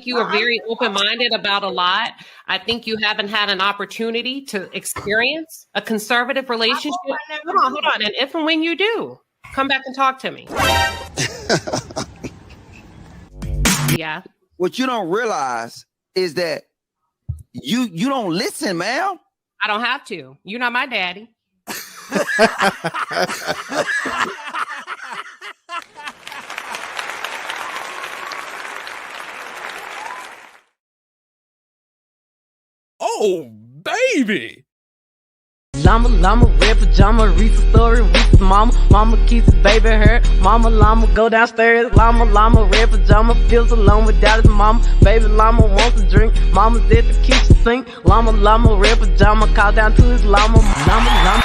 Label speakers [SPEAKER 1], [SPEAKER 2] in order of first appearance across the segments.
[SPEAKER 1] you are very open-minded about a lot. I think you haven't had an opportunity to experience a conservative relationship. Hold on. And if and when you do, come back and talk to me. Yeah.
[SPEAKER 2] What you don't realize is that you don't listen, man.
[SPEAKER 1] I don't have to. You're not my daddy.
[SPEAKER 3] Oh, baby.
[SPEAKER 4] Llama, red pajama, Risa story, Risa mama keeps his baby hurt. Llama, go downstairs. Llama, red pajama, feels alone without his mama. Baby llama wants a drink. Mama's at the kitchen sink. Llama, red pajama, call down to his llama. Llama.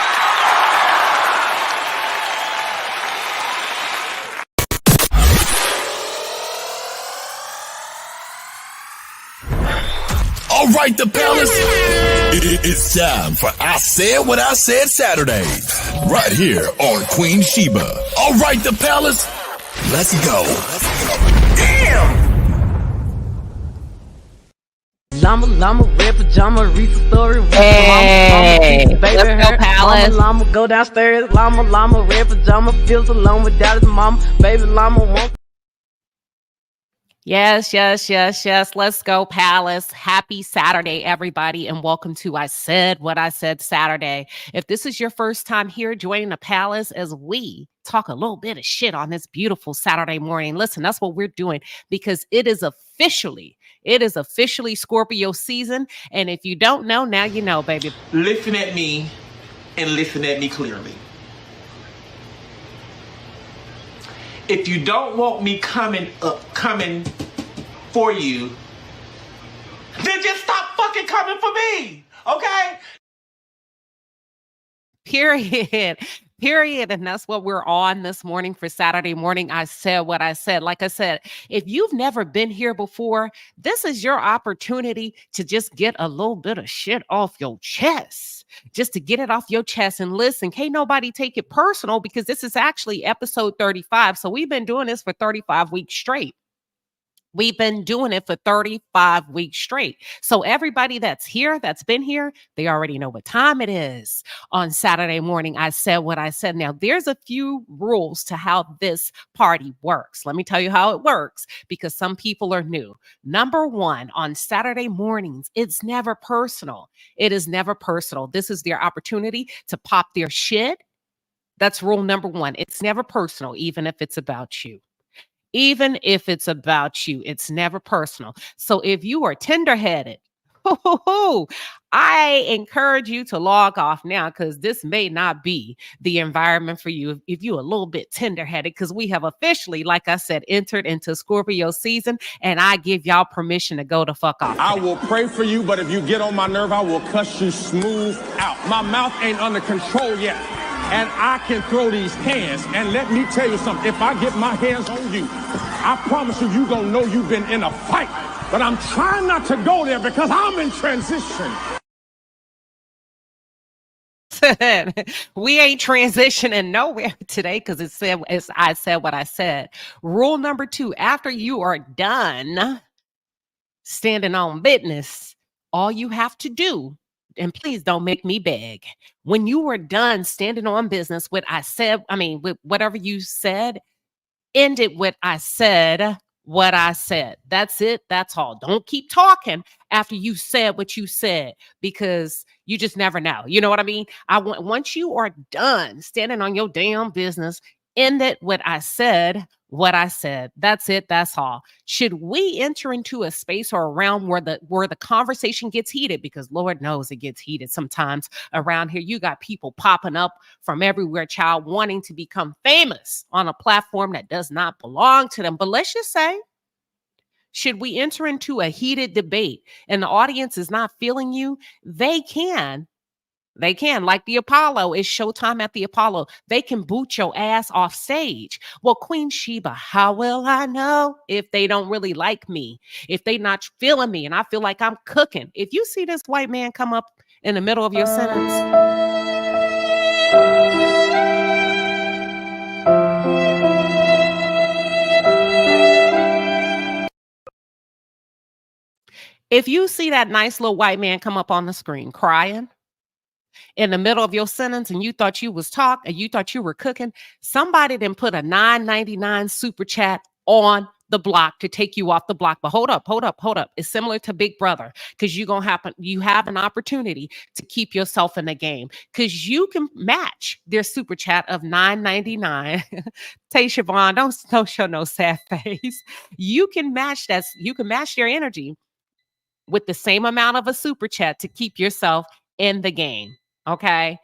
[SPEAKER 3] All right, the palace. It's time for I Said What I Said Saturdays, right here on Queen Sheba. All right, the palace. Let's go. Damn.
[SPEAKER 4] Llama, red pajama, Risa story.
[SPEAKER 1] Hey,
[SPEAKER 4] mama baby
[SPEAKER 1] let's go, palace.
[SPEAKER 4] Llama, go downstairs. Llama, red pajama, feels alone without his mama. Baby llama wants.
[SPEAKER 1] Yes. Let's go, Palace. Happy Saturday, everybody, and welcome to I Said What I Said Saturday. If this is your first time here joining the Palace as we talk a little bit of shit on this beautiful Saturday morning, listen, that's what we're doing because it is officially Scorpio season. And if you don't know, now you know, baby.
[SPEAKER 5] Listen at me and listen at me clearly. If you don't want me coming for you, then just stop fucking coming for me, okay?
[SPEAKER 1] Period. And that's what we're on this morning for Saturday morning. I said what I said. Like I said, if you've never been here before, this is your opportunity to just get a little bit of shit off your chest. Just to get it off your chest and listen. Can't nobody take it personal because this is actually episode 35. So we've been doing this for 35 weeks straight. We've been doing it for 35 weeks straight. So everybody that's here, that's been here, they already know what time it is. On Saturday morning, I said what I said. Now, there's a few rules to how this party works. Let me tell you how it works because some people are new. Number one, on Saturday mornings, it's never personal. It is never personal. This is their opportunity to pop their shit. That's rule number one. It's never personal, even if it's about you. Even if it's about you, it's never personal. So if you are tenderheaded, I encourage you to log off now because this may not be the environment for you if you're a little bit tenderheaded because we have officially, like I said, entered into Scorpio season and I give y'all permission to go the fuck off.
[SPEAKER 6] I will pray for you, but if you get on my nerve, I will cuss you smooth out. My mouth ain't under control yet. And I can throw these hands. And let me tell you something. If I get my hands on you, I promise you, you're going to know you've been in a fight. But I'm trying not to go there because I'm in transition.
[SPEAKER 1] We ain't transitioning nowhere today because I said what I said. Rule number two, after you are done standing on business, all you have to do, and please don't make me beg. When you were done standing on business with with whatever you said, end it with I said what I said. That's it. That's all. Don't keep talking after you said what you said because you just never know. You know what I mean? Once you are done standing on your damn business, end it with I said what I said. That's it. That's all. Should we enter into a space or a realm where the conversation gets heated? Because Lord knows it gets heated sometimes around here. You got people popping up from everywhere, child, wanting to become famous on a platform that does not belong to them. But let's just say, should we enter into a heated debate and the audience is not feeling you? They can, like the Apollo. It's showtime at the Apollo. They can boot your ass off stage. Well, Queen Sheba, how will I know if they don't really like me? If they not feeling me and I feel like I'm cooking? If you see this white man come up in the middle of your sentence, If you see that nice little white man come up on the screen crying in the middle of your sentence and you thought you was talking and you thought you were cooking, somebody then put a $9.99 super chat on the block to take you off the block. But hold up. It's similar to Big Brother because you have an opportunity to keep yourself in the game because you can match their super chat of $9.99. Tay Siobhan, don't show no sad face. You can match their energy with the same amount of a super chat to keep yourself in the game. Okay.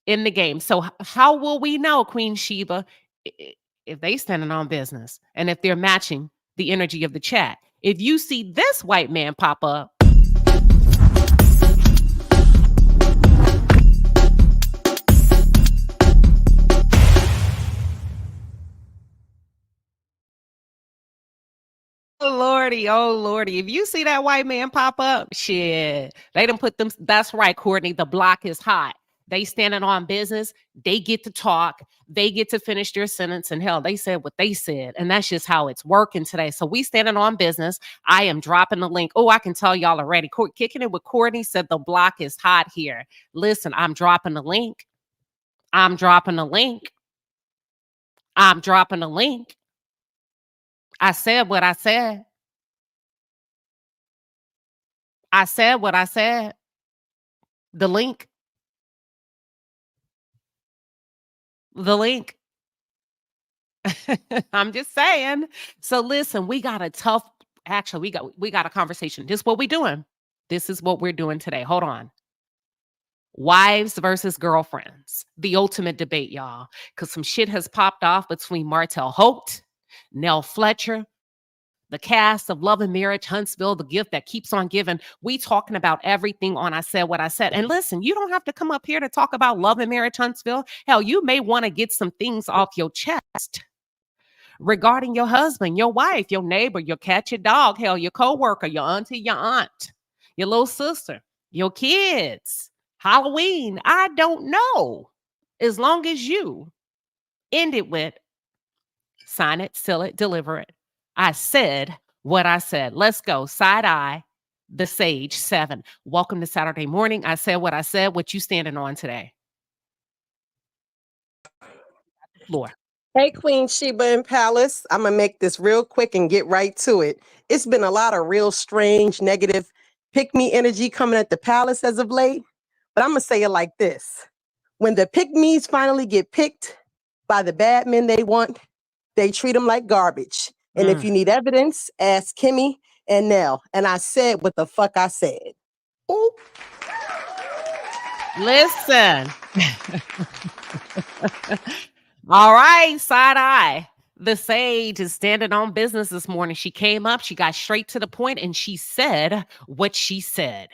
[SPEAKER 1] In the game. So how will we know, Queen Sheba, if they standing on business and if they're matching the energy of the chat? If you see this white man pop up, oh lordy, if you see that white man pop up, shit, they done put them. That's right, Courtney. The block is hot. They standing on business. They get to talk. They get to finish their sentence. And hell, they said what they said. And that's just how it's working today. So we standing on business. I am dropping the link. Oh, I can tell y'all already. Kicking it with Courtney said the block is hot here. Listen, I'm dropping the link. I'm dropping the link. I'm dropping the link. I said what I said. I said what I said. The link. The link. I'm just saying. So listen, we got a tough, actually, we got a conversation. This is what we're doing. This is what we're doing today. Hold on. Wives versus girlfriends. The ultimate debate, y'all. Because some shit has popped off between Martell Holt, Nell Fletcher, the cast of Love and Marriage, Huntsville, the gift that keeps on giving. We talking about everything on I Said What I Said. And listen, you don't have to come up here to talk about Love and Marriage, Huntsville. Hell, you may want to get some things off your chest regarding your husband, your wife, your neighbor, your cat, your dog, hell, your coworker, your auntie, your aunt, your little sister, your kids, Halloween. I don't know. As long as you end it with sign it, seal it, deliver it. I said what I said. Let's go. Side eye, the Sage 7. Welcome to Saturday morning. I said what I said. What you standing on today? Floor.
[SPEAKER 7] Hey, Queen Sheba and Palace. I'm going to make this real quick and get right to it. It's been a lot of real strange, negative, pick-me energy coming at the Palace as of late. But I'm going to say it like this. When the pick-me's finally get picked by the bad men they want, they treat them like garbage. And if you need evidence, ask Kimmy and Nell. And I said what the fuck I said. Ooh.
[SPEAKER 1] Listen. All right, side eye. The Sage is standing on business this morning. She came up, she got straight to the point, and she said what she said.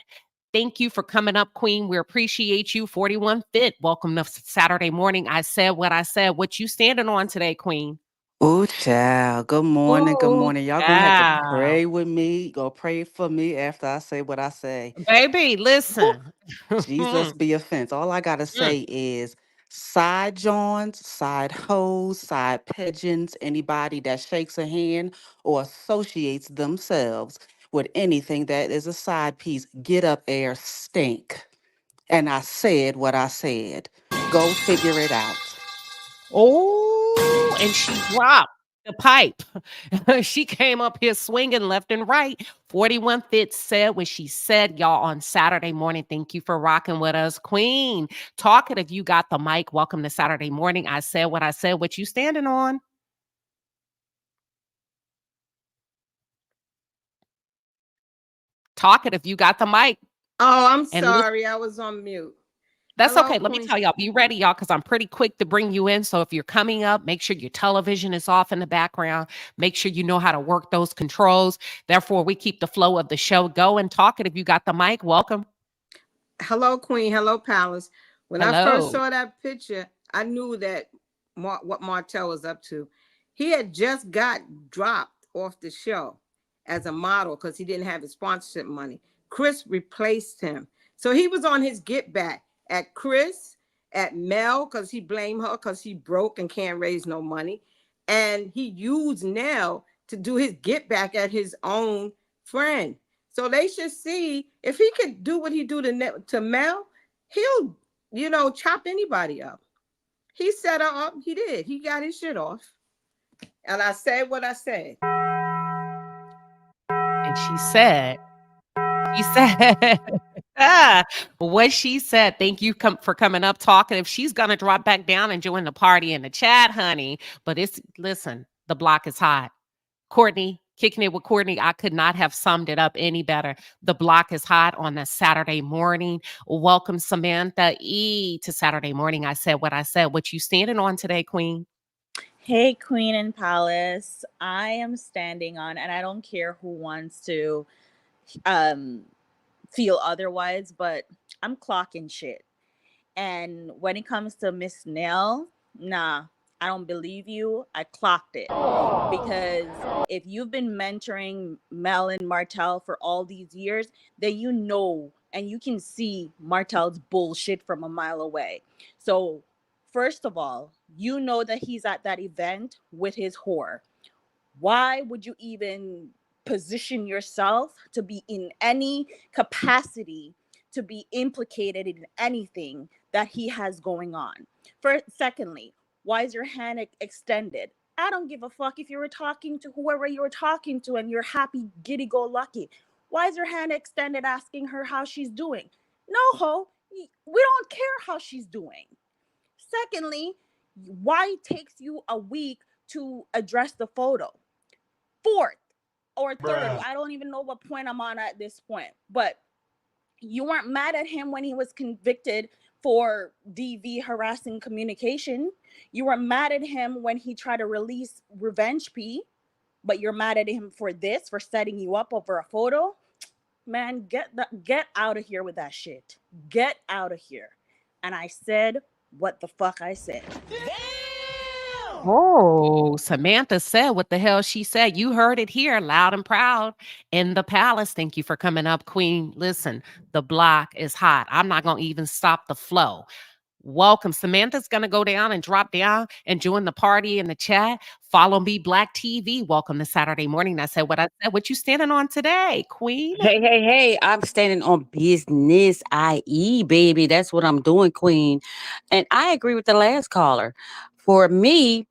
[SPEAKER 1] Thank you for coming up, Queen. We appreciate you. 41 Fit. Welcome to Saturday morning. I said what I said. What you standing on today, Queen?
[SPEAKER 8] Oh, child. Good morning. Good morning. Y'all gonna have to pray with me. Go pray for me after I say what I say.
[SPEAKER 1] Baby, listen.
[SPEAKER 8] Jesus be offense. All I gotta say is side Johns, side hoes, side pigeons, anybody that shakes a hand or associates themselves with anything that is a side piece, get up there, stink. And I said what I said. Go figure it out.
[SPEAKER 1] Oh, and she dropped the pipe. She came up here swinging left and right. 41 Fit said what she said, y'all, on Saturday morning. Thank you for rocking with us, Queen. Talk it if you got the mic. Welcome to Saturday morning. I said what I said. What you standing on? Talk it if you got the mic.
[SPEAKER 7] Oh, I'm sorry. I was on mute.
[SPEAKER 1] That's
[SPEAKER 7] Hello,
[SPEAKER 1] okay. Let me
[SPEAKER 7] Queen.
[SPEAKER 1] tell y'all, be ready, y'all, because I'm pretty quick to bring you in. So if you're coming up, make sure your television is off in the background. Make sure you know how to work those controls. Therefore, we keep the flow of the show going. Talk it if you got the mic. Welcome.
[SPEAKER 7] Hello, Queen. Hello, Palace. When I
[SPEAKER 1] Hello.
[SPEAKER 7] first saw that picture, I knew that what Martell was up to. He had just got dropped off the show as a model because he didn't have his sponsorship money. Chris replaced him. So he was on his get back at Chris, at Mel, because he blamed her because he broke and can't raise no money. And he used Nell to do his get back at his own friend.
[SPEAKER 9] So they should see if he could do what he do to Mel, he'll, chop anybody up. He set her up. He did. He got his shit off. And I said what I said.
[SPEAKER 1] And she said, what she said. Thank you for coming up talking. If she's gonna drop back down and join the party in the chat, honey. But listen, the block is hot. Courtney, kicking it with Courtney, I could not have summed it up any better. The block is hot on a Saturday morning. Welcome, Samantha E, to Saturday morning. I said what I said. What you standing on today, Queen?
[SPEAKER 10] Hey, Queen and Palace. I am standing on, and I don't care who wants to feel otherwise, but I'm clocking shit. And when it comes to Miss Nell, nah, I don't believe you. I clocked it. Because if you've been mentoring Mel and Martell for all these years, then you know and you can see Martell's bullshit from a mile away. So first of all, you know that he's at that event with his whore. Why would you even position yourself to be in any capacity to be implicated in anything that he has going on? Secondly, why is your hand extended? I don't give a fuck if you were talking to whoever you were talking to and you're happy, giddy go lucky. Why is your hand extended asking her how she's doing? No, ho, we don't care how she's doing. Secondly, why it takes you a week to address the photo? Fourth or third, I don't even know what point I'm on at this point, but you weren't mad at him when he was convicted for DV harassing communication. You were mad at him when he tried to release Revenge P, but you're mad at him for this, for setting you up over a photo. Man, get out of here with that shit. Get out of here. And I said what the fuck I said.
[SPEAKER 1] Oh, Samantha said what the hell she said. You heard it here loud and proud in the palace. Thank you for coming up, Queen. Listen, the block is hot. I'm not going to even stop the flow. Welcome. Samantha's going to go down and drop down and join the party in the chat. Follow me, Black TV. Welcome to Saturday morning. I said what I said. What you standing on today, Queen?
[SPEAKER 11] Hey. I'm standing on business, IE, baby. That's what I'm doing, Queen. And I agree with the last caller. For me,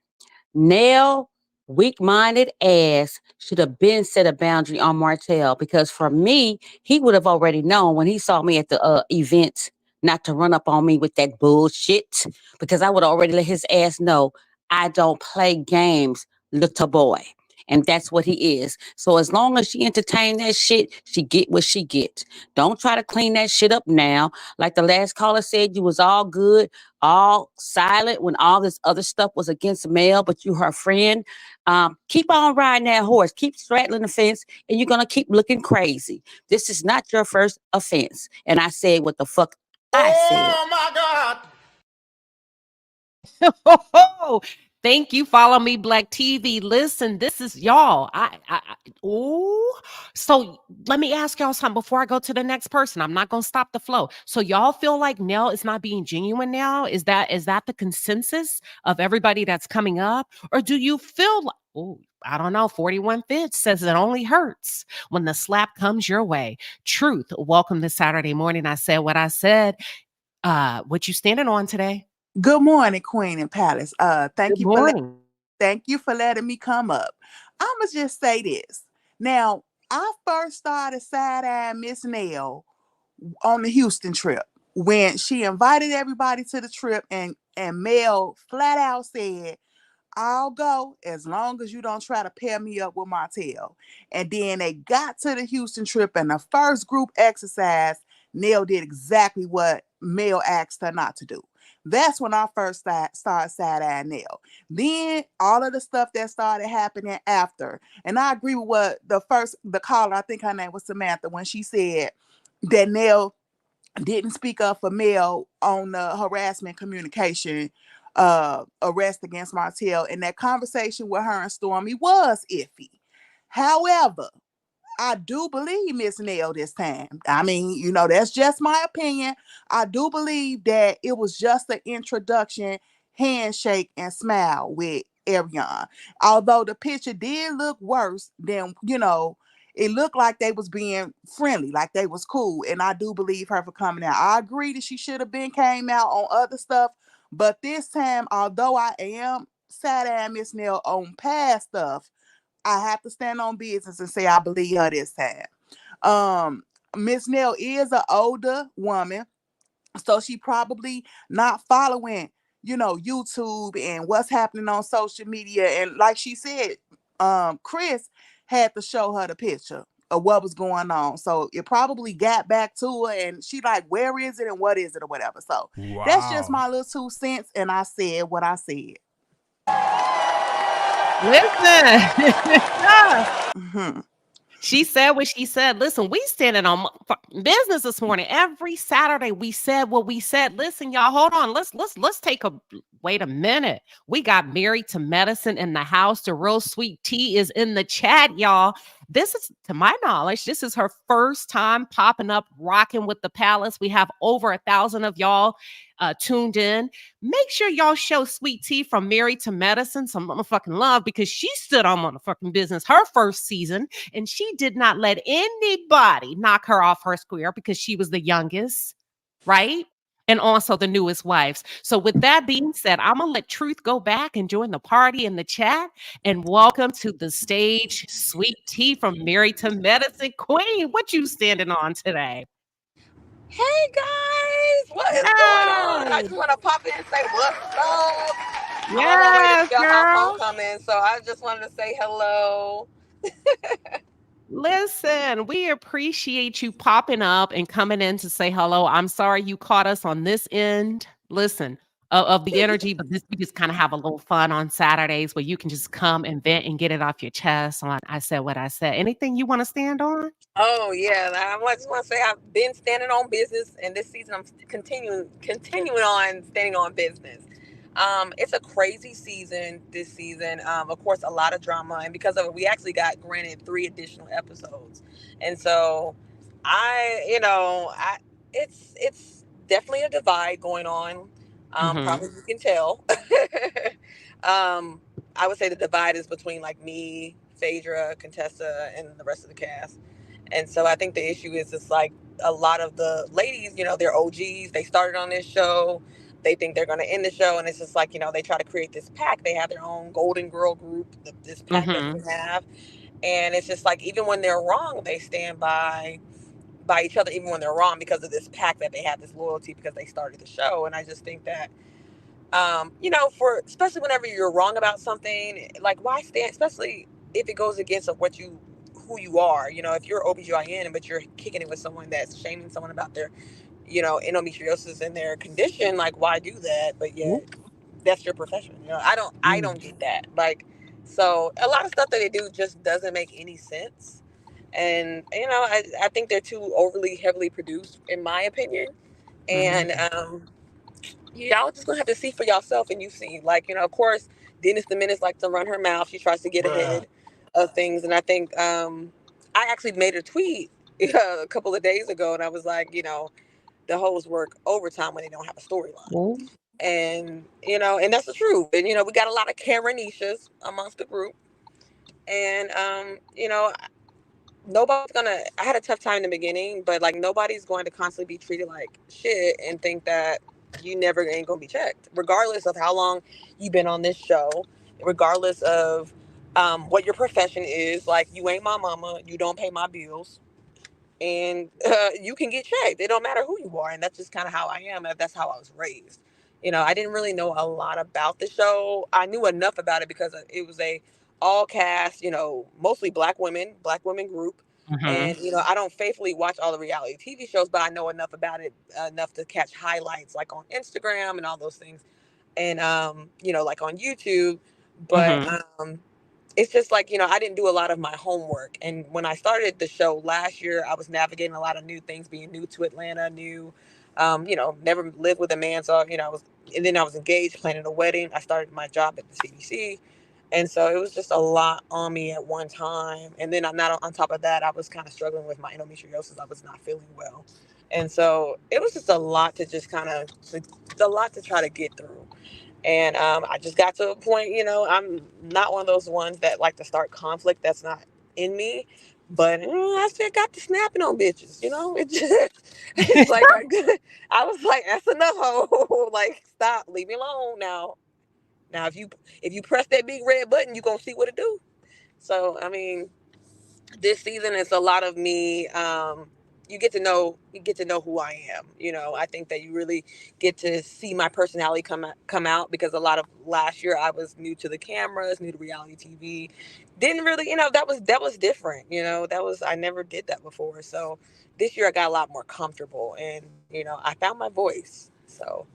[SPEAKER 11] Nell, weak-minded ass, should have been set a boundary on Martell, because for me, he would have already known when he saw me at the event not to run up on me with that bullshit, because I would already let his ass know I don't play games, little boy. And that's what he is. So as long as she entertain that shit, she get what she get. Don't try to clean that shit up now. Like the last caller said, you was all good, all silent when all this other stuff was against Mel, but you her friend. Keep on riding that horse. Keep straddling the fence, and you're going to keep looking crazy. This is not your first offense. And I said what the fuck I said.
[SPEAKER 5] Oh, my God.
[SPEAKER 1] Thank you. Follow me, Black TV. Listen, this is y'all. So let me ask y'all something before I go to the next person. I'm not gonna stop the flow. So y'all feel like Nell is not being genuine now? Is that the consensus of everybody that's coming up? Or do you feel like, I don't know, 41 Fitz says it only hurts when the slap comes your way. Truth. Welcome to Saturday morning. I said what I said. What you standing on today?
[SPEAKER 12] Good morning, Queen and Palace. Thank
[SPEAKER 1] Good morning.
[SPEAKER 12] Thank you for letting me come up. I'ma just say this. Now, I first started side-eyeing Miss Nell on the Houston trip when she invited everybody to the trip, and Mel flat out said, I'll go as long as you don't try to pair me up with Martell. And then they got to the Houston trip, and the first group exercise, Nell did exactly what Mel asked her not to do. That's when I first started side-eyeing Nell. Then all of the stuff that started happening after. And I agree with what the caller, I think her name was Samantha, when she said that Nell didn't speak up for Mel on the harassment communication arrest against Martell. And that conversation with her and Stormy was iffy. However, I do believe Miss Nell this time. I mean, that's just my opinion. I do believe that it was just an introduction, handshake, and smile with Ariane. Although the picture did look worse than, it looked like they was being friendly, like they was cool. And I do believe her for coming out. I agree that she should have came out on other stuff. But this time, although I am sad Miss Nell on past stuff, I have to stand on business and say I believe her this time. Miss Nell is an older woman, so she probably not following, YouTube and what's happening on social media. And like she said, Chris had to show her the picture of what was going on. So it probably got back to her and she like, where is it and what is it or whatever. So that's just my little 2 cents. And I said what I said.
[SPEAKER 1] Listen. She said what she said. Listen, we standing on business this morning. Every Saturday we said what we said. Listen, y'all, hold on. Let's take a wait a minute. We got Married to Medicine in the house. The Real Sweet Tea is in the chat, y'all. This is, to my knowledge, this is her first time popping up, rocking with the Palace. We have over 1,000 of y'all tuned in. Make sure y'all show Sweet Tea from Married to Medicine some motherfucking love, because she stood on motherfucking business her first season, and she did not let anybody knock her off her square because she was the youngest, right? And also the newest wives. So with that being said, I'm gonna let Truth go back and join the party in the chat. And welcome to the stage, Sweet Tea from Married to Medicine. Queen, what you standing on today?
[SPEAKER 13] Hey guys, what is going on? I just want to pop in and say what's up. I'm on my way to pick up my phone coming, so I just wanted to say hello.
[SPEAKER 1] Listen, we appreciate you popping up and coming in to say hello. I'm sorry you caught us on this end. Listen, of the energy, but we just kind of have a little fun on Saturdays where you can just come and vent and get it off your chest. I said what I said. Anything you want to stand on?
[SPEAKER 13] Oh yeah, I just want to say I've been standing on business, and this season I'm continuing on standing on business. It's a crazy season this season. Of course, a lot of drama, and because of it, we actually got granted 3 additional episodes, and so it's definitely a divide going on. Probably you can tell. I would say the divide is between like me, Phaedra, Contessa, and the rest of the cast. And so I think the issue is it's like a lot of the ladies, they're OGs. They started on this show. They think they're going to end the show. And it's just like, they try to create this pack. They have their own Golden Girl group, this pack that they have. And it's just like, even when they're wrong, they stand by each other, even when they're wrong, because of this pack that they have, this loyalty, because they started the show. And I just think that, for especially whenever you're wrong about something, like why stand, especially if it goes against who you are. If you're OBGYN but you're kicking it with someone that's shaming someone about their, endometriosis and their condition, like why do that? But yet that's your profession. I don't get that. Like, so a lot of stuff that they do just doesn't make any sense. And I think they're too overly heavily produced, in my opinion. And y'all just gonna have to see for yourself. And you see, like, of course, Dennis the Menace likes to run her mouth. She tries to get ahead of things. And I think I actually made a tweet a couple of days ago, and I was like, the hoes work overtime when they don't have a storyline. And and that's the truth. And we got a lot of Karenishas amongst the group. And nobody's gonna, I had a tough time in the beginning, but like nobody's going to constantly be treated like shit and think that you never ain't gonna be checked, regardless of how long you've been on this show, regardless of what your profession is. Like, you ain't my mama, you don't pay my bills, and you can get checked. It don't matter who you are. And that's just kind of how I am. That's how I was raised. I didn't really know a lot about the show. I knew enough about it because it was a all cast, mostly black women group. And, I don't faithfully watch all the reality TV shows, but I know enough about it, enough to catch highlights like on Instagram and all those things. And, like on YouTube. But it's just like, I didn't do a lot of my homework. And when I started the show last year, I was navigating a lot of new things, being new to Atlanta, never lived with a man. So, and then I was engaged, planning a wedding. I started my job at the CDC. And so it was just a lot on me at one time. And then on top of that, I was kind of struggling with my endometriosis. I was not feeling well. And so it was just a lot to just a lot to try to get through. And I just got to a point, I'm not one of those ones that like to start conflict. That's not in me. But I still got the snapping on bitches, It just, it's like I was like, that's enough, ho. Like, stop, leave me alone now. Now, if you press that big red button, you gonna see what it do. So, I mean, this season is a lot of me. You get to know who I am. I think that you really get to see my personality come out, because a lot of last year I was new to the cameras, new to reality TV. Didn't really, that was different. I never did that before. So this year I got a lot more comfortable, and I found my voice. So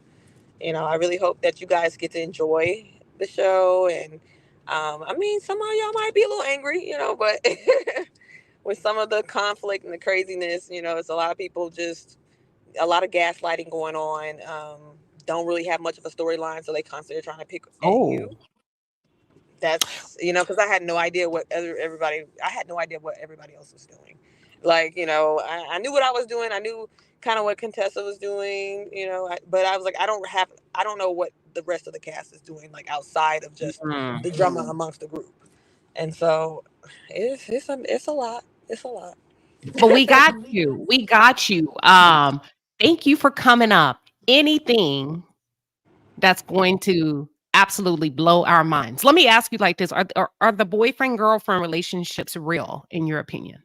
[SPEAKER 13] I really hope that you guys get to enjoy the show. And I mean, some of y'all might be a little angry, but with some of the conflict and the craziness, it's a lot of people, just a lot of gaslighting going on. Don't really have much of a storyline, so they constantly trying to pick at
[SPEAKER 1] Oh,
[SPEAKER 13] you. That's because I had no idea I had no idea what everybody else was doing. Like, I knew what I was doing. I knew kind of what Contessa was doing, but I was like, I don't know what the rest of the cast is doing, like outside of just
[SPEAKER 1] mm.
[SPEAKER 13] the drama amongst the group. And so it's a lot. It's a lot.
[SPEAKER 1] But we got you. We got you. Thank you for coming up. Anything that's going to absolutely blow our minds. Let me ask you like this: are the boyfriend girlfriend relationships real in your opinion?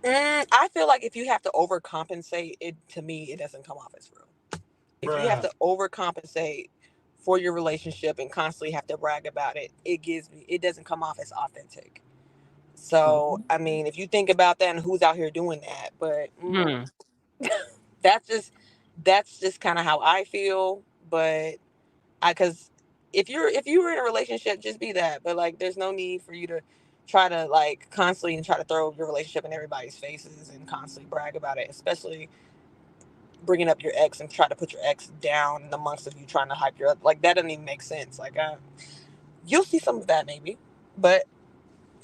[SPEAKER 13] I feel like if you have to overcompensate, to me, it doesn't come off as real. If you have to overcompensate for your relationship and constantly have to brag about it, it doesn't come off as authentic. So, I mean, if you think about that, and who's out here doing that, but
[SPEAKER 1] Hmm.
[SPEAKER 13] that's just that's just kind of how I feel. But because if you were in a relationship, just be that. But like, there's no need for you to try to like constantly and try to throw your relationship in everybody's faces and constantly brag about it, especially bringing up your ex and try to put your ex down in amongst of you trying to hype your up. Like, that doesn't even make sense. Like, you'll see some of that maybe, but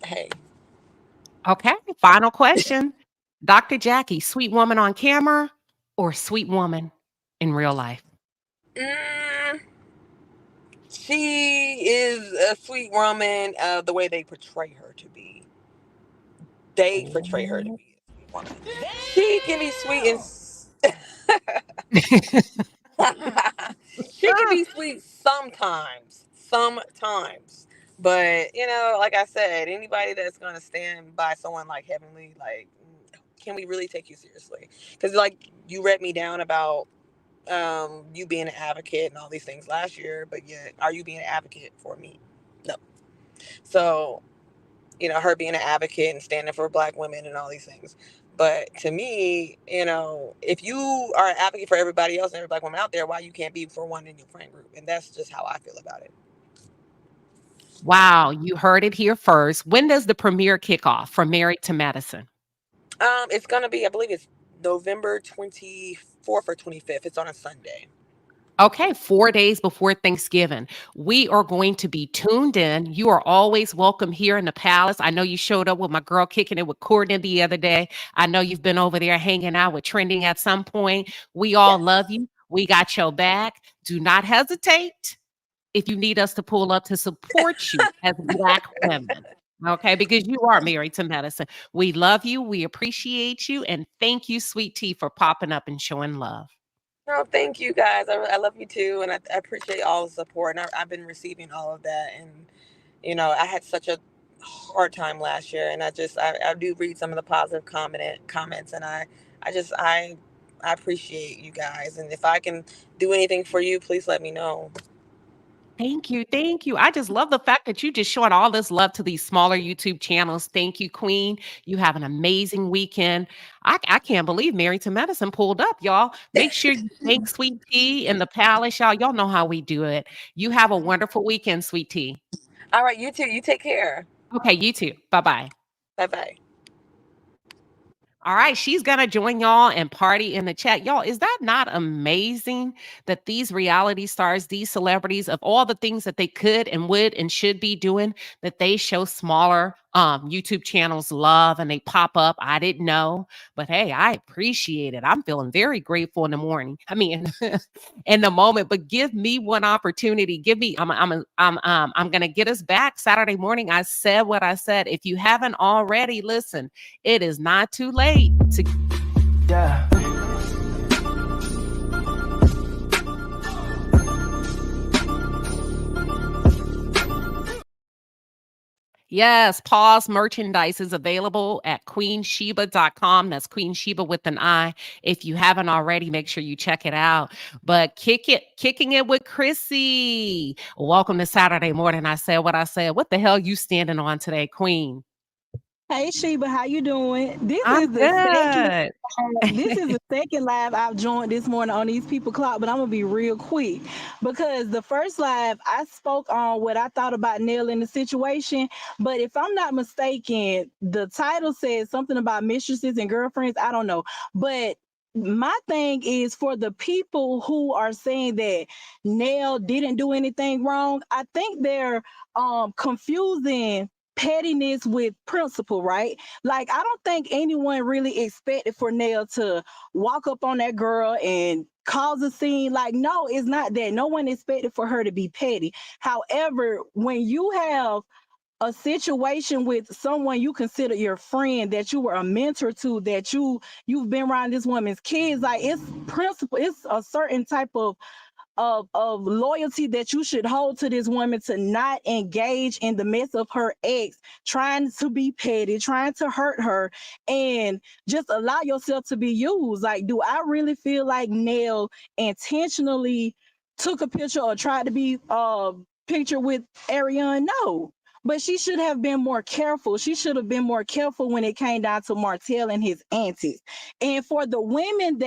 [SPEAKER 13] hey.
[SPEAKER 1] Okay. Final question. Dr. Jackie, sweet woman on camera or sweet woman in real life?
[SPEAKER 13] Mm, she is a sweet woman, the way they portray her to be. They portray her to
[SPEAKER 1] Oh.
[SPEAKER 13] be a sweet woman. She can be sweet and she can be sweet sometimes. But like I said, anybody that's gonna stand by someone like Heavenly, like, can we really take you seriously? Because like, you read me down about you being an advocate and all these things last year, but yet, are you being an advocate for me? No. So, her being an advocate and standing for Black women and all these things. But to me, if you are an advocate for everybody else and every Black woman out there, why you can't be for one in your friend group? And that's just how I feel about it.
[SPEAKER 1] Wow, you heard it here first. When does the premiere kick off from Married to Medicine?
[SPEAKER 13] It's gonna be, I believe it's November 24th or 25th. It's on a Sunday.
[SPEAKER 1] Okay, 4 days before Thanksgiving. We are going to be tuned in. You are always welcome here in the palace. I know you showed up with my girl kicking it with Courtney the other day. I know you've been over there hanging out with Trending at some point. We all
[SPEAKER 13] Yes.
[SPEAKER 1] love you. We got your back. Do not hesitate if you need us to pull up to support you as Black women. Okay, because you are married to medicine. We love you. We appreciate you. And thank you, Sweet Tea, for popping up and showing love.
[SPEAKER 13] No, thank you guys. I love you too, and I appreciate all the support. And I've been receiving all of that, and I had such a hard time last year, and I do read some of the positive comments, and I appreciate you guys. And if I can do anything for you, please let me know.
[SPEAKER 1] Thank you. Thank you. I just love the fact that you just showing all this love to these smaller YouTube channels. Thank you, Queen. You have an amazing weekend. I can't believe Married to Medicine pulled up, y'all. Make sure you thank Sweet Tea in the palace, y'all. Y'all know how we do it. You have a wonderful weekend, Sweet Tea.
[SPEAKER 13] All right, you too. You take care.
[SPEAKER 1] Okay, you too. Bye-bye.
[SPEAKER 13] Bye bye.
[SPEAKER 1] All right, she's gonna join y'all and party in the chat. Y'all, is that not amazing that these reality stars, these celebrities, of all the things that they could and would and should be doing, that they show smaller YouTube channels love and they pop up. I didn't know, but hey, I appreciate it. I'm feeling very grateful in the morning. I mean, in the moment, but give me one opportunity. Give me, I'm gonna get us back Saturday morning. I said what I said. If you haven't already, listen, it is not too late to.
[SPEAKER 14] Yeah.
[SPEAKER 1] Yes, Pause merchandise is available at queenshiba.com. That's Queen Sheba with an I. If you haven't already, make sure you check it out. But kicking it with Chrissy. Welcome to Saturday morning. I said what I said. What the hell you standing on today, Queen?
[SPEAKER 15] Hey Sheba, how you doing?
[SPEAKER 1] I'm good.
[SPEAKER 15] This is the second live I've joined this morning on these people clock, but I'm gonna be real quick because the first live I spoke on what I thought about Nell in the situation. But if I'm not mistaken, the title says something about mistresses and girlfriends. I don't know, but my thing is for the people who are saying that Nell didn't do anything wrong. I think they're confusing pettiness with principle, right? Like, I don't think anyone really expected for Nell to walk up on that girl and cause a scene. Like, no, it's not that. No one expected for her to be petty. However, when you have a situation with someone you consider your friend, that you were a mentor to, that you've been around this woman's kids, like, it's principle, it's a certain type of loyalty that you should hold to this woman, to not engage in the mess of her ex, trying to be petty, trying to hurt her, and just allow yourself to be used. Like, do I really feel like Nell intentionally took a picture or tried to be picture with Ariane? No. But she should have been more careful. She should have been more careful when it came down to Martell and his antics. And for the women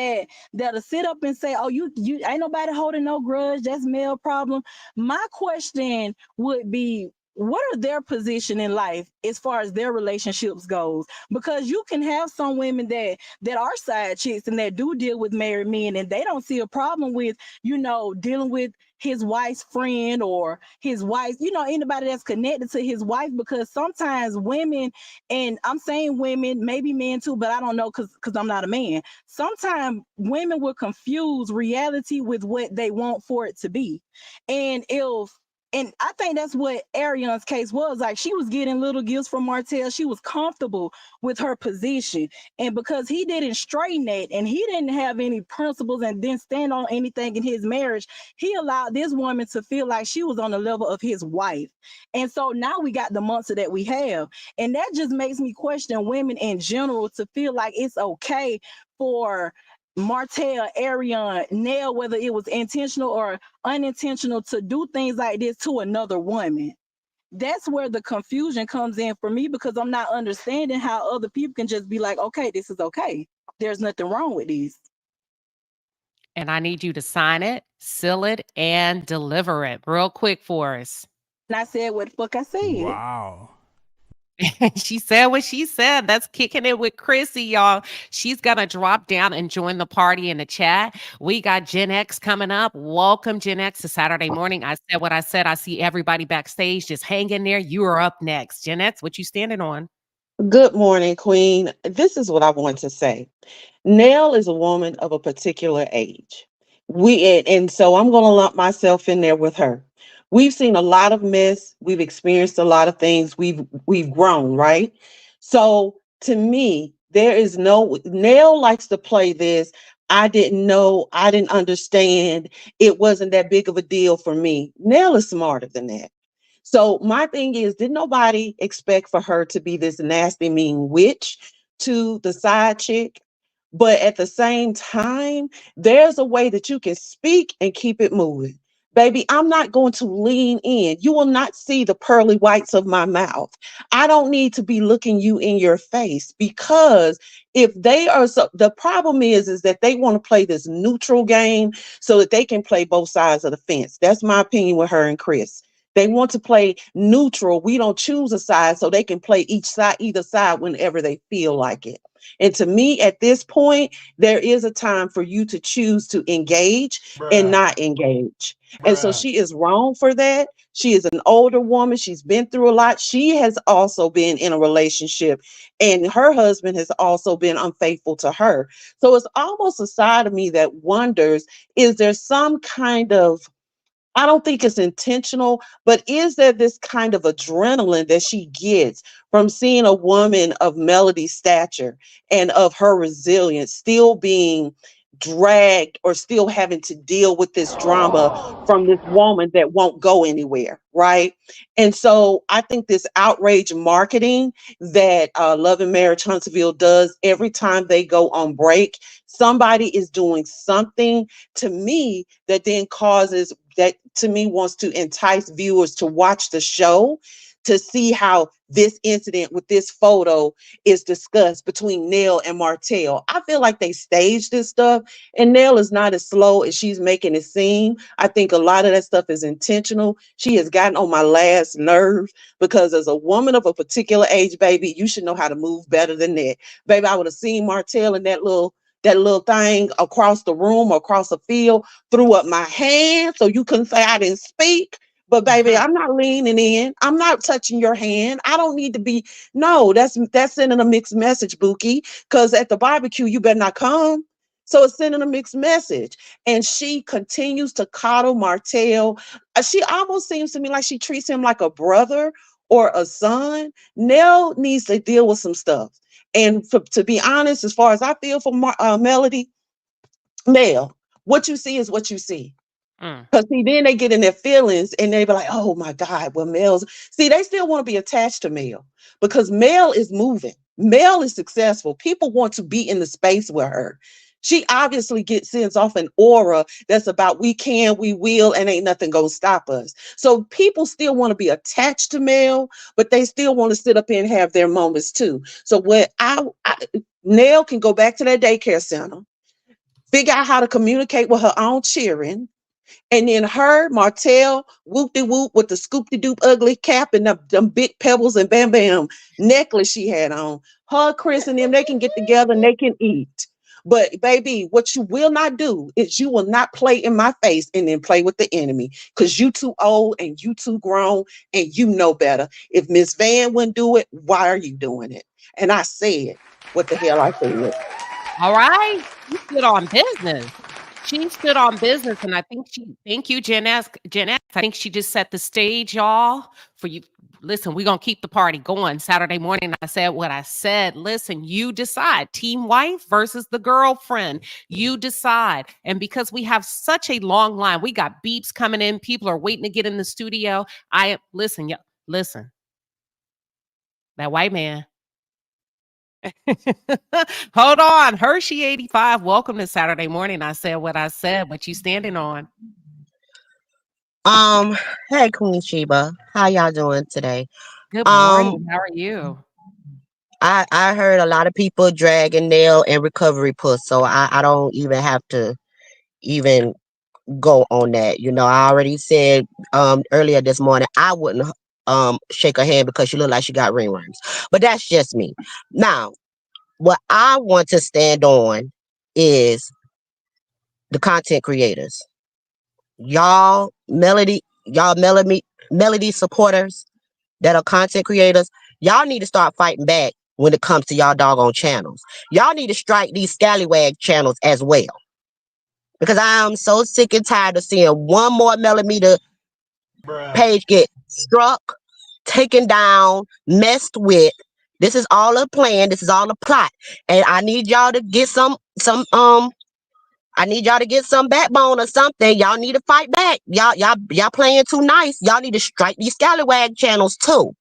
[SPEAKER 15] that'll sit up and say, "Oh, you ain't nobody holding no grudge. That's male problem." My question would be, what are their position in life as far as their relationships goes? Because you can have some women that are side chicks and that do deal with married men, and they don't see a problem with, dealing with his wife's friend or his wife, anybody that's connected to his wife. Because sometimes women, and I'm saying women, maybe men too, but I don't know because I'm not a man. Sometimes women will confuse reality with what they want for it to be. And I think that's what Ariane's case was. Like, she was getting little gifts from Martell. She was comfortable with her position. And because he didn't straighten that and he didn't have any principles and didn't stand on anything in his marriage, he allowed this woman to feel like she was on the level of his wife. And so now we got the monster that we have. And that just makes me question women in general to feel like it's okay for Martell, Ariane, Nell, whether it was intentional or unintentional, to do things like this to another woman. That's where the confusion comes in for me, because I'm not understanding how other people can just be like, okay, this is okay. There's nothing wrong with these.
[SPEAKER 1] And I need you to sign it, seal it, and deliver it real quick for us.
[SPEAKER 15] And I said what the fuck I said.
[SPEAKER 14] Wow.
[SPEAKER 1] She said what she said. That's kicking it with Chrissy, y'all. She's gonna drop down and join the party in the chat. We got Gen X coming up. Welcome, Gen X, to Saturday morning. I said what I said. I see everybody backstage. Just hang in there. You are up next. Gen X, what you standing on?
[SPEAKER 16] Good morning, Queen. This is what I want to say. Nell is a woman of a particular age. And so I'm going to lump myself in there with her. We've seen a lot of mess. We've experienced a lot of things. We've grown, right? So to me, there is no Nell likes to play this. I didn't know. I didn't understand. It wasn't that big of a deal for me. Nell is smarter than that. So my thing is, did nobody expect for her to be this nasty, mean witch to the side chick? But at the same time, there's a way that you can speak and keep it moving. Baby, I'm not going to lean in. You will not see the pearly whites of my mouth. I don't need to be looking you in your face, because if they are so, the problem is that they want to play this neutral game so that they can play both sides of the fence. That's my opinion with her and Chris. They want to play neutral. We don't choose a side so they can play either side whenever they feel like it. And to me, at this point, there is a time for you to choose to engage and not engage. And so she is wrong for that. She is an older woman. She's been through a lot. She has also been in a relationship, and her husband has also been unfaithful to her. So it's almost a side of me that wonders, is there some kind of, I don't think it's intentional, but is there this kind of adrenaline that she gets from seeing a woman of Melody's stature and of her resilience still being dragged or still having to deal with this drama from this woman that won't go anywhere, right? And so I think this outrage marketing that Love and Marriage Huntsville does every time they go on break, somebody is doing something to me that then causes, that to me wants to entice viewers to watch the show, to see how this incident with this photo is discussed between Nell and Martell. I feel like they staged this stuff, and Nell is not as slow as she's making it seem. I think a lot of that stuff is intentional. She has gotten on my last nerve because as a woman of a particular age, baby, you should know how to move better than that. Baby, I would have seen Martell in that little thing across the room or across the field, threw up my hand so you couldn't say I didn't speak. But baby, I'm not leaning in. I'm not touching your hand. I don't need to be. No, that's sending a mixed message, Bookie. Because at the barbecue, you better not come. So it's sending a mixed message. And she continues to coddle Martell. She almost seems to me like she treats him like a brother or a son. Nell needs to deal with some stuff. And to be honest, as far as I feel for Melody, Mel, what you see is what you see.
[SPEAKER 1] Mm.
[SPEAKER 16] Because see, then they get in their feelings and they be like, oh my God, well, Mel's. See, they still want to be attached to Mel because Mel is moving. Mel is successful. People want to be in the space with her. She obviously sends off an aura that's about we can, we will, and ain't nothing gonna stop us. So people still want to be attached to Mel, but they still want to sit up here and have their moments too. So what Nell can go back to that daycare center, figure out how to communicate with her own cheering, and then her, Martell, whoop de whoop with the scoop de doop ugly cap and them big pebbles and bam bam necklace she had on. Her, Chris, and them, they can get together and they can eat. But baby, what you will not do is you will not play in my face and then play with the enemy. Because you too old and you too grown and you know better. If Miss Van wouldn't do it, why are you doing it? And I said what the hell I said.
[SPEAKER 1] All right. She stood on business. She stood on business, and I think thank you, Gen X. Gen X. I think she just set the stage, y'all, for you. Listen, we're gonna keep the party going Saturday morning. I said what I said. Listen, you decide. Team wife versus the girlfriend. You decide. And because we have such a long line, we got beeps coming in. People are waiting to get in the studio. Listen, listen. That white man. Hold on. Hershey 85. Welcome to Saturday morning. I said what I said. What you standing on?
[SPEAKER 17] Hey Queen Sheba, how y'all doing today?
[SPEAKER 1] Good
[SPEAKER 17] Um,
[SPEAKER 1] morning. How are you?
[SPEAKER 17] I heard a lot of people dragging nail and recovery puss, so I don't even have to even go on that. You know, I already said earlier this morning I wouldn't shake her hand because she looked like she got ringworms. But that's just me. Now, what I want to stand on is the content creators. Y'all melody supporters that are content creators, y'all need to start fighting back when it comes to y'all doggone channels. Y'all need to strike these scallywag channels as well. Because I am so sick and tired of seeing one more millimeter page get struck, taken down, messed with. This is all a plan. This is all a plot. And I need y'all to get I need y'all to get some backbone or something. Y'all need to fight back. Y'all playing too nice. Y'all need to strike these scallywag channels too.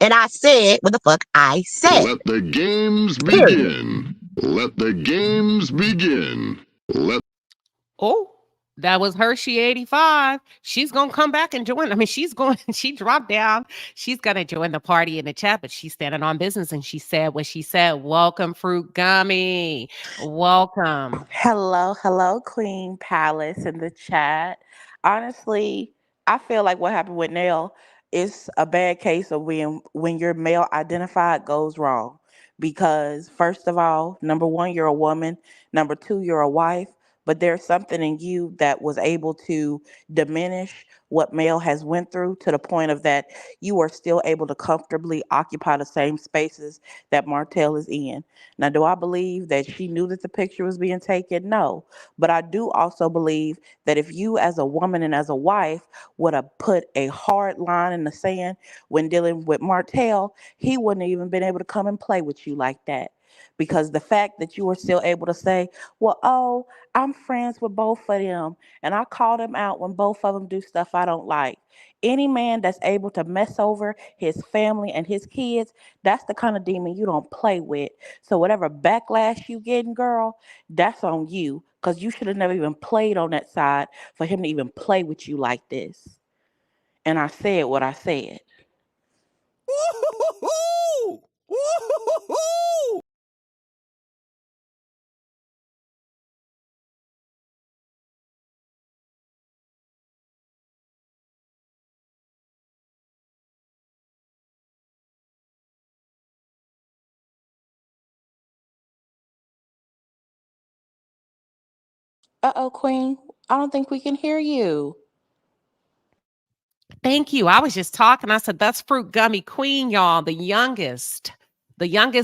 [SPEAKER 17] And I said what the fuck I said.
[SPEAKER 18] Let the games
[SPEAKER 17] Period.
[SPEAKER 18] begin. Let the games begin.
[SPEAKER 1] Oh, that was Hershey 85. She's gonna come back and join. I mean, she dropped down. She's gonna join the party in the chat, but she's standing on business and she said what she said. Welcome, Fruit Gummy. Welcome.
[SPEAKER 19] Hello, Queen Palace in the chat. Honestly, I feel like what happened with Nell is a bad case of when your male identified goes wrong. Because first of all, number one, you're a woman. Number two, you're a wife. but there's something in you that was able to diminish what Mel has went through to the point of that you are still able to comfortably occupy the same spaces that Martell is in. Now, do I believe that she knew that the picture was being taken? No. But I do also believe that if you as a woman and as a wife would have put a hard line in the sand when dealing with Martell, he wouldn't have even been able to come and play with you like that. Because the fact that you were still able to say, well, oh, I'm friends with both of them, and I call them out when both of them do stuff I don't like. Any man that's able to mess over his family and his kids, that's the kind of demon you don't play with. So whatever backlash you getting, girl, that's on you. Because you should have never even played on that side for him to even play with you like this. And I said what I said. Uh-oh, Queen. I don't think we can hear you.
[SPEAKER 1] Thank you. I was just talking. I said, that's Fruit Gummy Queen, y'all, the youngest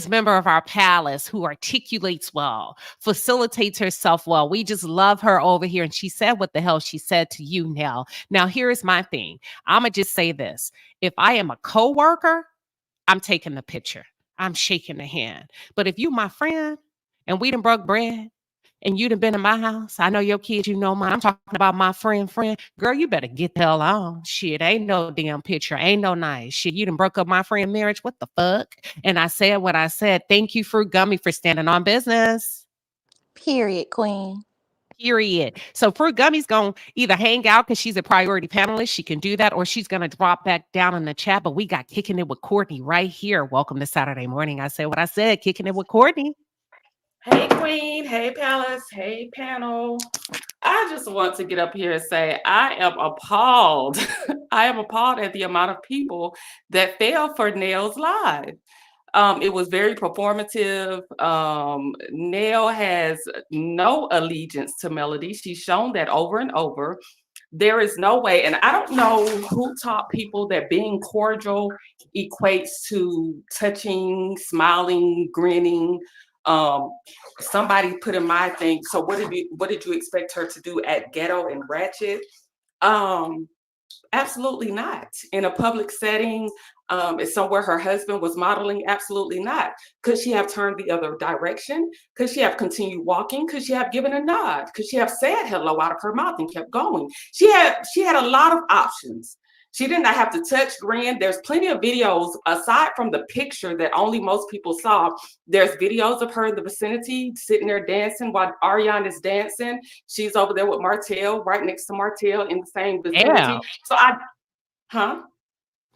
[SPEAKER 1] member of our palace who articulates well, facilitates herself well. We just love her over here. And she said what the hell she said to you, Nell. Now, here's my thing. I'm going to just say this. If I am a coworker, I'm taking the picture. I'm shaking the hand. But if you my friend and we done broke bread, and you done been in my house. I know your kids, you know mine. I'm talking about my friend. Girl, you better get the hell on. Shit, ain't no damn picture. Ain't no nice. Shit, you done broke up my friend marriage. What the fuck? And I said what I said. Thank you, Fruit Gummy, for standing on business.
[SPEAKER 19] Period, Queen.
[SPEAKER 1] Period. So Fruit Gummy's going to either hang out because she's a priority panelist. She can do that, or she's going to drop back down in the chat. But we got Kicking It with Courtney right here. Welcome to Saturday morning. I said what I said. Kicking It with Courtney.
[SPEAKER 20] Hey, Queen. Hey, Palace. Hey, panel. I just want to get up here and say I am appalled. I am appalled at the amount of people that fell for Nell's live. It was very performative. Nell has no allegiance to Melody. She's shown that over and over. There is no way, and I don't know who taught people that being cordial equates to touching, smiling, grinning. Somebody put in my thing. So what did you expect her to do at Ghetto and Ratchet? Absolutely not. In a public setting, it's somewhere her husband was modeling. Absolutely not. Could she have turned the other direction? Could she have continued walking? Could she have given a nod? Could she have said hello out of her mouth and kept going? She had a lot of options. She did not have to touch, grin. There's plenty of videos aside from the picture that only most people saw. There's videos of her in the vicinity sitting there dancing while Ariane is dancing. She's over there with Martell, right next to Martell in the same vicinity.
[SPEAKER 1] Yeah.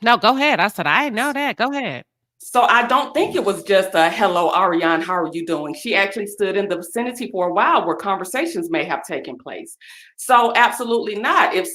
[SPEAKER 1] No, go ahead. I said, I didn't know that. Go ahead.
[SPEAKER 20] So I don't think it was just a hello, Ariane, how are you doing? She actually stood in the vicinity for a while where conversations may have taken place. So absolutely not. If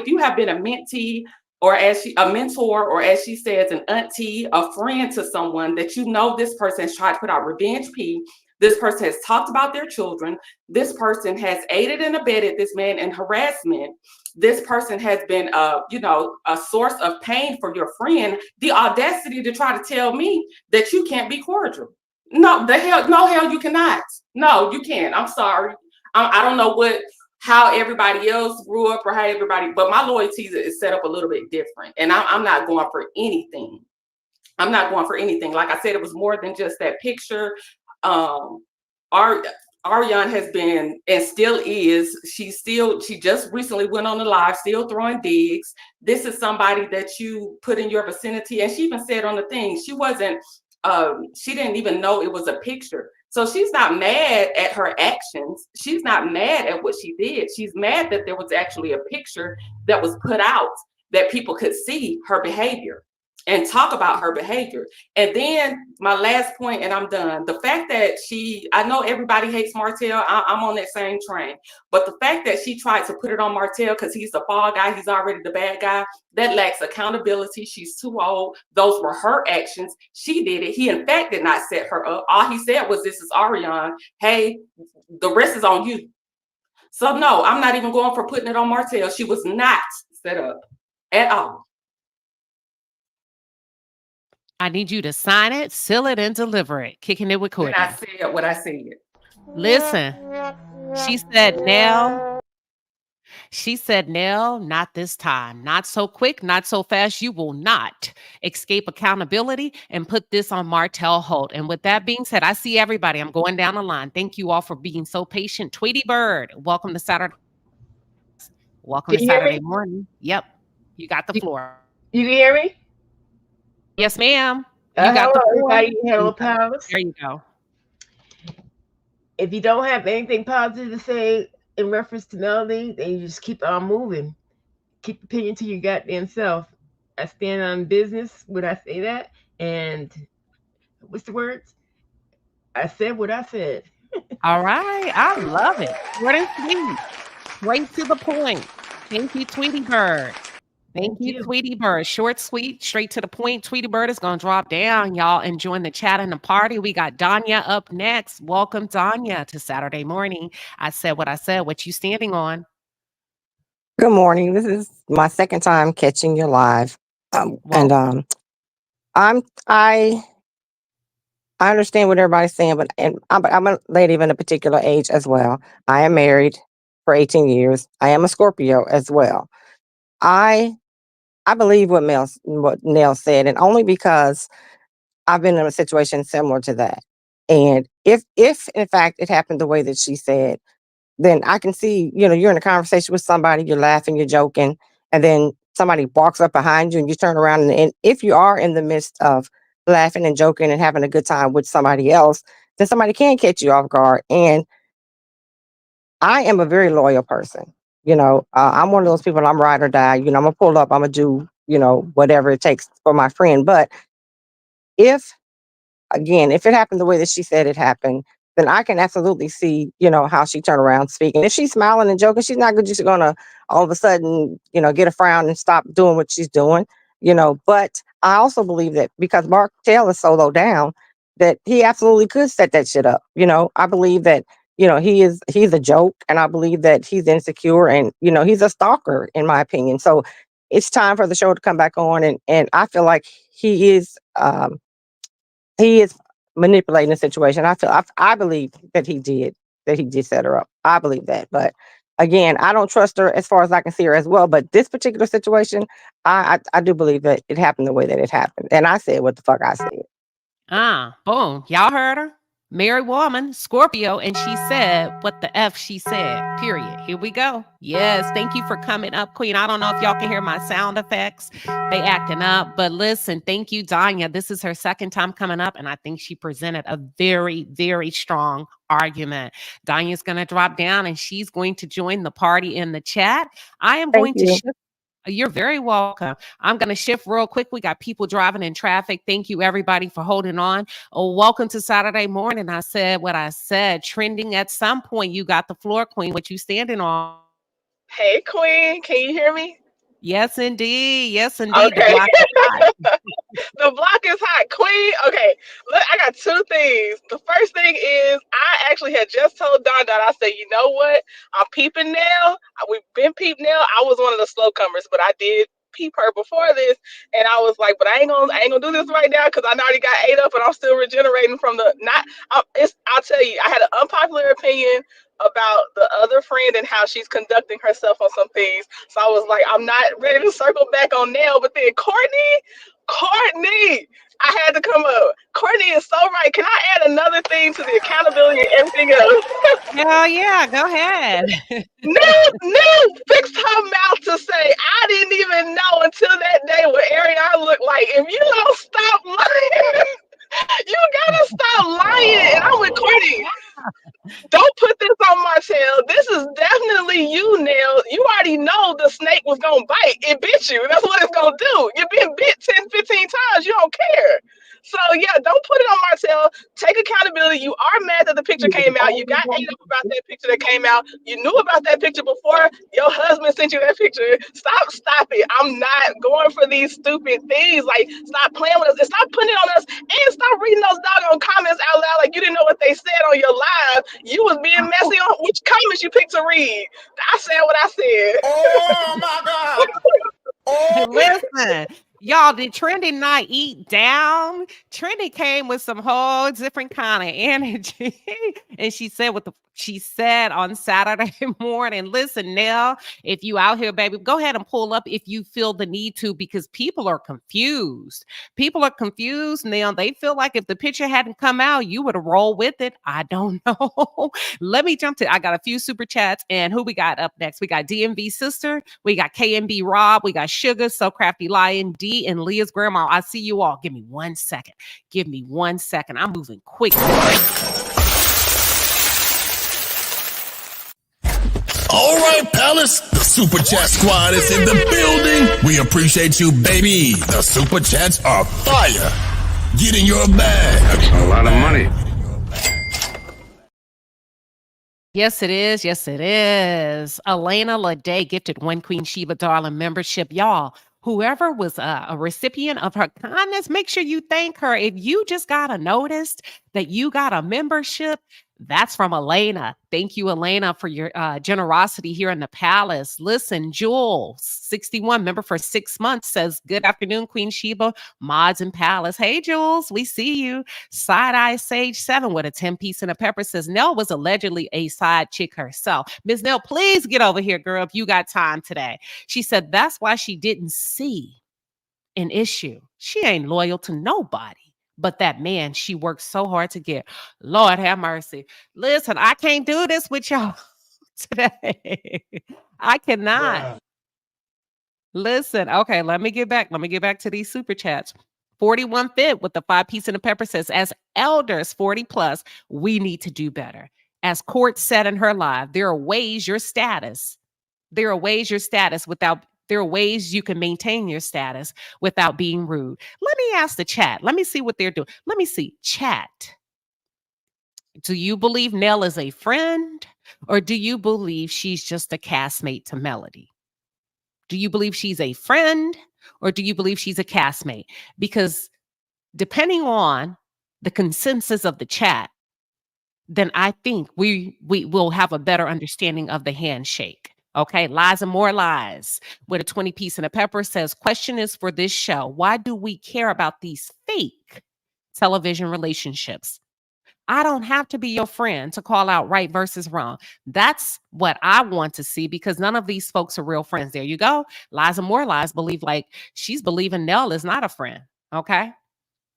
[SPEAKER 20] you have been a mentee or a mentor, or as she says, an auntie, a friend to someone that you know this person has tried to put out revenge P, this person has talked about their children, this person has aided and abetted this man in harassment, this person has been a source of pain for your friend, the audacity to try to tell me that you can't be cordial. No, hell you cannot. No, you can't. I'm sorry. I don't know how everybody else grew up or how everybody, but my loyalty is set up a little bit different. And I'm not going for anything. I'm not going for anything. Like I said, it was more than just that picture. Ariane has been and still is. She just recently went on the live, still throwing digs. This is somebody that you put in your vicinity, and she even said on the thing she wasn't. She didn't even know it was a picture. So she's not mad at her actions. She's not mad at what she did. She's mad that there was actually a picture that was put out that people could see her behavior and talk about her behavior. And then my last point, and I'm done. The fact that I know everybody hates Martell. I'm on that same train. But the fact that she tried to put it on Martell because he's the fall guy, he's already the bad guy, that lacks accountability. She's too old. Those were her actions. She did it. He, in fact, did not set her up. All he said was, this is Ariane. Hey, the rest is on you. So no, I'm not even going for putting it on Martell. She was not set up at all.
[SPEAKER 1] I need you to sign it, seal it, and deliver it. Kicking it with
[SPEAKER 20] Then I
[SPEAKER 1] Courtney.
[SPEAKER 20] said what I said.
[SPEAKER 1] Listen, she said, Nell. She said, Nell, not this time. Not so quick, not so fast. You will not escape accountability and put this on Martell Holt. And with that being said, I see everybody. I'm going down the line. Thank you all for being so patient. Tweety Bird, welcome to Saturday. Welcome to
[SPEAKER 21] Can you hear
[SPEAKER 1] Saturday
[SPEAKER 21] me?
[SPEAKER 1] morning. Yep, you got the floor.
[SPEAKER 21] You can hear me?
[SPEAKER 1] Yes, ma'am. You got
[SPEAKER 21] Hello,
[SPEAKER 1] the floor.
[SPEAKER 21] everybody. Hello, pals.
[SPEAKER 1] There you go.
[SPEAKER 21] If you don't have anything positive to say in reference to Melody, then you just keep on moving. Keep opinion to your goddamn self. I stand on business when I say that. And what's the words? I said what I said.
[SPEAKER 1] All right. I love it. Short and sweet. Straight to the point. Thank you, Tweety Bird. Thank you, Tweety Bird. Short, sweet, straight to the point. Tweety Bird is going to drop down. Y'all enjoying the chat and the party. We got Danya up next. Welcome, Danya, to Saturday morning. I said what I said. What you standing on?
[SPEAKER 22] Good morning. This is my second time catching you live. And
[SPEAKER 1] Welcome.
[SPEAKER 22] I understand what everybody's saying, but I'm a lady of a particular age as well. I am married for 18 years. I am a Scorpio as well. I believe what Nell said, and only because I've been in a situation similar to that. And if in fact it happened the way that she said, then I can see, you're in a conversation with somebody, you're laughing, you're joking, and then somebody walks up behind you and you turn around. And if you are in the midst of laughing and joking and having a good time with somebody else, then somebody can catch you off guard. And I am a very loyal person. I'm one of those people, I'm ride or die. I'm going to pull up, I'm going to do, whatever it takes for my friend. But if again, if it happened the way that she said it happened, then I can absolutely see, how she turned around speaking. If she's smiling and joking, she's not just gonna all of a sudden, get a frown and stop doing what she's doing, But I also believe that because Mark Taylor is so low down, that he absolutely could set that shit up. I believe that, he's a joke, and I believe that he's insecure, and he's a stalker, in my opinion. So it's time for the show to come back on, and I feel like he is manipulating the situation. I believe that he did set her up. I believe that, but again, I don't trust her as far as I can see her as well. But this particular situation, I do believe that it happened the way that it happened, and I said what the fuck I said.
[SPEAKER 1] Boom. Y'all heard her. Married woman, Scorpio, and she said what the F she said, period. Here we go. Yes, thank you for coming up, Queen. I don't know if y'all can hear my sound effects. They acting up, but listen, thank you, Danya. This is her second time coming up, and I think she presented a very, very strong argument. Danya's going to drop down, and she's going to join the party in the chat. I am
[SPEAKER 22] Thank
[SPEAKER 1] going to
[SPEAKER 22] you.
[SPEAKER 1] shift. You're very welcome. I'm going to shift real quick. We got people driving in traffic. Thank you, everybody, for holding on. Oh, welcome to Saturday morning. I said what I said. Trending at some point. You got the floor, Queen. What you standing on?
[SPEAKER 21] Hey, Queen. Can you hear me?
[SPEAKER 1] Yes, indeed. Yes, indeed. The
[SPEAKER 21] Okay.
[SPEAKER 1] block is hot.
[SPEAKER 21] The block is hot. Queen, okay. Look, I got two things. The first thing is I actually had just told Don that I said, you know what? I'm peeping now. We've been peeped now. I was one of the slow comers, but I did peep her before this, and I was like, but I ain't gonna do this right now because I already got ate up and I'm still regenerating from the not. I'll tell you, I had an unpopular opinion about the other friend and how she's conducting herself on some things. So I was like, I'm not ready to circle back on Nell, but then Courtney, I had to come up. Courtney is so right. Can I add another thing to the accountability and everything else?
[SPEAKER 1] Hell yeah, go ahead.
[SPEAKER 21] Nell fixed her mouth to say, I didn't even know until that day what Ariana looked like. If you don't stop lying, you gotta stop lying. And I'm with Courtney. Don't put this on Martell. This is definitely you, Nell. You already know the snake was going to bite. It bit you. That's what it's going to do. You've been bit 10, 15 times. You don't care. So, yeah, don't put it on Martell. Take accountability. You are mad that the picture came out. You got ate up about that picture that came out. You knew about that picture before your husband sent you that picture. Stop it. I'm not going for these stupid things. Like, stop playing with us and stop putting it on us and stop reading those doggone comments out loud like you didn't know what they said on your live. You was being messy on which comments since you picked to read. I said what I said.
[SPEAKER 5] Oh my God. Oh,
[SPEAKER 1] Listen, y'all, did Trendy not eat down? Trendy came with some whole different kind of energy. And she said on Saturday morning, listen, Nell, if you out here, baby, go ahead and pull up if you feel the need to, because people are confused. People are confused now. They feel like if the picture hadn't come out, you would have rolled with it. I don't know. Let me jump to, I got a few super chats. And who we got up next? We got DMV Sister. We got KMB Rob. We got Sugar, So Crafty Lion, D, and Leah's grandma. I see you all. Give me 1 second. Give me 1 second. I'm moving quick.
[SPEAKER 2] All right, Palace, the Super Chat Squad is in the building. We appreciate you, baby. The Super Chats are fire. Get in your bag.
[SPEAKER 3] That's a lot of money.
[SPEAKER 1] Yes, it is. Yes, it is. Elena Lede gifted One Queen Sheba Darling membership. Y'all, whoever was a recipient of her kindness, make sure you thank her. If you just got a notice that you got a membership, that's from Elena. Thank you, Elena, for your generosity here in the palace. Listen, Jules, 61, member for 6 months, says, good afternoon, Queen Sheba, mods and palace. Hey, Jules, we see you. Side Eye Sage 7 with a 10-piece and a pepper says, Nell was allegedly a side chick herself. Ms. Nell, please get over here, girl, if you got time today. She said that's why she didn't see an issue. She ain't loyal to nobody. But that man she worked so hard to get. Lord have mercy. Listen, I can't do this with y'all today. I cannot.
[SPEAKER 5] bruh.
[SPEAKER 1] Listen, okay, let me get back. Let me get back to these super chats. 41 Fit with the 5-piece and a pepper says, as elders 40 plus, we need to do better. As Court said in her live, there are ways your status, there are ways you can maintain your status without being rude. Let me ask the chat. Let me see what they're doing. Let me see. Chat. Do you believe Nell is a friend, or do you believe she's just a castmate to Melody? Do you believe she's a friend, or do you believe she's a castmate? Because depending on the consensus of the chat, then I think we will have a better understanding of the handshake. Okay, lies and more lies with a 20-piece and a pepper says, question is for this show. Why do we care about these fake television relationships? I don't have to be your friend to call out right versus wrong. That's what I want to see, because none of these folks are real friends. There you go. Lies and more lies believe like she's believing Nell is not a friend. Okay.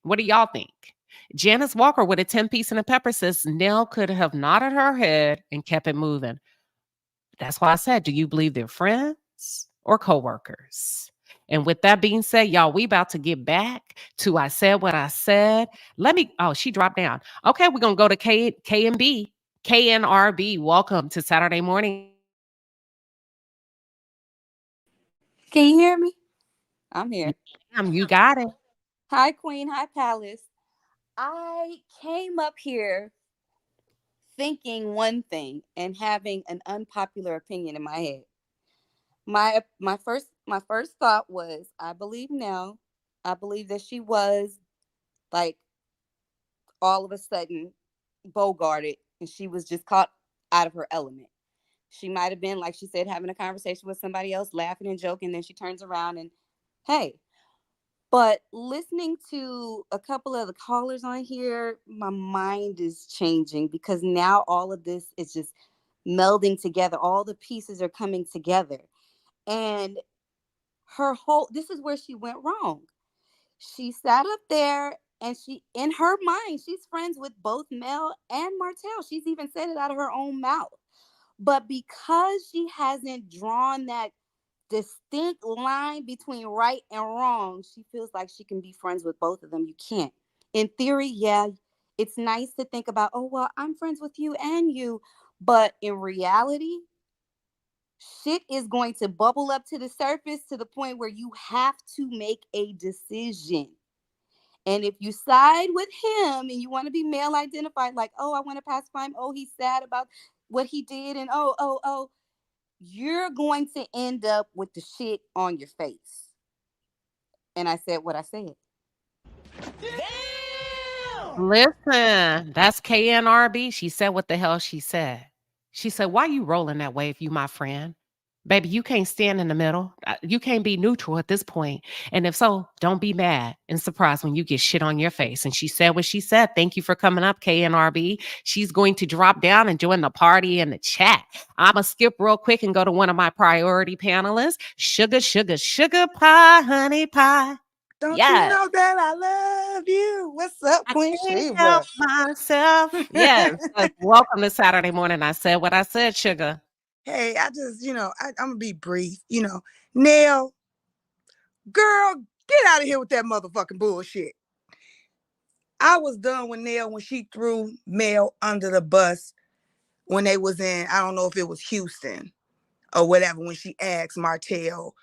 [SPEAKER 1] What do y'all think? Janice Walker with a 10-piece and a pepper says Nell could have nodded her head and kept it moving. That's why I said, do you believe they're friends or coworkers? And with that being said, y'all, we about to get back to I said what I said. She dropped down. Okay, we're going to go to KNB, KNRB. Welcome to Saturday morning.
[SPEAKER 23] Can you hear me? I'm here.
[SPEAKER 1] You got it.
[SPEAKER 23] Hi, Queen. Hi, Palace. I came up here thinking one thing and having an unpopular opinion in my head. My first thought was, I believe Nell. I believe that she was like all of a sudden bogarted and she was just caught out of her element. She might have been, like she said, having a conversation with somebody else, laughing and joking. Then she turns around and, hey. But listening to a couple of the callers on here, my mind is changing, because now all of this is just melding together. All the pieces are coming together. And this is where she went wrong. She sat up there and in her mind, she's friends with both Mel and Martell. She's even said it out of her own mouth. But because she hasn't drawn that distinct line between right and wrong, she feels like she can be friends with both of them. You can't. In theory, yeah, it's nice to think about, oh, well, I'm friends with you and you. But in reality, shit is going to bubble up to the surface to the point where you have to make a decision. And if you side with him and you want to be male identified, like, oh, I want to pacify him, oh, he's sad about what he did, and oh, you're going to end up with the shit on your face. And I said what I said.
[SPEAKER 1] Listen, that's KNRB. She said what the hell she said. She said, "Why you rolling that way if you my friend? Baby, you can't stand in the middle. You can't be neutral at this point. And if so, don't be mad and surprised when you get shit on your face." And she said what she said. Thank you for coming up, KNRB. She's going to drop down and join the party in the chat. I'm going to skip real quick and go to one of my priority panelists. Sugar, sugar, sugar pie, honey pie.
[SPEAKER 12] Don't you
[SPEAKER 1] Yes.
[SPEAKER 12] know that I love you? What's up,
[SPEAKER 1] I
[SPEAKER 12] Queen
[SPEAKER 1] can't help
[SPEAKER 12] Sheba?
[SPEAKER 1] myself. Yes. Welcome to Saturday morning. I said what I said, sugar.
[SPEAKER 12] Hey, I just, I'm gonna be brief. Nell, girl, get out of here with that motherfucking bullshit. I was done with Nell when she threw Mel under the bus when they was in, I don't know if it was Houston or whatever, when she asked Martell,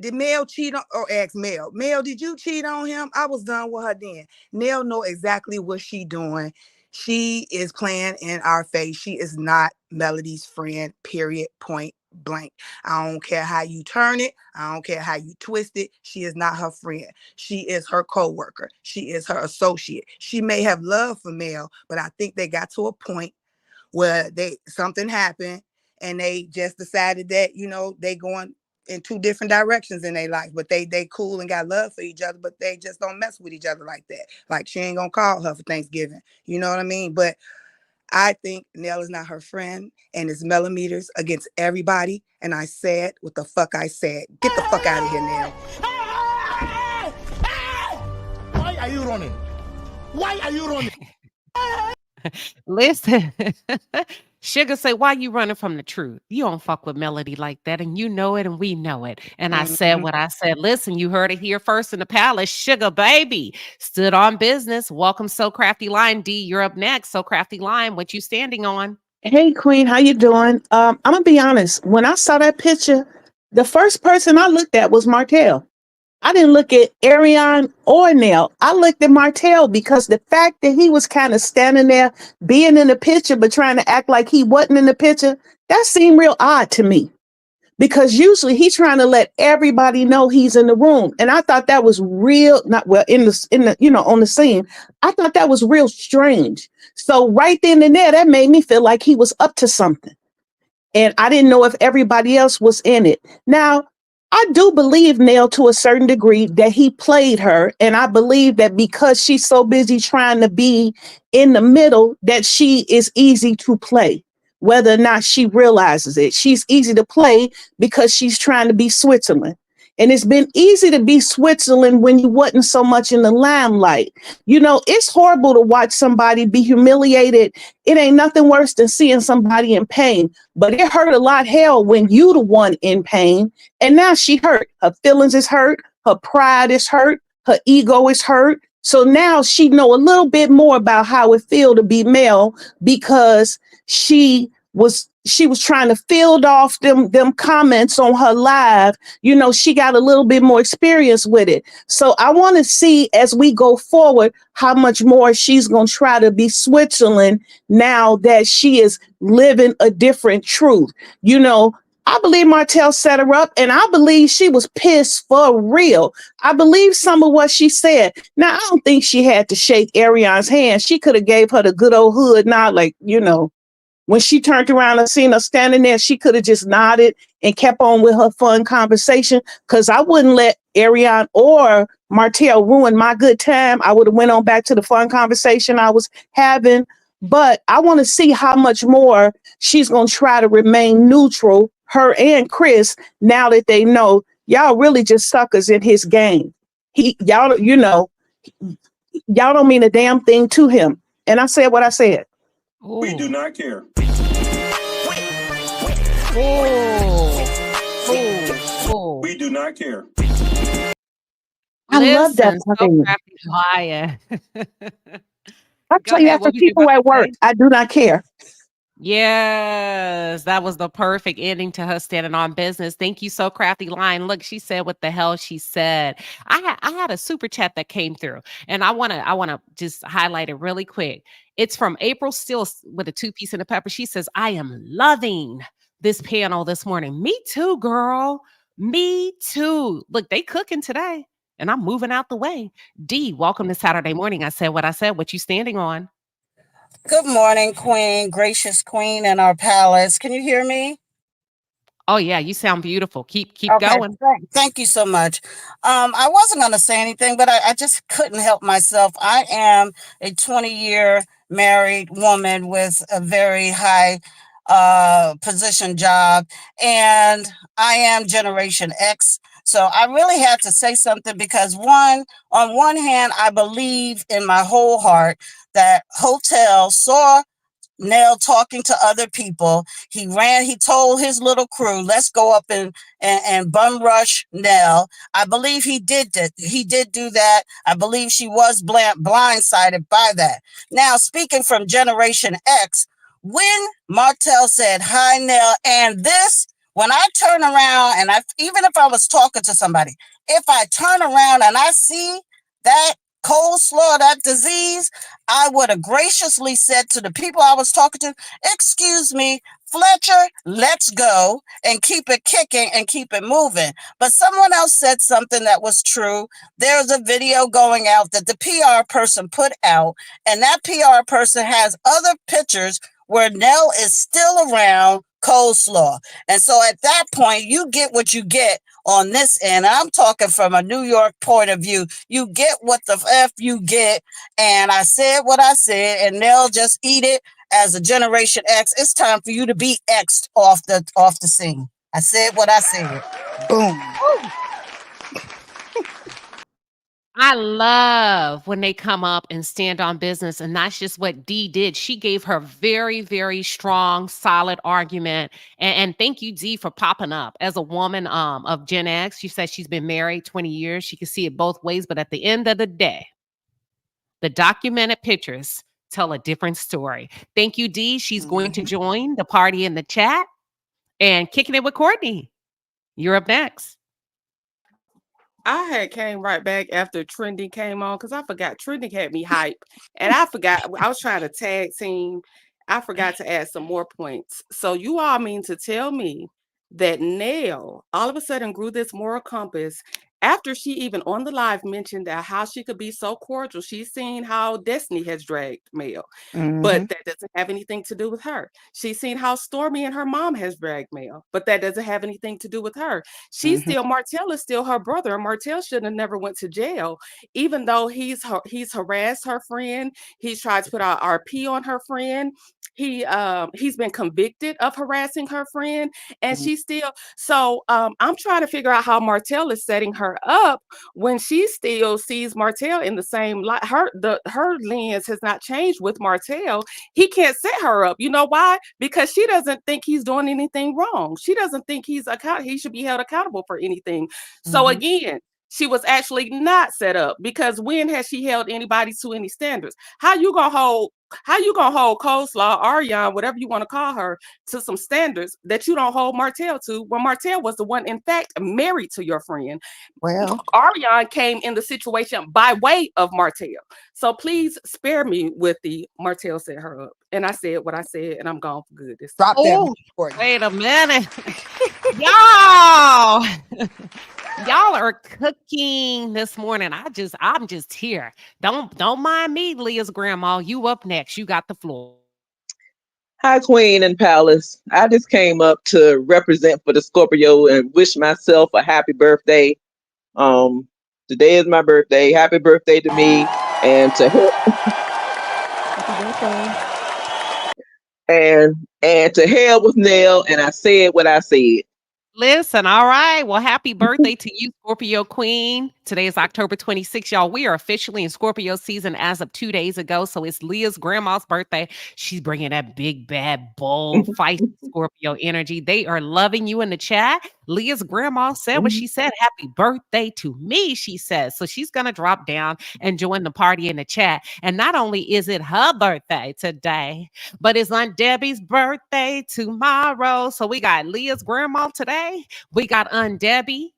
[SPEAKER 12] did Mel cheat on, or ask Mel, Mel, did you cheat on him? I was done with her then. Nell know exactly what she doing. She is playing in our face. She is not Melody's friend, period, point blank. I don't care how you turn it. I don't care how you twist it. She is not her friend. She is her co-worker. She is her associate. She may have love for Mel, but I think they got to a point where something happened and they just decided that, they going in two different directions in their life, but they cool and got love for each other, but they just don't mess with each other like that. Like, she ain't gonna call her for Thanksgiving. You know what I mean? But I think Nell is not her friend, and it's millimeters against everybody. And I said what the fuck I said. Get the fuck out of here, Nell.
[SPEAKER 2] Why are you running? Why are you running?
[SPEAKER 1] Listen, Sugar say, "Why you running from the truth? You don't fuck with Melody like that, and you know it, and we know it." And I said what I said. Listen, you heard it here first in the palace. Sugar baby stood on business. Welcome, So Crafty Lion. D, you're up next. So Crafty Lion, what you standing on?
[SPEAKER 21] Hey Queen, how you doing? I'm gonna be honest. When I saw that picture, the first person I looked at was Martell. I didn't look at Ariane or Nell. I looked at Martell because the fact that he was kind of standing there, being in the picture, but trying to act like he wasn't in the picture, that seemed real odd to me. Because usually he's trying to let everybody know he's in the room, and I thought that was real. Not well in the on the scene. I thought that was real strange. So right then and there, that made me feel like he was up to something. And I didn't know if everybody else was in it. Now, I do believe Nell to a certain degree that he played her, and I believe that because she's so busy trying to be in the middle, that she is easy to play, whether or not she realizes it. She's easy to play because she's trying to be Switzerland. And it's been easy to be Switzerland when you wasn't so much in the limelight. It's horrible to watch somebody be humiliated. It ain't nothing worse than seeing somebody in pain. But it hurt a lot hell when you the one in pain. And now she hurt. Her feelings is hurt. Her pride is hurt. Her ego is hurt. So now she know a little bit more about how it feel to be Mel, because she was trying to field off them comments on her live. She got a little bit more experience with it. So I want to see as we go forward how much more she's going to try to be Switzerland now that she is living a different truth. I believe Martell set her up, and I believe she was pissed for real. I believe some of what she said. Now, I don't think she had to shake Ariane's hand. She could have gave her the good old hood nod, like, when she turned around and seen her standing there, she could have just nodded and kept on with her fun conversation, because I wouldn't let Ariane or Martell ruin my good time. I would have went on back to the fun conversation I was having. But I want to see how much more she's going to try to remain neutral, her and Chris, now that they know y'all really just suckers in his game. Y'all don't mean a damn thing to him. And I said what I said.
[SPEAKER 2] We do not care. We do not care.
[SPEAKER 21] I love that.
[SPEAKER 1] So Crafty Lion.
[SPEAKER 21] I tell you that for people at work. I do not care.
[SPEAKER 1] Yes, that was the perfect ending to her standing on business. Thank you, So Crafty Lion. Look, she said what the hell she said. I had a super chat that came through, and I wanna just highlight it really quick. It's from April Steele with a 2-piece and a pepper. She says, "I am loving this panel this morning." Me too, girl. Me too. Look, they cooking today, and I'm moving out the way. D, welcome to Saturday morning. I said what I said. What you standing on?
[SPEAKER 3] Good morning, Queen, gracious Queen in our palace. Can you hear me?
[SPEAKER 1] Oh yeah, you sound beautiful. Keep
[SPEAKER 3] Okay,
[SPEAKER 1] going.
[SPEAKER 3] thank you so much. I wasn't going to say anything, but I just couldn't help myself. I am a 20-year married woman with a very high position job, and I am Generation X. So I really had to say something because on one hand, I believe in my whole heart that Hotel saw Nell talking to other people. He told his little crew, let's go up and bum rush Nell. I believe he did that. He did do that. I believe she was blindsided by that. Now, speaking from Generation X, when Martell said, hi, Nell, and this, when I turn around and even if I was talking to somebody, if I turn around and I see that coleslaw, that disease, I would have graciously said to the people I was talking to, excuse me, Fletcher, let's go and keep it kicking and keep it moving. But someone else said something that was true. There's a video going out that the PR person put out, and that PR person has other pictures where Nell is still around coleslaw. And so at that point, you get what you get on this end. I'm talking from a New York point of view. You get what the F you get. And I said what I said, and they'll just eat it as a Generation X. It's time for you to be X'd off the scene. I said what I said. Boom.
[SPEAKER 1] I love when they come up and stand on business, and that's just what Dee did. She gave her very, very strong, solid argument. And thank you, Dee, for popping up as a woman of Gen X. She said she's been married 20 years. She can see it both ways, but at the end of the day, the documented pictures tell a different story. Thank you, Dee. She's going to join the party in the chat and kicking it with Courtney. You're up next.
[SPEAKER 20] I had came right back after Trending came on because I forgot Trending had me hype, and I forgot I was trying to tag team. I forgot to add some more points. So you all mean to tell me that Nell all of a sudden grew this moral compass after she even on the live mentioned that how she could be so cordial. She's seen how Destiny has dragged Mel, but that doesn't have anything to do with her. She's seen how Stormy and her mom has dragged Mel, but that doesn't have anything to do with her. She's still Martell is still her brother. Martell should have never went to jail, even though he's harassed her friend. He's tried to put our RP on her friend. He's been convicted of harassing her friend, and she's still I'm trying to figure out how Martell is setting her up when she still sees Martell in the same light. Her lens has not changed with Martell. He can't set her up. You know why? Because she doesn't think he's doing anything wrong. She doesn't think he should be held accountable for anything. So again, she was actually not set up because when has she held anybody to any standards? How you gonna hold Coleslaw, Ariane, whatever you want to call her, to some standards that you don't hold Martell to when Martell was the one, in fact, married to your friend?
[SPEAKER 3] Well,
[SPEAKER 20] Ariane came in the situation by way of Martell. So please spare me with the Martell set her up. And I said what I said, and I'm gone for good this time.
[SPEAKER 12] Drop that
[SPEAKER 1] Oh,
[SPEAKER 12] Courtney.
[SPEAKER 1] wait a minute. Y'all. Y'all are cooking this morning. I'm just here. Don't mind me, Leah's grandma. You up next. You got the floor.
[SPEAKER 16] Hi, Queen and Palace. I just came up to represent for the Scorpio and wish myself a happy birthday. Um, Today is my birthday. Happy birthday to me and to and to hell with Nell. And I said what I said.
[SPEAKER 1] Listen, all right. Well, happy birthday to you, Scorpio Queen. Today is October 26th, y'all. We are officially in Scorpio season as of 2 days ago. So it's Leah's grandma's birthday. She's bringing that big, bad, bold, feisty Scorpio energy. They are loving you in the chat. Leah's grandma said what she said. Happy birthday to me, she says. So she's going to drop down and join the party in the chat. And not only is it her birthday today, but it's Aunt Debbie's birthday tomorrow. So we got Leah's grandma today. We got Aunt Debbie.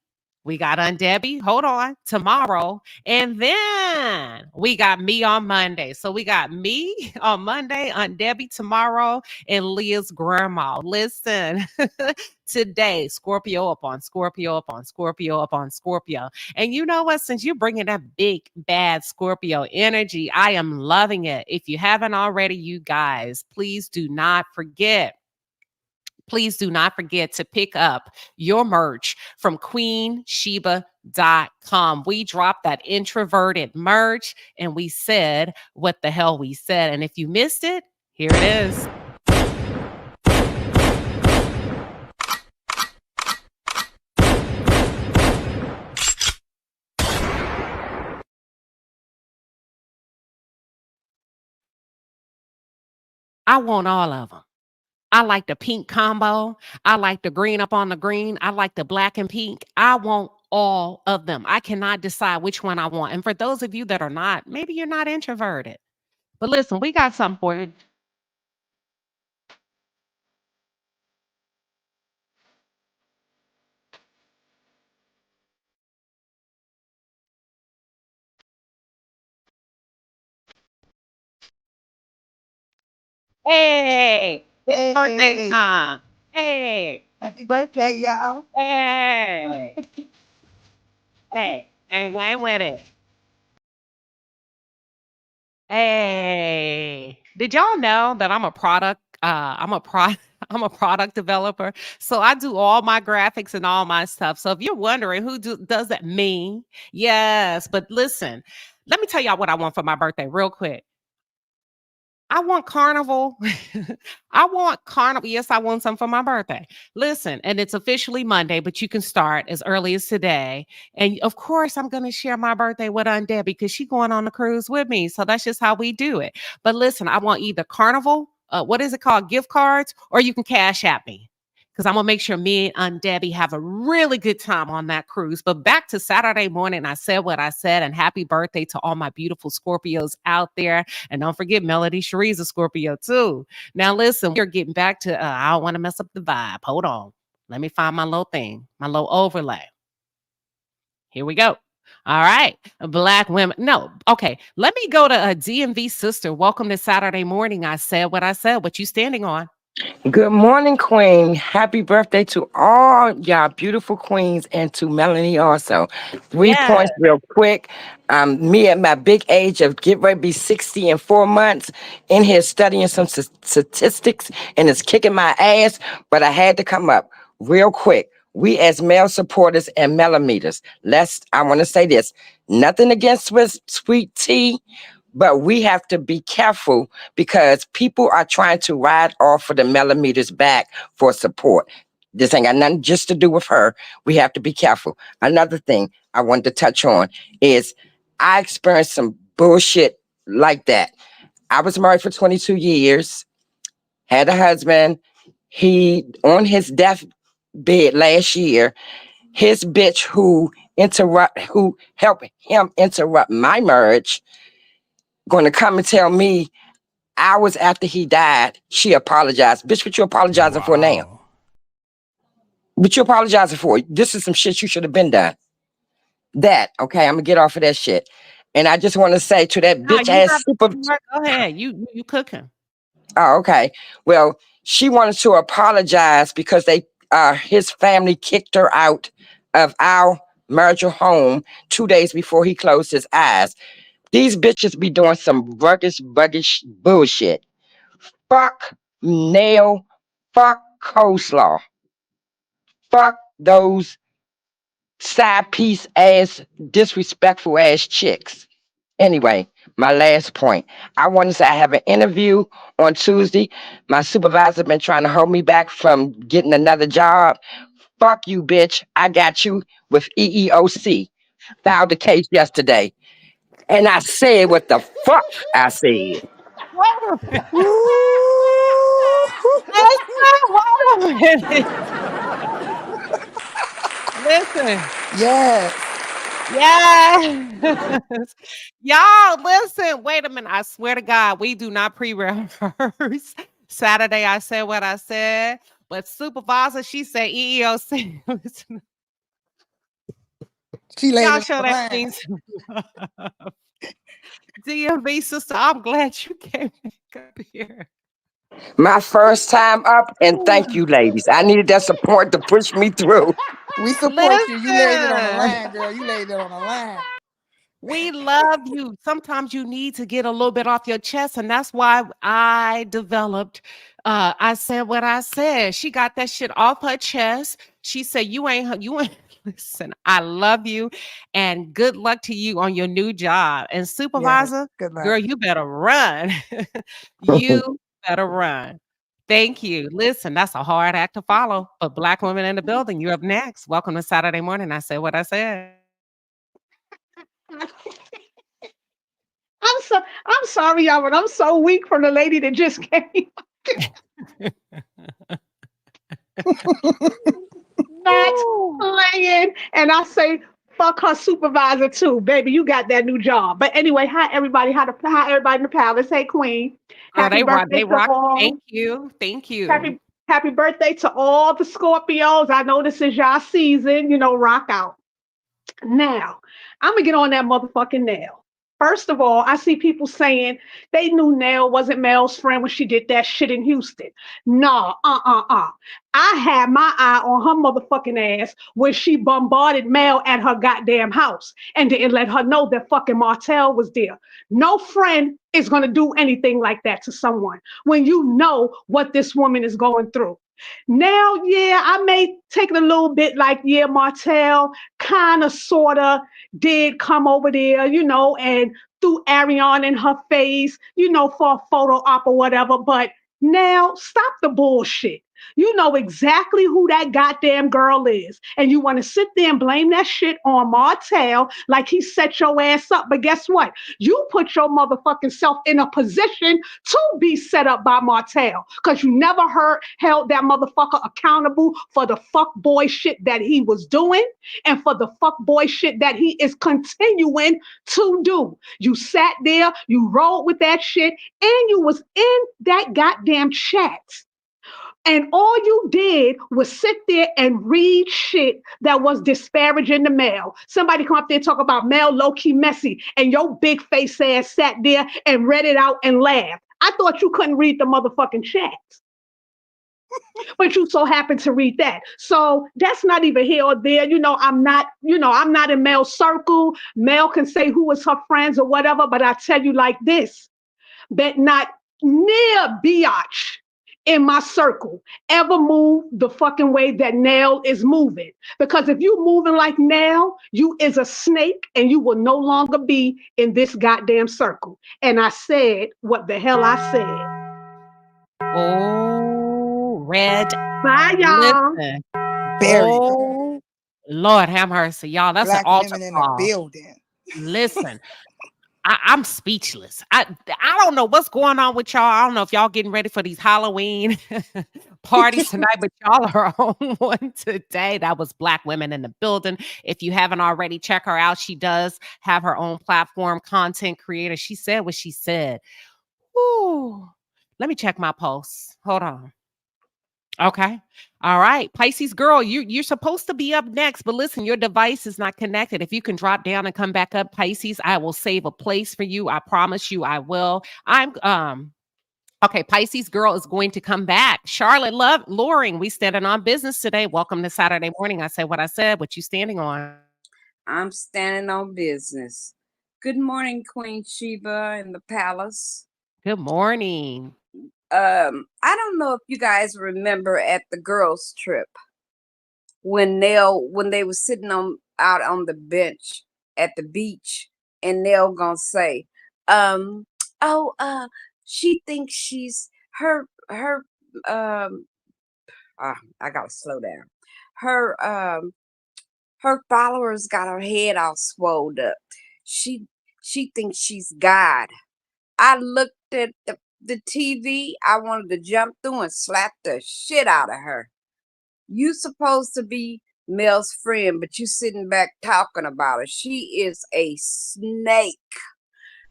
[SPEAKER 1] We got Debbie, hold on, tomorrow. And then we got me on Monday. So we got me on Monday, Debbie tomorrow, and Leah's grandma. Listen, today, Scorpio upon Scorpio upon Scorpio upon Scorpio. And you know what? Since you're bringing that big, bad Scorpio energy, I am loving it. If you haven't already, you guys, please do not forget. Please do not forget to pick up your merch from queenshiba.com. We dropped that introverted merch and we said what the hell we said. And if you missed it, here it is. I want all of them. I like the pink combo. I like the green up on the green. I like the black and pink. I want all of them. I cannot decide which one I want. And for those of you that are not, maybe you're not introverted. But listen, we got something for you. Hey, birthday time. Hey, happy birthday, y'all. Hey, hey, wait with it. Hey, did y'all know that I'm a product? I'm a product developer. So I do all my graphics and all my stuff. So if you're wondering does that mean? Yes, but listen, let me tell y'all what I want for my birthday real quick. I want carnival. I want carnival. Yes, I want some for my birthday. Listen, and it's officially Monday, but you can start as early as today. And of course, I'm going to share my birthday with Aunt Debbie because she's going on the cruise with me. So that's just how we do it. But listen, I want either carnival, what is it called? Gift cards, or you can cash at me. Because I'm gonna make sure me and Aunt Debbie have a really good time on that cruise. But back to Saturday morning, I said what I said, and happy birthday to all my beautiful Scorpios out there. And don't forget, Melody Cherie's a Scorpio too. Now, listen, we're getting back to, I don't want to mess up the vibe. Hold on. Let me find my little thing, my little overlay. Here we go. All right. Black women. No. Okay. Let me go to a DMV sister. Welcome to Saturday morning. I said what I said. What you standing on?
[SPEAKER 4] Good morning, Queen. Happy birthday to all y'all beautiful queens and to Melanie also. 3 points real quick. Me at my big age of get ready to be 60 in 4 months in here studying some statistics and it's kicking my ass, but I had to come up real quick. We as male supporters and millimeters, I want to say this, nothing against sweet tea, but we have to be careful because people are trying to ride off of the millimeters back for support. This ain't got nothing just to do with her. We have to be careful. Another thing I wanted to touch on is I experienced some bullshit like that. I was married for 22 years, had a husband. He, on his deathbed last year, his bitch who helped him interrupt my marriage, going to come and tell me hours after he died, she apologized. Bitch, what you apologizing for now? What you apologizing for? This is some shit you should have been done. Okay, I'm gonna get off of that shit. And I just want to say to that
[SPEAKER 1] No,
[SPEAKER 4] bitch
[SPEAKER 1] you
[SPEAKER 4] ass
[SPEAKER 1] got
[SPEAKER 4] super.
[SPEAKER 1] go ahead. You cooking.
[SPEAKER 4] Oh, okay. Well, she wanted to apologize because his family kicked her out of our marital home 2 days before he closed his eyes. These bitches be doing some buggish bullshit. Fuck nail, fuck coleslaw, fuck those side piece ass, disrespectful ass chicks. Anyway, my last point. I want to say I have an interview on Tuesday. My supervisor been trying to hold me back from getting another job. Fuck you, bitch. I got you with EEOC. Filed the case yesterday. And I said what the fuck I said.
[SPEAKER 1] Wait a minute. Listen.
[SPEAKER 12] Yes.
[SPEAKER 1] Yes. Y'all, listen. Wait a minute. I swear to God, we do not pre-rehearse. Saturday, I said what I said. But supervisor, she said EEOC.
[SPEAKER 6] She laid
[SPEAKER 1] Y'all
[SPEAKER 6] it
[SPEAKER 1] show
[SPEAKER 6] on the
[SPEAKER 1] that
[SPEAKER 6] line.
[SPEAKER 1] Queen's DMV sister. I'm glad you came back up here.
[SPEAKER 4] My first time up, and thank you, ladies. I needed that support to push me through.
[SPEAKER 6] We support you. You laid it on the
[SPEAKER 1] Listen.
[SPEAKER 6] line, girl. You laid it on the line.
[SPEAKER 1] We love you. Sometimes you need to get a little bit off your chest, and that's why I developed. I said what I said. She got that shit off her chest. She said, "You ain't. You ain't." Listen, I love you, and good luck to you on your new job. And
[SPEAKER 6] Yes.
[SPEAKER 1] supervisor,
[SPEAKER 6] Good luck.
[SPEAKER 1] girl, you better run. You better run. Thank you. Listen, that's a hard act to follow. But Black women in the building, you're up next. Welcome to Saturday morning. I said what I said.
[SPEAKER 21] I'm sorry, y'all, but I'm so weak from the lady that just came. Not playing. And I say, fuck her supervisor too, baby. You got that new job. But anyway, hi everybody. Hi everybody in the palace. Hey Queen.
[SPEAKER 1] Girl,
[SPEAKER 21] Happy
[SPEAKER 1] they rock.
[SPEAKER 21] birthday
[SPEAKER 1] They
[SPEAKER 21] to
[SPEAKER 1] rock.
[SPEAKER 21] all.
[SPEAKER 1] Thank you. Thank you.
[SPEAKER 21] Happy birthday to all the Scorpios. I know this is y'all season, rock out. Now, I'm gonna get on that motherfucking nail. First of all, I see people saying they knew Nell wasn't Mel's friend when she did that shit in Houston. Nah, I had my eye on her motherfucking ass when she bombarded Mel at her goddamn house and didn't let her know that fucking Martell was there. No friend is gonna do anything like that to someone when you know what this woman is going through. Now, yeah, I may take it a little bit like, yeah, Martell kind of, sort of did come over there, and threw Ariane in her face, for a photo op or whatever. But now, stop the bullshit. You know exactly who that goddamn girl is. And you want to sit there and blame that shit on Martell like he set your ass up. But guess what? You put your motherfucking self in a position to be set up by Martell because you never held that motherfucker accountable for the fuck boy shit that he was doing and for the fuck boy shit that he is continuing to do. You sat there, you rolled with that shit, and you was in that goddamn chat. And all you did was sit there and read shit that was disparaging the Mel. Somebody come up there and talk about Mel low-key messy, and your big face ass sat there and read it out and laughed. I thought you couldn't read the motherfucking chat. But you so happen to read that. So that's not even here or there. I'm not in Mel's circle. Mel can say who is her friends or whatever, but I tell you like this, bet not near biatch in my circle ever move the fucking way that Nell is moving. Because if you moving like Nell, you is a snake and you will no longer be in this goddamn circle. And I said what the hell I said.
[SPEAKER 1] Oh, red.
[SPEAKER 21] Bye, y'all.
[SPEAKER 1] Listen.
[SPEAKER 6] Buried.
[SPEAKER 1] Oh, Lord have mercy, y'all. That's an
[SPEAKER 6] Black
[SPEAKER 1] altar
[SPEAKER 6] women in the
[SPEAKER 1] call.
[SPEAKER 6] building.
[SPEAKER 1] Listen, I'm speechless. I don't know what's going on with y'all. I don't know if y'all getting ready for these Halloween parties tonight, but y'all are on one today. That was Black Women in the Building. If you haven't already, check her out. She does have her own platform, content creator. She said what she said. Ooh. Let me check my posts. Hold on. Okay. All right. Pisces girl, you're supposed to be up next, but listen, your device is not connected. If you can drop down and come back up, Pisces, I will save a place for you. I promise you I will. Okay, Pisces girl is going to come back. Charlotte Loring, we standing on business today. Welcome to Saturday morning. I said what I said. What you standing on?
[SPEAKER 7] I'm standing on business. Good morning, Queen Sheba in the palace.
[SPEAKER 1] Good morning.
[SPEAKER 7] I don't know if you guys remember at the girls' trip when they were sitting out on the bench at the beach, and Nell gonna say, she thinks she's I gotta slow down. Her followers got her head all swelled up. She thinks she's God. I looked at the TV. I wanted to jump through and slap the shit out of her. You supposed to be Mel's friend, but you sitting back talking about her. She is a snake.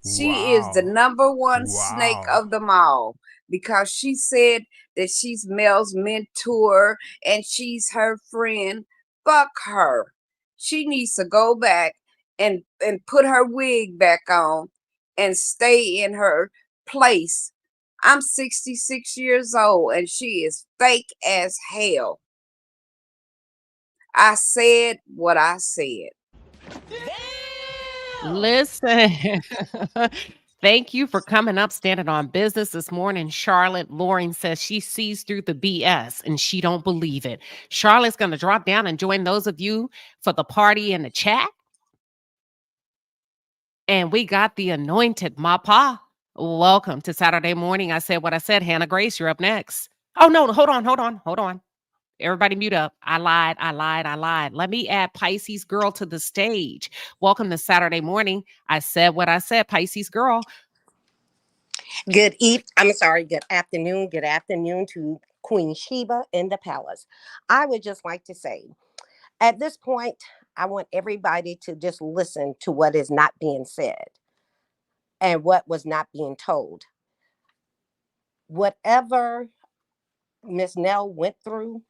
[SPEAKER 7] She is the number one snake of them all because she said that she's Mel's mentor and she's her friend. Fuck her. She needs to go back and put her wig back on and stay in her place. I'm 66 years old and she is fake as hell. I said what I said.
[SPEAKER 1] Listen. Thank you for coming up, standing on business this morning. Charlotte Loring says she sees through the BS and she don't believe it. Charlotte's going to drop down and join those of you for the party in the chat. And we got the anointed Mapa. Welcome to Saturday morning. I said what I said. Hannah Grace, you're up next. Oh, no, hold on. Everybody mute up. I lied. Let me add Pisces Girl to the stage. Welcome to Saturday morning. I said what I said, Pisces Girl.
[SPEAKER 8] Good afternoon. Good afternoon to Queen Sheba in the palace. I would just like to say, at this point, I want everybody to just listen to what is not being said and what was not being told. Whatever Miss Nell went through,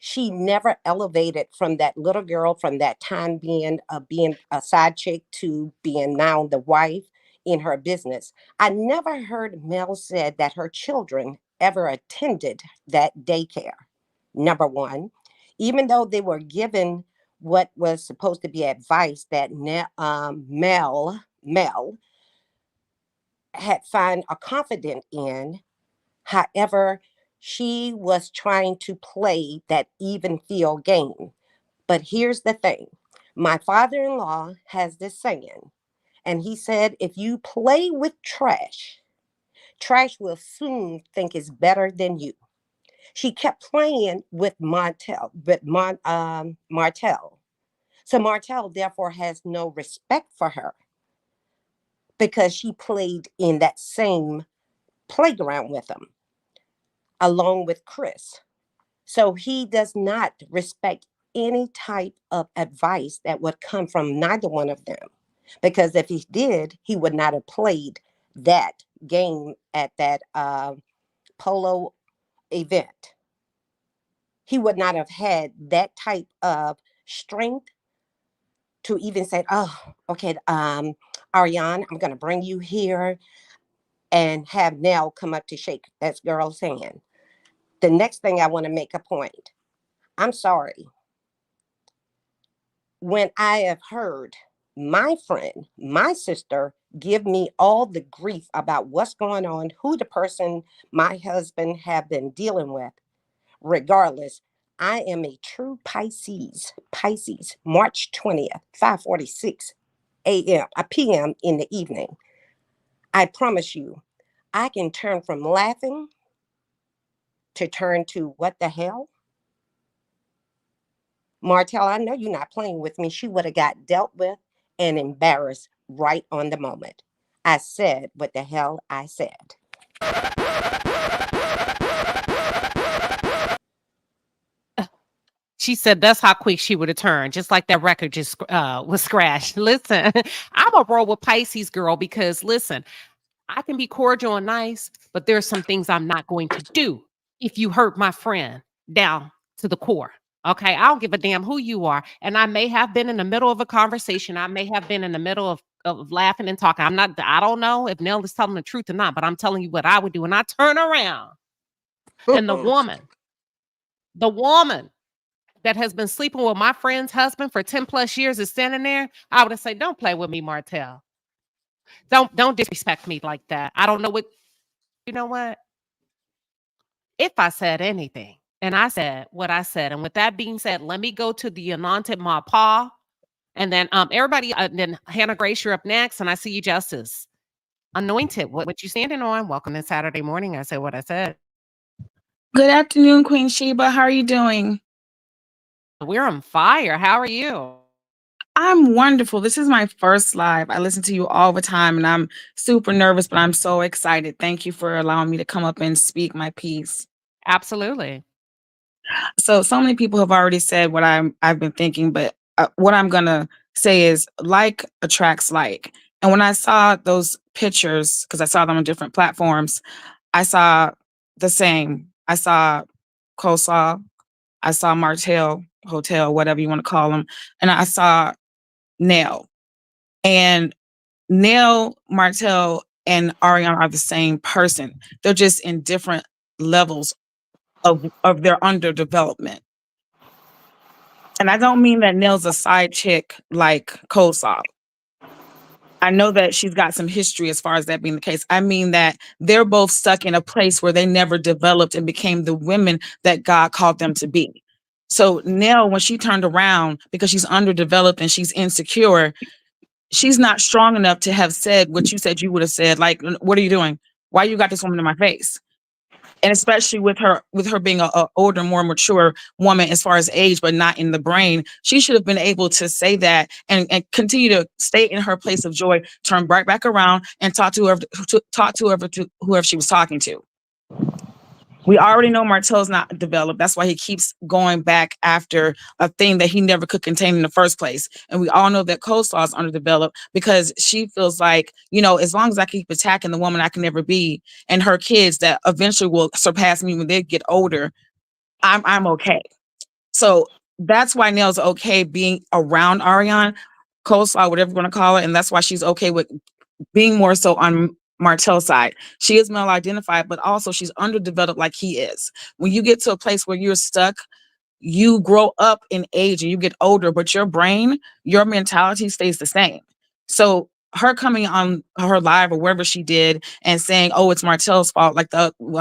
[SPEAKER 8] she never elevated from that little girl from that time being a side chick to being now the wife in her business. I never heard Mel said that her children ever attended that daycare. Number one, even though they were given what was supposed to be advice that Mel had found a confidant in. However, she was trying to play that even feel game. But here's the thing. My father-in-law has this saying, and he said, if you play with trash, trash will soon think it's better than you. She kept playing with Martell. So Martell therefore has no respect for her because she played in that same playground with him, along with Chris. So he does not respect any type of advice that would come from neither one of them. Because if he did, he would not have played that game at that polo event. He would not have had that type of strength to even say, oh, okay, Ariane, I'm going to bring you here and have Nell come up to shake that girl's hand. The next thing I want to make a point. I'm sorry. When I have heard my friend, my sister, give me all the grief about what's going on, who the person my husband have been dealing with, regardless, I am a true Pisces, March 20th, 5:46 p.m. in the evening. I promise you, I can turn from laughing to turn to what the hell? Martell, I know you're not playing with me. She would have got dealt with and embarrassed right on the moment. I said what the hell I said.
[SPEAKER 1] She said that's how quick she would have turned, just like that record just was scratched. Listen, I'm a roll with Pisces Girl because listen, I can be cordial and nice, but there's some things I'm not going to do if you hurt my friend down to the core. Okay, I don't give a damn who you are. And I may have been in the middle of a conversation. I may have been in the middle of laughing and talking. I don't know if Nell is telling the truth or not, but I'm telling you what I would do. And I turn around and the woman that has been sleeping with my friend's husband for 10 plus years is standing there, I would have said, don't play with me, Martell. Don't disrespect me like that. I don't know what, you know what? If I said anything, and I said what I said, and with that being said, let me go to the anointed Ma Pa, and then everybody, then Hannah Grace, you're up next, and I see you, Justice. Anointed, what you standing on? Welcome to Saturday morning. I said what I said.
[SPEAKER 9] Good afternoon, Queen Sheba. How are you doing?
[SPEAKER 1] We're on fire. How are you?
[SPEAKER 9] I'm wonderful. This is my first live. I listen to you all the time and I'm super nervous, but I'm so excited. Thank you for allowing me to come up and speak my piece.
[SPEAKER 1] Absolutely.
[SPEAKER 9] So many people have already said what I've been thinking, but what I'm going to say is like attracts like. And when I saw those pictures, because I saw them on different platforms, I saw the same. I saw coleslaw, I saw Martell, Hotel, whatever you want to call them, and I saw Nell. And Nell, Martell, and Ariana are the same person. They're just in different levels of their underdevelopment. And I don't mean that Nell's a side chick like Coleslaw. I know that she's got some history as far as that being the case. I mean that they're both stuck in a place where they never developed and became the women that God called them to be. So Nell, when she turned around because she's underdeveloped and she's insecure, she's not strong enough to have said what you said you would have said. Like, what are you doing? Why you got this woman in my face? And especially with her being a older, more mature woman as far as age, but not in the brain, she should have been able to say that and continue to stay in her place of joy, turn right back around and talk to whoever she was talking to. We already know Martell's not developed. That's why he keeps going back after a thing that he never could contain in the first place. And we all know that Coleslaw is underdeveloped because she feels like, as long as I keep attacking the woman I can never be and her kids that eventually will surpass me when they get older, I'm okay. So that's why Nell's okay being around Ariane, Coleslaw, whatever you want to call it. And that's why she's okay with being more so on Martell's side. She is male identified, but also she's underdeveloped like he is. When you get to a place where you're stuck, you grow up in age and you get older, but your brain, your mentality stays the same. So her coming on her live or wherever she did and saying, "Oh, it's Martell's fault," like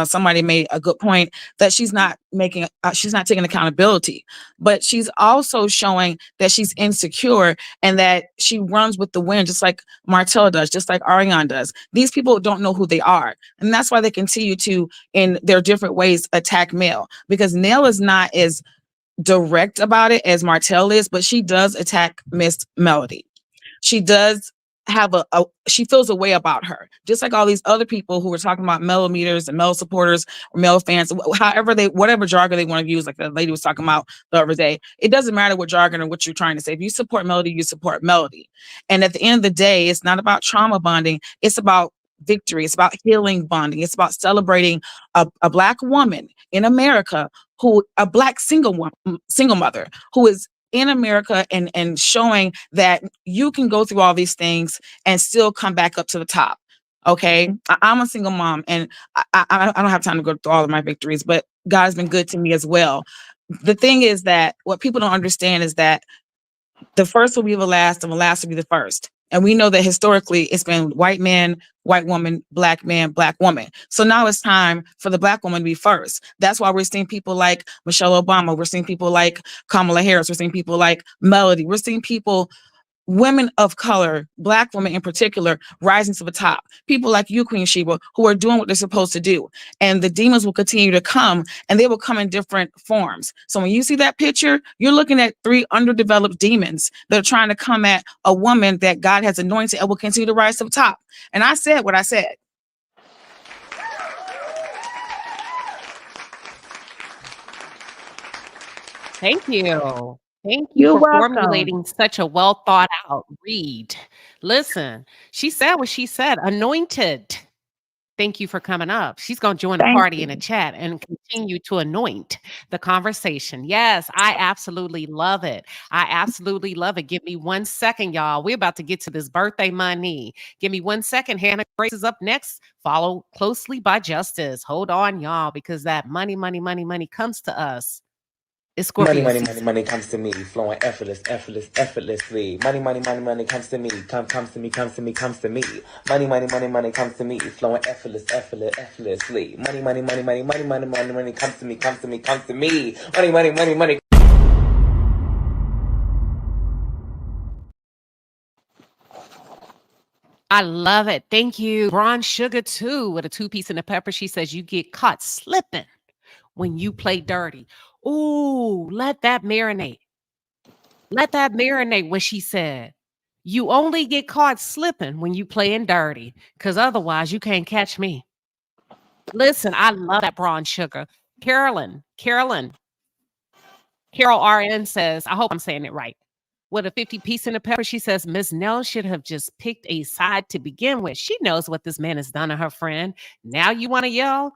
[SPEAKER 9] somebody made a good point that she's not taking accountability, but she's also showing that she's insecure and that she runs with the wind, just like Martell does, just like Ariane does. These people don't know who they are, and that's why they continue to, in their different ways, attack Mel, because Nell is not as direct about it as Martell is, but she does attack Miss Melody. She does have she feels a way about her, just like all these other people who were talking about Melometers and Mel supporters or Mel fans, whatever jargon they want to use, like the lady was talking about the other day. It doesn't matter what jargon or what you're trying to say. If you support Melody, you support Melody. And at the end of the day, it's not about trauma bonding. It's about victory. It's about healing bonding. It's about celebrating a Black woman in America, a Black single mother who is in America and showing that you can go through all these things and still come back up to the top. Okay. I'm a single mom and I don't have time to go through all of my victories, but God has been good to me as well. The thing is that what people don't understand is that the first will be the last and the last will be the first. And we know that historically it's been white man, white woman, Black man, Black woman. So now it's time for the Black woman to be first. That's why we're seeing people like Michelle Obama. We're seeing people like Kamala Harris. We're seeing people like Melody. We're seeing women of color, Black women in particular, rising to the top. People like you, Queen Sheba, who are doing what they're supposed to do. And the demons will continue to come, and they will come in different forms. So when you see that picture, you're looking at 3 underdeveloped demons that are trying to come at a woman that God has anointed and will continue to rise to the top. And I said what I said.
[SPEAKER 1] Thank you. Thank you
[SPEAKER 9] You're
[SPEAKER 1] for
[SPEAKER 9] welcome.
[SPEAKER 1] formulating such a well thought out read. Listen, she said what she said, anointed. Thank you for coming up. She's going to join the
[SPEAKER 9] Thank
[SPEAKER 1] party
[SPEAKER 9] you.
[SPEAKER 1] in the chat and continue to anoint the conversation. Yes, I absolutely love it. I absolutely love it. Give me 1 second, y'all. We're about to get to this birthday money. Give me 1 second. Hannah Grace is up next, followed closely by Justice. Hold on, y'all, because that money comes to us. It's Scorpio
[SPEAKER 10] Money
[SPEAKER 1] season.
[SPEAKER 10] comes to me, flowing effortlessly. Money comes to me, comes to me. Money comes to me, flowing effortlessly. Money comes to me. Money.
[SPEAKER 1] I love it. Thank you. Brown Sugar too, with a 2-piece and a pepper. She says you get caught slipping when you play dirty. Ooh, let that marinate. Let that marinate what she said. You only get caught slipping when you playing dirty, because otherwise you can't catch me. Listen, I love that Brown Sugar. Carol RN says, I hope I'm saying it right. With a 50-piece and a pepper, she says, Miss Nell should have just picked a side to begin with. She knows what this man has done to her friend. Now you want to yell?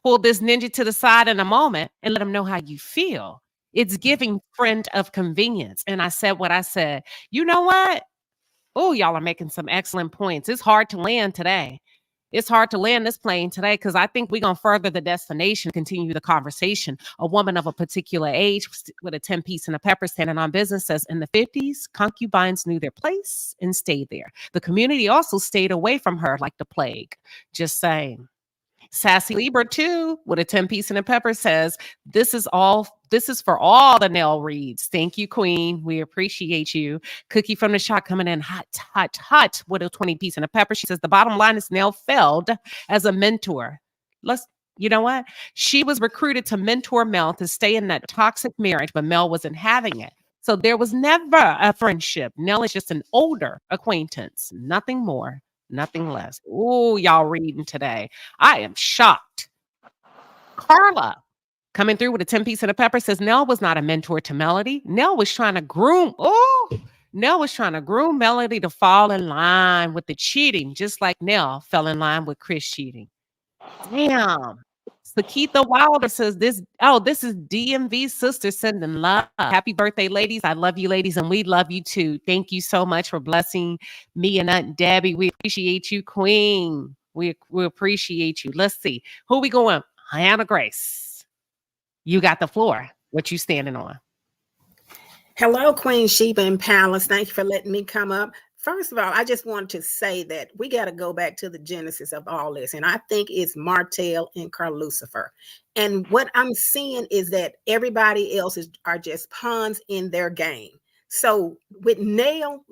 [SPEAKER 1] pull this ninja to the side in a moment and let him know how you feel. It's giving friend of convenience. And I said what I said. You know what? Oh, y'all are making some excellent points. It's hard to land today. It's hard to land this plane today because I think we're going to further the destination, continue the conversation. A woman of a particular age with a 10-piece and a pepper standing on business says in the 50s, concubines knew their place and stayed there. The community also stayed away from her like the plague. Just saying. Sassy Libra, too, with a 10-piece and a pepper says, this is for all the Nell reads. Thank you, Queen. We appreciate you. Cookie from the Shop coming in hot with a 20-piece and a pepper. She says, the bottom line is Nell failed as a mentor. You know what? She was recruited to mentor Mel to stay in that toxic marriage, but Mel wasn't having it. So there was never a friendship. Nell is just an older acquaintance, nothing more. Nothing less. Ooh, y'all reading today. I am shocked. Carla coming through with a 10-piece and a pepper says Nell was not a mentor to Melody. Nell was trying to groom. Nell was trying to groom Melody to fall in line with the cheating, just like Nell fell in line with Chris cheating. Damn. Sakitha Wilder says this is DMV sister sending love. Happy birthday, ladies. I love you, ladies, and we love you too. Thank you so much for blessing me and Aunt Debbie. We appreciate you, Queen. We appreciate you. Let's see. Who we going? Hannah Grace. You got the floor. What you standing on?
[SPEAKER 11] Hello, Queen Sheba and Palace. Thank you for letting me come up. First of all, I just want to say that we got to go back to the genesis of all this. And I think it's Martell and Carlucifer. And what I'm seeing is that everybody else are just pawns in their game. So with Nell,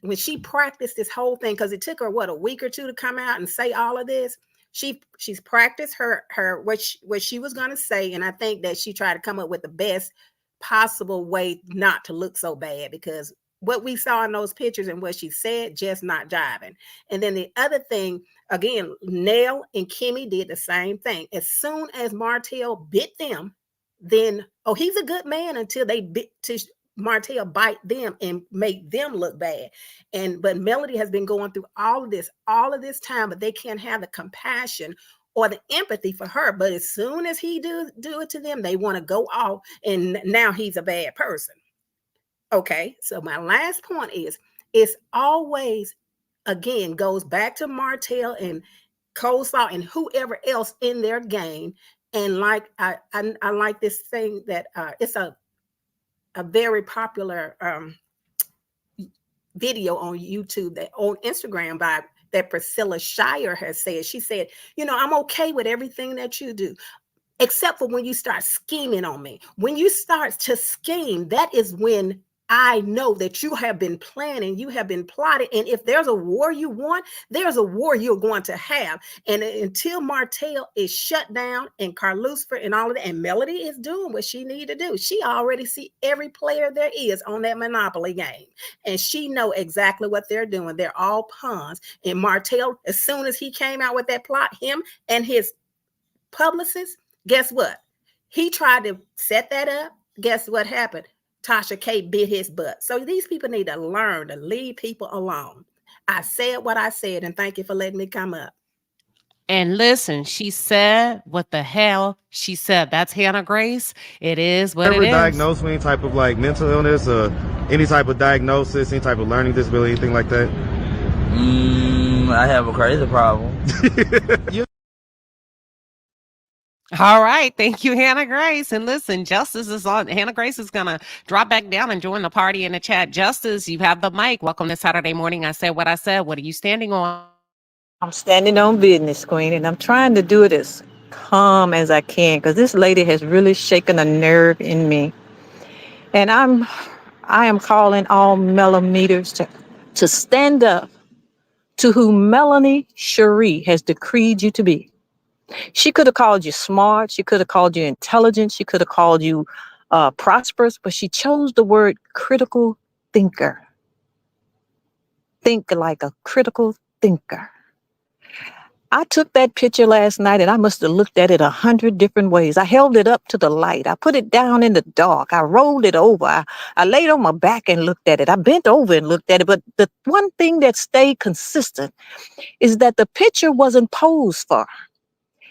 [SPEAKER 11] when she practiced this whole thing, because it took her, a week or two to come out and say all of this, she's practiced her what she was going to say. And I think that she tried to come up with the best possible way not to look so bad, because what we saw in those pictures and what she said just not jiving. And then the other thing, again, Nell and Kimmy did the same thing. As soon as Martell bit them, then he's a good man until they bit to Martell bite them and make them look bad. But Melody has been going through all of this time, but they can't have the compassion or the empathy for her. But as soon as he do it to them, they want to go off, and now he's a bad person. Okay, so my last point is, it's always, again, goes back to Martell and Coleslaw and whoever else in their game. And like I like this thing that it's a very popular video on YouTube, that on Instagram by that Priscilla Shire has said. She said, I'm okay with everything that you do, except for when you start scheming on me. When you start to scheme, that is when I know that you have been planning, you have been plotting. And if there's a war you want, there's a war you're going to have. And until Martell is shut down and Carlucifer and all of that, and Melody is doing what she need to do. She already see every player there is on that Monopoly game. And she know exactly what they're doing. They're all pawns. And Martell, as soon as he came out with that plot, him and his publicist, guess what? He tried to set that up. Guess what happened? Tasha K bit his butt. So these people need to learn to leave people alone. I said what I said, and thank you for letting me come up.
[SPEAKER 1] And listen, she said what the hell she said. That's Hannah Grace. It is what it is.
[SPEAKER 13] Ever diagnosed with any type of mental illness or any type of diagnosis, any type of learning disability, anything like that?
[SPEAKER 15] I have a crazy problem.
[SPEAKER 1] All right. Thank you, Hannah Grace. And listen, Justice is on. Hannah Grace is going to drop back down and join the party in the chat. Justice, you have the mic. Welcome to Saturday morning. I said what I said. What are you standing on?
[SPEAKER 24] I'm standing on business, Queen, and I'm trying to do it as calm as I can, because this lady has really shaken a nerve in me. And I am calling all millimeters to stand up to who Melanie Cherie has decreed you to be. She could have called you smart. She could have called you intelligent. She could have called you prosperous, but she chose the word critical thinker. Think like a critical thinker. I took that picture last night and I must have looked at it 100 different ways. I held it up to the light. I put it down in the dark. I rolled it over. I laid on my back and looked at it. I bent over and looked at it. But the one thing that stayed consistent is that the picture wasn't posed for.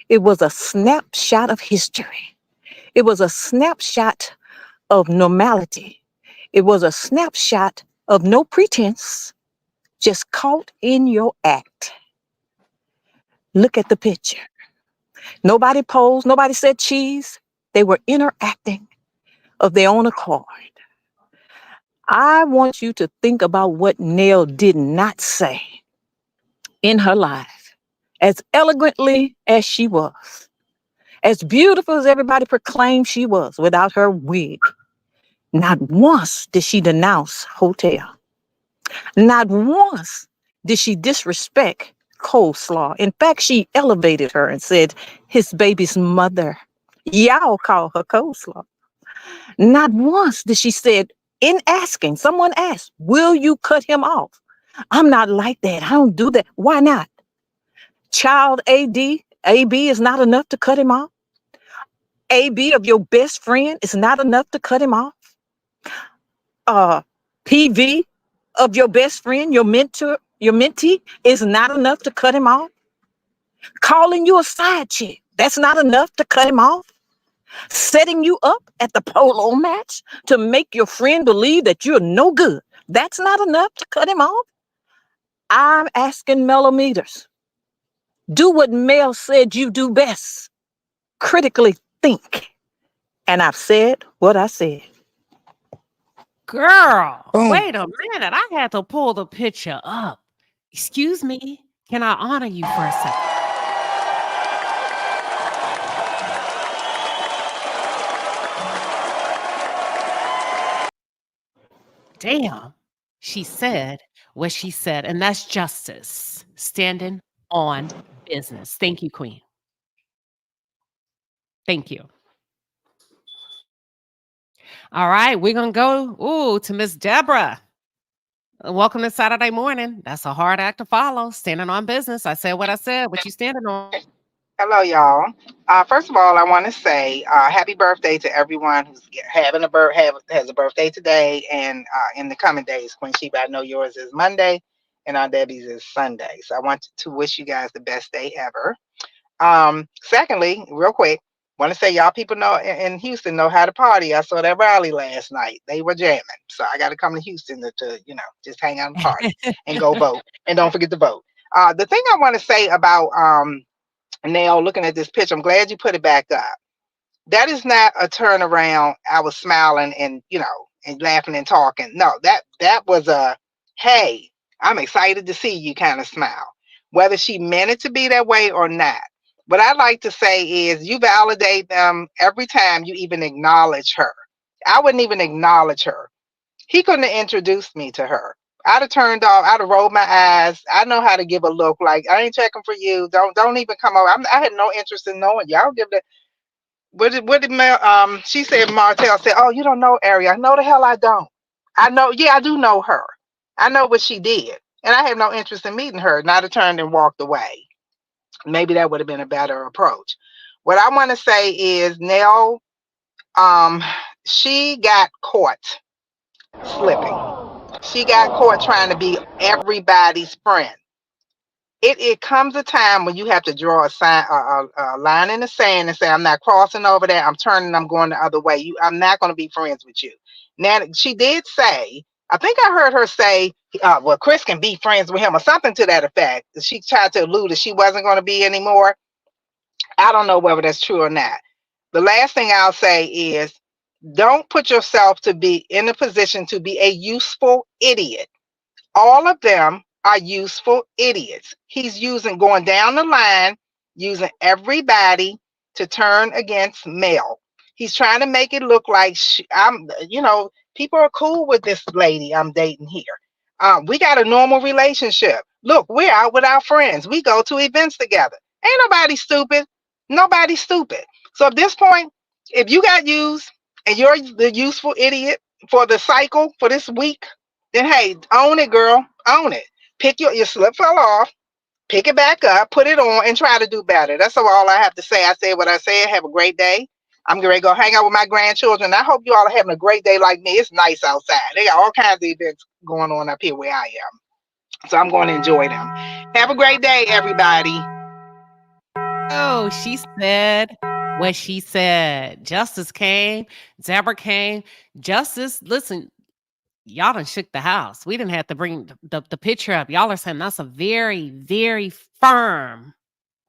[SPEAKER 24] It was a snapshot of history. It was a snapshot of normality. It was a snapshot of no pretense, just caught in your act. Look at the picture. Nobody posed, nobody said cheese. They were interacting of their own accord. I want you to think about what Nell did not say in her life, as eloquently as she was, as beautiful as everybody proclaimed she was without her wig. Not once did she denounce Hotel. Not once did she disrespect coleslaw. In fact, she elevated her and said, his baby's mother. Y'all call her coleslaw. Not once did she said, in asking, someone asked, will you cut him off? I'm not like that. I don't do that. Why not? Child AB is not enough to cut him off. AB of your best friend is not enough to cut him off. PV of your best friend, your mentor, your mentee is not enough to cut him off. Calling you a side chick, that's not enough to cut him off. Setting you up at the polo match to make your friend believe that you're no good, that's not enough to cut him off. I'm asking Melometers, do what Mel said you do best. Critically think. And I've said what I said.
[SPEAKER 1] Girl,
[SPEAKER 6] Boom.
[SPEAKER 1] wait a minute. I had to pull the picture up. Excuse me. Can I honor you for a second? Damn. She said what she said, and that's justice. Standing on business. Thank you, Queen. Thank you. All right, we're gonna go to Miss Deborah. Welcome to Saturday morning. That's a hard act to follow. Standing on business. I said what I said. What you standing on?
[SPEAKER 14] Hello, y'all. First of all, I want to say happy birthday to everyone who's having has a birthday today and in the coming days. Queen Sheba, I know yours is Monday, and Aunt Debbie's is Sunday. So I want to wish you guys the best day ever. Secondly, real quick, want to say y'all people know in Houston know how to party. I saw that rally last night. They were jamming, so I got to come to Houston to just hang out and party and go vote. And don't forget to vote. The thing I want to say about Nell, looking at this picture, I'm glad you put it back up. That is not a turnaround. I was smiling and and laughing and talking. No, that was a hey, I'm excited to see you kind of smile. Whether she meant it to be that way or not. What I like to say is you validate them every time you even acknowledge her. I wouldn't even acknowledge her. He couldn't have introduced me to her. I'd have turned off. I'd have rolled my eyes. I know how to give a look. Like I ain't checking for you. Don't even come over. I had no interest in knowing you. I don't give the. What did she said? Martell said, "Oh, you don't know Ari." No, the hell I don't. I know. Yeah, I do know her. I know what she did, and I have no interest in meeting her. And I'd have turned and walked away. Maybe that would have been a better approach. What I want to say is Nell. She got caught slipping. She got caught trying to be everybody's friend. It comes a time when you have to draw a line in the sand and say, I'm not crossing over there. I'm turning. I'm going the other way. I'm not going to be friends with you. Now, she did say, I think I heard her say, well, Chris can be friends with him or something to that effect. She tried to allude that she wasn't going to be anymore. I don't know whether that's true or not. The last thing I'll say is don't put yourself to be in a position to be a useful idiot. All of them are useful idiots. He's going down the line, using everybody to turn against Mel. He's trying to make it look like people are cool with this lady I'm dating here. We got a normal relationship. Look, we're out with our friends. We go to events together. Ain't nobody stupid. Nobody's stupid. So at this point, if you got used and you're the useful idiot for the cycle for this week, then hey, own it, girl. Own it. Pick your slip fell off, pick it back up, put it on, and try to do better. That's all I have to say. I said what I said. Have a great day. I'm going to go hang out with my grandchildren. I hope you all are having a great day like me. It's nice outside. They got all kinds of events going on up here where I am. So I'm going to enjoy them. Have a great day, everybody.
[SPEAKER 1] Oh, she said what she said. Justice came, Deborah came. Justice, listen, y'all done shook the house. We didn't have to bring the picture up. Y'all are saying that's a very, very firm,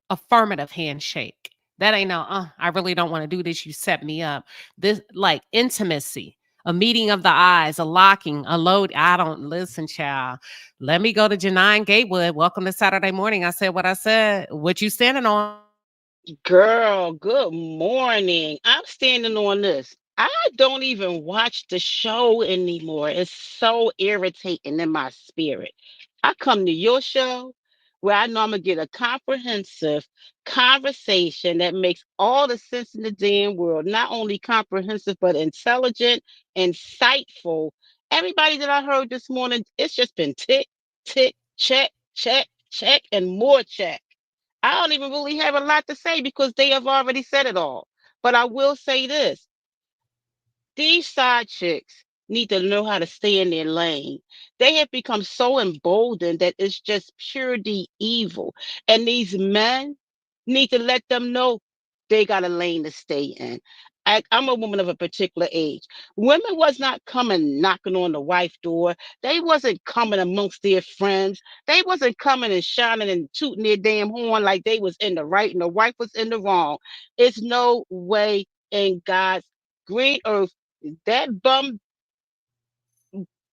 [SPEAKER 1] affirmative handshake. That ain't no, I really don't want to do this. You set me up. This, like, intimacy, a meeting of the eyes, a locking, a load. I don't listen, child. Let me go to Janine Gatewood. Welcome to Saturday morning. I said what I said. What you standing on?
[SPEAKER 17] Girl, good morning. I'm standing on this. I don't even watch the show anymore. It's so irritating in my spirit. I come to your show where I know I'm going to get a comprehensive conversation that makes all the sense in the damn world. Not only comprehensive, but intelligent, insightful. Everybody that I heard this morning, it's just been tick, tick, check, check, check, and more check. I don't even really have a lot to say because they have already said it all. But I will say this. These side chicks need to know how to stay in their lane. They have become so emboldened that it's just purely evil. And these men need to let them know they got a lane to stay in. I'm a woman of a particular age. Women was not coming knocking on the wife door. They wasn't coming amongst their friends. They wasn't coming and shining and tooting their damn horn like they was in the right and the wife was in the wrong. It's no way in God's green earth that bum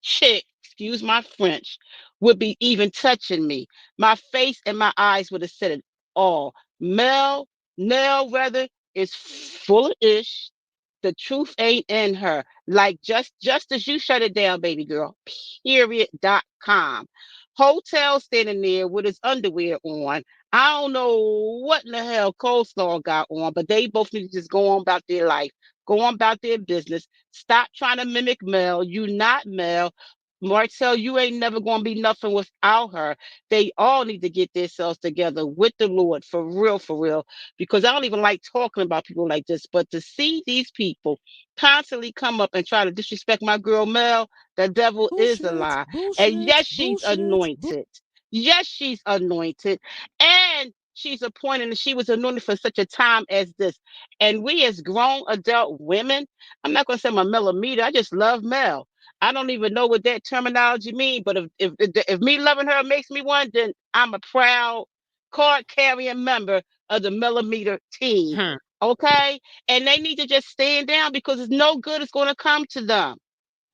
[SPEAKER 17] chick, excuse my French, would be even touching me. My face and my eyes would have said it all. Nell rather, is full of ish. The truth ain't in her. Like just as you shut it down, baby girl. Period.com. Hotel standing there with his underwear on. I don't know what in the hell Coleslaw got on, but they both need to just go on about their life, go on about their business. Stop trying to mimic Mel. You not Mel. Martell, you ain't never gonna be nothing without her. They all need to get themselves together with the Lord for real. Because I don't even like talking about people like this. But to see these people constantly come up and try to disrespect my girl Mel, the devil is a lie. And yes, she's anointed. Yes, she's anointed. And she's appointed and she was anointed for such a time as this. And we as grown adult women, I'm not gonna say I'm a millimeter, I just love Mel. I don't even know what that terminology means, but if me loving her makes me one, then I'm a proud card carrying member of the millimeter team.
[SPEAKER 1] Hmm.
[SPEAKER 17] Okay? And they need to just stand down because it's no good is going to come to them.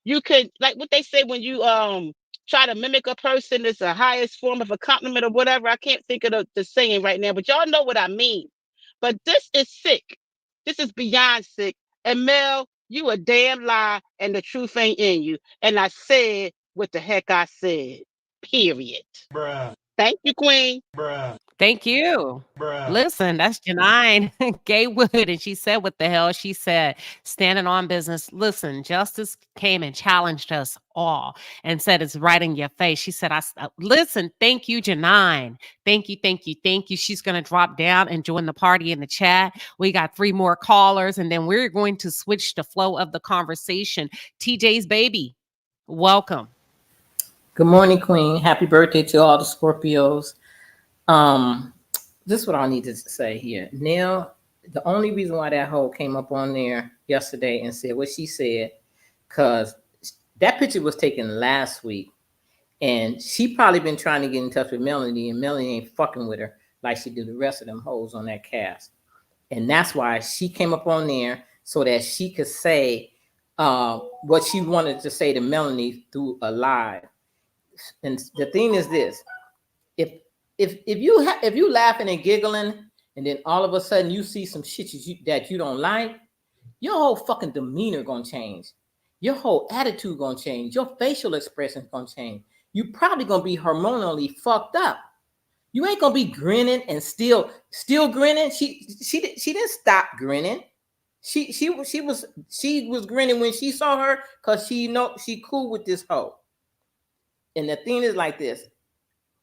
[SPEAKER 17] You could, like what they say when you try to mimic a person, it's the highest form of a compliment or whatever. I can't think of the saying right now, but y'all know what I mean. But this is sick. This is beyond sick. And Mel, you a damn lie, and the truth ain't in you. And I said what the heck I said. Period.
[SPEAKER 5] Bruh.
[SPEAKER 17] Thank you, Queen.
[SPEAKER 5] Bruh.
[SPEAKER 1] Thank you.
[SPEAKER 5] Bruh.
[SPEAKER 1] Listen, that's Janine Gaywood, and she said what the hell she said, standing on business. Listen, Justice came and challenged us all and said it's right in your face. She said, listen, thank you, Janine. Thank you, thank you, thank you. She's going to drop down and join the party in the chat. We got 3 more callers, and then we're going to switch the flow of the conversation. TJ's baby, welcome.
[SPEAKER 18] Good morning, Queen. Happy birthday to all the Scorpios. This is what I need to say here. Nell, the only reason why that hoe came up on there yesterday and said what she said, because that picture was taken last week, and she probably been trying to get in touch with Melanie, and Melanie ain't fucking with her like she do the rest of them hoes on that cast. And that's why she came up on there so that she could say what she wanted to say to Melanie through a live. And the thing is this: if you laughing and giggling, and then all of a sudden you see some shit that you don't like, your whole fucking demeanor gonna change. Your whole attitude gonna change. Your facial expression gonna change. You probably gonna be hormonally fucked up. You ain't gonna be grinning and still grinning. She didn't stop grinning. She was grinning when she saw her because she know she cool with this hoe. And the thing is like this.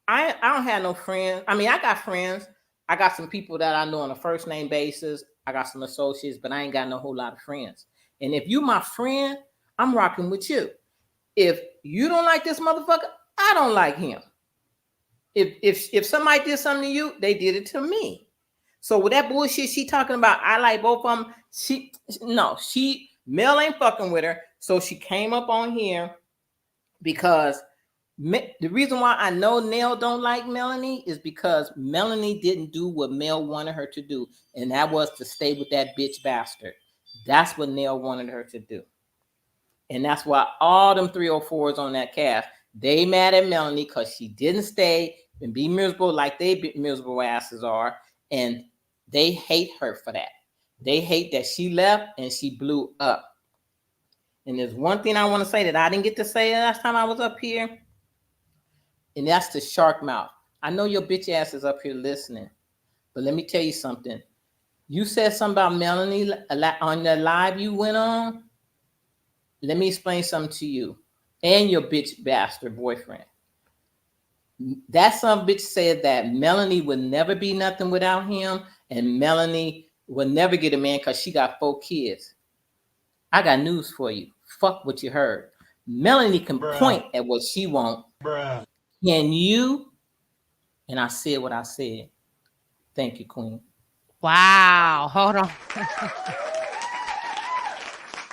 [SPEAKER 18] I don't have no friends. I mean, I got friends. I got some people that I know on a first name basis. I got some associates, but I ain't got no whole lot of friends. And if you my friend, I'm rocking with you. If you don't like this motherfucker, I don't like him. If somebody did something to you, they did it to me. So with that bullshit she talking about, I like both of them. Mel ain't fucking with her. So she came up on here because the reason why I know Nell don't like Melanie is because Melanie didn't do what Mel wanted her to do, and that was to stay with that bitch bastard. That's what Nell wanted her to do. And that's why all them 304s on that cast, they mad at Melanie because she didn't stay and be miserable like they miserable asses are. And they hate her for that. They hate that she left and she blew up. And there's one thing I want to say that I didn't get to say last time I was up here. And that's the shark mouth. I know your bitch ass is up here listening. But let me tell you something. You said something about Melanie on the live you went on. Let me explain something to you and your bitch bastard boyfriend. That some bitch said that Melanie would never be nothing without him, and Melanie will never get a man because she got 4 kids. I got news for you. Fuck what you heard. Melanie can point at what she want. Can you? And I said what I said. Thank you, Queen.
[SPEAKER 1] Wow. Hold on.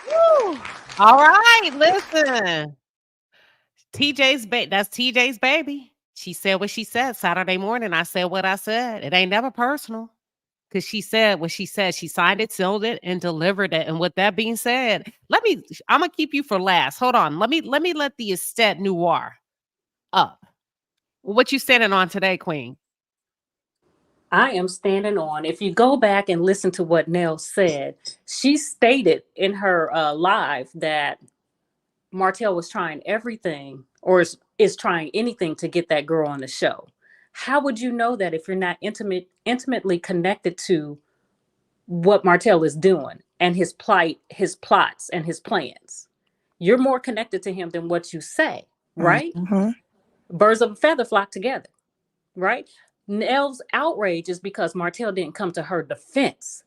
[SPEAKER 1] Woo. All right. Listen. That's TJ's baby. She said what she said Saturday morning. I said what I said. It ain't never personal. Because she said what she said. She signed it, sealed it, and delivered it. And with that being said, I'm gonna keep you for last. Hold on. Let the Estate Noir up. What you standing on today, Queen?
[SPEAKER 2] I am standing on. If you go back and listen to what Nell said, she stated in her live that Martell was trying everything or is trying anything to get that girl on the show. How would you know that if you're not intimately connected to what Martell is doing and his plight, his plots, and his plans? You're more connected to him than what you say, right?
[SPEAKER 6] Mm-hmm.
[SPEAKER 2] Birds of a feather flock together, right? Nell's outrage is because Martell didn't come to her defense.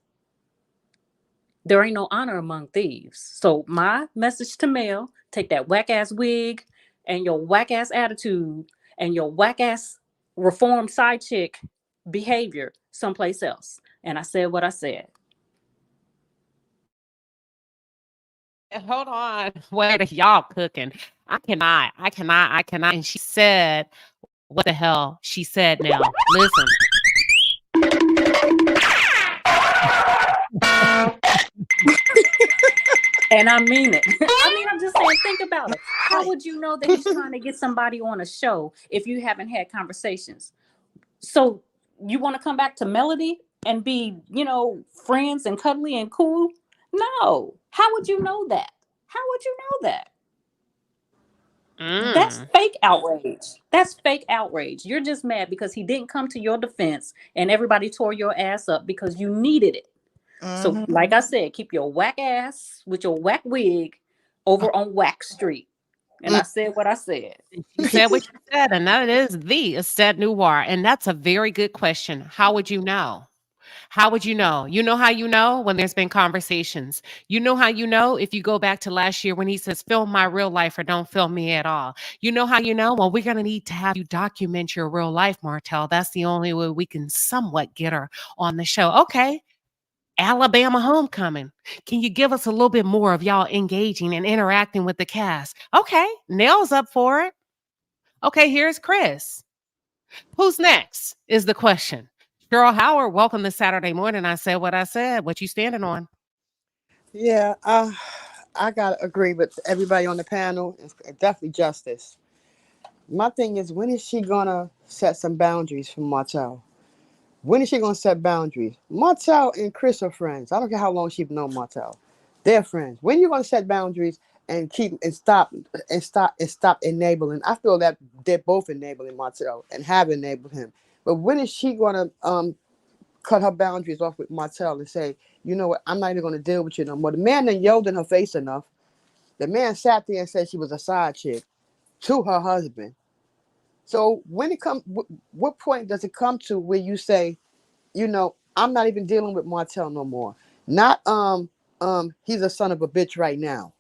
[SPEAKER 2] There ain't no honor among thieves. So my message to Mel, take that whack ass wig and your whack ass attitude and your whack ass reformed side chick behavior someplace else. And I said what I said.
[SPEAKER 1] Hold on. Wait, y'all cooking. I cannot. And she said, what the hell? She said now. Listen.
[SPEAKER 2] And I mean it. I'm just saying, think about it. How would you know that he's trying to get somebody on a show if you haven't had conversations? So you want to come back to Melody and be, friends and cuddly and cool? No. How would you know that? How would you know that? That's fake outrage. That's fake outrage. You're just mad because he didn't come to your defense and everybody tore your ass up because you needed it. So, like I said, keep your whack ass with your whack wig over on Whack Street. And I said what I said.
[SPEAKER 1] You said what you said, and that is the Estate Noir. And that's a very good question. How would you know? How would you know? You know how you know? When there's been conversations. You know how you know? If you go back to last year when he says, film my real life or don't film me at all. You know how you know? Well, we're going to need to have you document your real life, Martell. That's the only way we can somewhat get her on the show. Okay. Alabama Homecoming. Can you give us a little bit more of y'all engaging and interacting with the cast? Okay. Nell's up for it. Okay, here's Chris. Who's next is the question. Cheryl Howard, welcome to Saturday morning. I said what I said. What you standing on?
[SPEAKER 6] Yeah, I gotta agree with everybody on the panel. It's definitely justice. My thing is, when is she gonna set some boundaries for Martell? When is she gonna set boundaries? Martell and Chris are friends. I don't care how long she's known Martell. They're friends. When you gonna set boundaries and stop enabling? I feel that they're both enabling Martell and have enabled him. But when is she gonna cut her boundaries off with Martell and say, you know what, I'm not even gonna deal with you no more? The man done yelled in her face enough. The man sat there and said she was a side chick to her husband. So when it comes, what point does it come to where you say, I'm not even dealing with Martell no more? Not he's a son of a bitch right now.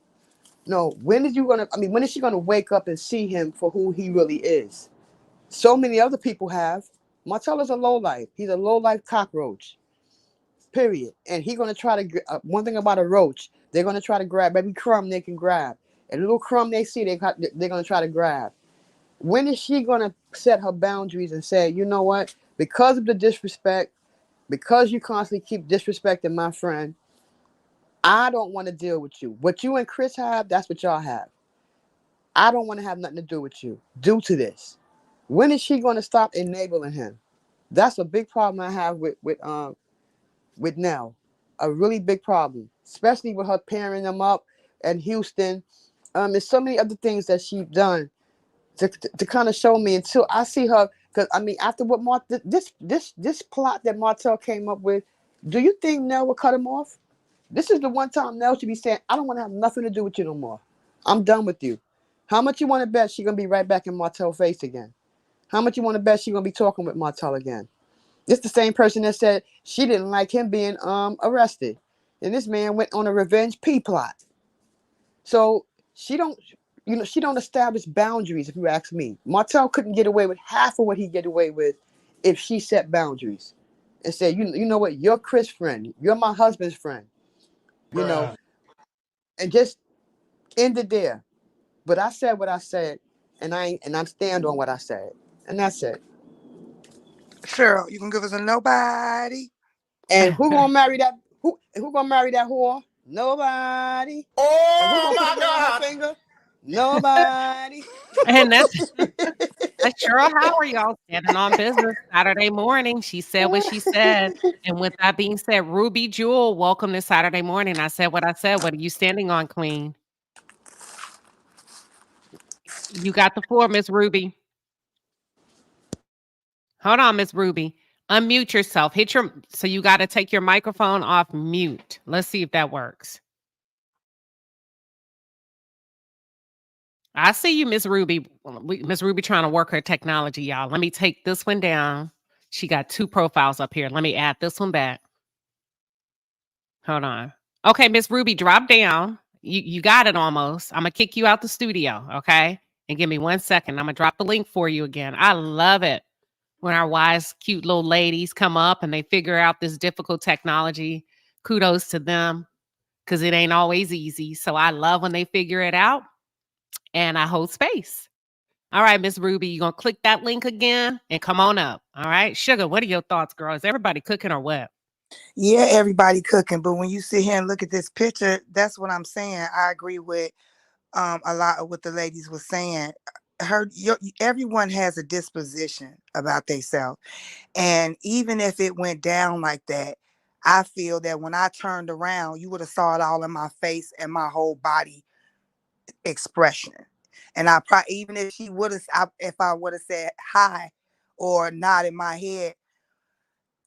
[SPEAKER 6] No, when is she gonna wake up and see him for who he really is? So many other people have. Martell is a lowlife. He's a lowlife cockroach. period. And he gonna try to one thing about a roach, they're gonna try to grab every crumb they can grab. A little crumb they see, they're gonna try to grab. When is she gonna set her boundaries and say, you know what? Because of the disrespect, because you constantly keep disrespecting my friend, I don't want to deal with you. What you and Chris have, that's what y'all have. I don't want to have nothing to do with you due to this. When is she gonna stop enabling him? That's a big problem I have with Nell. A really big problem, especially with her pairing them up in Houston. There's so many other things that she's done to kind of show me until I see her. Because I mean, after what this plot that Martell came up with, do you think Nell will cut him off? This is the one time Nell should be saying, "I don't want to have nothing to do with you no more. I'm done with you." How much you want to bet she gonna be right back in Martell's face again? How much you want to bet she gonna be talking with Martell again? This the same person that said she didn't like him being arrested, and this man went on a revenge P plot. So she don't, she don't establish boundaries. If you ask me, Martell couldn't get away with half of what he get away with if she set boundaries and said, you know what, you're Chris' friend, you're my husband's friend, you know, and just end it there. But I said what I said, and I stand on what I said, and that's it.
[SPEAKER 3] Cheryl, you can give us a nobody.
[SPEAKER 6] And who gonna marry that? Who gonna marry that whore? Nobody. And who
[SPEAKER 5] Oh
[SPEAKER 6] gonna put
[SPEAKER 5] my
[SPEAKER 6] a ring on her
[SPEAKER 5] God.
[SPEAKER 6] finger? Nobody.
[SPEAKER 1] And that's Cheryl Howard, y'all, standing on business Saturday morning. She said what she said. And with that being said, Ruby Jewel, welcome to Saturday morning. I said what I said. What are you standing on, Queen? You got the floor, Miss Ruby. Hold on, Miss Ruby. Unmute yourself. So you got to take your microphone off mute. Let's see if that works. I see you, Miss Ruby. Miss Ruby trying to work her technology, y'all. Let me take this one down. She got 2 profiles up here. Let me add this one back. Hold on. Okay, Miss Ruby, drop down. You got it almost. I'm going to kick you out the studio, okay? And give me 1 second. I'm going to drop the link for you again. I love it when our wise, cute little ladies come up and they figure out this difficult technology. Kudos to them because it ain't always easy. So I love when they figure it out, and I hold space. All right, Miss Ruby, you going to click that link again and come on up. All right. Sugar, what are your thoughts, girl? Is everybody cooking or what?
[SPEAKER 3] Yeah, everybody cooking, but when you sit here and look at this picture, that's what I'm saying. I agree with a lot of what the ladies were saying. Everyone has a disposition about themselves, and even if it went down like that, I feel that when I turned around, you would have saw it all in my face and my whole body expression. And I probably, even if she would have, if I would have said hi or nodded my head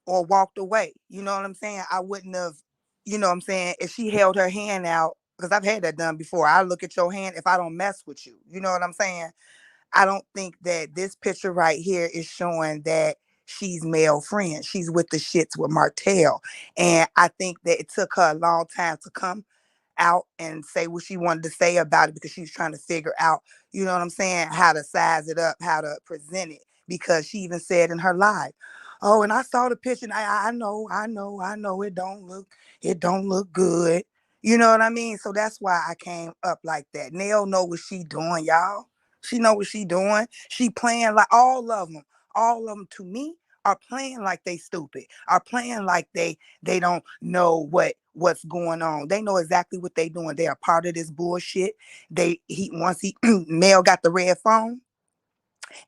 [SPEAKER 3] or walked away, you know what I'm saying? I wouldn't have, you know what I'm saying? If she held her hand out, because I've had that done before. I look at your hand if I don't mess with you. You know what I'm saying? I don't think that this picture right here is showing that she's male friend. She's with the shits with Martell. And I think that it took her a long time to come out and say what she wanted to say about it because she was trying to figure out, you know what I'm saying, how to size it up, how to present it. Because she even said in her live, oh, and I saw the picture and I know it don't look good. You know what I mean? So that's why I came up like that. Nell know what she doing, y'all. She know what she doing. She playing like all of them to me are playing like they stupid, are playing like they don't know what's going on. They know exactly what they doing. They are part of this bullshit. Once Mel got the red phone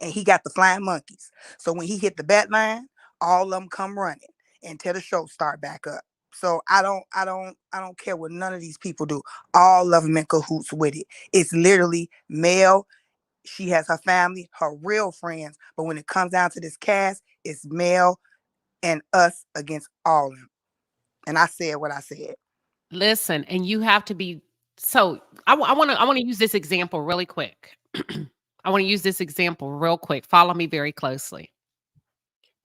[SPEAKER 3] and he got the flying monkeys. So when he hit the bat line, all of them come running until the show start back up. So I don't care what none of these people do. All of them in cahoots with it. It's literally Mel. She has her family, her real friends. But when it comes down to this cast, it's Mel and us against all of them. And I said what I said.
[SPEAKER 1] Listen, and you have to be so I want to use this example really quick. I want to use this example real quick. Follow me very closely.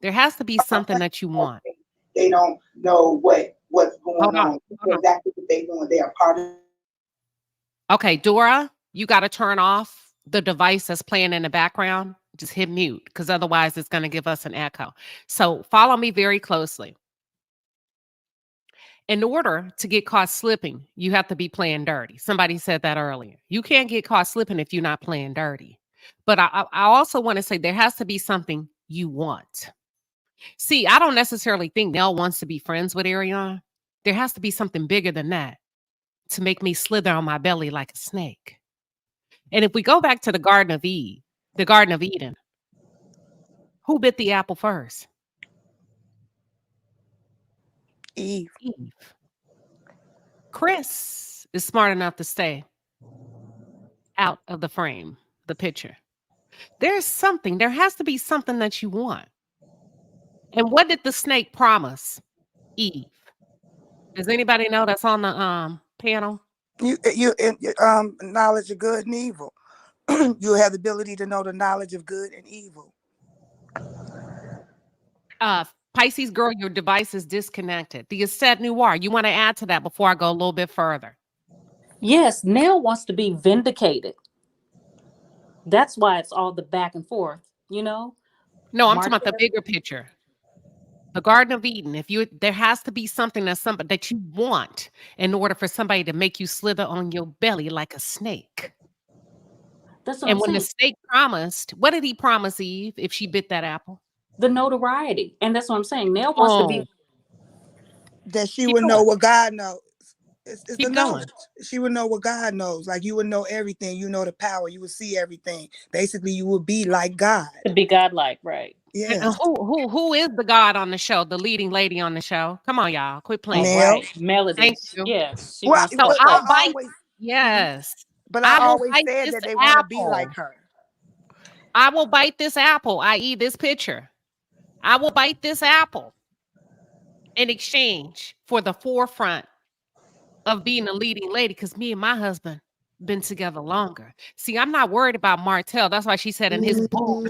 [SPEAKER 1] There has to be something that you want.
[SPEAKER 3] They don't know what's
[SPEAKER 1] Hold
[SPEAKER 3] going
[SPEAKER 1] on.
[SPEAKER 3] on. Exactly what they doing. They are part of.
[SPEAKER 1] Okay, Dora, you got to turn off the device that's playing in the background. Just hit mute because otherwise it's going to give us an echo. So follow me very closely. In order to get caught slipping, you have to be playing dirty. Somebody said that earlier. You can't get caught slipping if you're not playing dirty. But I also want to say there has to be something you want. See, I don't necessarily think Nell wants to be friends with Ariana. There has to be something bigger than that to make me slither on my belly like a snake. And if we go back to the Garden of Eden, who bit the apple first?
[SPEAKER 3] Eve.
[SPEAKER 1] Eve. Chris is smart enough to stay out of the frame, the picture. There has to be something that you want. And what did the snake promise Eve? Does anybody know that's on the panel?
[SPEAKER 3] Knowledge of good and evil. You have the ability to know the knowledge of good and evil.
[SPEAKER 1] Pisces girl, your device is disconnected. The Essed Noir, you want to add to that before I go a little bit further?
[SPEAKER 2] Yes, Nell wants to be vindicated. That's why it's all the back and forth, you know?
[SPEAKER 1] No, I'm talking about the bigger picture. The Garden of Eden. There has to be something that you want in order for somebody to make you slither on your belly like a snake.
[SPEAKER 2] That's what
[SPEAKER 1] And
[SPEAKER 2] I'm
[SPEAKER 1] when
[SPEAKER 2] saying.
[SPEAKER 1] the snake promised, what did he promise Eve if she bit that apple?
[SPEAKER 2] The notoriety. And that's what I'm saying. Nell wants to be
[SPEAKER 3] that she would know what God knows. It's the
[SPEAKER 1] Keep
[SPEAKER 3] knowledge.
[SPEAKER 1] going.
[SPEAKER 3] She would know what God knows. Like you would know everything. You know the power. You would see everything. Basically, you would be like God.
[SPEAKER 2] to be godlike, right?
[SPEAKER 3] Yeah.
[SPEAKER 1] And who is the God on the show? The leading lady on the show? Come on, y'all, quit playing.
[SPEAKER 2] Oh,
[SPEAKER 3] Nell.
[SPEAKER 2] right. Melody.
[SPEAKER 1] Thank you.
[SPEAKER 2] Yes. She
[SPEAKER 3] Well,
[SPEAKER 2] wants
[SPEAKER 1] So
[SPEAKER 2] to
[SPEAKER 1] I'll bite.
[SPEAKER 3] always,
[SPEAKER 1] Yes,
[SPEAKER 3] but
[SPEAKER 1] I
[SPEAKER 3] I
[SPEAKER 1] will
[SPEAKER 3] always
[SPEAKER 1] bite
[SPEAKER 3] said
[SPEAKER 1] this
[SPEAKER 3] that they want to be
[SPEAKER 1] apple.
[SPEAKER 3] like her.
[SPEAKER 1] I will bite this apple, i.e., this picture. I will bite this apple in exchange for the forefront of being a leading lady, because me and my husband been together longer. See, I'm not worried about Martell. That's why she said in his book,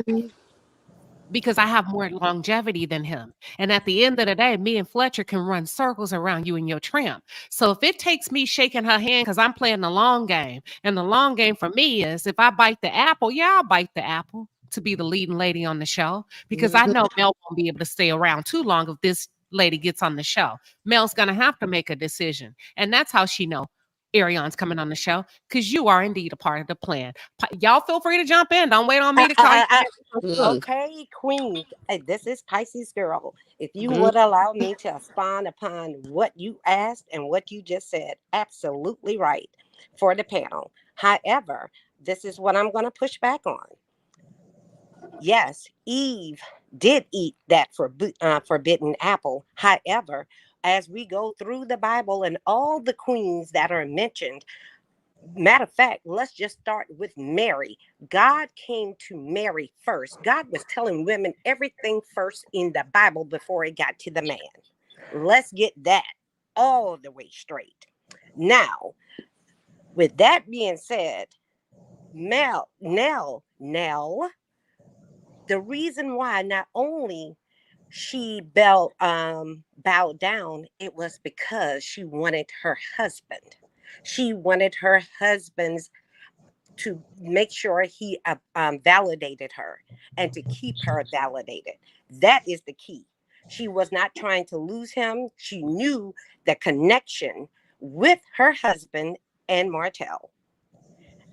[SPEAKER 1] because I have more longevity than him. And at the end of the day, me and Fletcher can run circles around you and your tramp. So if it takes me shaking her hand because I'm playing the long game, and the long game for me is if I bite the apple, yeah, I'll bite the apple to be the leading lady on the show, because I know Mel won't be able to stay around too long if this lady gets on the show. Mel's going to have to make a decision. And that's how she know Ariane's coming on the show, because you are indeed a part of the plan. Y'all feel free to jump in. Don't wait on me to call you.
[SPEAKER 8] Okay, Queen. This is Pisces girl. If you
[SPEAKER 2] Mhm.
[SPEAKER 8] would allow me to expound upon what you asked and what you just said, absolutely right for the panel. However, this is what I'm going to push back on. Yes, Eve did eat that forbidden apple. However, as we go through the Bible and all the queens that are mentioned, matter of fact, let's just start with Mary. God came to Mary first. God was telling women everything first in the Bible before it got to the man. Let's get that all the way straight. Now, with that being said, Nell, the reason why not only she bowed down, it was because she wanted her husband. She wanted her husband's to make sure he validated her and to keep her validated. That is the key. She was not trying to lose him. She knew the connection with her husband and Martell.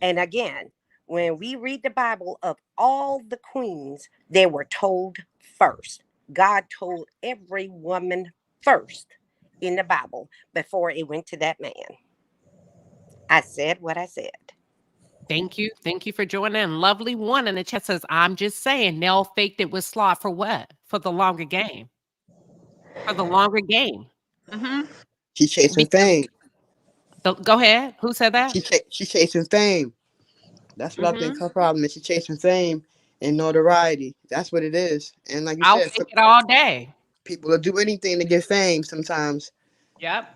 [SPEAKER 8] And again, when we read the Bible of all the queens, they were told first. God told every woman first in the Bible before it went to that man. I said what I said.
[SPEAKER 1] Thank you. Thank you for joining in. Lovely one in the chat says, I'm just saying, Nell faked it with Slaw for what? For the longer game. For the longer game. Mm-hmm.
[SPEAKER 6] She chasing fame.
[SPEAKER 1] Go ahead. Who said that?
[SPEAKER 6] She chasing fame. That's what I think
[SPEAKER 1] Mm-hmm.
[SPEAKER 6] her problem is. She chasing fame and notoriety. That's what it is. And like you
[SPEAKER 1] I'll
[SPEAKER 6] said,
[SPEAKER 1] fake it all day.
[SPEAKER 6] people will do anything to get fame sometimes.
[SPEAKER 1] Yep.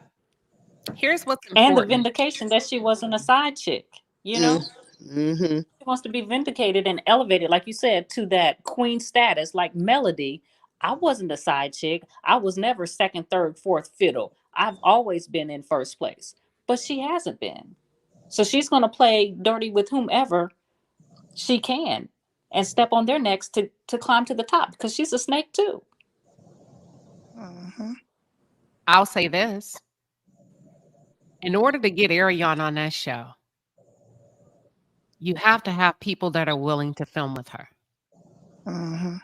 [SPEAKER 1] Here's what's
[SPEAKER 2] And the
[SPEAKER 1] important.
[SPEAKER 2] vindication that she wasn't a side chick, you know?
[SPEAKER 6] Mm-hmm.
[SPEAKER 2] She wants to be vindicated and elevated, like you said, to that queen status, like Melody. I wasn't a side chick. I was never second, third, fourth fiddle. I've always been in first place. But she hasn't been. So she's going to play dirty with whomever she can and step on their necks to climb to the top, because she's a snake too.
[SPEAKER 3] Mm-hmm.
[SPEAKER 1] I'll say this. In order to get Ariana on that show, you have to have people that are willing to film with her.
[SPEAKER 3] Mm-hmm.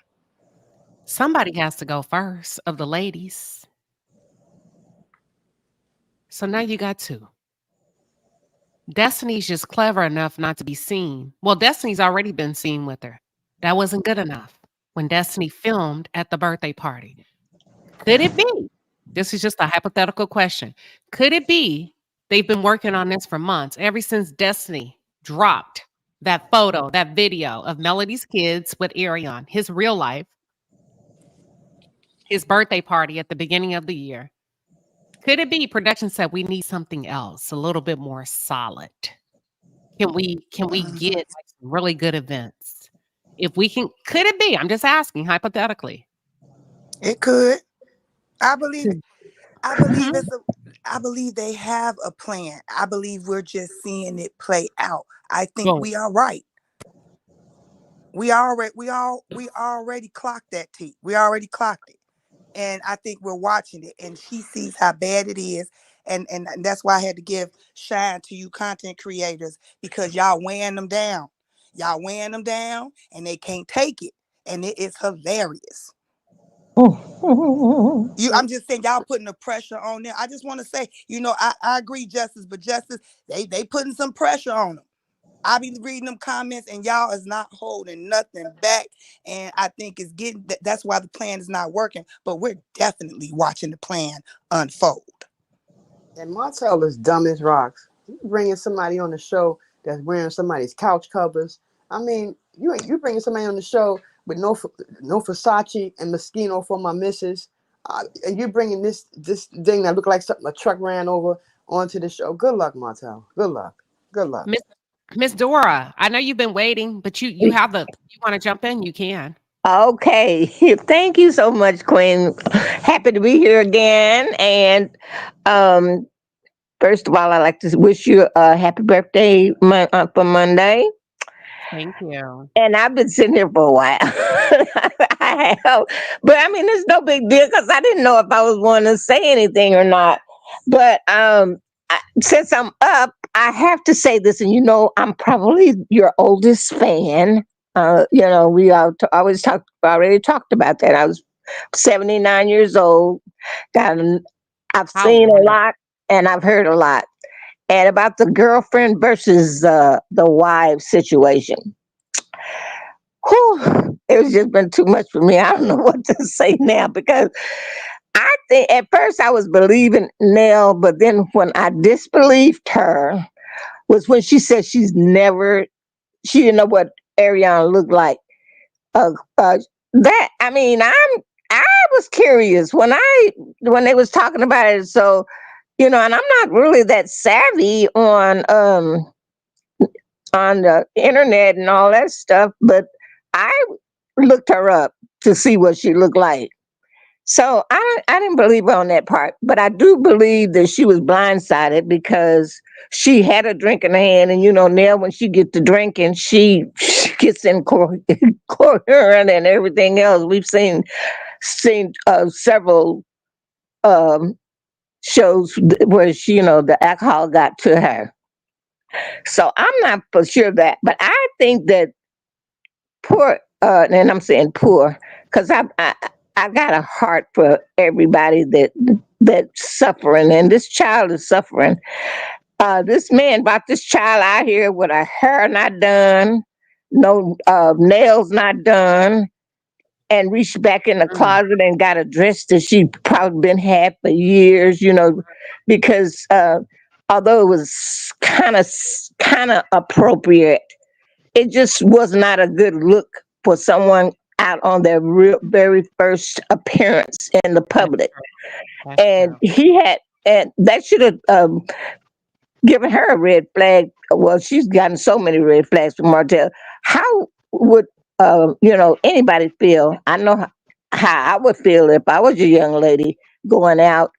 [SPEAKER 1] Somebody has to go first of the ladies. So now you got two. Destiny's just clever enough not to be seen. Well, Destiny's already been seen with her. That wasn't good enough when Destiny filmed at the birthday party. Could it be? This is just a hypothetical question. Could it be they've been working on this for months, ever since Destiny dropped that photo, that video of Melody's kids with Arion, his real life, his birthday party at the beginning of the year? Could it be production said we need something else, a little bit more solid? Can we get like some really good events? If we can, could it be? I'm just asking hypothetically.
[SPEAKER 3] It could. I believe. I believe
[SPEAKER 1] Mhm.
[SPEAKER 3] I believe they have a plan. I believe we're just seeing it play out. I think
[SPEAKER 1] Boom.
[SPEAKER 3] we are right. We already clocked that T. We already clocked it. And I think we're watching it, and she sees how bad it is. And that's why I had to give shine to you content creators, because y'all weighing them down. Y'all weighing them down and they can't take it. And it is hilarious. I'm just saying, y'all putting the pressure on them. I just want to say, I agree, Justice, but Justice, they putting some pressure on them. I be reading them comments, and y'all is not holding nothing back. And I think it's getting that's why the plan is not working. But we're definitely watching the plan unfold.
[SPEAKER 6] And Martell is dumb as rocks. You bringing somebody on the show that's wearing somebody's couch covers. I mean, you bringing somebody on the show with no Versace and Moschino for my missus. And you bringing this thing that look like something a truck ran over onto the show. Good luck, Martell. Good luck. Good luck.
[SPEAKER 1] Miss Dora, I know you've been waiting, but you have you want to jump in? You can.
[SPEAKER 19] Okay, thank you so much, Queen. Happy to be here again. And um, first of all, I'd like to wish you a happy birthday for Monday.
[SPEAKER 1] Thank you.
[SPEAKER 19] And I've been sitting here for a while. I have, but I mean, it's no big deal because I didn't know if I was going to say anything or not. But since I'm up, I have to say this, and I'm probably your oldest fan. We already talked about that. I was 79 years old. Got, I've
[SPEAKER 1] How
[SPEAKER 19] seen a
[SPEAKER 1] wonderful.
[SPEAKER 19] lot and I've heard a lot. And about the girlfriend versus the wife situation. Whew, it's just been too much for me. I don't know what to say now because I think at first I was believing Nell, but then when I disbelieved her was when she said she didn't know what Ariana looked like. Uh, uh, that I mean, I was curious when they was talking about it. So and I'm not really that savvy on the internet and all that stuff, but I looked her up to see what she looked like. So I didn't believe her on that part, but I do believe that she was blindsided because she had a drink in her hand, and Nell, when she gets to drinking, she gets incoherent and everything else. We've seen several shows where the alcohol got to her. So I'm not for sure that, but I think that poor, and I'm saying poor, because I got a heart for everybody that's suffering, and this child is suffering. This man brought this child out here with her hair not done, no nails not done, and reached back in the closet and got a dress that she probably been had for years, because although it was kind of appropriate, it just was not a good look for someone out on their very first appearance in the
[SPEAKER 1] That's
[SPEAKER 19] public.
[SPEAKER 1] true. That's
[SPEAKER 19] And
[SPEAKER 1] true.
[SPEAKER 19] and that should have given her a red flag. Well, she's gotten so many red flags from Martell. How would anybody feel? I know how I would feel if I was a young lady going out.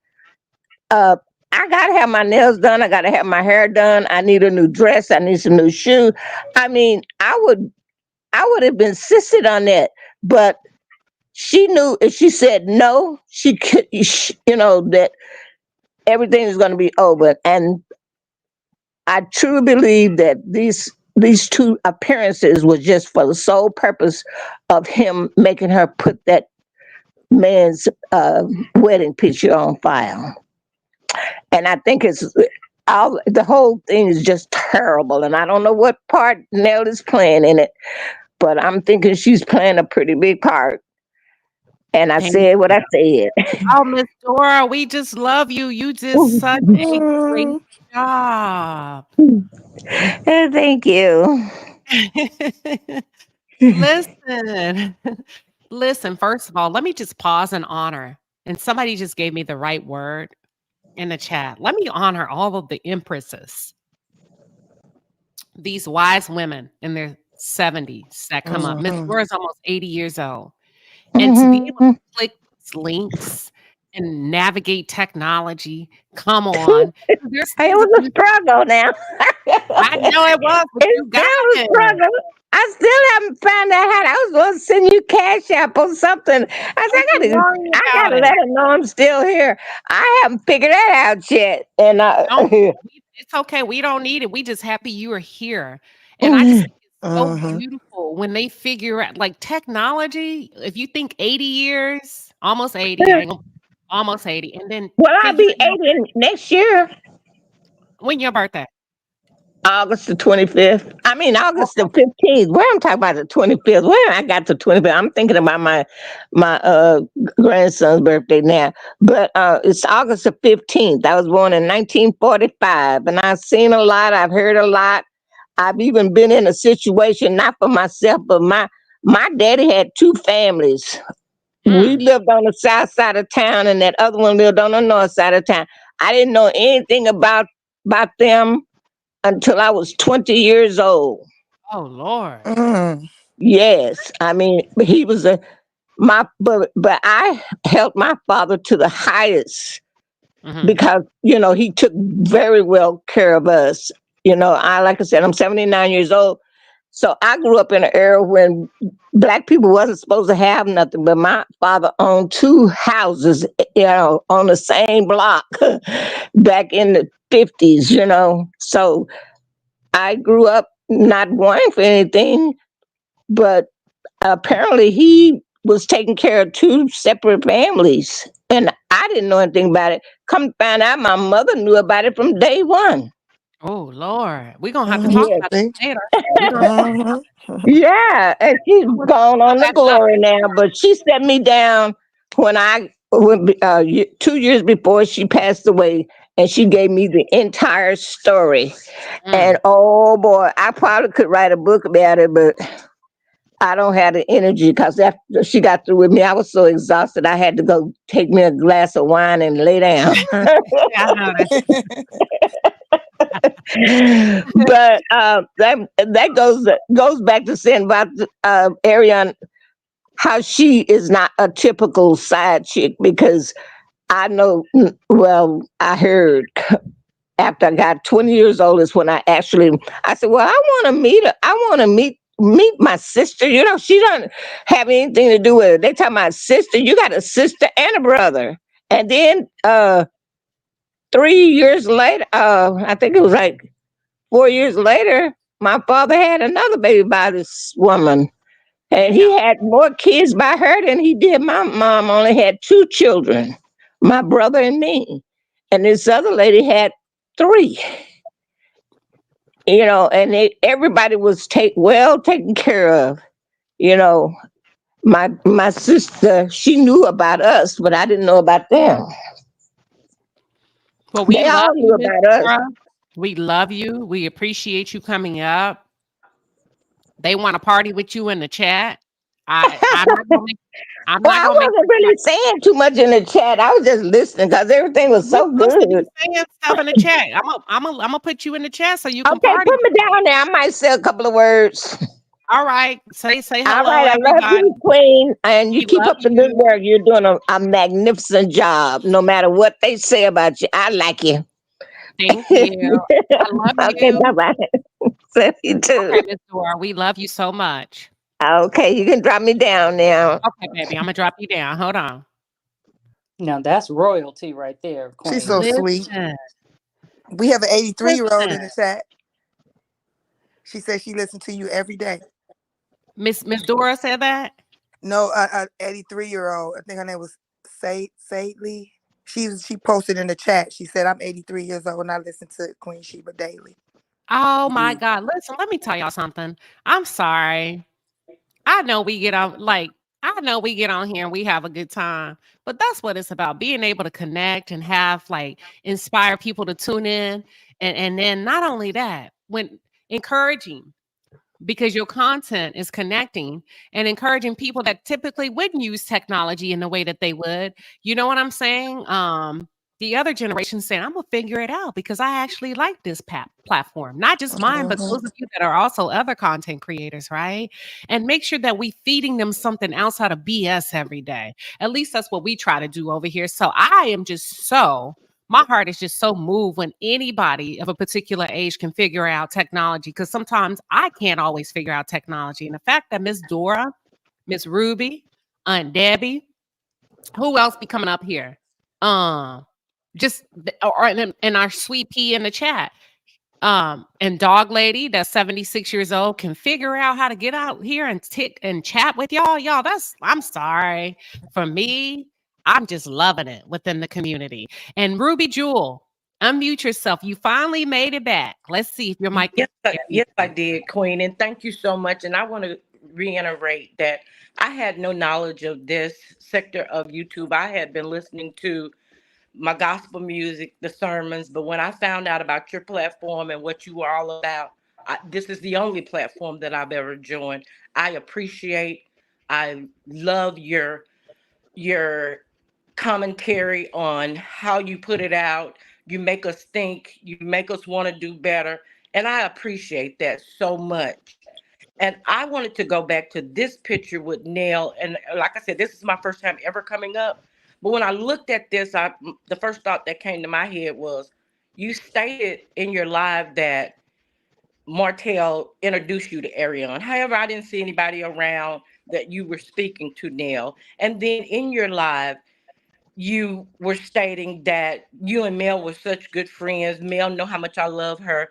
[SPEAKER 19] Uh, I gotta have my nails done. I gotta have my hair done. I need a new dress. I need some new shoes. I mean, I would have insisted on that, but she knew if she said no, she could, that everything is going to be over. And I truly believe that these two appearances were just for the sole purpose of him making her put that man's wedding picture on file. And I think the whole thing is just terrible. And I don't know what part Nell is playing in it, but I'm thinking she's playing a pretty big part. And I
[SPEAKER 1] Thank
[SPEAKER 19] said what
[SPEAKER 1] you.
[SPEAKER 19] I said.
[SPEAKER 1] Oh, Miss Dora, we just love you. You did such a great job.
[SPEAKER 19] Thank you.
[SPEAKER 1] Listen, listen, first of all, let me just pause and honor. And somebody just gave me the right word in the chat. Let me honor all of the empresses, these wise women in their 70s that come up. Miss
[SPEAKER 3] Mhm.
[SPEAKER 1] Dora's almost 80 years old. And to be able to
[SPEAKER 19] Mhm.
[SPEAKER 1] click these links and navigate technology, come on. There's
[SPEAKER 19] It
[SPEAKER 1] things that
[SPEAKER 19] was a
[SPEAKER 1] you
[SPEAKER 19] struggle now.
[SPEAKER 1] I know it was, but
[SPEAKER 19] It's
[SPEAKER 1] you got
[SPEAKER 19] still a
[SPEAKER 1] it.
[SPEAKER 19] struggle. I still haven't found out how. I was going to send you cash app or something.
[SPEAKER 1] Don't you worry
[SPEAKER 19] I
[SPEAKER 1] about
[SPEAKER 19] gotta
[SPEAKER 1] it.
[SPEAKER 19] let her know I'm still here. I haven't figured that out yet. And
[SPEAKER 1] Don't it's okay. We don't need it. We just happy you are here. And I just think it's so
[SPEAKER 3] Mhm.
[SPEAKER 1] beautiful when they figure out like technology. If you think 80 years, almost 80, I ain't gonna, almost 80, and then
[SPEAKER 19] well, I'll be
[SPEAKER 1] figuring out
[SPEAKER 19] 80 next year.
[SPEAKER 1] when your birthday.
[SPEAKER 19] August the 25th. I mean August the
[SPEAKER 1] Okay.
[SPEAKER 19] 15th. Where I'm talking about the 25th. Where I got the 25th. I'm thinking about my grandson's birthday now. But it's August the 15th. I was born in 1945 and I've seen a lot. I've heard a lot. I've even been in a situation, not for myself, but my daddy had two families. We
[SPEAKER 1] Mm.
[SPEAKER 19] lived on the south side of town and that other one lived on the north side of town. I didn't know anything about them until I was 20 years old.
[SPEAKER 1] Oh Lord.
[SPEAKER 3] Mm.
[SPEAKER 19] Yes, I mean he was but I held my father to the highest
[SPEAKER 1] Hmm.
[SPEAKER 19] because he took very well care of us. I like I said, I'm 79 years old, so I grew up in an era when black people wasn't supposed to have nothing. But my father owned two houses, on the same block back in the 50s. So I grew up not wanting for anything, but apparently he was taking care of two separate families. And I didn't know anything about it. Come to find out, my mother knew about it from day one.
[SPEAKER 1] Oh Lord. We're gonna have to talk
[SPEAKER 3] Mhm.
[SPEAKER 1] about
[SPEAKER 3] See?
[SPEAKER 1] that later. We're gonna
[SPEAKER 3] Mhm.
[SPEAKER 19] Yeah, and she's
[SPEAKER 1] I wanna
[SPEAKER 19] gone
[SPEAKER 1] talk
[SPEAKER 19] on
[SPEAKER 1] about
[SPEAKER 19] the
[SPEAKER 1] that stuff.
[SPEAKER 19] glory now, but she set me down when 2 years before she passed away, and she gave me the entire story. And
[SPEAKER 1] Mm.
[SPEAKER 19] oh boy, I probably could write a book about it, but I don't have the energy because after she got through with me, I was so exhausted. I had to go take me a glass of wine and lay down.
[SPEAKER 1] Yeah, I know that.
[SPEAKER 19] But that goes back to saying about Ariane, how she is not a typical side chick because I know. Well, I heard after I got 20 years old is when I said, well, I want to meet her. I want to meet my sister. She don't have anything to do with it. They talking about sister. You got a sister and a brother. And then 3 years later, I think it was like 4 years later, my father had another baby by this woman. And he
[SPEAKER 1] Damn.
[SPEAKER 19] had more kids by her than he did. My mom only had two children, my brother and me. And this other lady had three. And everybody was well taken care of. You know, my sister, she knew about us, but I didn't know about them.
[SPEAKER 1] Well, we
[SPEAKER 19] They
[SPEAKER 1] love
[SPEAKER 19] all
[SPEAKER 1] you,
[SPEAKER 19] knew
[SPEAKER 1] Miss
[SPEAKER 19] about us.
[SPEAKER 1] Dora. We love you. We appreciate you coming up. They want to party with you in the chat. I'm not gonna make I'm
[SPEAKER 19] Well,
[SPEAKER 1] not
[SPEAKER 19] I
[SPEAKER 1] gonna make
[SPEAKER 19] wasn't
[SPEAKER 1] you
[SPEAKER 19] really saying too much in the chat. I was just listening because everything was
[SPEAKER 1] you're
[SPEAKER 19] so
[SPEAKER 1] supposed to be
[SPEAKER 19] good.
[SPEAKER 1] saying stuff in the chat. I'm gonna put you in the chat so you can
[SPEAKER 19] Okay,
[SPEAKER 1] party
[SPEAKER 19] put
[SPEAKER 1] with
[SPEAKER 19] me
[SPEAKER 1] me.
[SPEAKER 19] down there. I might say a couple of words.
[SPEAKER 1] All right. Say
[SPEAKER 19] All
[SPEAKER 1] hello,
[SPEAKER 19] right, I love
[SPEAKER 1] everybody.
[SPEAKER 19] you, Queen, and you
[SPEAKER 1] We
[SPEAKER 19] keep
[SPEAKER 1] love
[SPEAKER 19] up the good
[SPEAKER 1] you.
[SPEAKER 19] work. You're doing a magnificent job, no matter what they say about you. I like you.
[SPEAKER 1] Thank
[SPEAKER 19] Okay,
[SPEAKER 1] you. I love
[SPEAKER 19] bye
[SPEAKER 1] you.
[SPEAKER 19] bye. Love you too.
[SPEAKER 1] Okay, Miss Dora, we love you so much.
[SPEAKER 19] Okay, you can drop me down now.
[SPEAKER 1] Okay, baby, I'm gonna drop you down. Hold on.
[SPEAKER 2] Now that's royalty right there,
[SPEAKER 3] She's
[SPEAKER 2] Queen.
[SPEAKER 3] so sweet.
[SPEAKER 1] Listen,
[SPEAKER 3] We have an 83-year-old
[SPEAKER 1] listen.
[SPEAKER 3] in the chat. She says she listens to you every day.
[SPEAKER 1] Miss Dora said that.
[SPEAKER 3] No, 83-year-old. I think her name was Sadely. She posted in the chat. She said, "I'm 83 years old and I listen to Queen Sheba daily."
[SPEAKER 1] Oh my God. Listen, let me tell y'all something. I'm sorry. I know we get on I know we get on here and we have a good time, but that's what it's about. Being able to connect and have inspire people to tune in. And then not only that, when encouraging because your content is connecting and encouraging people that typically wouldn't use technology in the way that they would. You know what I'm saying? The other generation saying, I'm gonna figure it out because I actually like this platform, not just mine, but those of you that are also other content creators, right? And make sure that we feeding them something outside of BS every day. At least that's what we try to do over here. So I am just my heart is just so moved when anybody of a particular age can figure out technology, because sometimes I can't always figure out technology. And the fact that Miss Dora, Miss Ruby, Aunt Debbie, who else be coming up here? And our sweet pea in the chat. And Dog Lady, that's 76 years old, can figure out how to get out here and tick and chat with y'all. Y'all, I'm sorry. For me, I'm just loving it within the community. And Ruby Jewel, unmute yourself. You finally made it back. Let's see if your mic.
[SPEAKER 4] Yes, I did, Queen. And thank you so much. And I want to reiterate that I had no knowledge of this sector of YouTube. I had been listening to my gospel music, the sermons, but when I found out about your platform and what you are all about, this is the only platform that I've ever joined. I love your commentary on how you put it out. You make us think, you make us want to do better. And I appreciate that so much. And I wanted to go back to this picture with Nell. And like I said, this is my first time ever coming up. But when I looked at this, the first thought that came to my head was, you stated in your live that Martell introduced you to Ariane. However, I didn't see anybody around that you were speaking to Nell. And then in your live, you were stating that you and Mel were such good friends. Mel know how much I love her.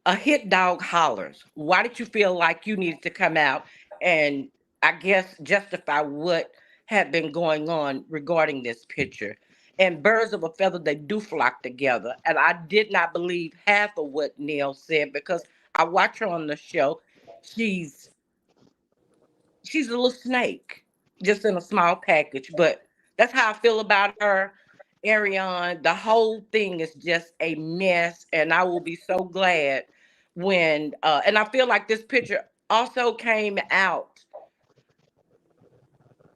[SPEAKER 4] A hit dog hollers. Why did you feel like you needed to come out and, I guess, justify what had been going on regarding this picture? And birds of a feather, they do flock together. And I did not believe half of what Neil said because I watch her on the show. She's a little snake, just in a small package. But that's how I feel about her. Ariane, the whole thing is just a mess, and I will be so glad when and I feel like this picture also came out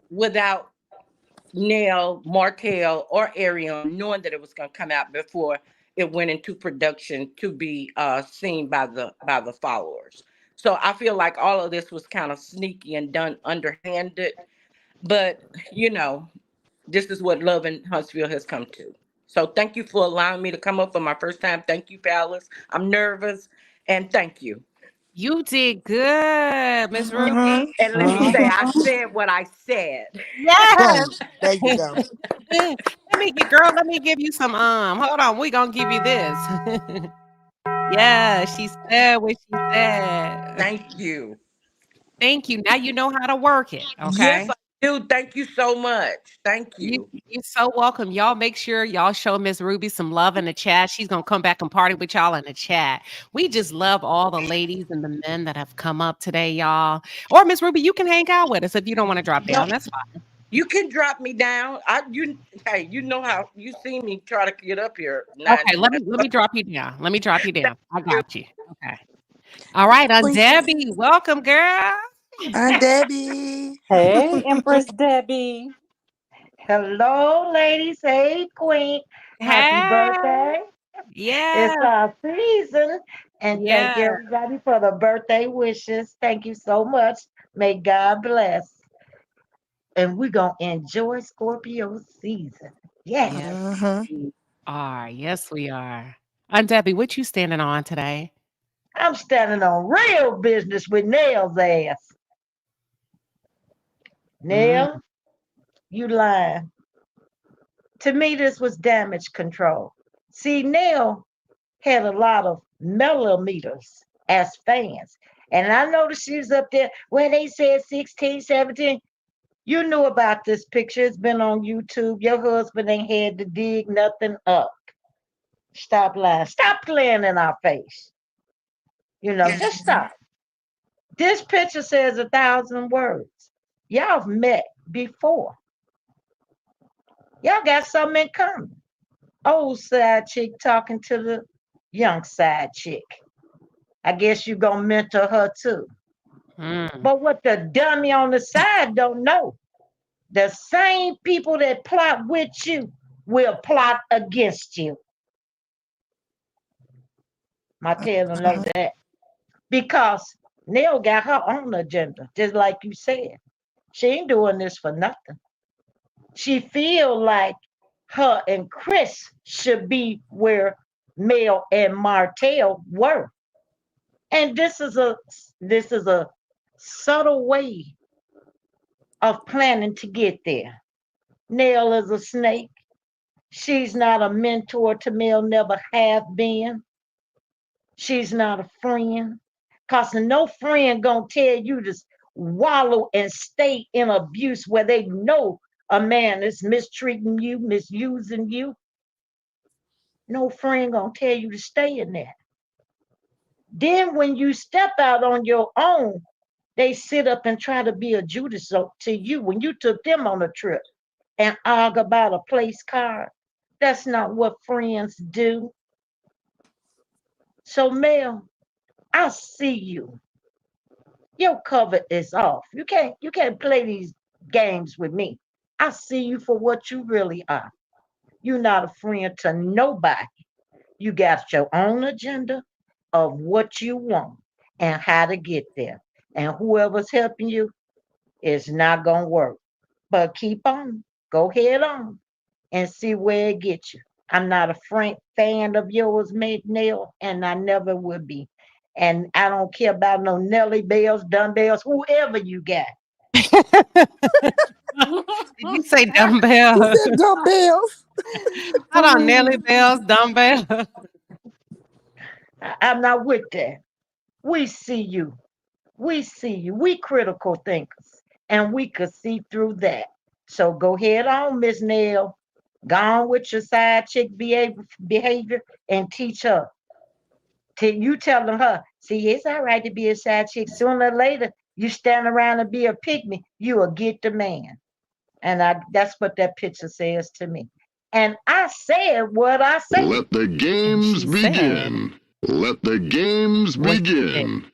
[SPEAKER 4] without Nell, Martell, or Ariane knowing that it was going to come out before it went into production to be seen by the followers. So I feel like all of this was kind of sneaky and done underhanded. But this is what love in Huntsville has come to. So thank you for allowing me to come up for my first time. Thank you, Palace. I'm nervous, and thank you.
[SPEAKER 1] You did good, Miss
[SPEAKER 3] Mm-hmm.
[SPEAKER 1] Ruby.
[SPEAKER 4] And let me say, I said what I said.
[SPEAKER 1] Yes.
[SPEAKER 3] Boom. There you go.
[SPEAKER 1] Let me give you some hold on, we gonna give you this. Yeah, she said what she said.
[SPEAKER 4] Thank you.
[SPEAKER 1] Thank you. Now you know how to work it.
[SPEAKER 4] Yes,
[SPEAKER 1] Okay.
[SPEAKER 4] I do. Thank you so much. Thank
[SPEAKER 1] You
[SPEAKER 4] you.
[SPEAKER 1] you're so welcome. Y'all make sure y'all show Miss Ruby some love in the chat. She's gonna come back and party with y'all in the chat. We just love all the ladies and the men that have come up today, y'all. Or Miss Ruby, you can hang out with us if you don't want to drop
[SPEAKER 4] No,
[SPEAKER 1] down. That's fine.
[SPEAKER 4] you can drop me down. Hey, you know how you see me try to get up here nine
[SPEAKER 1] Okay,
[SPEAKER 4] times.
[SPEAKER 1] let me drop you down. Let me drop you
[SPEAKER 4] Thank
[SPEAKER 1] down. I
[SPEAKER 4] you.
[SPEAKER 1] got you. Okay. All right, Aunt
[SPEAKER 3] Queen Sheba.
[SPEAKER 1] Debbie, welcome, girl.
[SPEAKER 3] Aunt Debbie.
[SPEAKER 2] Hey, Empress Debbie.
[SPEAKER 16] Hello, ladies. Hey, Queen. Happy
[SPEAKER 1] Hey,
[SPEAKER 16] birthday.
[SPEAKER 1] yes,
[SPEAKER 16] It's our season. And thank
[SPEAKER 1] yes,
[SPEAKER 16] everybody for the birthday wishes. Thank you so much. May God bless. And we're going to enjoy Scorpio season. Yes.
[SPEAKER 1] yes,
[SPEAKER 3] Mm-hmm.
[SPEAKER 1] we are. Yes, we are. Aunt Debbie, what you standing on today?
[SPEAKER 16] I'm standing on real business with Nail's ass.
[SPEAKER 1] Mm,
[SPEAKER 16] Nail, you lying. To me, this was damage control. See, Nell had a lot of millimeters as fans. And I noticed she was up there where they said 16, 17. You knew about this picture. It's been on YouTube. Your husband ain't had to dig nothing up. Stop lying. Stop playing in our face. Just stop. This picture says 1,000 words. Y'all have met before. Y'all got something in common. Old side chick talking to the young side chick. I guess you gonna mentor her too. But what the dummy on the side don't know, the same people that plot with you will plot against you. Martell knows that. Because Nell got her own agenda, just like you said. She ain't doing this for nothing. She feel like her and Chris should be where Mel and Martell were. And this is a subtle way of planning to get there. Nell is a snake. She's not a mentor to Mel, never have been. She's not a friend. Cause no friend gonna tell you to wallow and stay in abuse where they know a man is mistreating you, misusing you. No friend gonna tell you to stay in that. Then when you step out on your own, they sit up and try to be a Judas to you when you took them on a trip and argue about a place card. That's not what friends do. So Mel, I see you. Your cover is off. You can't play these games with me. I see you for what you really are. You're not a friend to nobody. You got your own agenda of what you want and how to get there. And whoever's helping you is not going to work. But keep on. Go head on and see where it gets you. I'm not a fan of yours, Nell, and I never will be. And I don't care about no Nelly bells, dumbbells, whoever you got.
[SPEAKER 1] Did you say
[SPEAKER 3] He
[SPEAKER 1] dumbbell?
[SPEAKER 3] said dumbbells.
[SPEAKER 1] Hold on, Nelly bells, dumbbell.
[SPEAKER 16] I'm not with that. We see you. We see you. We critical thinkers. And we could see through that. So go ahead on, Miss Nell. Go on with your side chick behavior and teach her. You telling her, see, it's all right to be a side chick. Sooner or later, you stand around and be a pygmy, you will get the man. And that's what that picture says to me. And I said what I said.
[SPEAKER 12] Let the games begin. Let the games begin.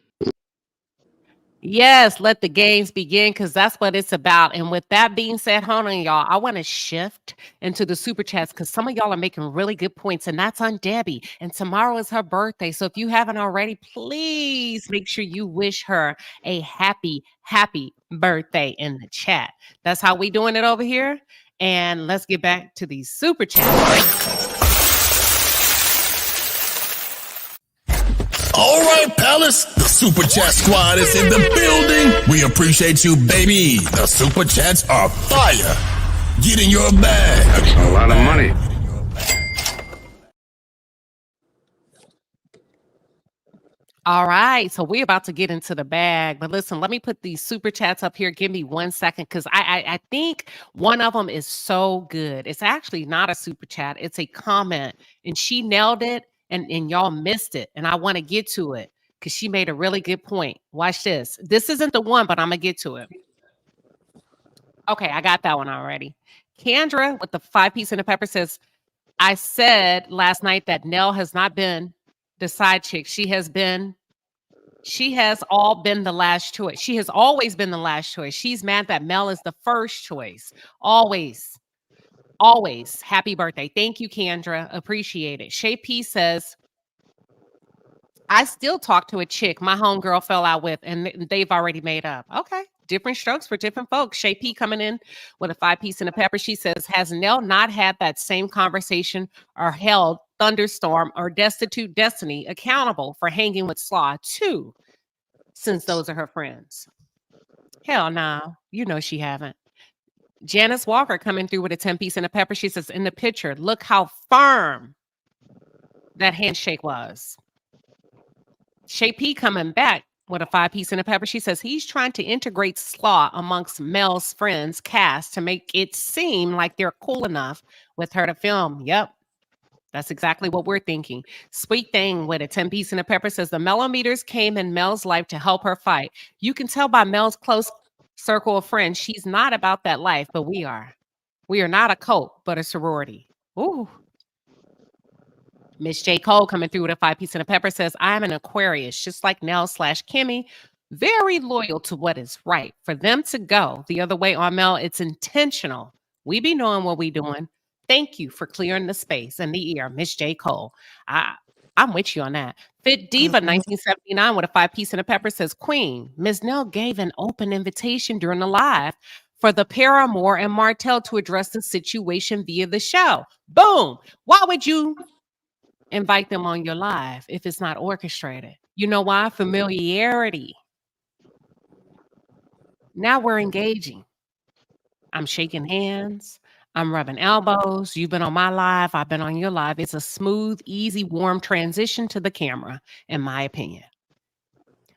[SPEAKER 1] Yes, let the games begin because that's what it's about. And with that being said, hold on, y'all. I want to shift into the super chats because some of y'all are making really good points, and that's on Debbie. And tomorrow is her birthday. So if you haven't already, please make sure you wish her a happy, happy birthday in the chat. That's how we doing it over here. And let's get back to these super chats.
[SPEAKER 20] All right, Palace, the Super Chat Squad is in the building. We appreciate you, baby. The Super Chats are fire. Get in your bag.
[SPEAKER 13] That's a lot of money.
[SPEAKER 1] All right, so we're about to get into the bag, but listen, let me put these super chats up here. Give me 1 second because I think one of them is so good. It's actually not a super chat, it's a comment, and she nailed it, and y'all missed it, and I want to get to it because she made a really good point. Watch this. This isn't the one, but I'm going to get to it. Okay, I got that one already. Kendra with the 5-piece and the pepper says, I said last night that Nell has not been the side chick. She has all been the last choice. She has always been the last choice. She's mad that Mel is the first choice. Always. Always. Happy birthday. Thank you, Kendra. Appreciate it. Shay P says, I still talk to a chick my homegirl fell out with, and they've already made up. Okay. Different strokes for different folks. Shay P coming in with a 5-piece and a pepper. She says, has Nell not had that same conversation or held Thunderstorm or Destitute Destiny accountable for hanging with Slaw too, since those are her friends? Hell no. You know she haven't. Janice Walker coming through with a 10-piece and a pepper. She says, in the picture, look how firm that handshake was. Shay P coming back with a 5-piece and a pepper. She says he's trying to integrate Slaw amongst Mel's friends cast to make it seem like they're cool enough with her to film. Yep. That's exactly what we're thinking. Sweet Thing with a 10-piece and a pepper says the Mellometers came in Mel's life to help her fight. You can tell by Mel's close circle of friends, she's not about that life, but we are. We are not a cult, but a sorority. Ooh. Miss J. Cole coming through with a 5-piece and a pepper says, I'm an Aquarius, just like Nell/Kimmy, very loyal to what is right. For them to go the other way on Mel, it's intentional. We be knowing what we doing. Thank you for clearing the space and the ear, Miss J. Cole. I'm with you on that. Fit Diva 1979 with a 5-piece and a pepper says, Queen, Ms. Nell gave an open invitation during the live for the Paramore and Martell to address the situation via the show. Boom. Why would you invite them on your live if it's not orchestrated? You know why? Familiarity. Now we're engaging. I'm shaking hands. I'm rubbing elbows. You've been on my live. I've been on your live. It's a smooth, easy, warm transition to the camera, in my opinion.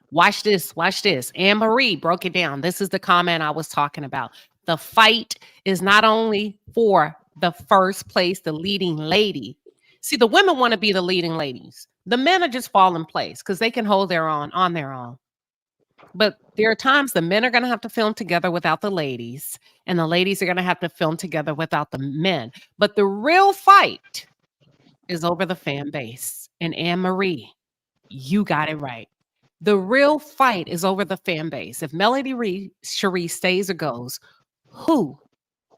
[SPEAKER 1] Watch this. Watch this. Anne Marie broke it down. This is the comment I was talking about. The fight is not only for the first place, the leading lady. See, the women want to be the leading ladies. The men are just fall in place because they can hold their own on their own. But there are times the men are going to have to film together without the ladies, and the ladies are going to have to film together without the men. But the real fight is over the fan base. And Anne Marie, you got it right. The real fight is over the fan base. If Melody Cherie stays or goes, who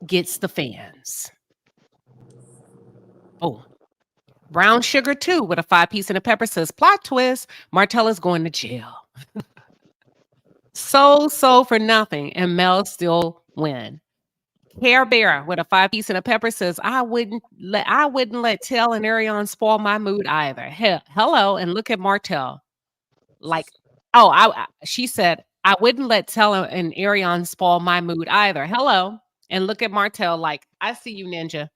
[SPEAKER 1] gets the fans? Oh. Brown Sugar 2 with a 5-piece and a pepper says, plot twist, Martell is going to jail. So for nothing, and Mel still win. Care Bear with a 5-piece and a pepper says, I wouldn't let Tell and Arion spoil my mood either. Hello, and look at Martell. Like, she said, I wouldn't let Tell and Arion spoil my mood either. Hello, and look at Martell like, I see you, ninja.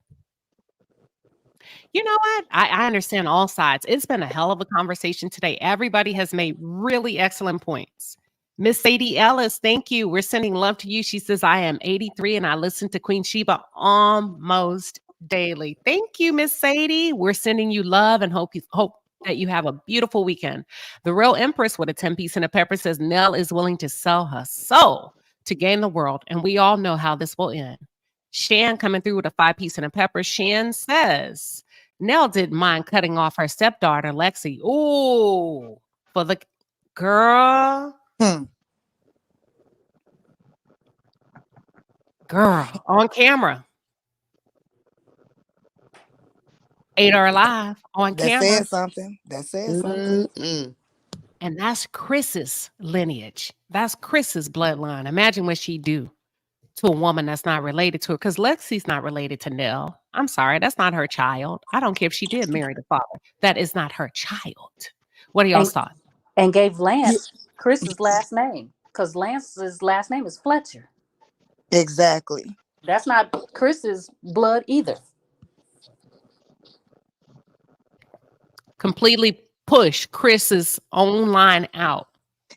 [SPEAKER 1] You know what? I understand all sides. It's been a hell of a conversation today. Everybody has made really excellent points. Miss Sadie Ellis, thank you. We're sending love to you. She says, I am 83 and I listen to Queen Sheba almost daily. Thank you, Miss Sadie. We're sending you love and hope that you have a beautiful weekend. The Real Empress with a 10-piece and a pepper says, Nell is willing to sell her soul to gain the world, and we all know how this will end. Shan coming through with a 5-piece and a pepper. Shan says, Nell didn't mind cutting off her stepdaughter, Lexi. Ooh, for the girl. Girl, on camera. Ate her alive on camera.
[SPEAKER 3] That says something. That says something.
[SPEAKER 1] And that's Chris's lineage. That's Chris's bloodline. Imagine what she'd do to a woman that's not related to her, because Lexi's not related to Nell. I'm sorry, that's not her child. I don't care if she did marry the father. That is not her child. What are y'all's thoughts?
[SPEAKER 2] And gave Lance Chris's last name, because Lance's last name is Fletcher.
[SPEAKER 3] Exactly.
[SPEAKER 2] That's not Chris's blood either.
[SPEAKER 1] Completely push Chris's own line out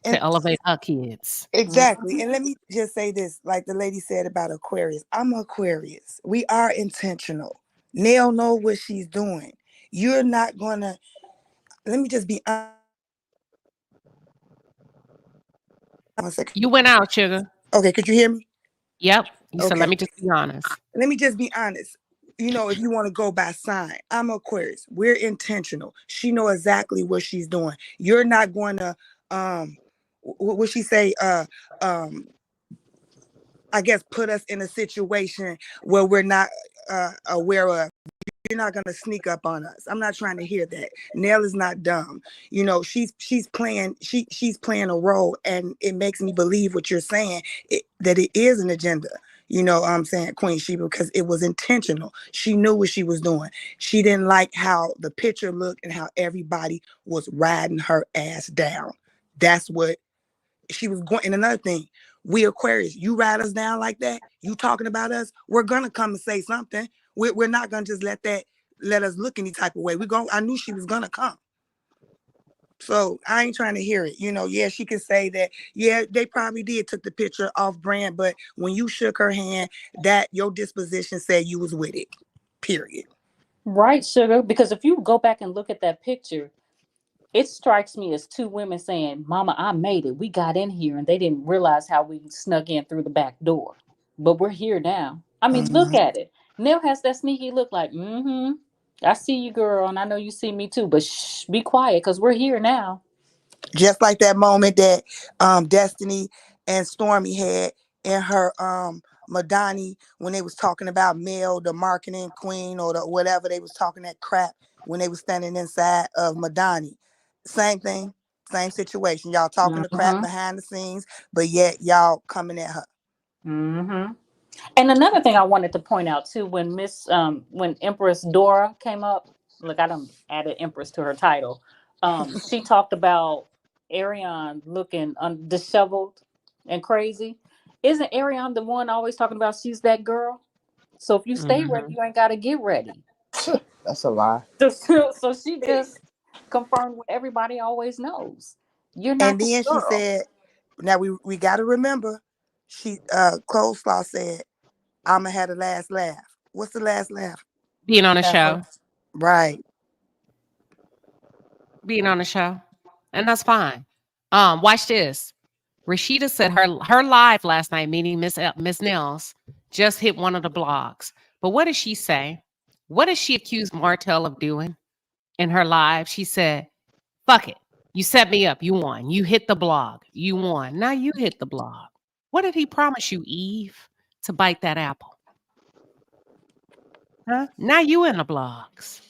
[SPEAKER 1] to elevate her kids.
[SPEAKER 3] Exactly. And let me just say this, like the lady said about Aquarius. I'm Aquarius. We are intentional. Nell knows what she's doing. You're not gonna, let me just be honest.
[SPEAKER 1] You went out, sugar.
[SPEAKER 3] Okay, could you hear me?
[SPEAKER 1] Yep. You said, let me just be honest.
[SPEAKER 3] Let me just be honest. You know, if you want to go by sign, I'm Aquarius. We're intentional. She know exactly what she's doing. You're not going to, what would she say? I guess put us in a situation where we're not aware of. You're not gonna sneak up on us. I'm not trying to hear that. Nell is not dumb. You know, she's playing a role, and it makes me believe what you're saying, that it is an agenda. You know, I'm saying Queen Sheba, because it was intentional. She knew what she was doing. She didn't like how the picture looked and how everybody was riding her ass down. That's what she was going. And another thing, We Aquarius, you ride us down like that, you talking about us, we're gonna come and say something. We're not gonna just let us look any type of way. I knew she was gonna come. So I ain't trying to hear it. Yeah, she can say that, yeah, they probably did took the picture off brand, but when you shook her hand, that your disposition said you was with it. Period.
[SPEAKER 2] Right, sugar. Because if you go back and look at that picture, it strikes me as two women saying, Mama, I made it. We got in here and they didn't realize how we snuck in through the back door. But we're here now. I mean, look at it. Nell has that sneaky look like, I see you, girl, and I know you see me too, but shh, be quiet because we're here now.
[SPEAKER 3] Just like that moment that Destiny and Stormy had in her Madani when they was talking about Mel, the marketing queen, or the whatever they was talking that crap when they was standing inside of Madani. Same thing, same situation. Y'all talking the crap behind the scenes, but yet y'all coming at her.
[SPEAKER 2] And another thing I wanted to point out too, when when Empress Dora came up, look, I done added Empress to her title. She talked about Ariane looking disheveled and crazy. Isn't Ariane the one always talking about she's that girl? So if you stay ready, you ain't got to get ready.
[SPEAKER 6] That's a lie.
[SPEAKER 2] So she just confirmed what everybody always knows. You're not.
[SPEAKER 3] And then she said, "Now we got to remember." She Coleslaw said, "I'ma have the last laugh." What's the last laugh?
[SPEAKER 1] Being on a show.
[SPEAKER 3] Right.
[SPEAKER 1] Being on the show. And that's fine. Watch this. Rashida said her live last night, meaning Miss Nels, just hit one of the blogs. But what did she say? What did she accuse Martell of doing in her live? She said, fuck it. You set me up. You won. You hit the blog. You won. Now you hit the blog. What did he promise you, Eve, to bite that apple? Huh? Now you in the blogs.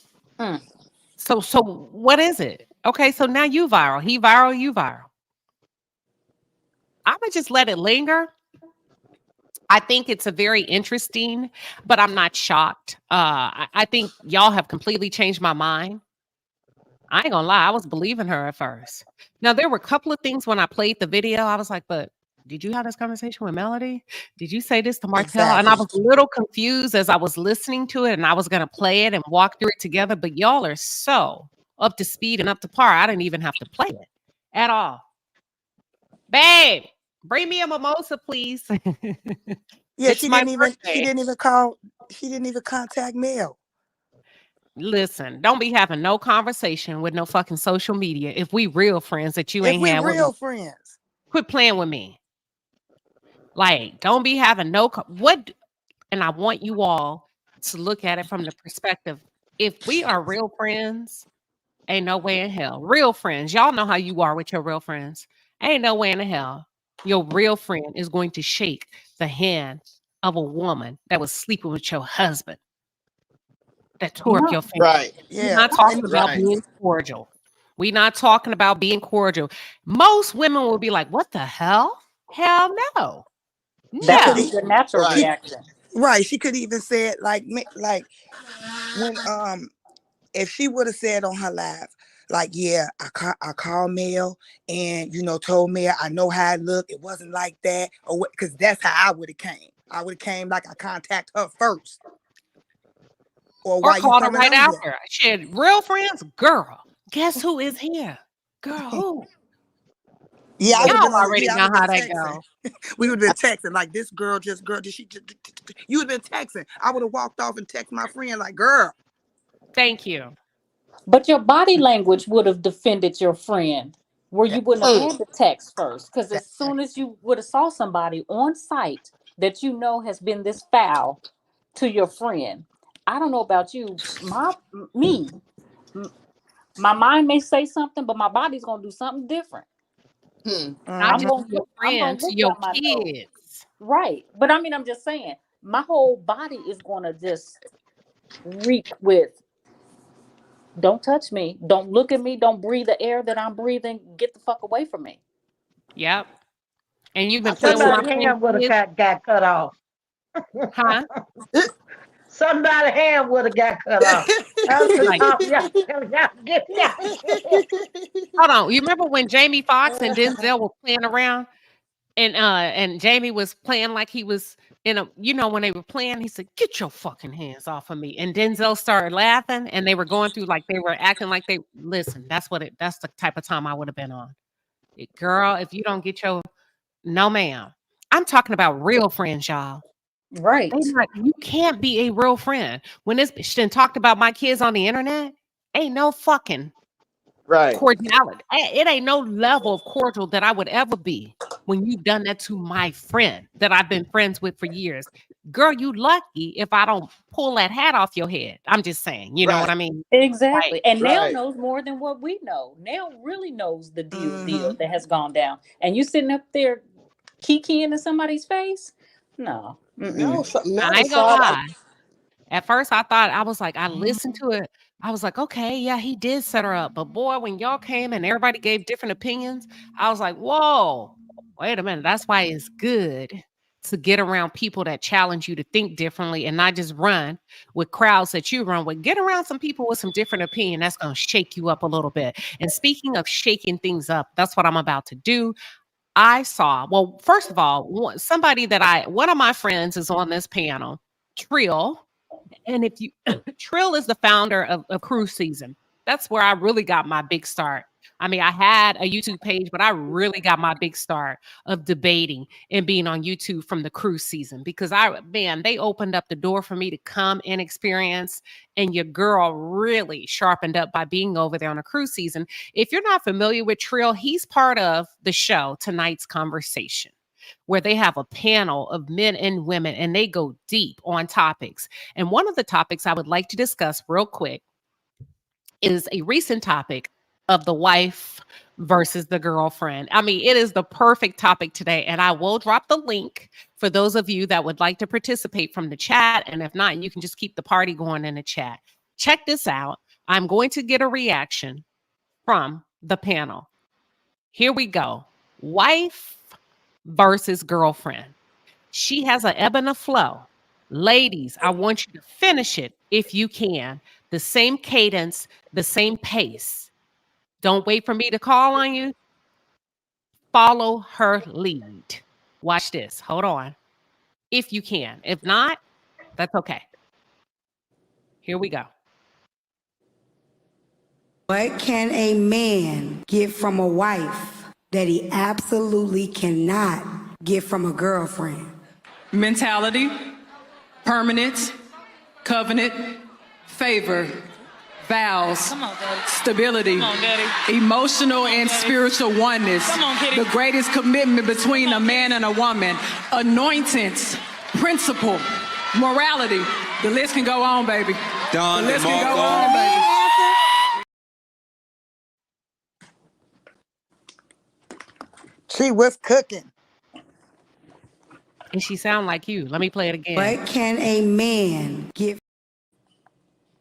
[SPEAKER 1] So what is it? Okay, so now you viral. He viral, you viral. I'm going to just let it linger. I think it's a very interesting, but I'm not shocked. I think y'all have completely changed my mind. I ain't gonna lie, I was believing her at first. Now, there were a couple of things when I played the video, I was like, but did you have this conversation with Melody? Did you say this to Martell?
[SPEAKER 3] Exactly.
[SPEAKER 1] And I was a little confused as I was listening to it, and I was gonna play it and walk through it together, but y'all are so up to speed and up to par, I didn't even have to play it at all. Babe, bring me a mimosa, please.
[SPEAKER 3] Yeah, she didn't even contact Mel.
[SPEAKER 1] Listen, don't be having no conversation with no fucking social media if we real friends that you ain't had with me.
[SPEAKER 3] Real friends.
[SPEAKER 1] Quit playing with me. Like, don't be having and I want you all to look at it from the perspective, if we are real friends, ain't no way in hell. Real friends, y'all know how you are with your real friends. Ain't no way in hell your real friend is going to shake the hand of a woman that was sleeping with your husband, that tore up your family.
[SPEAKER 6] Right.
[SPEAKER 1] We're not talking about being cordial. We're not talking about being cordial. Most women will be like, what the hell? Hell no.
[SPEAKER 2] That could be the natural reaction.
[SPEAKER 3] Right. She could even say it like when if she would have said on her live, like, yeah, I called Mel and told Mel I know how it looked. It wasn't like that, or what, because that's how I would have came. I would have came like I contact her first. Or why
[SPEAKER 1] called
[SPEAKER 3] you
[SPEAKER 1] her right
[SPEAKER 3] coming on
[SPEAKER 1] after. She had real friends. Girl, guess who is here? Girl, who?
[SPEAKER 3] Yeah, I would
[SPEAKER 1] Y'all
[SPEAKER 3] have
[SPEAKER 1] already know how that go.
[SPEAKER 3] We would have been texting like, this girl, did she? You would have been texting. I would have walked off and texted my friend like, girl.
[SPEAKER 1] Thank you.
[SPEAKER 2] But your body language would have defended your friend, where you wouldn't have had the text first. Because as soon as you would have saw somebody on site that has been this foul to your friend, I don't know about you, my mind may say something, but my body's gonna do something different.
[SPEAKER 1] Not just to your friends, to your kids.
[SPEAKER 2] Right. But I mean, I'm just saying, my whole body is gonna just reek with, don't touch me, don't look at me, don't breathe the air that I'm breathing, get the fuck away from me.
[SPEAKER 1] Yep. And you've been playing with my
[SPEAKER 16] hand would have got cut off.
[SPEAKER 1] Huh?
[SPEAKER 16] Somebody's hand would have got cut off.
[SPEAKER 1] Hold on. You remember when Jamie Foxx and Denzel were playing around? and Jamie was playing like he was in a, when they were playing, he said, "Get your fucking hands off of me." And Denzel started laughing, and they were going through like they were acting like they listen. That's the type of time I would have been on. Girl, if you don't get your no, ma'am. I'm talking about real friends, y'all.
[SPEAKER 2] Right.
[SPEAKER 1] You can't be a real friend. When this bitch done talked about my kids on the internet, ain't no fucking
[SPEAKER 6] Right.
[SPEAKER 1] cordiality. It ain't no level of cordial that I would ever be when you've done that to my friend that I've been friends with for years. Girl, you lucky if I don't pull that hat off your head. I'm just saying, you know what I mean?
[SPEAKER 2] Exactly. And Nell
[SPEAKER 6] Right.
[SPEAKER 2] knows more than what we know. Nell really knows the deal that has gone down. And you sitting up there kikiing in somebody's face? No.
[SPEAKER 6] Mel, Mel
[SPEAKER 1] I ain't gonna
[SPEAKER 6] decided.
[SPEAKER 1] lie. At first, I was like, I listened to it. I was like, okay, yeah, he did set her up. But boy, when y'all came and everybody gave different opinions, I was like, whoa, wait a minute. That's why it's good to get around people that challenge you to think differently and not just run with crowds that you run with. Get around some people with some different opinion. That's going to shake you up a little bit. And speaking of shaking things up, that's what I'm about to do. I saw, well, first of all, one of my friends is on this panel, Trill. And if you Trill is the founder of Cruise Season. That's where I really got my big start. I mean, I had a YouTube page, but I really got my big start of debating and being on YouTube from the Cruise Season because they opened up the door for me to come and experience. And your girl really sharpened up by being over there on a Cruise Season. If you're not familiar with Trill, he's part of the show Tonight's Conversation, where they have a panel of men and women and they go deep on topics. And one of the topics I would like to discuss real quick is a recent topic of the wife versus the girlfriend. I mean, it is the perfect topic today. And I will drop the link for those of you that would like to participate from the chat. And if not, you can just keep the party going in the chat. Check this out. I'm going to get a reaction from the panel. Here we go. Wife versus girlfriend. She has an ebb and a flow. Ladies, I want you to finish it if you can. The same cadence, the same pace. Don't wait for me to call on you. Follow her lead. Watch this. Hold on. If you can. If not, that's okay. Here we go.
[SPEAKER 7] What can a man get from a wife that he absolutely cannot get from a girlfriend?
[SPEAKER 21] Mentality, permanence, covenant, favor, vows, stability, emotional and spiritual oneness, the greatest commitment between a man and a woman, anointings, principle, morality. The list can go on, baby. The list can go on, baby.
[SPEAKER 3] She was cooking.
[SPEAKER 1] And she sound like you. Let me play it again.
[SPEAKER 7] What can a man get?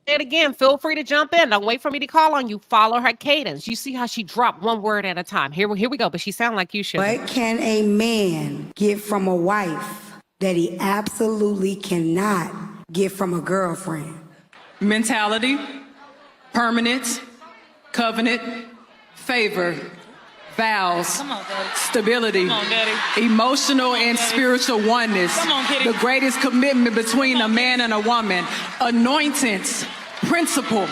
[SPEAKER 1] Say it again. Feel free to jump in. Don't wait for me to call on you. Follow her cadence. You see how she dropped one word at a time. Here we go. But she sound like you should.
[SPEAKER 7] What can a man get from a wife that he absolutely cannot get from a girlfriend?
[SPEAKER 21] Mentality, permanence, covenant, favor, vows, stability, emotional and spiritual oneness, the greatest commitment between a man and a woman, anointings, principle,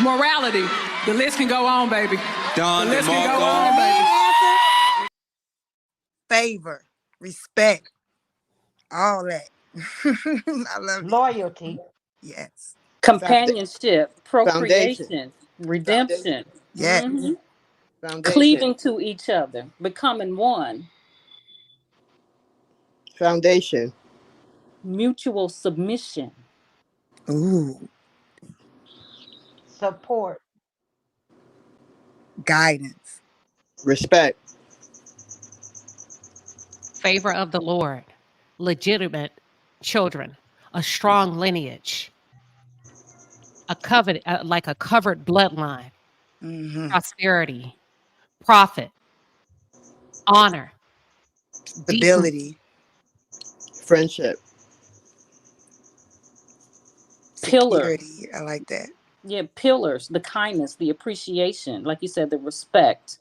[SPEAKER 21] morality. The list can go on, baby. The list can go on, baby.
[SPEAKER 3] Favor, respect, all that. I love it.
[SPEAKER 16] Loyalty.
[SPEAKER 3] Yes.
[SPEAKER 2] Companionship, procreation, redemption.
[SPEAKER 3] Yes.
[SPEAKER 2] Mhm.
[SPEAKER 6] Foundation.
[SPEAKER 2] Cleaving to each other, becoming one.
[SPEAKER 6] Foundation.
[SPEAKER 2] Mutual submission.
[SPEAKER 3] Ooh.
[SPEAKER 16] Support.
[SPEAKER 3] Guidance.
[SPEAKER 6] Respect.
[SPEAKER 1] Favor of the Lord. Legitimate children. A strong lineage. A covenant, like a covered bloodline. Prosperity. Profit. Honor.
[SPEAKER 3] Stability.
[SPEAKER 6] Friendship.
[SPEAKER 2] Pillars.
[SPEAKER 3] Security. I like that.
[SPEAKER 2] Yeah, pillars, the kindness, the appreciation, like you said, the respect.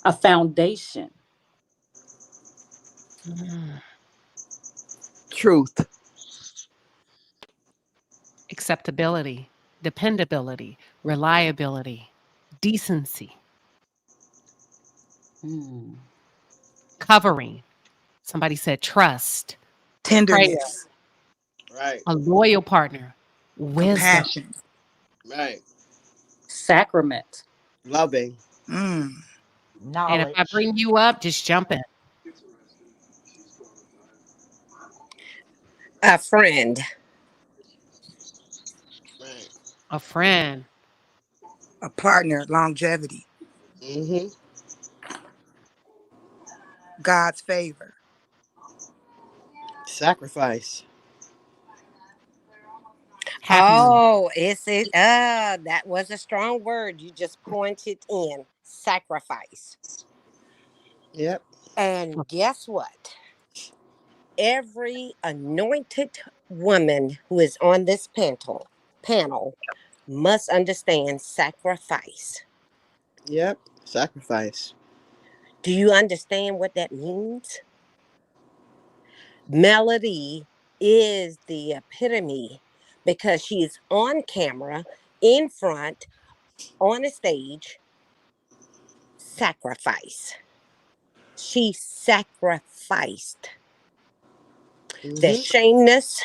[SPEAKER 2] A foundation.
[SPEAKER 6] Truth.
[SPEAKER 1] Acceptability, dependability, reliability, decency, covering. Somebody said trust, prayer,
[SPEAKER 3] Tenderness,
[SPEAKER 6] Right.
[SPEAKER 1] a loyal partner, wisdom.
[SPEAKER 3] compassion.
[SPEAKER 6] Right.
[SPEAKER 2] Sacrament.
[SPEAKER 6] Loving.
[SPEAKER 3] Mm.
[SPEAKER 1] And if I
[SPEAKER 8] Knowledge.
[SPEAKER 1] bring you up, just jump in.
[SPEAKER 8] A friend.
[SPEAKER 6] Right.
[SPEAKER 1] A friend,
[SPEAKER 3] A partner, longevity,
[SPEAKER 6] Mm-hmm.
[SPEAKER 3] God's favor,
[SPEAKER 6] Sacrifice.
[SPEAKER 1] happiness.
[SPEAKER 8] Oh, is it? That was a strong word you just pointed in. Sacrifice.
[SPEAKER 6] Yep.
[SPEAKER 8] And guess what? Every anointed woman who is on this panel must understand sacrifice.
[SPEAKER 6] Yep. Sacrifice.
[SPEAKER 8] Do you understand what that means? Melody is the epitome because she's on camera, in front, on a stage. Sacrifice. She sacrificed the
[SPEAKER 6] Mm-hmm.
[SPEAKER 8] shameness,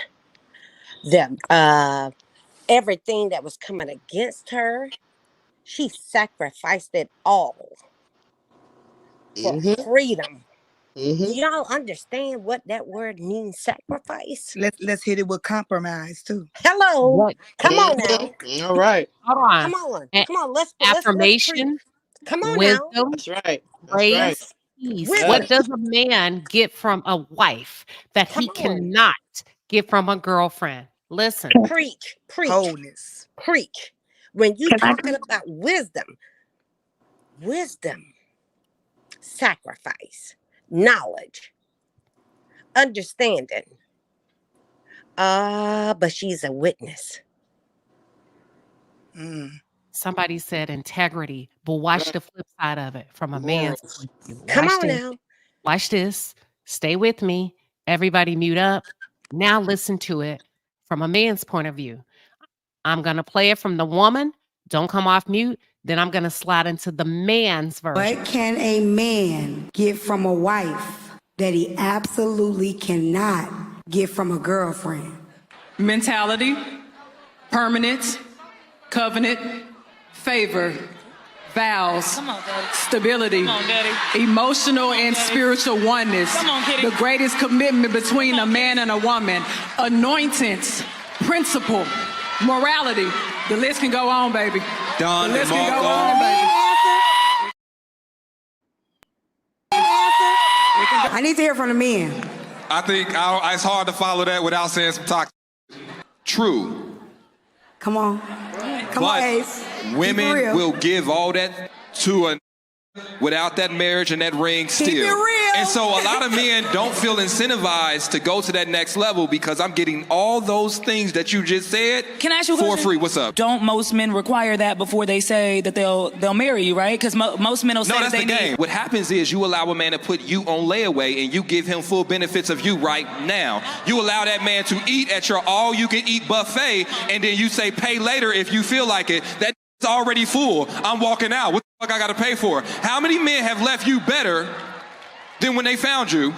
[SPEAKER 8] the everything that was coming against her. She sacrificed it all for
[SPEAKER 6] Mm-hmm.
[SPEAKER 8] freedom. Do
[SPEAKER 6] Mm-hmm.
[SPEAKER 8] y'all understand what that word means, sacrifice?
[SPEAKER 3] let's hit it with compromise too.
[SPEAKER 8] Hello.
[SPEAKER 1] What?
[SPEAKER 8] Come on now.
[SPEAKER 6] Mm-hmm. All right.
[SPEAKER 1] Hold
[SPEAKER 8] Come
[SPEAKER 1] on.
[SPEAKER 8] on.
[SPEAKER 1] A-
[SPEAKER 8] Come on. Let's preach.
[SPEAKER 1] affirmation,
[SPEAKER 8] Come on now.
[SPEAKER 1] wisdom,
[SPEAKER 6] That's right. That's right.
[SPEAKER 1] grace, peace. What
[SPEAKER 8] Wisdom.
[SPEAKER 6] Yes.
[SPEAKER 1] does a man get from a wife that
[SPEAKER 8] Come
[SPEAKER 1] he
[SPEAKER 8] on.
[SPEAKER 1] cannot get from a girlfriend? Listen,
[SPEAKER 8] Preach. Preach.
[SPEAKER 3] Wholeness.
[SPEAKER 8] Preach. When you
[SPEAKER 19] Can I
[SPEAKER 8] talking about wisdom, sacrifice, knowledge, understanding. But she's a witness.
[SPEAKER 3] Mm.
[SPEAKER 1] somebody said integrity, but watch
[SPEAKER 6] Right.
[SPEAKER 1] the flip side of it from a man's
[SPEAKER 6] Morals.
[SPEAKER 1] point of view.
[SPEAKER 8] Come
[SPEAKER 1] Watch
[SPEAKER 8] on
[SPEAKER 1] this.
[SPEAKER 8] now.
[SPEAKER 1] Watch this. Stay with me. Everybody mute up. Now listen to it from a man's point of view. I'm going to play it from the woman. Don't come off mute. Then I'm going to slide into the man's version.
[SPEAKER 7] What can a man get from a wife that he absolutely cannot get from a girlfriend?
[SPEAKER 21] Mentality, permanence, covenant, favor, vows, stability, emotional and spiritual oneness, the greatest commitment between a man and a woman, anointings, principle, morality. The list can go on, baby.
[SPEAKER 5] Done.
[SPEAKER 21] The list can go
[SPEAKER 5] Marco.
[SPEAKER 21] on, baby.
[SPEAKER 7] I need to hear from the men.
[SPEAKER 5] I think it's hard to follow that without saying some toxic. True.
[SPEAKER 7] Come on. Come on,
[SPEAKER 5] But
[SPEAKER 7] Ace. Keep it
[SPEAKER 5] women
[SPEAKER 7] real.
[SPEAKER 5] will give all that to a without that marriage and that ring still.
[SPEAKER 7] Keep it real.
[SPEAKER 5] And so a lot of men don't feel incentivized to go to that next level because I'm getting all those things that you just said
[SPEAKER 9] Can I ask you a
[SPEAKER 5] for
[SPEAKER 9] question?
[SPEAKER 5] free. What's up?
[SPEAKER 9] Don't most men require that before they say that they'll marry you, right? Because most men will say
[SPEAKER 5] No,
[SPEAKER 9] that
[SPEAKER 5] that's
[SPEAKER 9] they
[SPEAKER 5] the game.
[SPEAKER 9] need.
[SPEAKER 5] What happens is you allow a man to put you on layaway and you give him full benefits of you right now. You allow that man to eat at your all-you-can-eat buffet and then you say pay later if you feel like it. That's already full. I'm walking out. What the fuck I got to pay for? How many men have left you better than when they found you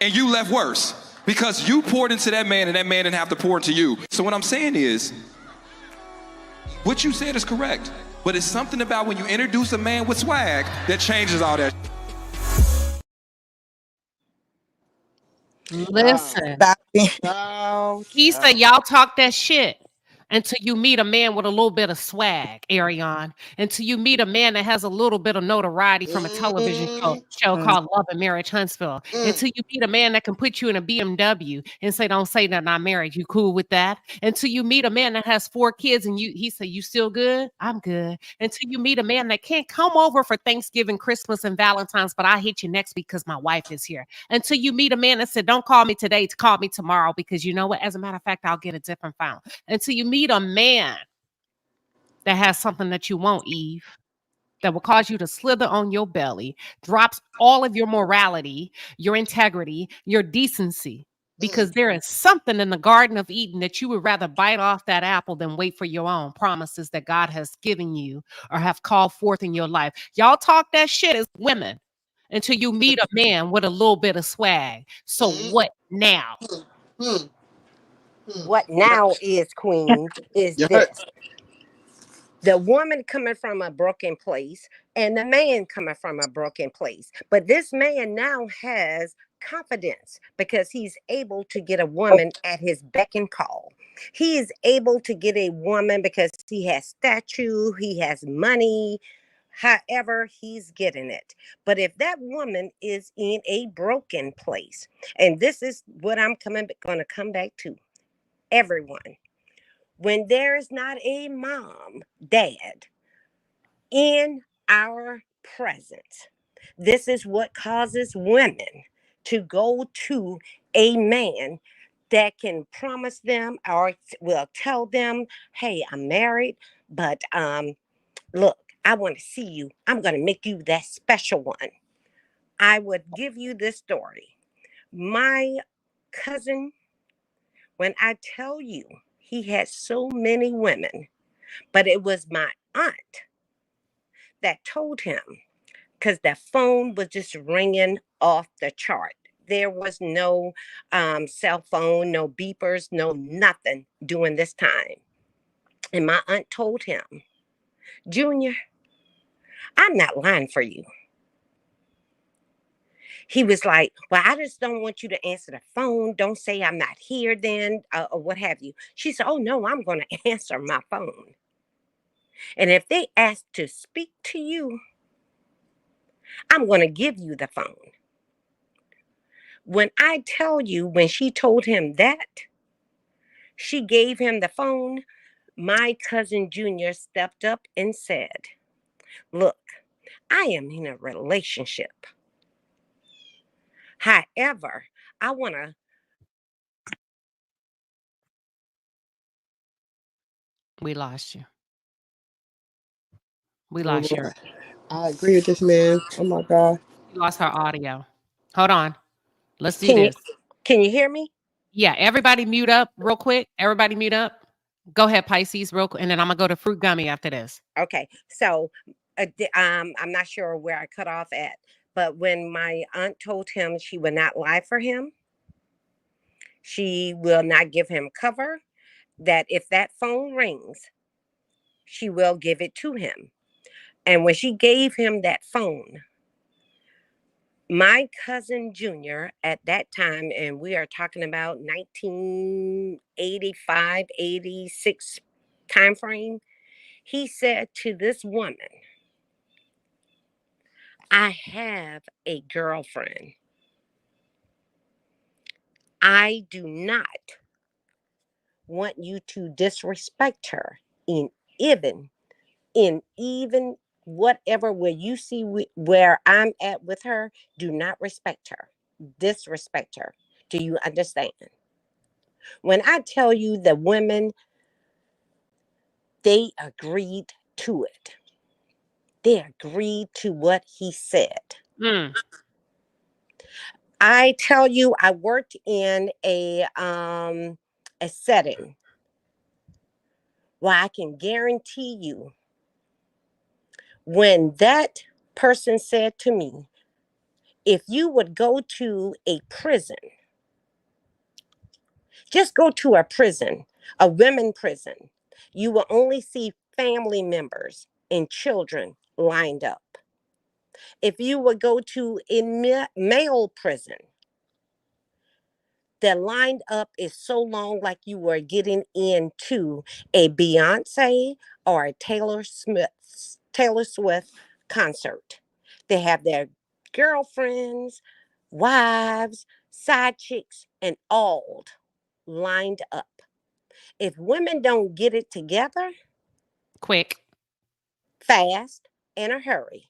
[SPEAKER 5] and you left worse? Because you poured into that man and that man didn't have to pour into you. So what I'm saying is, what you said is correct. But it's something about when you introduce a man with swag that changes all that.
[SPEAKER 1] Listen,
[SPEAKER 6] Child.
[SPEAKER 1] he said y'all talk that shit until you meet a man with a little bit of swag, Ariane. Until you meet a man that has a little bit of notoriety from a television show called Love and Marriage Huntsville. Until you meet a man that can put you in a BMW and say, don't say nothing, I'm married. You cool with that? Until you meet a man that has 4 kids and he say, you still good? I'm good. Until you meet a man that can't come over for Thanksgiving, Christmas, and Valentine's, but I hit you next week because my wife is here. Until you meet a man that said, don't call me today, to call me tomorrow, because you know what? As a matter of fact, I'll get a different phone. Until you meet a man that has something that you want, Eve. that will cause you to slither on your belly, drops all of your morality, your integrity, your decency. Because there is something in the Garden of Eden that you would rather bite off that apple than wait for your own promises that God has given you or have called forth in your life. Y'all talk that shit as women until you meet a man with a little bit of swag. So what now?
[SPEAKER 8] What now is, Queen, is this. The woman coming from a broken place and the man coming from a broken place. But this man now has confidence because he's able to get a woman at his beck and call. He is able to get a woman because he has stature, he has money. However, he's getting it. But if that woman is in a broken place, and this is what I'm going to come back to, everyone, when there is not a mom, dad in our presence, this is what causes women to go to a man that can promise them or will tell them, hey, I'm married, but look, I want to see you. I'm going to make you that special one. I would give you this story. My cousin, when I tell you, he had so many women, but it was my aunt that told him, because the phone was just ringing off the chart. There was no cell phone, no beepers, no nothing during this time. And my aunt told him, Junior, I'm not lying for you. He was like, well, I just don't want you to answer the phone. Don't say I'm not here then, or what have you. She said, oh, no, I'm going to answer my phone. And if they ask to speak to you, I'm going to give you the phone. When I tell you, when she told him that, she gave him the phone, my cousin Junior stepped up and said, look, I am in a relationship. However, I want to.
[SPEAKER 1] We lost you. We
[SPEAKER 6] Oh
[SPEAKER 1] lost you.
[SPEAKER 6] boy. I agree with this man. Oh my God.
[SPEAKER 1] We lost her audio. Hold on. Let's do
[SPEAKER 8] Can you
[SPEAKER 1] this.
[SPEAKER 8] hear me?
[SPEAKER 1] Yeah, everybody mute up real quick. Everybody mute up. Go ahead, Pisces, real quick, and then I'm gonna go to Fruit Gummy after this.
[SPEAKER 8] Okay, so I'm not sure where I cut off at, but when my aunt told him she would not lie for him, she will not give him cover, that if that phone rings, she will give it to him. And when she gave him that phone, my cousin Junior at that time, and we are talking about 1985, 86 time frame, he said to this woman, I have a girlfriend. I do not want you to disrespect her even in whatever where you see where I'm at with her. Do not respect her. Disrespect her. Do you understand? When I tell you the women, they agreed to it. They agreed to what he said. I tell you, I worked in a setting where I can guarantee you, when that person said to me, if you would go to a prison, just go to a prison, a women prison, you will only see family members and children lined up. If you would go to a male prison, the lined up is so long, like you were getting into a Beyonce or a Taylor Swift concert. They have their girlfriends, wives, side chicks, and all lined up. If women don't get it together,
[SPEAKER 1] quick,
[SPEAKER 8] fast, in a hurry,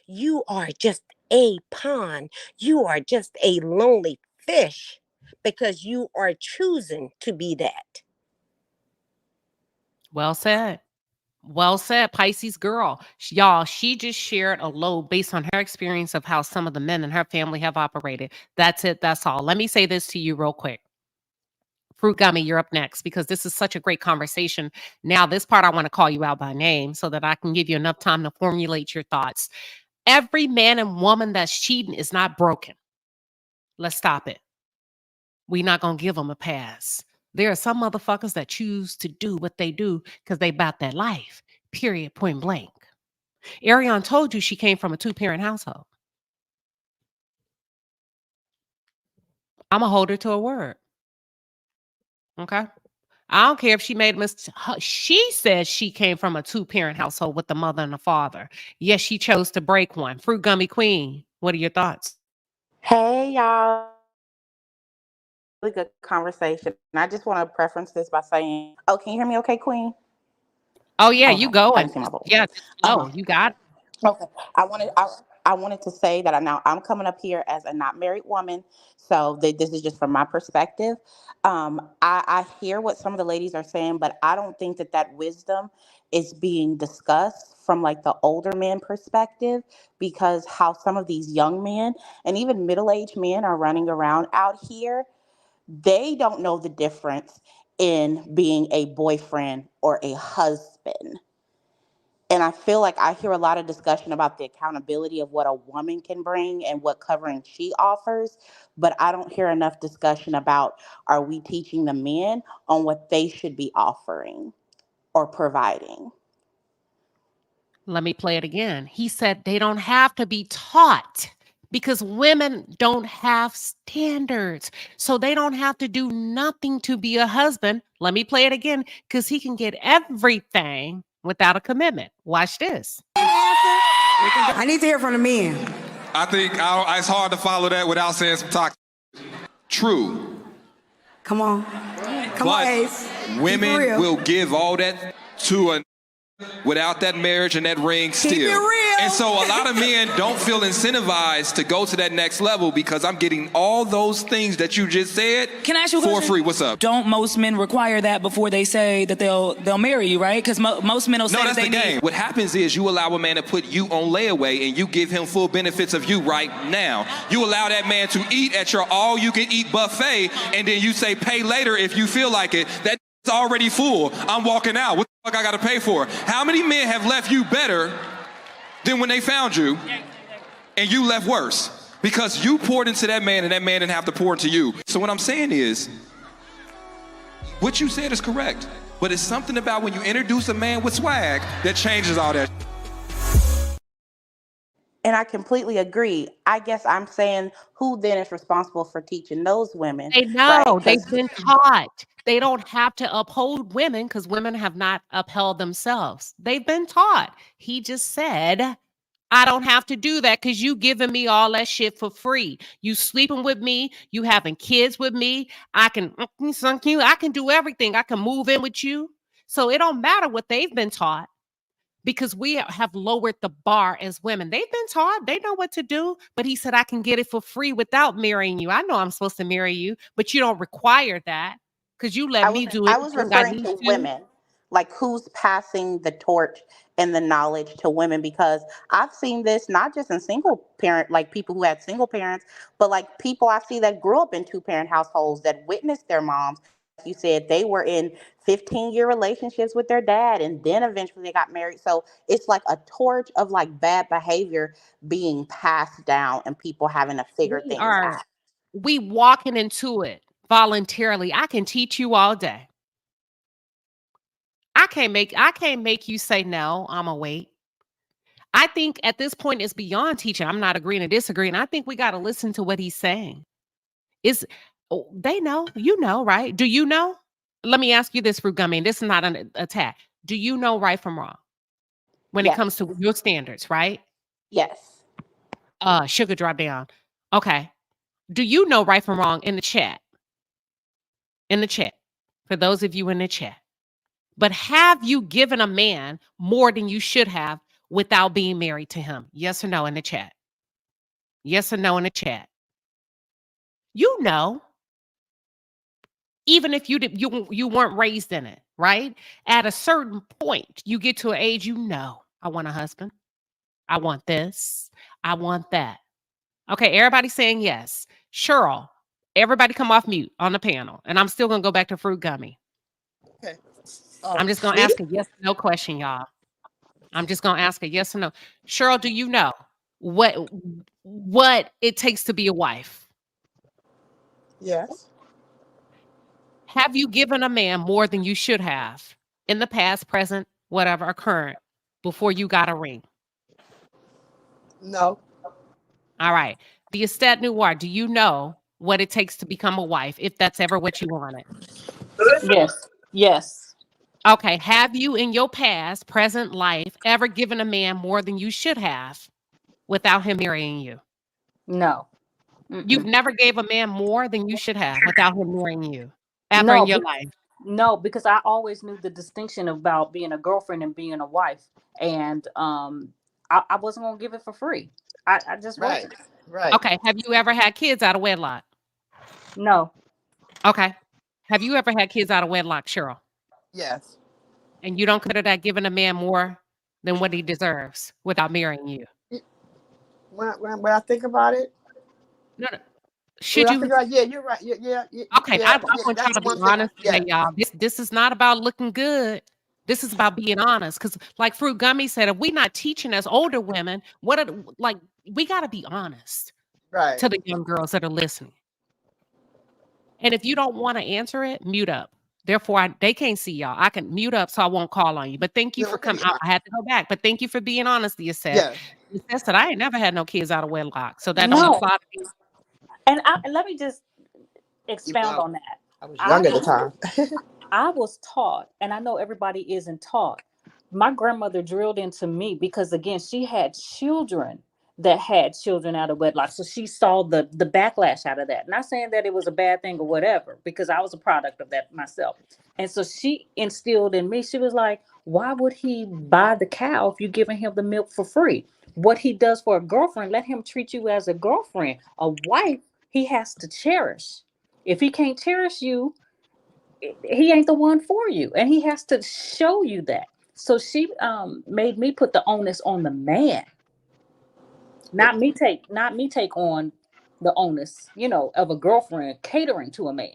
[SPEAKER 8] you are just a pawn. You are just a lonely fish because you are choosing to be that.
[SPEAKER 1] Well said. Well said, Pisces girl. Y'all, she just shared a load based on her experience of how some of the men in her family have operated. That's it. That's all. Let me say this to you real quick. Fruit Gummy, you're up next because this is such a great conversation. Now, this part I want to call you out by name so that I can give you enough time to formulate your thoughts. Every man and woman that's cheating is not broken. Let's stop it. We're not going to give them a pass. There are some motherfuckers that choose to do what they do because they about that life. Period. Point blank. Ariane told you she came from a 2-parent household. I'm going to hold her to a word. Okay? I don't care if she made a mistake. She said she came from a 2-parent household with the mother and the father. Yes, she chose to break one. Fruit Gummy Queen, what are your thoughts?
[SPEAKER 10] Hey, y'all. Really good conversation. And I just want to preference this by saying, oh, can you hear me okay, Queen?
[SPEAKER 1] Oh, yeah, you
[SPEAKER 10] Okay. I
[SPEAKER 1] going.
[SPEAKER 10] didn't see my voice.
[SPEAKER 1] Yeah, just
[SPEAKER 10] Uh-huh.
[SPEAKER 1] flow. You got it.
[SPEAKER 10] Okay. I wanted to say that I'm coming up here as a not married woman. So this is just from my perspective. I hear what some of the ladies are saying, but I don't think that wisdom is being discussed from like the older men perspective, because how some of these young men and even middle-aged men are running around out here, they don't know the difference in being a boyfriend or a husband. And I feel like I hear a lot of discussion about the accountability of what a woman can bring and what covering she offers, but I don't hear enough discussion about, are we teaching the men on what they should be offering or providing?
[SPEAKER 1] Let me play it again. He said they don't have to be taught because women don't have standards. So they don't have to do nothing to be a husband. Let me play it again because he can get everything without a commitment. Watch this.
[SPEAKER 7] I need to hear from the men.
[SPEAKER 5] I think it's hard to follow that without saying some toxic. True.
[SPEAKER 7] Come on. Come on, Ace.
[SPEAKER 5] Women
[SPEAKER 7] real.
[SPEAKER 5] will give all that to a without that marriage and that ring still.
[SPEAKER 7] Keep it real.
[SPEAKER 5] And so a lot of men don't feel incentivized to go to that next level because I'm getting all those things that you just said
[SPEAKER 9] Can I ask you a
[SPEAKER 5] for
[SPEAKER 9] question?
[SPEAKER 5] free. What's up?
[SPEAKER 9] Don't most men require that before they say that they'll marry you, right? Because most men will say
[SPEAKER 5] No, that's
[SPEAKER 9] that they
[SPEAKER 5] the game.
[SPEAKER 9] need.
[SPEAKER 5] What happens is you allow a man to put you on layaway and you give him full benefits of you right now. You allow that man to eat at your all-you-can-eat buffet and then you say pay later if you feel like it. That's already full. I'm walking out. What the fuck I gotta pay for? How many men have left you better than when they found you and you left worse? Because you poured into that man and that man didn't have to pour into you. So what I'm saying is, what you said is correct, but it's something about when you introduce a man with swag that changes all that.
[SPEAKER 10] And I completely agree. I guess I'm saying, who then is responsible for teaching those women,
[SPEAKER 1] They
[SPEAKER 10] right?
[SPEAKER 1] know. They've
[SPEAKER 10] Because
[SPEAKER 1] been taught. They don't have to uphold women because women have not upheld themselves. They've been taught. He just said, I don't have to do that because you giving me all that shit for free. You sleeping with me. You having kids with me. I can I can do everything. I can move in with you. So it don't matter what they've been taught because we have lowered the bar as women. They've been taught. They know what to do. But he said, I can get it for free without marrying you. I know I'm supposed to marry you, but you don't require that because you let me do
[SPEAKER 10] I was
[SPEAKER 1] anything I
[SPEAKER 10] referring
[SPEAKER 1] need
[SPEAKER 10] to
[SPEAKER 1] to.
[SPEAKER 10] women, like who's passing the torch and the knowledge to women, because I've seen this not just in single parent, like people who had single parents, but like people I see that grew up in 2-parent households that witnessed their moms. Like you said, they were in 15-year relationships with their dad and then eventually they got married. So it's like a torch of like bad behavior being passed down and people having to figure
[SPEAKER 1] We
[SPEAKER 10] things
[SPEAKER 1] are
[SPEAKER 10] out.
[SPEAKER 1] we walking into it voluntarily. I can teach you all day. I can't make you say no, I'ma wait. I think at this point it's beyond teaching. I'm not agreeing to disagree. And I think we got to listen to what he's saying. Is they know, you know, right? Do you know? Let me ask you this, Fruit Gummy. And this is not an attack. Do you know right from wrong when it
[SPEAKER 10] Yes.
[SPEAKER 1] comes to your standards, right?
[SPEAKER 10] Yes.
[SPEAKER 1] Sugar drop down. Okay. Do you know right from wrong in the chat? In the chat. For those of you in the chat. But have you given a man more than you should have without being married to him? Yes or no in the chat? Yes or no in the chat? You know. even if you weren't raised in it, right? At a certain point, you get to an age, I want a husband. I want this. I want that. Okay, everybody saying yes. Cheryl, everybody come off mute on the panel. And I'm still gonna go back to fruit gummy.
[SPEAKER 6] Okay.
[SPEAKER 1] I'm just gonna
[SPEAKER 6] Me?
[SPEAKER 1] ask a yes or no question, y'all. I'm just gonna ask a yes or no. Cheryl, do you know what it takes to be a wife?
[SPEAKER 6] Yes.
[SPEAKER 1] Have you given a man more than you should have in the past, present, whatever, or current before you got a ring?
[SPEAKER 6] No.
[SPEAKER 1] All right. The Estate Noir, do you know what it takes to become a wife, if that's ever what you wanted?
[SPEAKER 2] Yes. Yes.
[SPEAKER 1] Okay. Have you in your past, present life ever given a man more than you should have without him marrying you?
[SPEAKER 2] No.
[SPEAKER 1] You've
[SPEAKER 2] Mm-mm.
[SPEAKER 1] never gave a man more than you should have without him marrying you ever in
[SPEAKER 2] No.
[SPEAKER 1] your life?
[SPEAKER 2] No, because I always knew the distinction about being a girlfriend and being a wife, and I wasn't gonna give it for free. I just
[SPEAKER 6] Right.
[SPEAKER 2] wasn't.
[SPEAKER 6] Right.
[SPEAKER 1] Okay. Have you ever had kids out of wedlock?
[SPEAKER 2] No.
[SPEAKER 1] Okay. Have you ever had kids out of wedlock, Cheryl?
[SPEAKER 6] Yes.
[SPEAKER 1] And you don't consider that giving a man more than what he deserves without marrying you?
[SPEAKER 6] When I think about it,
[SPEAKER 1] No, no.
[SPEAKER 6] when
[SPEAKER 1] Should
[SPEAKER 6] I
[SPEAKER 1] you?
[SPEAKER 6] think about yeah, you're right. Yeah,
[SPEAKER 1] Okay, I
[SPEAKER 6] yeah.
[SPEAKER 1] want y'all
[SPEAKER 6] That's
[SPEAKER 1] to
[SPEAKER 6] the
[SPEAKER 1] be
[SPEAKER 6] one thing.
[SPEAKER 1] honest
[SPEAKER 6] Yeah.
[SPEAKER 1] today, y'all. This is not about looking good. This is about being honest. Because, like Fruit Gummy said, if we're not teaching as older women, like we got to be honest
[SPEAKER 6] Right.
[SPEAKER 1] to the young girls that are listening. And if you don't want to answer it, mute up. Therefore, they can't see y'all. I can mute up so I won't call on you. But thank you
[SPEAKER 6] Yeah,
[SPEAKER 1] for
[SPEAKER 6] okay.
[SPEAKER 1] coming. I had to go back. But thank you for being honest. You said.
[SPEAKER 6] Yes.
[SPEAKER 1] You said I ain't never had no kids out of wedlock, so that don't
[SPEAKER 2] No.
[SPEAKER 1] apply to me.
[SPEAKER 2] And let me just expound on that.
[SPEAKER 6] I was
[SPEAKER 2] I
[SPEAKER 6] young at the time.
[SPEAKER 2] I was taught, and I know everybody isn't taught. My grandmother drilled into me because again, she had children that had children out of wedlock. So she saw the backlash out of that. Not saying that it was a bad thing or whatever, because I was a product of that myself. And so she instilled in me, she was like, why would he buy the cow if you're giving him the milk for free? What he does for a girlfriend, let him treat you as a girlfriend. A wife, he has to cherish. If he can't cherish you, he ain't the one for you, and he has to show you that. So she made me put the onus on the man, not me take on the onus, of a girlfriend catering to a man.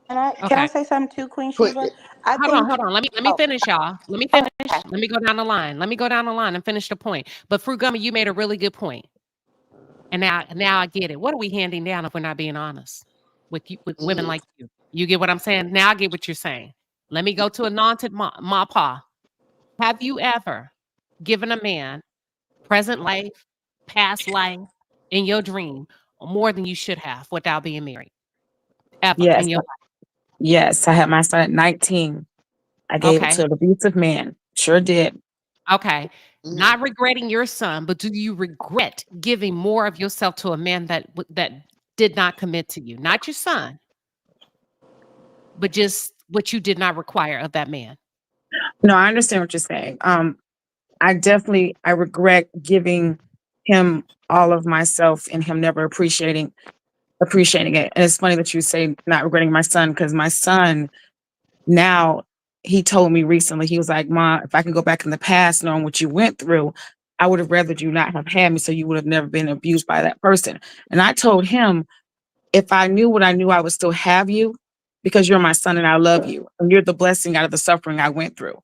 [SPEAKER 10] Can I
[SPEAKER 1] Okay.
[SPEAKER 10] say something too, Queen
[SPEAKER 6] Quick.
[SPEAKER 10] Sheba? I
[SPEAKER 1] Hold on,
[SPEAKER 10] think.
[SPEAKER 1] hold on. Let me
[SPEAKER 10] Oh,
[SPEAKER 1] finish, y'all. Let me finish. Let me go down the line. Let me go down the line and finish the point. But Fruit Gummy, you made a really good point. And now I get it. What are we handing down if we're not being honest with you, with women
[SPEAKER 6] Mm-hmm.
[SPEAKER 1] like you? You get what I'm saying? Now I get what you're saying. Let me go to anointed ma pa. Have you ever given a man present life, past life, in your dream more than you should have without being married? Ever
[SPEAKER 11] Yes,
[SPEAKER 1] in your
[SPEAKER 11] yes. I had my son at 19. I
[SPEAKER 1] life?
[SPEAKER 11] gave it
[SPEAKER 1] Okay.
[SPEAKER 11] to an abusive man. Sure did.
[SPEAKER 1] Okay.
[SPEAKER 6] Mm-hmm.
[SPEAKER 1] Not regretting your son, but do you regret giving more of yourself to a man that did not commit to you? Not your son, but just what you did not require of that man.
[SPEAKER 11] No, I understand what you're saying. I regret giving him all of myself and him never appreciating it. And it's funny that you say not regretting my son, because my son now, he told me recently, he was like, "Ma, if I can go back in the past knowing what you went through, I would have rather you not have had me so you would have never been abused by that person." And I told him, if I knew what I knew, I would still have you because you're my son and I love you. And you're the blessing out of the suffering I went through.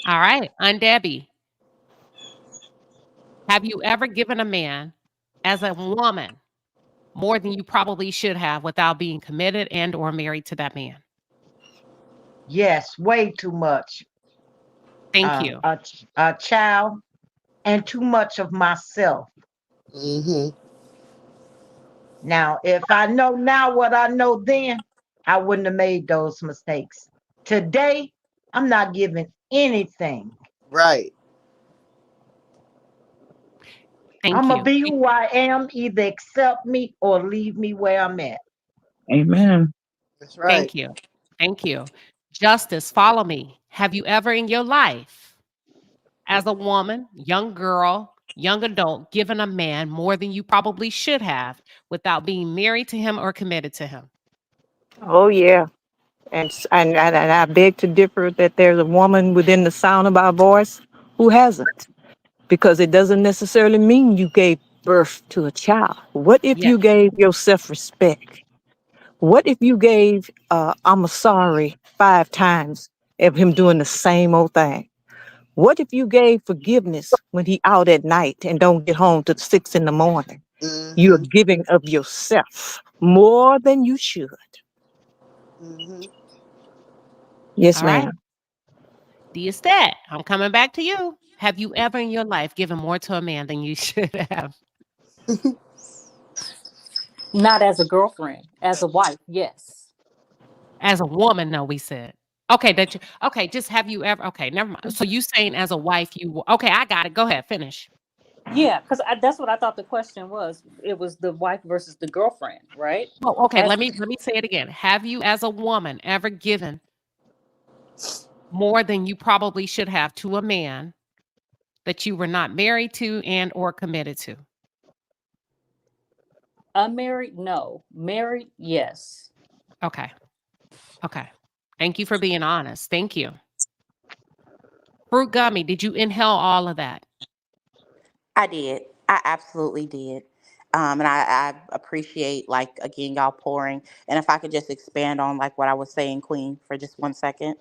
[SPEAKER 1] All right. Aunt Debbie, have you ever given a man as a woman more than you probably should have without being committed and or married to that man?
[SPEAKER 16] Yes, way too much.
[SPEAKER 1] Thank you.
[SPEAKER 16] A child and too much of myself.
[SPEAKER 6] Mm-hmm.
[SPEAKER 16] Now, if I know now what I know then, I wouldn't have made those mistakes. Today, I'm not giving anything.
[SPEAKER 6] Right.
[SPEAKER 16] I'm
[SPEAKER 1] Thank
[SPEAKER 16] going to
[SPEAKER 1] you.
[SPEAKER 16] be who I am, either accept me or leave me where I'm at.
[SPEAKER 11] Amen.
[SPEAKER 6] That's right.
[SPEAKER 1] Thank you. Thank you. Justice, follow me. Have you ever in your life, as a woman, young girl, young adult, given a man more than you probably should have without being married to him or committed to him?
[SPEAKER 15] Oh yeah. And I beg to differ that there's a woman within the sound of our voice who hasn't, because it doesn't necessarily mean you gave birth to a child. What if
[SPEAKER 1] Yes.
[SPEAKER 15] you gave yourself respect? What if you gave I'm sorry 5 times of him doing the same old thing? What if you gave forgiveness when he out at night and don't get home till 6 in the morning? You're
[SPEAKER 6] Mm-hmm.
[SPEAKER 15] giving of yourself more than you should.
[SPEAKER 6] Mm-hmm.
[SPEAKER 15] Yes,
[SPEAKER 1] All right.
[SPEAKER 15] ma'am.
[SPEAKER 1] That I'm coming back to you. Have you ever in your life given more to a man than you should have?
[SPEAKER 2] Not as a girlfriend, as a wife, yes.
[SPEAKER 1] As a woman, no, we said. Okay, okay, just have you ever okay, never mind. So you saying as a wife okay, I got it. Go ahead, finish.
[SPEAKER 2] Yeah, because that's what I thought the question was. It was the wife versus the girlfriend, right?
[SPEAKER 1] Oh, okay,
[SPEAKER 2] As
[SPEAKER 1] let me say it again. Have you as a woman ever given more than you probably should have to a man that you were not married to and or committed to?
[SPEAKER 2] unmarried, no. Married, yes.
[SPEAKER 1] Okay. Okay. Thank you for being honest. Thank you. Fruit gummy, did you inhale all of that?
[SPEAKER 10] I did. I absolutely did. And I appreciate, like, again, y'all pouring. And if I could just expand on, like, what I was saying, Queen, for just 1 second.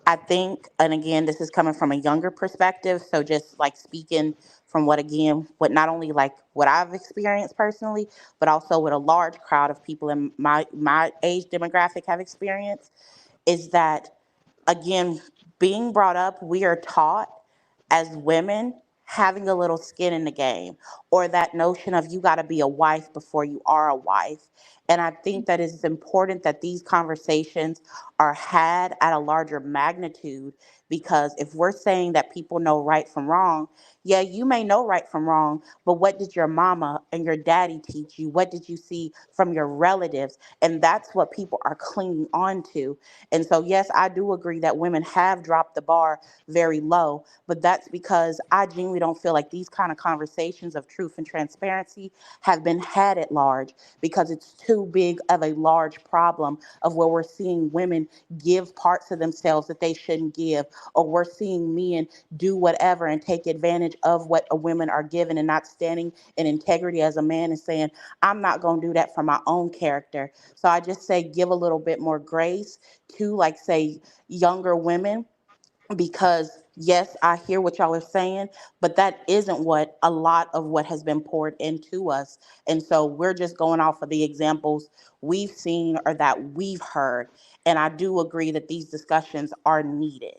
[SPEAKER 10] I think, and again, this is coming from a younger perspective. So just like speaking from what not only like what I've experienced personally, but also what a large crowd of people in my age demographic have experienced, is that, again, being brought up, we are taught as women having a little skin in the game, or that notion of you got to be a wife before you are a wife. And I think that it's important that these conversations are had at a larger magnitude, because if we're saying that people know right from wrong, yeah, you may know right from wrong, but what did your mama and your daddy teach you? What did you see from your relatives? And that's what people are clinging on to. And so, yes, I do agree that women have dropped the bar very low, but that's because I genuinely don't feel like these kind of conversations of truth and transparency have been had at large, because it's too big of a large problem of where we're seeing women give parts of themselves that they shouldn't give, or we're seeing men do whatever and take advantage of what a women are given, and not standing in integrity as a man and saying, I'm not going to do that for my own character. So I just say give a little bit more grace to, like, say, younger women, because yes, I hear what y'all are saying, but that isn't what a lot of what has been poured into us. And so we're just going off of the examples we've seen or that we've heard. And I do agree that these discussions are needed.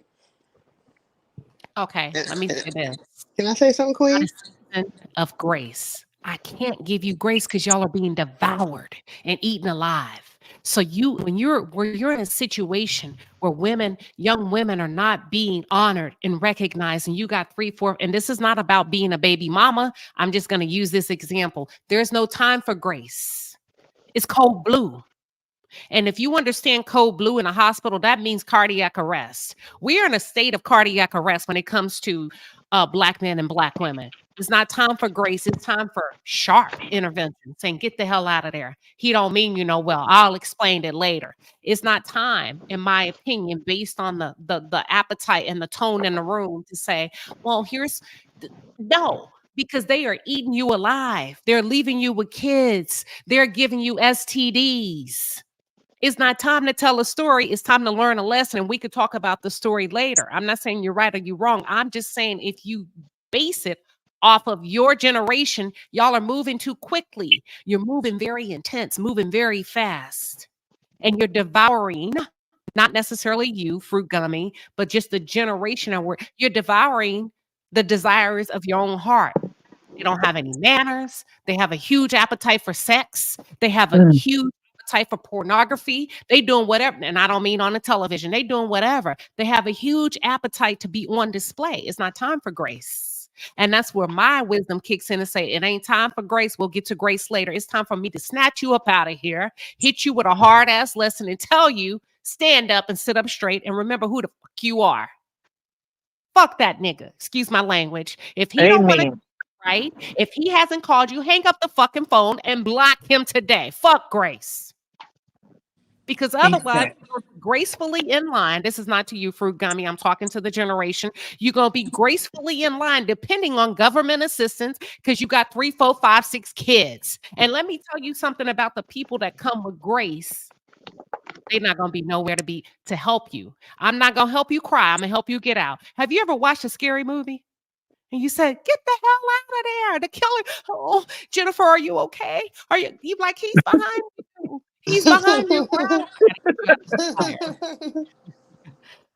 [SPEAKER 1] Okay, let me say this.
[SPEAKER 6] Can I say something,
[SPEAKER 1] Not a
[SPEAKER 6] Queen?
[SPEAKER 1] season of grace. I can't give you grace because y'all are being devoured and eaten alive. So when you're in a situation where young women are not being honored and recognized, and you got 3, 4, and this is not about being a baby mama. I'm just going to use this example. There's no time for grace. It's cold blue. And if you understand code blue in a hospital, that means cardiac arrest. We are in a state of cardiac arrest when it comes to Black men and Black women. It's not time for grace. It's time for sharp intervention, saying, get the hell out of there. He don't mean you know well. I'll explain it later. It's not time, in my opinion, based on the appetite and the tone in the room, to say, well, no, because they are eating you alive. They're leaving you with kids. They're giving you STDs. It's not time to tell a story. It's time to learn a lesson. And we could talk about the story later. I'm not saying you're right or you're wrong. I'm just saying if you base it off of your generation, y'all are moving too quickly. You're moving very intense, moving very fast. And you're devouring, not necessarily you, fruit gummy, but just the generation of where you're devouring the desires of your own heart. They don't have any manners. They have a huge appetite for sex. They have a
[SPEAKER 15] Mm.
[SPEAKER 1] huge appetite for pornography. They doing whatever, and I don't mean on the television. They doing whatever. They have a huge appetite to be on display. It's not time for grace. And that's where my wisdom kicks in and say, it ain't time for grace. We'll get to grace later. It's time for me to snatch you up out of here, hit you with a hard ass lesson, and tell you, stand up and sit up straight and remember who the fuck you are. Fuck that nigga. Excuse my language. If he don't want to,
[SPEAKER 15] Amen.
[SPEAKER 1] right? If he hasn't called you, hang up the fucking phone and block him today. Fuck Grace. because otherwise you're gracefully in line. This is not to you, Fruit Gummy. I'm talking to the generation. You're going to be gracefully in line depending on government assistance because you got 3, 4, 5, 6 kids. And let me tell you something about the people that come with grace. They're not going to be nowhere to help you. I'm not going to help you cry. I'm going to help you get out. Have you ever watched a scary movie? And you said, get the hell out of there. The killer. Oh, Jennifer, are you okay? Are you like, he's behind you. He's behind you.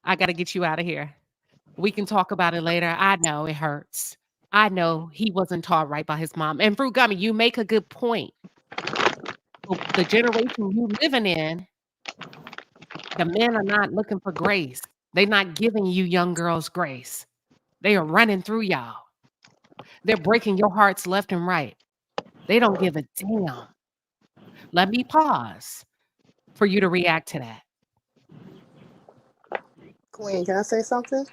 [SPEAKER 1] I got to get you out of here. We can talk about it later. I know it hurts. I know he wasn't taught right by his mom. And Fruit Gummy, you make a good point. The generation you living in, the men are not looking for grace. They're not giving you young girls grace. They are running through y'all. They're breaking your hearts left and right. They don't give a damn. Let me pause for you to react to that.
[SPEAKER 6] Queen, can I say something?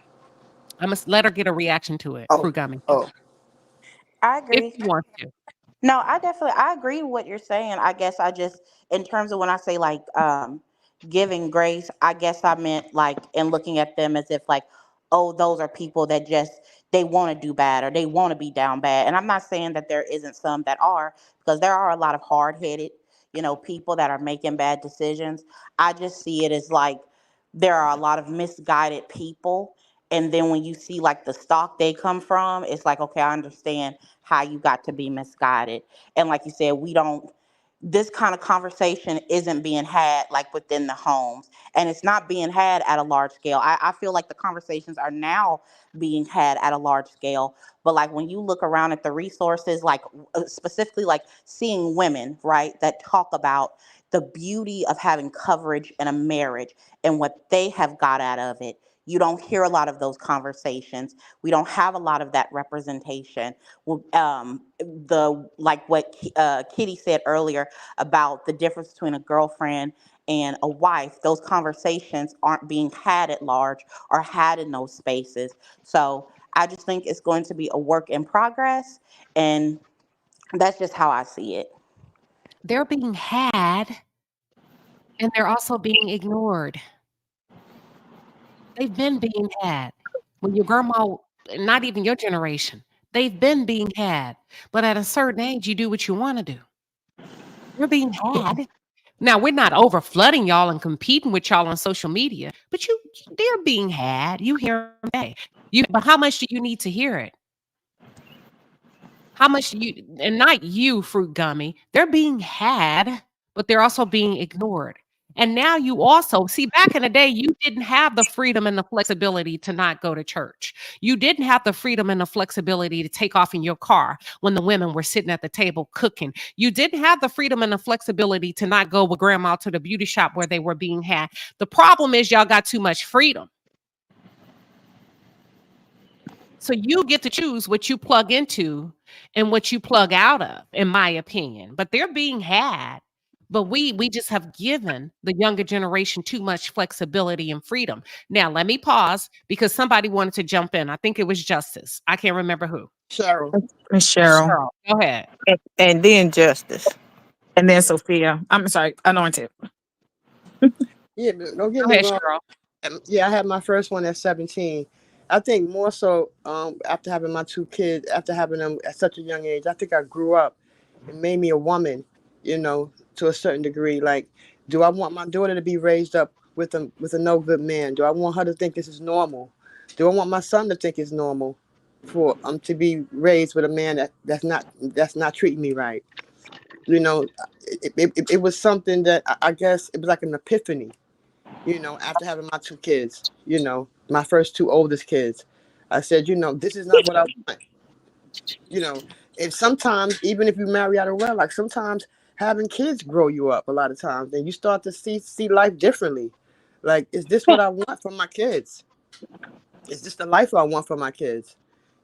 [SPEAKER 1] I must let her get a reaction to it, Fruit Gummy.
[SPEAKER 6] Oh,
[SPEAKER 10] I
[SPEAKER 1] If
[SPEAKER 10] agree.
[SPEAKER 1] you want to.
[SPEAKER 10] No, I agree with what you're saying. I guess I just, in terms of when I say like giving grace, I guess I meant like in looking at them as if like, oh, those are people that just they want to do bad or they want to be down bad. And I'm not saying that there isn't some that are, because there are a lot of hard-headed, people that are making bad decisions. I just see it as like there are a lot of misguided people. And then when you see like the stock they come from, it's like, okay, I understand how you got to be misguided. And like you said, this kind of conversation isn't being had like within the homes, and it's not being had at a large scale. I feel like the conversations are now being had at a large scale, but like when you look around at the resources, like specifically like seeing women, right, that talk about the beauty of having coverage in a marriage and what they have got out of it. You don't hear a lot of those conversations. We don't have a lot of that representation. The like what Kitty said earlier about the difference between a girlfriend and a wife, those conversations aren't being had at large or had in those spaces. So I just think it's going to be a work in progress, and that's just how I see it.
[SPEAKER 1] They're being had and they're also being ignored. They've been being had. When your grandma, not even your generation, they've been being had. But at a certain age, you do what you want to do. You're being had. Now, we're not over flooding y'all and competing with y'all on social media, but they're being had. You hear them say. But how much do you need to hear it? How much and not you, Fruit Gummy, they're being had, but they're also being ignored. And now you also see, back in the day, you didn't have the freedom and the flexibility to not go to church. You didn't have the freedom and the flexibility to take off in your car when the women were sitting at the table cooking. You didn't have the freedom and the flexibility to not go with grandma to the beauty shop where they were being had. The problem is y'all got too much freedom. So you get to choose what you plug into and what you plug out of, in my opinion. But they're being had. But we just have given the younger generation too much flexibility and freedom. Now, let me pause because somebody wanted to jump in. I think it was Justice. I can't remember who.
[SPEAKER 6] Cheryl.
[SPEAKER 11] Miss Cheryl.
[SPEAKER 1] Cheryl, go ahead.
[SPEAKER 15] And then Justice.
[SPEAKER 11] And then Sophia. I'm sorry, Anointed.
[SPEAKER 6] Yeah, but don't get
[SPEAKER 1] Go
[SPEAKER 6] me
[SPEAKER 1] ahead,
[SPEAKER 6] wrong.
[SPEAKER 1] Cheryl.
[SPEAKER 6] Yeah, I had my first one at 17. I think more so after having my 2 kids, after having them at such a young age, I think I grew up. It made me a woman, to a certain degree. Like, do I want my daughter to be raised up with a no good man? Do I want her to think this is normal? Do I want my son to think it's normal for to be raised with a man that's not treating me right? It was something that I guess it was like an epiphany. After having my 2 kids, my first 2 oldest kids, I said, this is not what I want. And sometimes, even if you marry out of wedlock, sometimes having kids grow you up a lot of times, and you start to see life differently. Like, is this what I want for my kids? Is this the life I want for my kids?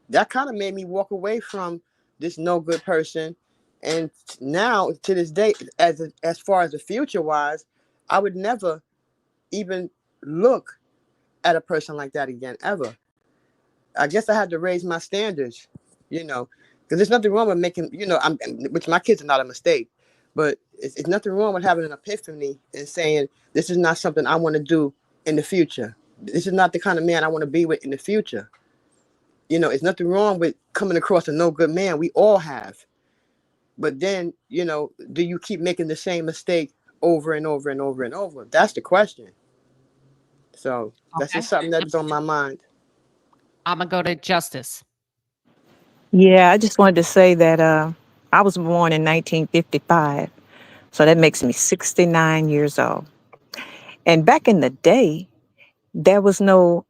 [SPEAKER 6] That kind of made me walk away from this no good person. And now, to this day, as far as the future wise, I would never even look at a person like that again, ever. I guess I had to raise my standards, because there's nothing wrong with making, which my kids are not a mistake, But it's nothing wrong with having an epiphany and saying, this is not something I want to do in the future. This is not the kind of man I want to be with in the future. You know, it's nothing wrong with coming across a no good man. We all have. But then, you know, do you keep making the same mistake over and over and over and over? That's the question. So that's
[SPEAKER 1] Okay.
[SPEAKER 6] just something that's on my mind.
[SPEAKER 1] I'm gonna go to Justice.
[SPEAKER 15] Yeah, I just wanted to say that I was born in 1955, so that makes me 69 years old. And back in the day, there was no,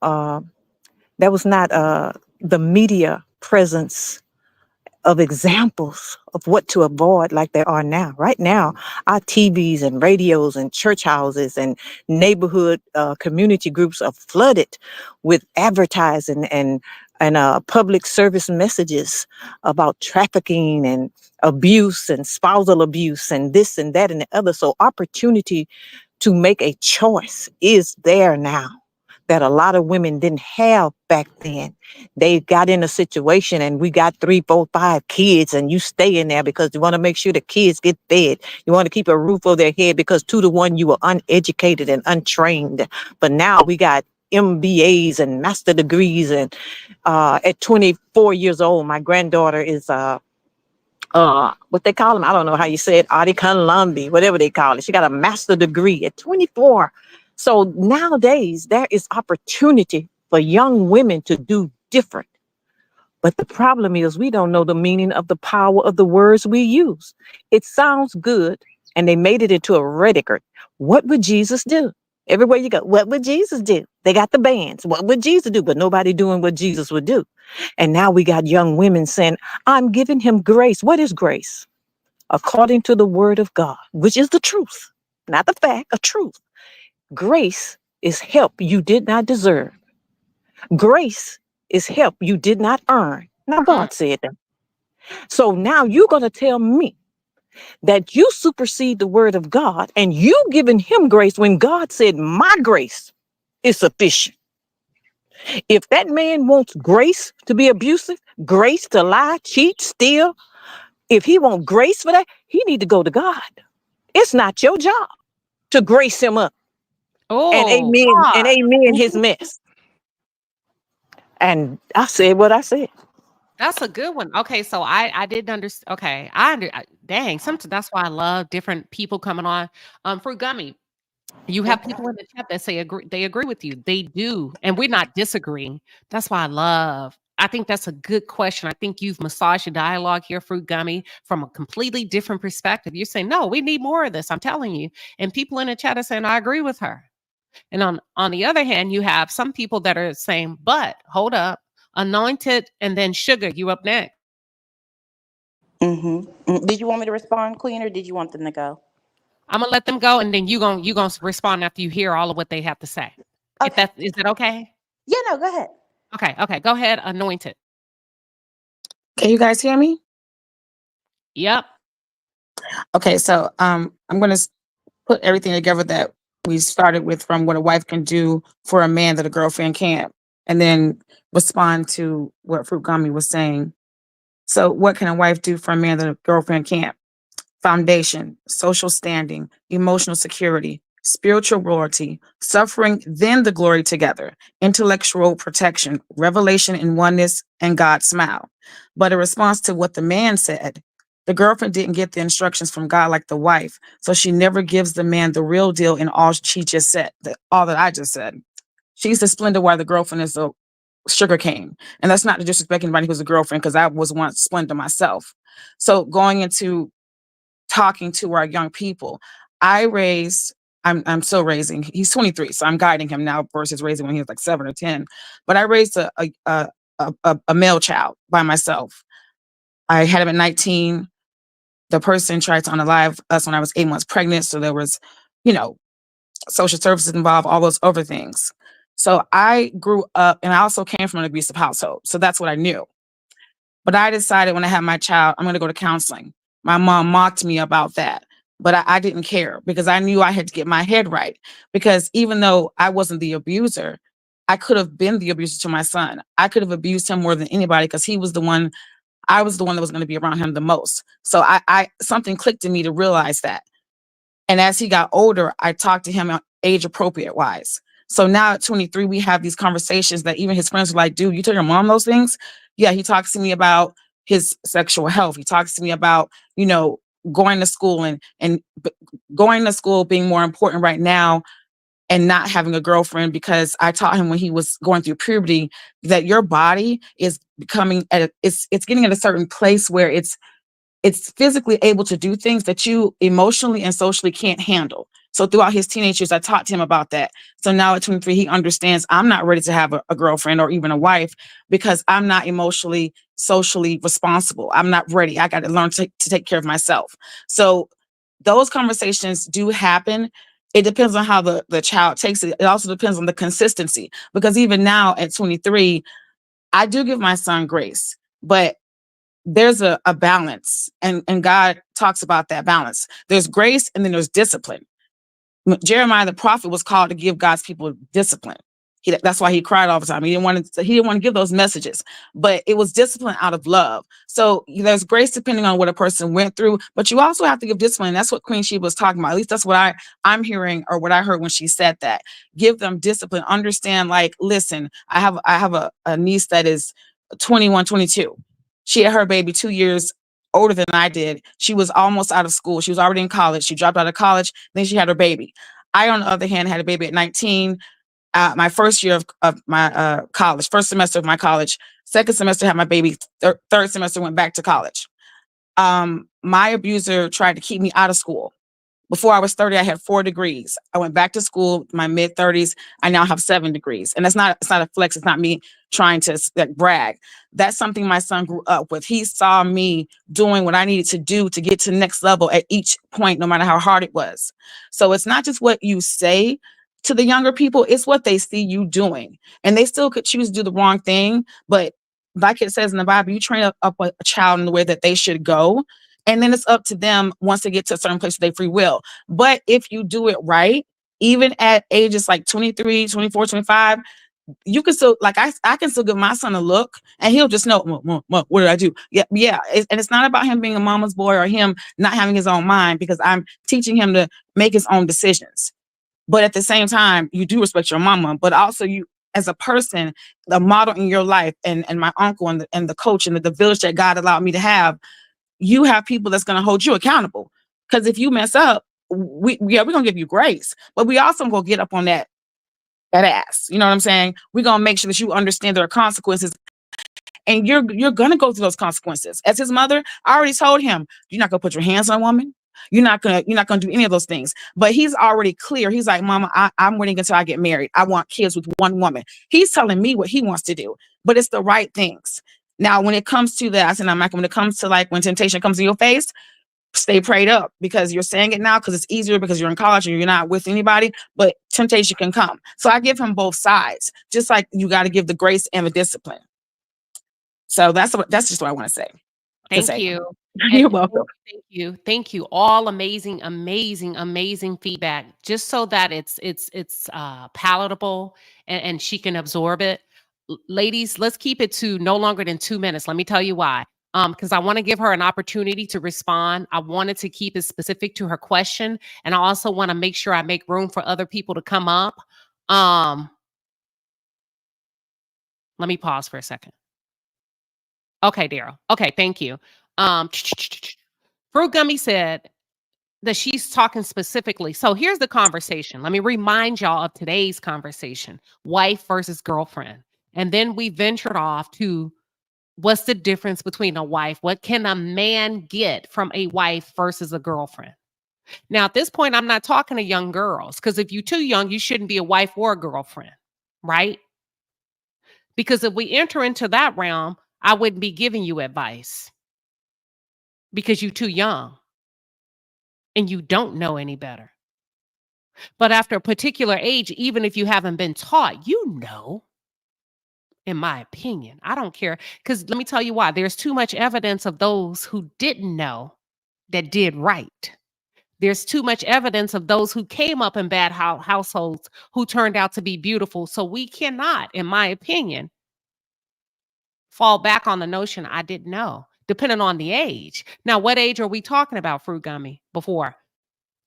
[SPEAKER 15] there was not the media presence of examples of what to avoid like there are now. Right now, our TVs and radios and church houses and neighborhood community groups are flooded with advertising and public service messages about trafficking and abuse and spousal abuse and this and that and the other. So opportunity to make a choice is there now that a lot of women didn't have back then. They got in a situation and we got 3, 4, 5 kids and you stay in there because you want to make sure the kids get fed. You want to keep a roof over their head because 2 to 1, you were uneducated and untrained. But now we got MBAs and master degrees. And at 24 years old, my granddaughter is what they call them, I don't know how you say it, Adi Kanlambi, whatever they call it. She got a master degree at 24. So nowadays there is opportunity for young women to do different. But the problem is we don't know the meaning of the power of the words we use. It sounds good, and they made it into a record. What would Jesus do? Everywhere you go, what would Jesus do? They got the bands. What would Jesus do? But nobody doing what Jesus would do. And now we got young women saying, I'm giving him grace. What is grace? According to the word of God, which is the truth, not the fact, a truth. Grace is help you did not deserve. Grace is help you did not earn. Now, God said that. So now you're going to tell me that you supersede the word of God and you giving him grace when God said, my grace is sufficient. If that man wants grace to be abusive, grace to lie, cheat, steal, if he wants grace for that, he need to go to God. It's not your job to grace him up. And
[SPEAKER 1] Oh,
[SPEAKER 15] amen his mess. And I said what I said.
[SPEAKER 1] that's a good one. Okay, so I didn't understand. Okay, dang. Sometimes that's why I love different people coming on. Fruit Gummy, you have people in the chat that say they agree with you. They do, and we're not disagreeing. That's why I love. I think that's a good question. I think you've massaged your dialogue here, Fruit Gummy, from a completely different perspective. You're saying, no, we need more of this. I'm telling you. And people in the chat are saying, I agree with her. And on the other hand, you have some people that are saying, but hold up, Anointed and then Sugar, you up next.
[SPEAKER 10] Did you want me to respond, Queen, or did you want them to go?
[SPEAKER 1] I'm gonna let them go, and then you gonna respond after you hear all of what they have to say.
[SPEAKER 10] Okay.
[SPEAKER 1] Is that okay?
[SPEAKER 10] Yeah, no, go ahead.
[SPEAKER 1] Okay, go ahead, Anointed.
[SPEAKER 11] Can you guys hear me?
[SPEAKER 1] Yep.
[SPEAKER 11] Okay, so I'm going to put everything together that we started with, from what a wife can do for a man that a girlfriend can't, and then respond to what Fruit Gummy was saying. So what can a wife do for a man that a girlfriend can't? Foundation, social standing, emotional security, spiritual royalty, suffering, then the glory together, intellectual protection, revelation in oneness, and God's smile. But in response to what the man said, the girlfriend didn't get the instructions from God like the wife, so she never gives the man the real deal in all she just said, all that I just said. She's the splendor while the girlfriend is the sugar cane. And that's not to disrespect anybody who's a girlfriend, because I was once splendor myself. So going into talking to our young people, I'm still raising, he's 23, so I'm guiding him now versus raising when he was like 7 or 10. But I raised a male child by myself. I had him at 19. The person tried to unalive us when I was 8 months pregnant. So there was, social services involved, all those other things. So I grew up, and I also came from an abusive household. So that's what I knew. But I decided when I had my child, I'm going to go to counseling. My mom mocked me about that, but I didn't care because I knew I had to get my head right. Because even though I wasn't the abuser, I could have been the abuser to my son. I could have abused him more than anybody because he was the one I was the one that was going to be around him the most. So I something clicked in me to realize that. And as he got older, I talked to him age appropriate wise. So now at 23, we have these conversations that even his friends are like, dude, you tell your mom those things? Yeah, he talks to me about his sexual health. He talks to me about, you know, going to school and going to school being more important right now and not having a girlfriend, because I taught him when he was going through puberty that your body is becoming it's getting at a certain place where it's physically able to do things that you emotionally and socially can't handle. So throughout his teenage years, I taught him about that. So now at 23, he understands I'm not ready to have a girlfriend or even a wife because I'm not emotionally, socially responsible. I'm not ready. I got to learn to take care of myself. So those conversations do happen. It depends on how the child takes it. It also depends on the consistency, because even now at 23, I do give my son grace, but there's a balance, and God talks about that balance. There's grace and then there's discipline. Jeremiah the prophet was called to give God's people discipline. That's why he cried all the time. He didn't want to give those messages, but it was discipline out of love. So there's grace depending on what a person went through, but you also have to give discipline. That's what Queen Sheba was talking about. At least that's what I'm hearing, or what I heard when she said that. Give them discipline. Understand, like, listen, I have a niece that is 21, 22. She had her baby 2 years older than I did. She was almost out of school. She was already in college. She dropped out of college. Then she had her baby. I, on the other hand, had a baby at 19. My first year of my college, first semester of my college. Second semester had my baby. Third semester went back to college. My abuser tried to keep me out of school. Before I was 30, I had 4 degrees. I went back to school, my mid 30s. I now have 7 degrees. And it's not a flex. It's not me trying to brag. That's something my son grew up with. He saw me doing what I needed to do to get to the next level at each point, no matter how hard it was. So it's not just what you say to the younger people, it's what they see you doing. And they still could choose to do the wrong thing. But like it says in the Bible, you train up a child in the way that they should go. And then it's up to them once they get to a certain place of their free will. But if you do it right, even at ages like 23, 24, 25, you can still, like, I can still give my son a look and he'll just know, what did I do? Yeah. And it's not about him being a mama's boy or him not having his own mind, because I'm teaching him to make his own decisions. But at the same time, you do respect your mama, but also you, as a person, the model in your life, and my uncle and the coach and the village that God allowed me to have, you have people that's going to hold you accountable. Because if you mess up, we're going to give you grace, but we also going to get up on that ass. You know what I'm saying? We're going to make sure that you understand there are consequences, and you're going to go through those consequences. As his mother, I already told him, you're not going to put your hands on a woman. You're not going to do any of those things. But he's already clear. He's like, Mama, I'm waiting until I get married. I want kids with one woman. He's telling me what he wants to do, but it's the right things. Now, when it comes to that, I said, I'm like, when it comes to, like, when temptation comes in your face, stay prayed up, because you're saying it now because it's easier because you're in college and you're not with anybody, but temptation can come. So I give him both sides, just like you got to give the grace and the discipline. So that's just what I want to say.
[SPEAKER 1] Thank you.
[SPEAKER 11] You're welcome.
[SPEAKER 1] Thank you. All amazing feedback. Just so that it's palatable and she can absorb it. Ladies, let's keep it to no longer than 2 minutes. Let me tell you why. Because I want to give her an opportunity to respond. I wanted to keep it specific to her question, and I also want to make sure I make room for other people to come up. Let me pause for a second. Okay, Daryl. Okay, thank you. Fruit Gummy said that she's talking specifically. So here's the conversation. Let me remind y'all of today's conversation: wife versus girlfriend. And then we ventured off to what's the difference between a wife? What can a man get from a wife versus a girlfriend? Now, at this point, I'm not talking to young girls, because if you're too young, you shouldn't be a wife or a girlfriend, right? Because if we enter into that realm, I wouldn't be giving you advice, because you're too young and you don't know any better. But after a particular age, even if you haven't been taught, you know, in my opinion, I don't care. Because let me tell you why. There's too much evidence of those who didn't know that did right. There's too much evidence of those who came up in bad households who turned out to be beautiful. So we cannot, in my opinion, fall back on the notion I didn't know. depending on the age. Now, what age are we talking about, Fruit Gummy, before?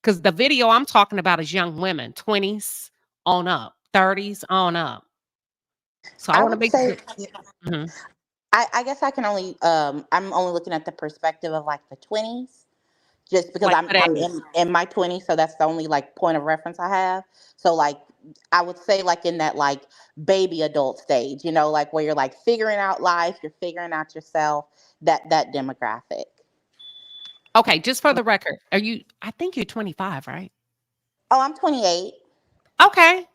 [SPEAKER 1] Because the video I'm talking about is young women, 20s on up, 30s on up. So I
[SPEAKER 10] I
[SPEAKER 1] want to
[SPEAKER 10] would
[SPEAKER 1] make
[SPEAKER 10] say,
[SPEAKER 1] sure. Mhm.
[SPEAKER 10] I guess I can only, I'm only looking at the perspective of like the 20s, just because
[SPEAKER 1] What,
[SPEAKER 10] I'm
[SPEAKER 1] what
[SPEAKER 10] I'm
[SPEAKER 1] age?
[SPEAKER 10] in my 20s, so that's the only like point of reference I have. So like I would say like in that like baby adult stage, like where you're like figuring out life, you're figuring out yourself, that demographic.
[SPEAKER 1] Okay, just for the record, I think you're 25, right?
[SPEAKER 10] Oh, I'm 28.
[SPEAKER 1] Okay.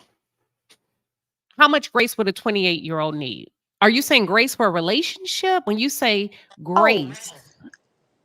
[SPEAKER 1] How much grace would a 28-year-old need? Are you saying grace for a relationship? When you say
[SPEAKER 10] Oh,
[SPEAKER 1] grace,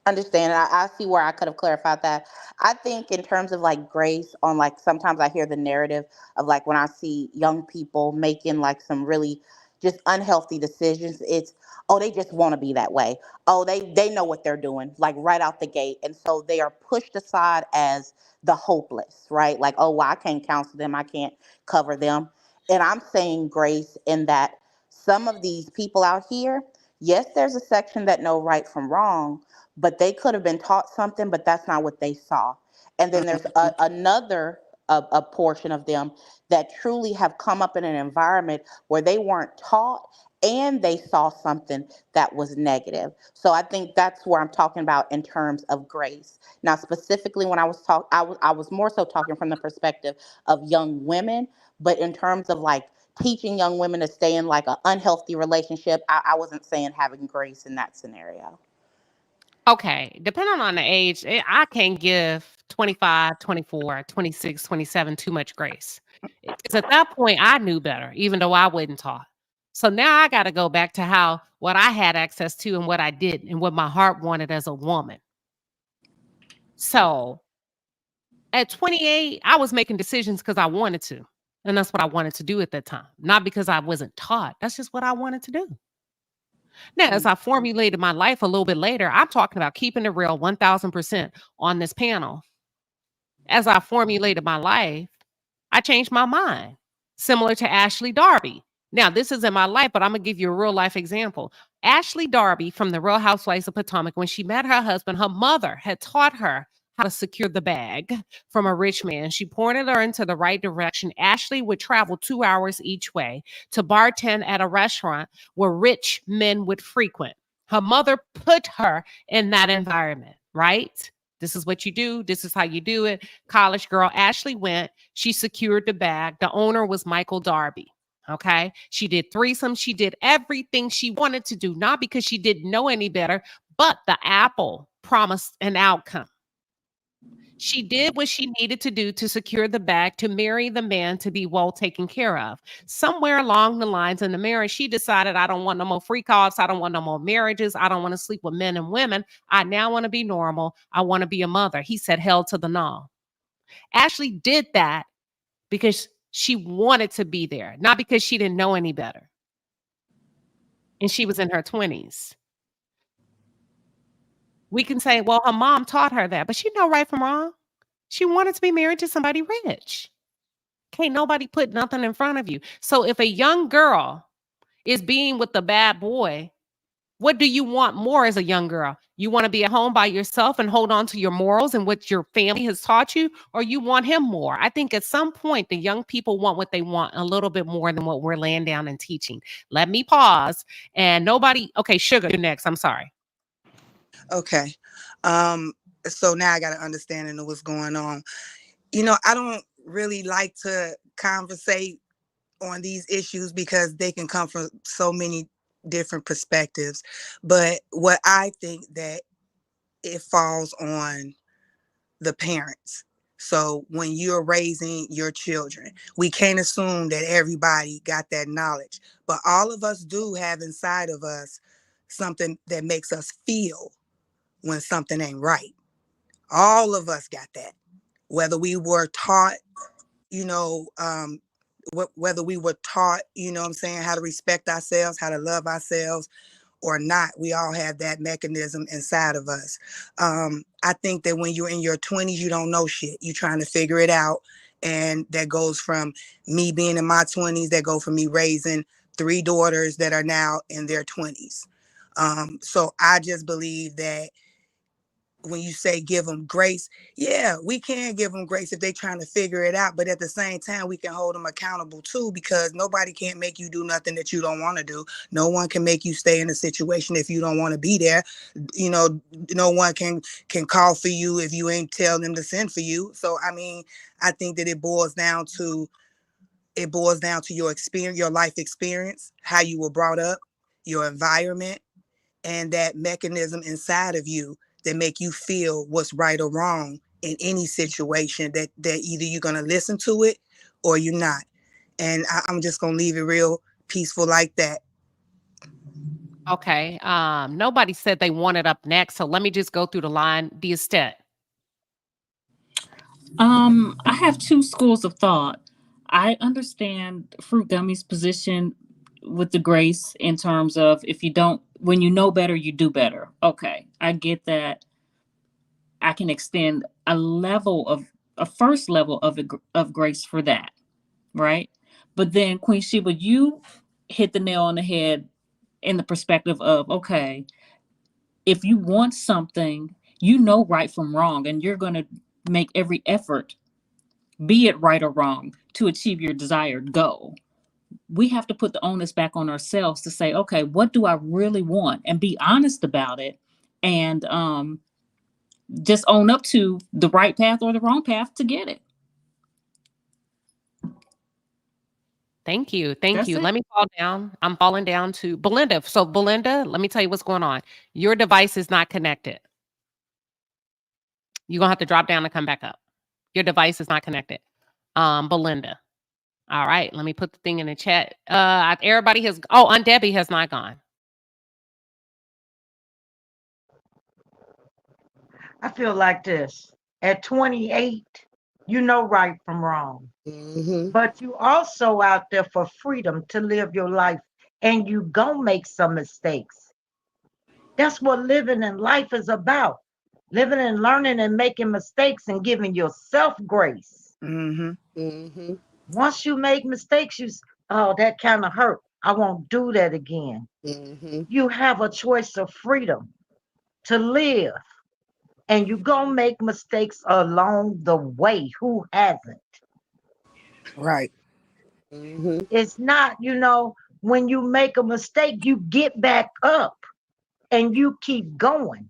[SPEAKER 10] understand. I see where I could have clarified that. I think in terms of like grace on like sometimes I hear the narrative of like when I see young people making like some really just unhealthy decisions, it's oh they just want to be that way. Oh they know what they're doing like right out the gate, and so they are pushed aside as the hopeless, right? Like oh well I can't counsel them, I can't cover them. And I'm saying grace in that some of these people out here, yes, there's a section that know right from wrong, but they could have been taught something, but that's not what they saw. And then there's another a portion of them that truly have come up in an environment where they weren't taught and they saw something that was negative. So I think that's where I'm talking about in terms of grace. Now, specifically when I was I was more so talking from the perspective of young women, but in terms of like teaching young women to stay in like an unhealthy relationship, I wasn't saying having grace in that scenario.
[SPEAKER 1] okay, depending on the age, I can give 25, 24, 26, 27 too much grace. Because at that point, I knew better, even though I wasn't taught. So now I got to go back to how what I had access to and what I did and what my heart wanted as a woman. So at 28, I was making decisions because I wanted to. And that's what I wanted to do at that time, not because I wasn't taught. That's just what I wanted to do. Now, as I formulated my life a little bit later, I'm talking about keeping it real 1000% on this panel. As I formulated my life, I changed my mind, similar to Ashley Darby. Now, this is in my life, but I'm going to give you a real life example. Ashley Darby from the Real Housewives of Potomac, when she met her husband, her mother had taught her how to secure the bag from a rich man. She pointed her into the right direction. Ashley would travel 2 hours each way to bartend at a restaurant where rich men would frequent. Her mother put her in that environment, right? This is what you do. This is how you do it. College girl Ashley went. She secured the bag. The owner was Michael Darby. Okay. She did threesome. She did everything she wanted to do, not because she didn't know any better, but the apple promised an outcome. She did what she needed to do to secure the bag to marry the man to be well taken care of. Somewhere along the lines in the marriage, she decided, I don't want no more freak offs. I don't want no more marriages. I don't want to sleep with men and women. I now want to be normal. I want to be a mother. He said, hell to the no. Ashley did that because she wanted to be there, not because she didn't know any better. And she was in her 20s. We can say, well, her mom taught her that, but she know right from wrong. She wanted to be married to somebody rich. Can't nobody put nothing in front of you. So if a young girl is being with a bad boy, what do you want more as a young girl? You want to be at home by yourself and hold on to your morals and what your family has taught you, or you want him more? I think at some point the young people want what they want a little bit more than what we're laying down and teaching. Let me pause. And okay, Sugar, you're next. I'm sorry.
[SPEAKER 3] Okay. So now I got an understanding of what's going on. I don't really like to conversate on these issues because they can come from so many different perspectives. But what I think that it falls on the parents. So when you're raising your children, we can't assume that everybody got that knowledge, but all of us do have inside of us something that makes us feel when something ain't right. All of us got that, whether we were taught, you know, whether we were taught, what I'm saying, how to respect ourselves, how to love ourselves or not, we all have that mechanism inside of us. I think that when you're in your 20s, you don't know shit. You're trying to figure it out. And that goes from me being in my 20s, that go from me raising 3 daughters that are now in their 20s. So I just believe that when you say give them grace, yeah, we can give them grace if they're trying to figure it out. But at the same time, we can hold them accountable too, because nobody can't make you do nothing that you don't want to do. No one can make you stay in a situation if you don't want to be there. You know, no one can call for you if you ain't tell them to send for you. So I mean, I think that it boils down to your experience, your life experience, how you were brought up, your environment, and that mechanism inside of you that make you feel what's right or wrong in any situation, that either you're going to listen to it or you're not. And I'm just going to leave it real peaceful like that.
[SPEAKER 1] Okay. Nobody said they wanted up next, so let me just go through the line. The estate.
[SPEAKER 2] I have two schools of thought. I understand Fruit Gummy's position with the grace in terms of if you don't, when you know better, you do better. Okay, I get that. I can extend a first level of grace for that, right? But then Queen Sheba, you hit the nail on the head in the perspective of, okay, if you want something, you know right from wrong, and you're going to make every effort, be it right or wrong, to achieve your desired goal. We have to put the onus back on ourselves to say, okay, what do I really want? And be honest about it, and just own up to the right path or the wrong path to get it.
[SPEAKER 1] Thank you. Thank
[SPEAKER 2] That's
[SPEAKER 1] you.
[SPEAKER 2] it.
[SPEAKER 1] Let me fall down. I'm falling down to Belinda. So Belinda, let me tell you what's going on. Your device is not connected. You're going to have to drop down and come back up. Your device is not connected. Belinda. All right. Let me put the thing in the chat. Everybody has, Aunt Debbie has not gone.
[SPEAKER 16] I feel like this. At 28, you know right from wrong. But you also out there for freedom to live your life, and you gonna make some mistakes. That's what living in life is about. Living and learning and making mistakes and giving yourself grace. Once you make mistakes, oh, that kind of hurt. I won't do that again. You have a choice of freedom to live, and you gonna make mistakes along the way. Who hasn't?
[SPEAKER 3] Right.
[SPEAKER 16] It's not, when you make a mistake, you get back up and you keep going,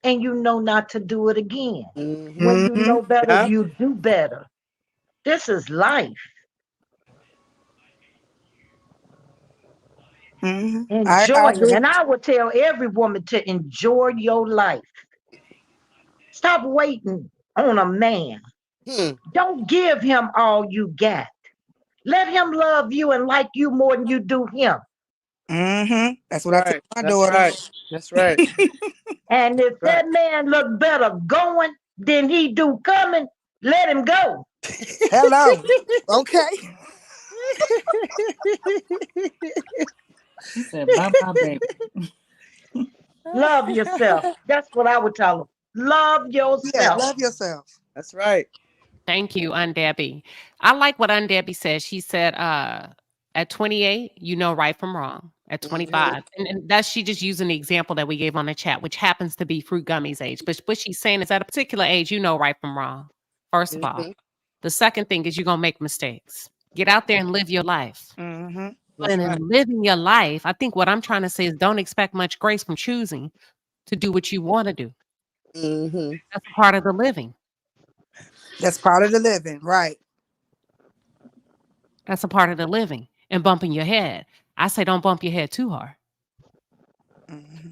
[SPEAKER 16] and you know not to do it again. When you know better,
[SPEAKER 6] Yeah.
[SPEAKER 16] you do better. This is life.
[SPEAKER 3] I
[SPEAKER 16] Enjoy it.
[SPEAKER 3] agree.
[SPEAKER 16] And I would tell every woman to enjoy your life. Stop waiting on a man. Don't give him all you got. Let him love you and like you more than you do him.
[SPEAKER 3] That's what I tell my daughter.
[SPEAKER 6] Right. That's right.
[SPEAKER 16] And if that man look better going than he do coming, let him go.
[SPEAKER 3] Hello. Okay.
[SPEAKER 2] She said, bye bye, baby.
[SPEAKER 16] Love yourself. That's what I would tell him. Love yourself.
[SPEAKER 3] Yeah, love yourself.
[SPEAKER 6] That's right.
[SPEAKER 1] Thank you, Aunt Debbie. I like what Aunt Debbie said. She said, at 28, you know right from wrong. At 25. And that's she just using the example that we gave on the chat, which happens to be Fruit Gummy's age. But what she's saying is at a particular age, you know right from wrong. First of all. The second thing is you're going to make mistakes. Get out there and live your life. But in living your life, I think what I'm trying to say is don't expect much grace from choosing to do what you want to do. That's part of the living.
[SPEAKER 3] That's part of the living, right?
[SPEAKER 1] That's a part of the living. And bumping your head. I say don't bump your head too hard.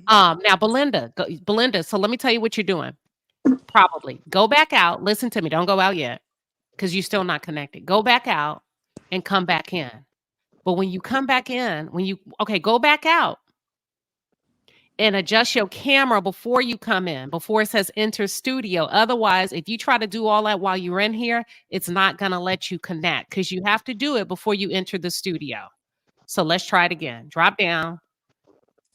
[SPEAKER 1] Now, Belinda, so let me tell you what you're doing. Probably go back out. Listen to me. Don't go out yet because you're still not connected. Go back out and come back in. But when you come back in, go back out and adjust your camera before you come in, before it says enter studio. Otherwise, if you try to do all that while you're in here, it's not going to let you connect because you have to do it before you enter the studio. So let's try it again. Drop down,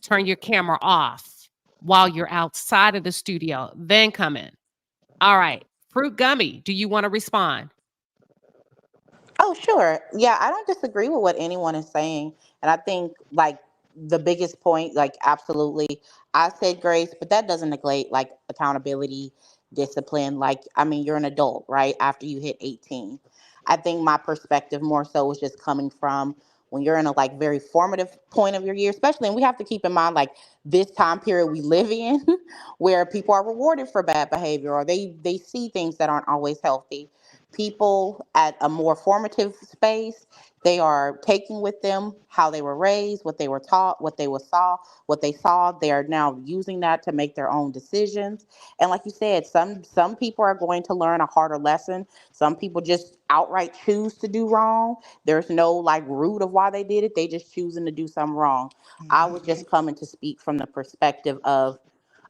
[SPEAKER 1] turn your camera off while you're outside of the studio, then come in. All right. Fruit Gummy, do you want to respond?
[SPEAKER 10] Oh, sure. Yeah, I don't disagree with what anyone is saying. And I think, like the biggest point, like absolutely, I said grace, but that doesn't neglect like accountability, discipline. Like, I mean, you're an adult, right? After you hit 18. I think my perspective more so was just coming from when you're in a like very formative point of your year, especially, and we have to keep in mind like this time period we live in where people are rewarded for bad behavior or they see things that aren't always healthy. People at a more formative space, they are taking with them how they were raised, what they were taught, what they saw. They are now using that to make their own decisions. And like you said, some people are going to learn a harder lesson. Some people just outright choose to do wrong. There's no like root of why they did it. They just choosing to do something wrong. I was just coming to speak from the perspective of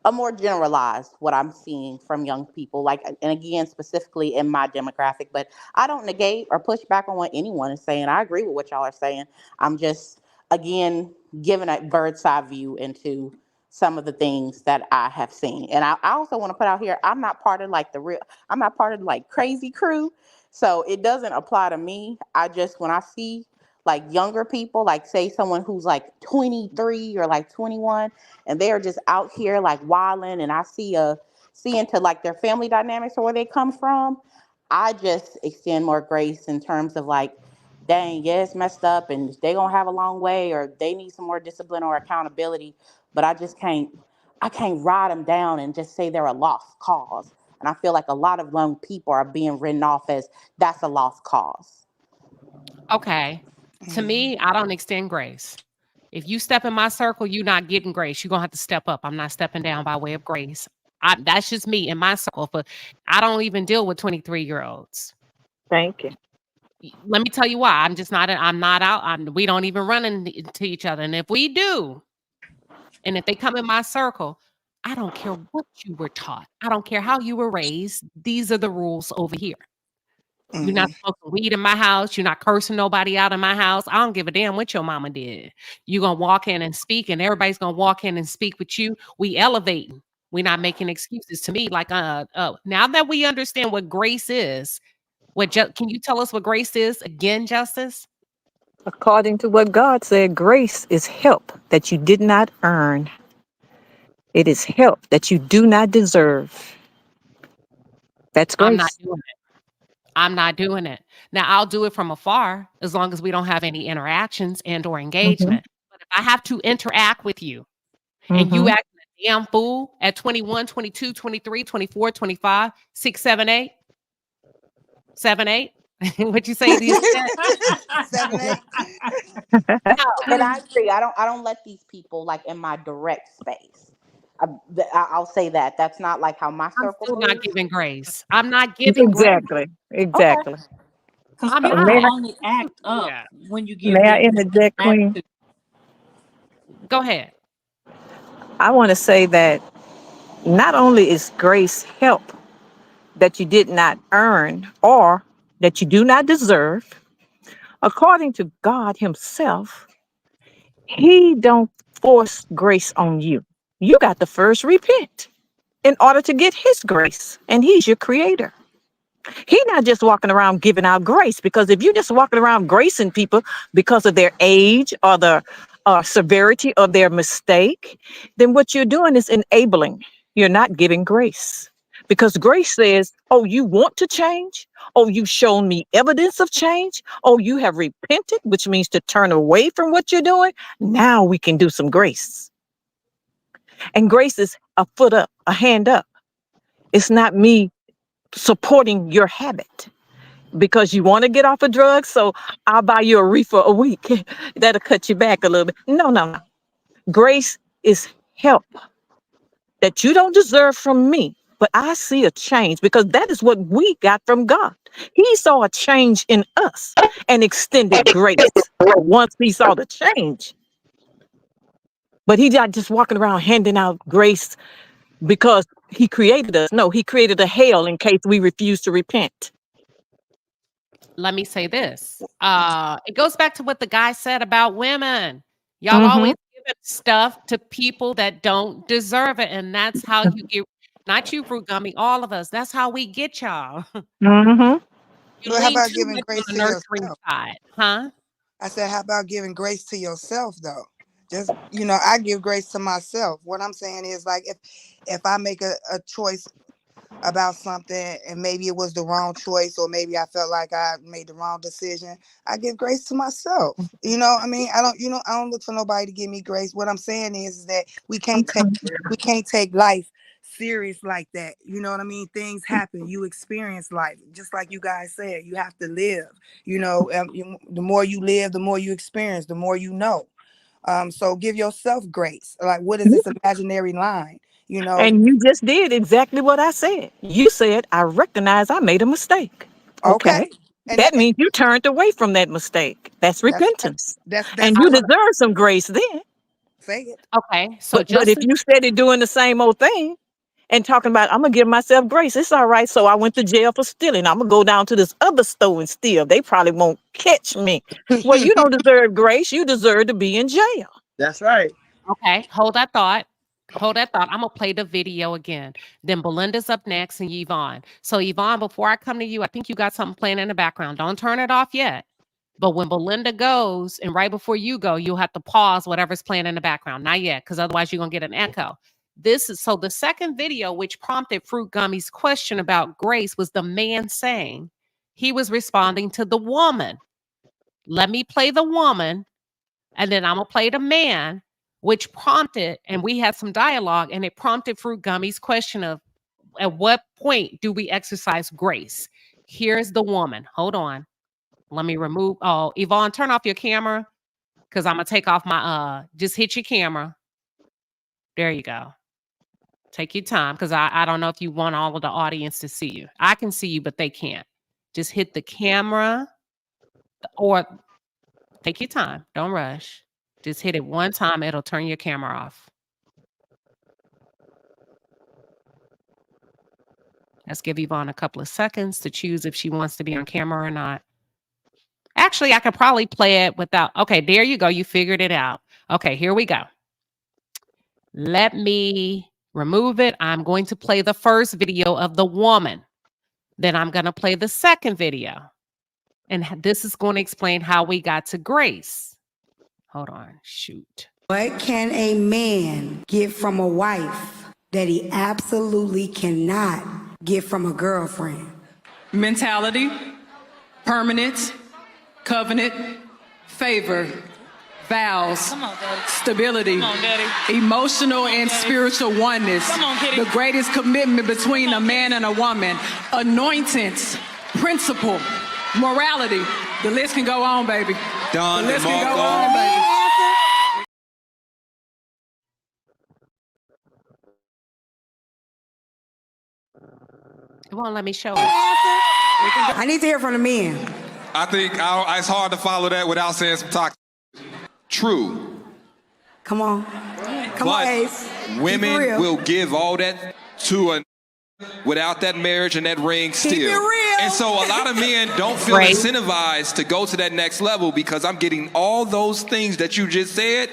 [SPEAKER 10] a more generalized what I'm seeing from young people, like, and again, specifically in my demographic. But I don't negate or push back on what anyone is saying. I agree with what y'all are saying. I'm just, again, giving a bird's eye view into some of the things that I have seen. And I also want to put out here, I'm not part of like I'm not part of like crazy crew. So it doesn't apply to me. I just, when I see like younger people, like say someone who's like 23 or like 21, and they're just out here like wilding, and I see into like their family dynamics or where they come from, I just extend more grace in terms of like, dang, yeah, it's messed up and they gonna have a long way or they need some more discipline or accountability, but I can't ride them down and just say they're a lost cause. And I feel like a lot of young people are being written off as that's a lost cause.
[SPEAKER 1] Okay. To me, I don't extend grace. If you step in my circle, you're not getting grace. You're gonna have to step up. I'm not stepping down by way of grace. That's just me in my circle. But I don't even deal with 23-year-olds.
[SPEAKER 15] Thank you.
[SPEAKER 1] Let me tell you why. I'm not out. We don't even run into each other. And if we do, and if they come in my circle, I don't care what you were taught. I don't care how you were raised. These are the rules over here. You're not smoking weed in my house. You're not cursing nobody out in my house. I don't give a damn what your mama did. You're going to walk in and speak, and everybody's going to walk in and speak with you. We elevating. We're not making excuses. To me, like, now that we understand what grace is, can you tell us what grace is again, Justice?
[SPEAKER 15] According to what God said, grace is help that you did not earn. It is help that you do not deserve. That's
[SPEAKER 1] I'm not
[SPEAKER 15] grace.
[SPEAKER 1] doing it. I'm not doing it. Now, I'll do it from afar as long as we don't have any interactions and or
[SPEAKER 15] Mm-hmm.
[SPEAKER 1] engagement. But if I have to interact with you and you
[SPEAKER 15] Mm-hmm.
[SPEAKER 1] acting a damn fool at 21, 22, 23, 24, 25, 6, 7, 8, 7, 8, what you say these
[SPEAKER 3] 7, 8.
[SPEAKER 1] no,
[SPEAKER 10] And I agree. I don't let these people like in my direct space. I'll say that that's not like how my
[SPEAKER 1] I'm
[SPEAKER 10] circle
[SPEAKER 1] still not
[SPEAKER 10] moves.
[SPEAKER 1] giving grace. I'm not giving grace.
[SPEAKER 15] Exactly.
[SPEAKER 10] Okay.
[SPEAKER 15] Exactly.
[SPEAKER 2] Because
[SPEAKER 1] I'm
[SPEAKER 2] people
[SPEAKER 15] May
[SPEAKER 1] not.
[SPEAKER 15] I,
[SPEAKER 2] only act up
[SPEAKER 1] Yeah.
[SPEAKER 2] when you give
[SPEAKER 15] may I
[SPEAKER 2] them
[SPEAKER 15] interject, Queen?
[SPEAKER 2] attitude.
[SPEAKER 1] Go ahead.
[SPEAKER 15] I want to say that not only is grace help that you did not earn or that you do not deserve, according to God Himself, He don't force grace on you. You got to first repent in order to get His grace, and He's your creator. He's not just walking around giving out grace, because if you're just walking around gracing people because of their age or the severity of their mistake, then what you're doing is enabling. You're not giving grace. Because grace says, oh, you want to change? Oh, you've shown me evidence of change? Oh, you have repented, which means to turn away from what you're doing? Now we can do some grace. And grace is a foot up, a hand up. It's not me supporting your habit because you want to get off of drugs. So I'll buy you a reefer a week. That'll cut you back a little bit. No, no, no. Grace is help that you don't deserve from me. But I see a change because that is what we got from God. He saw a change in us and extended grace once he saw the change. But he's not just walking around handing out grace because he created us. No, he created a hell in case we refuse to repent.
[SPEAKER 1] Let me say this. It goes back to what the guy said about women. Y'all
[SPEAKER 15] Mm-hmm.
[SPEAKER 1] always giving stuff to people that don't deserve it. And that's how you get, not you, Fruit Gummy, all of us. That's how we get y'all.
[SPEAKER 15] Mm-hmm.
[SPEAKER 1] You
[SPEAKER 3] Well, how
[SPEAKER 1] lean
[SPEAKER 3] about
[SPEAKER 1] too
[SPEAKER 3] giving
[SPEAKER 1] much on
[SPEAKER 3] grace
[SPEAKER 1] the
[SPEAKER 3] to
[SPEAKER 1] nurturing
[SPEAKER 3] yourself?
[SPEAKER 1] side, huh?
[SPEAKER 3] I said, how about giving grace to yourself though? Just, I give grace to myself. What I'm saying is, like, if I make a choice about something and maybe it was the wrong choice, or maybe I felt like I made the wrong decision, I give grace to myself. I mean, I don't look for nobody to give me grace. What I'm saying is that we can't take life serious like that. You know what I mean? Things happen. You experience life. Just like you guys said, you have to live. The more you live, the more you experience, the more you know. So give yourself grace. Like, what is this imaginary line?
[SPEAKER 15] And you just did exactly what I said. You said, I recognize I made a mistake. Okay.
[SPEAKER 3] Okay. And
[SPEAKER 15] That means you turned away from that mistake. That's
[SPEAKER 3] that's
[SPEAKER 15] repentance.
[SPEAKER 3] that's
[SPEAKER 15] And you
[SPEAKER 3] what
[SPEAKER 15] deserve some grace then.
[SPEAKER 3] say it.
[SPEAKER 1] Okay, so
[SPEAKER 15] But if you steady doing the same old thing and talking about, I'm gonna give myself grace, it's all right. So I went to jail for stealing. I'm gonna go down to this other store and steal. They probably won't catch me. Well, you don't deserve grace. You deserve to be in jail.
[SPEAKER 6] That's right.
[SPEAKER 1] Okay, hold that thought. Hold that thought. I'm gonna play the video again. Then Belinda's up next and Yvonne. So Yvonne, before I come to you, I think you got something playing in the background. Don't turn it off yet. But when Belinda goes, and right before you go, you'll have to pause whatever's playing in the background. Not yet, because otherwise you're gonna get an echo. This is so the second video, which prompted Fruit Gummy's question about grace, was the man saying he was responding to the woman. Let me play the woman, and then I'm gonna play the man, which prompted, and we had some dialogue, and it prompted Fruit Gummy's question of, at what point do we exercise grace? Here's the woman. Hold on. Let me remove. Oh, Yvonne, turn off your camera, because I'm gonna take off my just hit your camera. There you go. Take your time, because I don't know if you want all of the audience to see you. I can see you, but they can't. Just hit the camera, or take your time. Don't rush. Just hit it one time. It'll turn your camera off. Let's give Yvonne a couple of seconds to choose if she wants to be on camera or not. Actually, I could probably play it without. Okay, there you go. You figured it out. Okay, here we go. Let me remove it. I'm going to play the first video of the woman. Then I'm going to play the second video. And this is going to explain how we got to grace. Hold on. Shoot.
[SPEAKER 7] What can a man get from a wife that he absolutely cannot get from a girlfriend?
[SPEAKER 21] Mentality, permanence, covenant, favor, vows, stability, emotional and spiritual oneness, the greatest commitment between a man and a woman, anointings, principle, morality. The list can go on, baby.
[SPEAKER 5] Done.
[SPEAKER 21] The list can go on, baby.
[SPEAKER 1] It won't let me show it.
[SPEAKER 7] I need to hear from the men.
[SPEAKER 5] I think it's hard to follow that without saying some toxic. True.
[SPEAKER 7] Come on. Come on, Ace.
[SPEAKER 5] Women will give all that to a without that marriage and that ring still. And so a lot of men don't feel incentivized to go to that next level because I'm getting all those things that you just said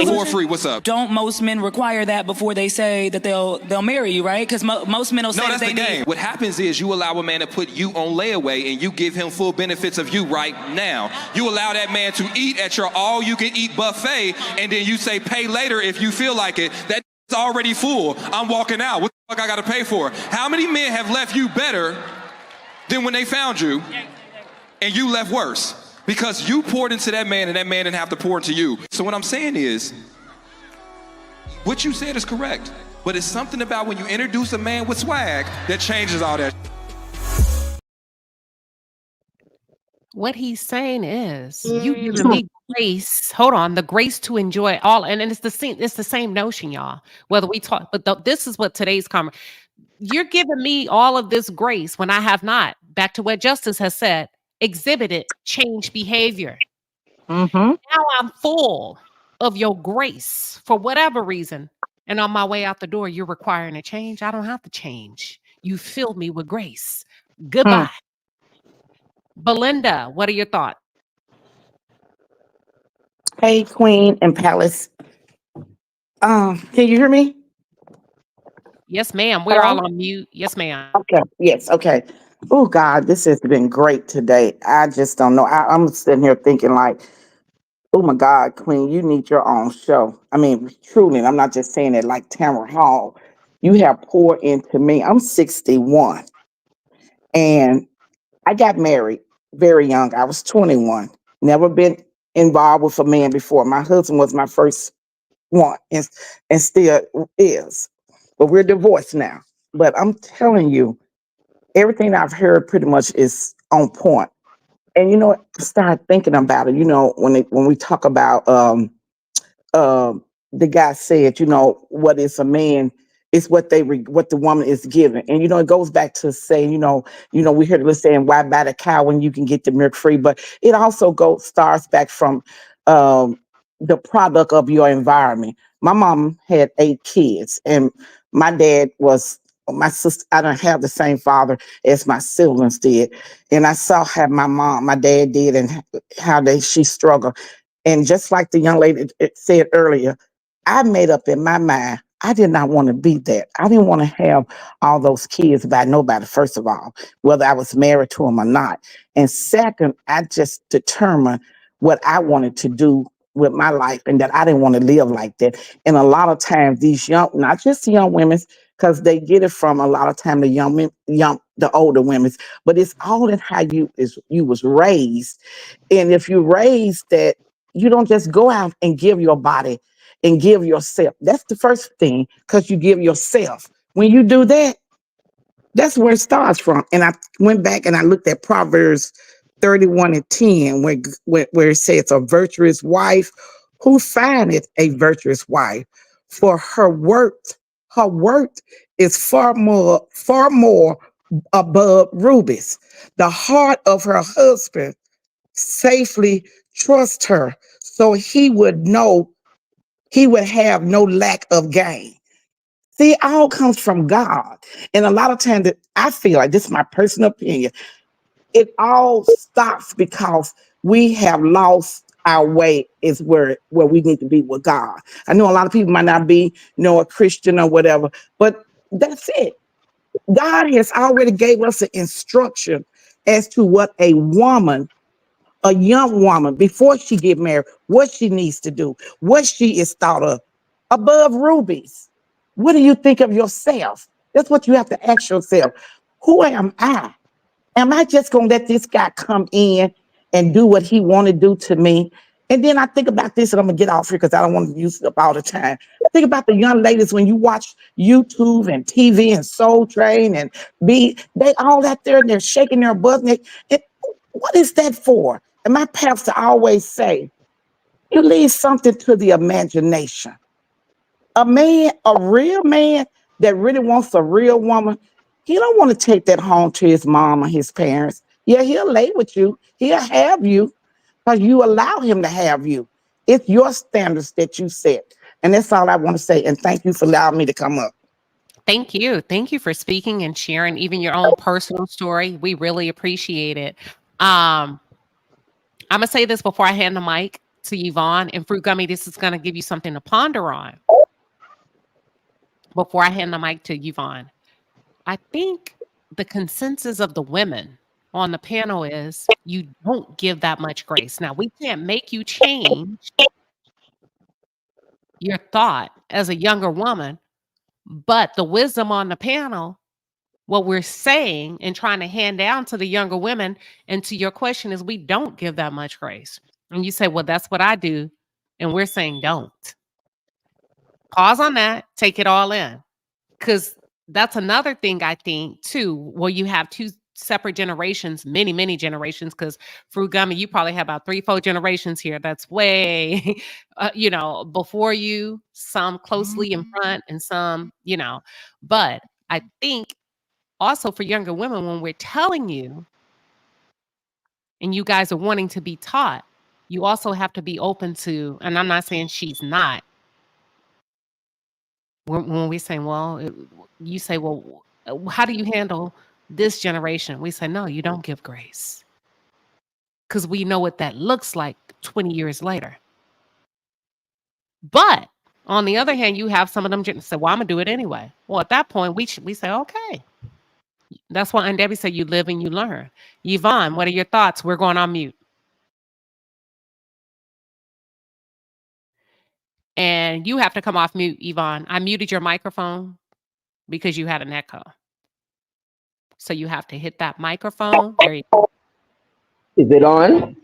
[SPEAKER 5] for free. What's up?
[SPEAKER 9] Don't most men require that before they say that they'll marry you, right? Because most men will say
[SPEAKER 5] that's
[SPEAKER 9] that
[SPEAKER 5] the game. What happens is you allow a man to put you on layaway and you give him full benefits of you right now. You allow that man to eat at your all-you-can-eat buffet, and then you say pay later if you feel like it. That's already full. I'm walking out. What the fuck I got to pay for? How many men have left you better than when they found you, and you left worse? Because you poured into that man, and that man didn't have to pour into you. So what I'm saying is, what you said is correct, but it's something about when you introduce a man with swag that changes all that.
[SPEAKER 1] What he's saying is, you giving me grace. Hold on, the grace to enjoy all, and it's the same notion, y'all. Whether we talk, but this is what today's conversation. You're giving me all of this grace when I have not. Back to what Justice has said, exhibited change behavior. Now I'm full of your grace for whatever reason, and on my way out the door, you're requiring a change. I don't have to change. You filled me with grace. Goodbye. Belinda, what are your thoughts?
[SPEAKER 14] Hey, Queen and Palace. Can you hear me?
[SPEAKER 1] Yes, ma'am. We're all on mute. Yes, ma'am.
[SPEAKER 14] Okay. Yes. Okay. Oh God, this has been great today. I just don't know. I'm sitting here thinking like, Oh my God, Queen, you need your own show. I mean, truly, and I'm not just saying it like Tamara Hall. You have poured into me. I'm 61 and I got married very young. I was 21. Never been involved with a man before. My husband was my first one and still is. But we're divorced now. But I'm telling you, everything I've heard pretty much is on point. And you know, I started thinking about it. You know, when we talk about um, the guy said, you know, what is a man is what what the woman is given, and you know, it goes back to saying, we hear the saying, "Why buy the cow when you can get the milk free?" But it also starts back from um, the product of your environment. My mom had 8 kids, and my dad was my sister. I don't have the same father as my siblings did, and I saw how my dad did, and how she struggled. And just like the young lady said earlier, I made up in my mind, I did not want to be that. I didn't want to have all those kids by nobody, first of all, whether I was married to them or not. And second, I just determined what I wanted to do with my life and that I didn't want to live like that. And a lot of times these young, not just the young women, because they get it from a lot of time the the older women, but it's all in how you was raised. And if you raised that, you don't just go out and give your body and give yourself. That's the first thing, because you give yourself. When you do that, that's where it starts from. And I went back and I looked at Proverbs 31 and 10, where it says, a virtuous wife who findeth a virtuous wife, for her worth is far more above rubies. The heart of her husband safely trust her, so he would have no lack of gain. See, it all comes from God. And a lot of times that I feel like, this is my personal opinion, it all stops because we have lost our way is where we need to be with God. I know a lot of people might not be, a Christian or whatever, but that's it. God has already gave us an instruction as to what a young woman, before she get married, what she needs to do, what she is thought of above rubies. What do you think of yourself? That's what you have to ask yourself. Who am I? Am I just gonna let this guy come in and do what he want to do to me? And then I think about this, and I'm gonna get off here because I don't want to use it up all the time. Think about the young ladies when you watch YouTube and TV and Soul Train and they all out there and they're shaking their butts. What is that for? And my pastor always say, you leave something to the imagination. A real man that really wants a real woman, he don't want to take that home to his mom or his parents. Yeah, he'll lay with you. He'll have you because you allow him to have you. It's your standards that you set. And that's all I want to say. And thank you for allowing me to come up.
[SPEAKER 1] Thank you. Thank you for speaking and sharing even your own personal story. We really appreciate it. I'm going to say this before I hand the mic to Yvonne. And Fruit Gummy, this is going to give you something to ponder on before I hand the mic to Yvonne. I think the consensus of the women on the panel is you don't give that much grace. Now, we can't make you change your thought as a younger woman, but the wisdom on the panel, what we're saying and trying to hand down to the younger women, and to your question, is we don't give that much grace. And you say, well, that's what I do. And we're saying don't. Pause on that, take it all in. Because that's another thing I think too, where you have two separate generations, many generations, because Fruit Gummy, you probably have about 3-4 generations here. That's way, before you, some closely in front and some, but I think also for younger women, when we're telling you and you guys are wanting to be taught, you also have to be open to, and I'm not saying she's not, when we say, well, you say, well, how do you handle this generation? We say, no, you don't give grace. Because we know what that looks like 20 years later. But on the other hand, you have some of them say, well, I'm going to do it anyway. Well, at that point, we say, okay. That's why Aunt Debbie said you live and you learn. Yvonne, what are your thoughts? We're going on mute. And you have to come off mute, Yvonne. I muted your microphone because you had an echo. So you have to hit that microphone. There you go.
[SPEAKER 19] Is it on?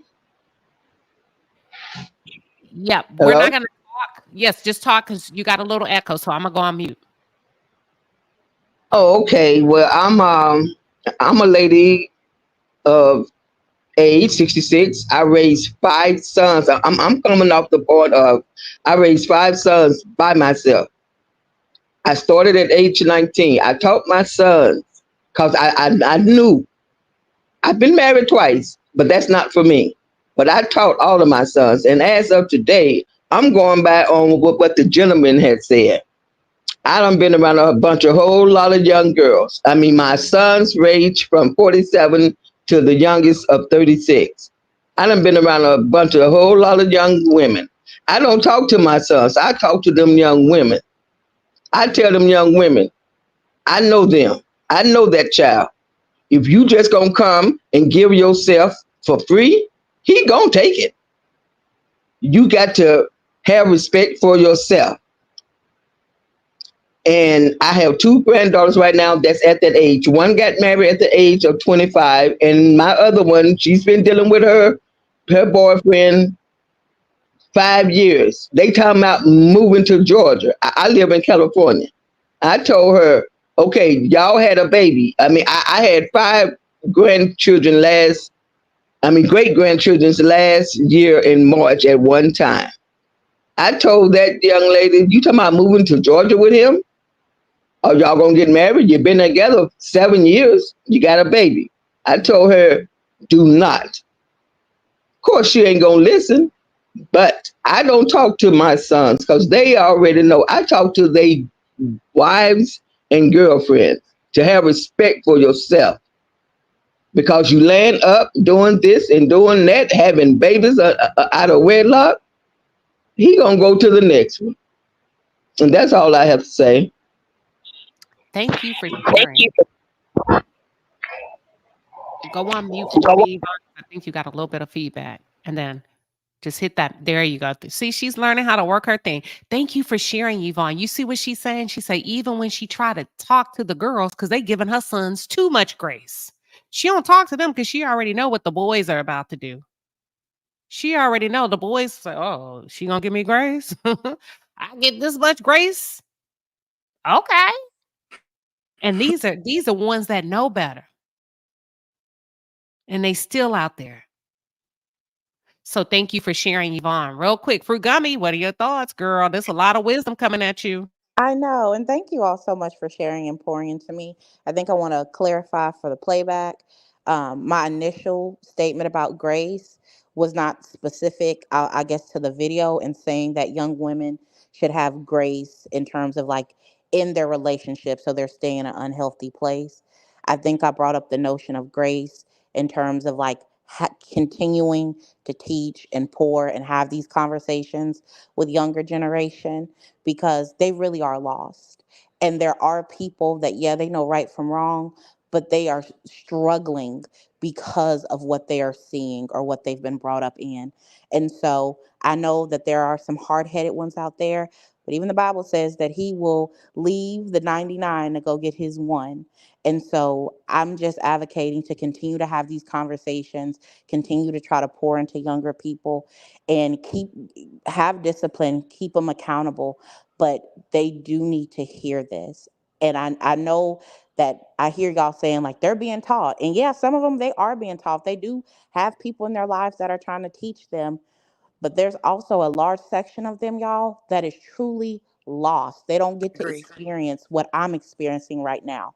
[SPEAKER 1] Yep. We're
[SPEAKER 19] Hello?
[SPEAKER 1] not going to talk. Yes, just talk because you got a little echo. So I'm going to go on mute.
[SPEAKER 19] Oh, okay. Well, I'm a lady of age 66. I raised 5 sons. I'm coming off the board of I raised 5 sons by myself. I started at age 19. I taught my sons because I knew I've been married twice, but that's not for me. But I taught all of my sons. And as of today, I'm going back on what the gentleman had said. I done been around a whole lot of young girls. I mean, my sons range from 47 to the youngest of 36. I done been around a whole lot of young women. I don't talk to my sons. I talk to them young women. I tell them young women, I know them. I know that child. If you just gonna come and give yourself for free, he gonna take it. You got to have respect for yourself. And I have 2 granddaughters right now that's at that age. One got married at the age of 25, and my other one, she's been dealing with her boyfriend 5 years. They talking about moving to Georgia. I live in California. I told her, okay, y'all had a baby. I mean, I had 5 grandchildren great grandchildren's last year in March at one time. I told that young lady, you talking about moving to Georgia with him? Are y'all gonna get married? You've been together 7 years. You got a baby. I told her, do not. Of course, she ain't gonna listen. But I don't talk to my sons because they already know. I talk to their wives and girlfriends to have respect for yourself. Because you land up doing this and doing that, having babies out of wedlock, he gonna go to the next one. And that's all I have to say.
[SPEAKER 1] Thank you for sharing. Go on mute for me, Yvonne. I think you got a little bit of feedback. And then just hit that. There you go. See, she's learning how to work her thing. Thank you for sharing, Yvonne. You see what she's saying? She say even when she try to talk to the girls, because they giving her sons too much grace. She don't talk to them because she already know what the boys are about to do. She already know the boys say, oh, she gonna give me grace? I get this much grace? Okay. And these are ones that know better. And they still out there. So thank you for sharing, Yvonne. Real quick, Fruit Gummy, what are your thoughts, girl? There's a lot of wisdom coming at you.
[SPEAKER 10] I know, and thank you all so much for sharing and pouring into me. I think I want to clarify for the playback. My initial statement about grace was not specific, I guess, to the video and saying that young women should have grace in terms of like in their relationship so they're staying in an unhealthy place. I think I brought up the notion of grace in terms of like continuing to teach and pour and have these conversations with younger generation because they really are lost. And there are people that, yeah, they know right from wrong, but they are struggling because of what they are seeing or what they've been brought up in. And so I know that there are some hard headed ones out there, but even the Bible says that he will leave the 99 to go get his one. And so I'm just advocating to continue to have these conversations, continue to try to pour into younger people and have discipline, keep them accountable, but they do need to hear this. And I know that I hear y'all saying like they're being taught. And yeah, some of them they are being taught. They do have people in their lives that are trying to teach them, but there's also a large section of them, y'all, that is truly lost. They don't get to
[SPEAKER 3] Agree.
[SPEAKER 10] experience what I'm experiencing right now,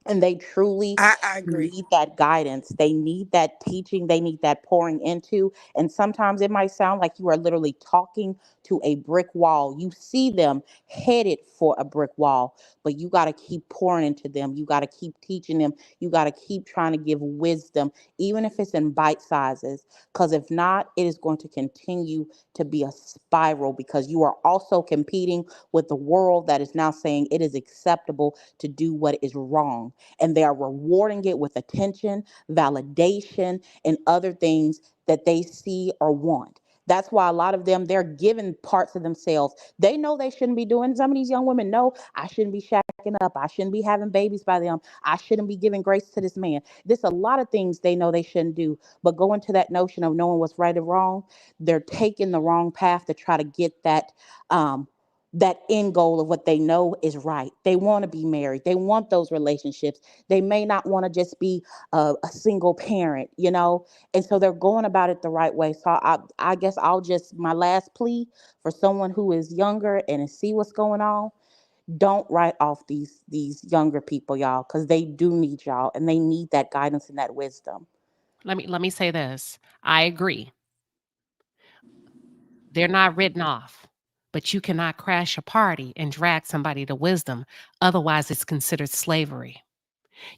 [SPEAKER 10] and they truly
[SPEAKER 3] I agree.
[SPEAKER 10] need that guidance. They need that teaching. They need that pouring into. And sometimes it might sound like you are literally talking to a brick wall. You see them headed for a brick wall, but you got to keep pouring into them. You got to keep teaching them. You got to keep trying to give wisdom, even if it's in bite sizes. Because if not, it is going to continue to be a spiral because you are also competing with the world that is now saying it is acceptable to do what is wrong, and they are rewarding it with attention, validation, and other things that they see or want. That's why a lot of them, they're given parts of themselves. They know they shouldn't be doing. Some of these young women know I shouldn't be shacking up. I shouldn't be having babies by them. I shouldn't be giving grace to this man. There's a lot of things they know they shouldn't do. But going to that notion of knowing what's right and wrong, they're taking the wrong path to try to get that end goal of what they know is right. They want to be married. They want those relationships. They may not want to just be a single parent, and so they're going about it the right way. So I guess my last plea for someone who is younger and see what's going on, don't write off these younger people, y'all, because they do need y'all and they need that guidance and that wisdom.
[SPEAKER 1] Let me say this. I agree. They're not written off, but you cannot crash a party and drag somebody to wisdom. Otherwise, it's considered slavery.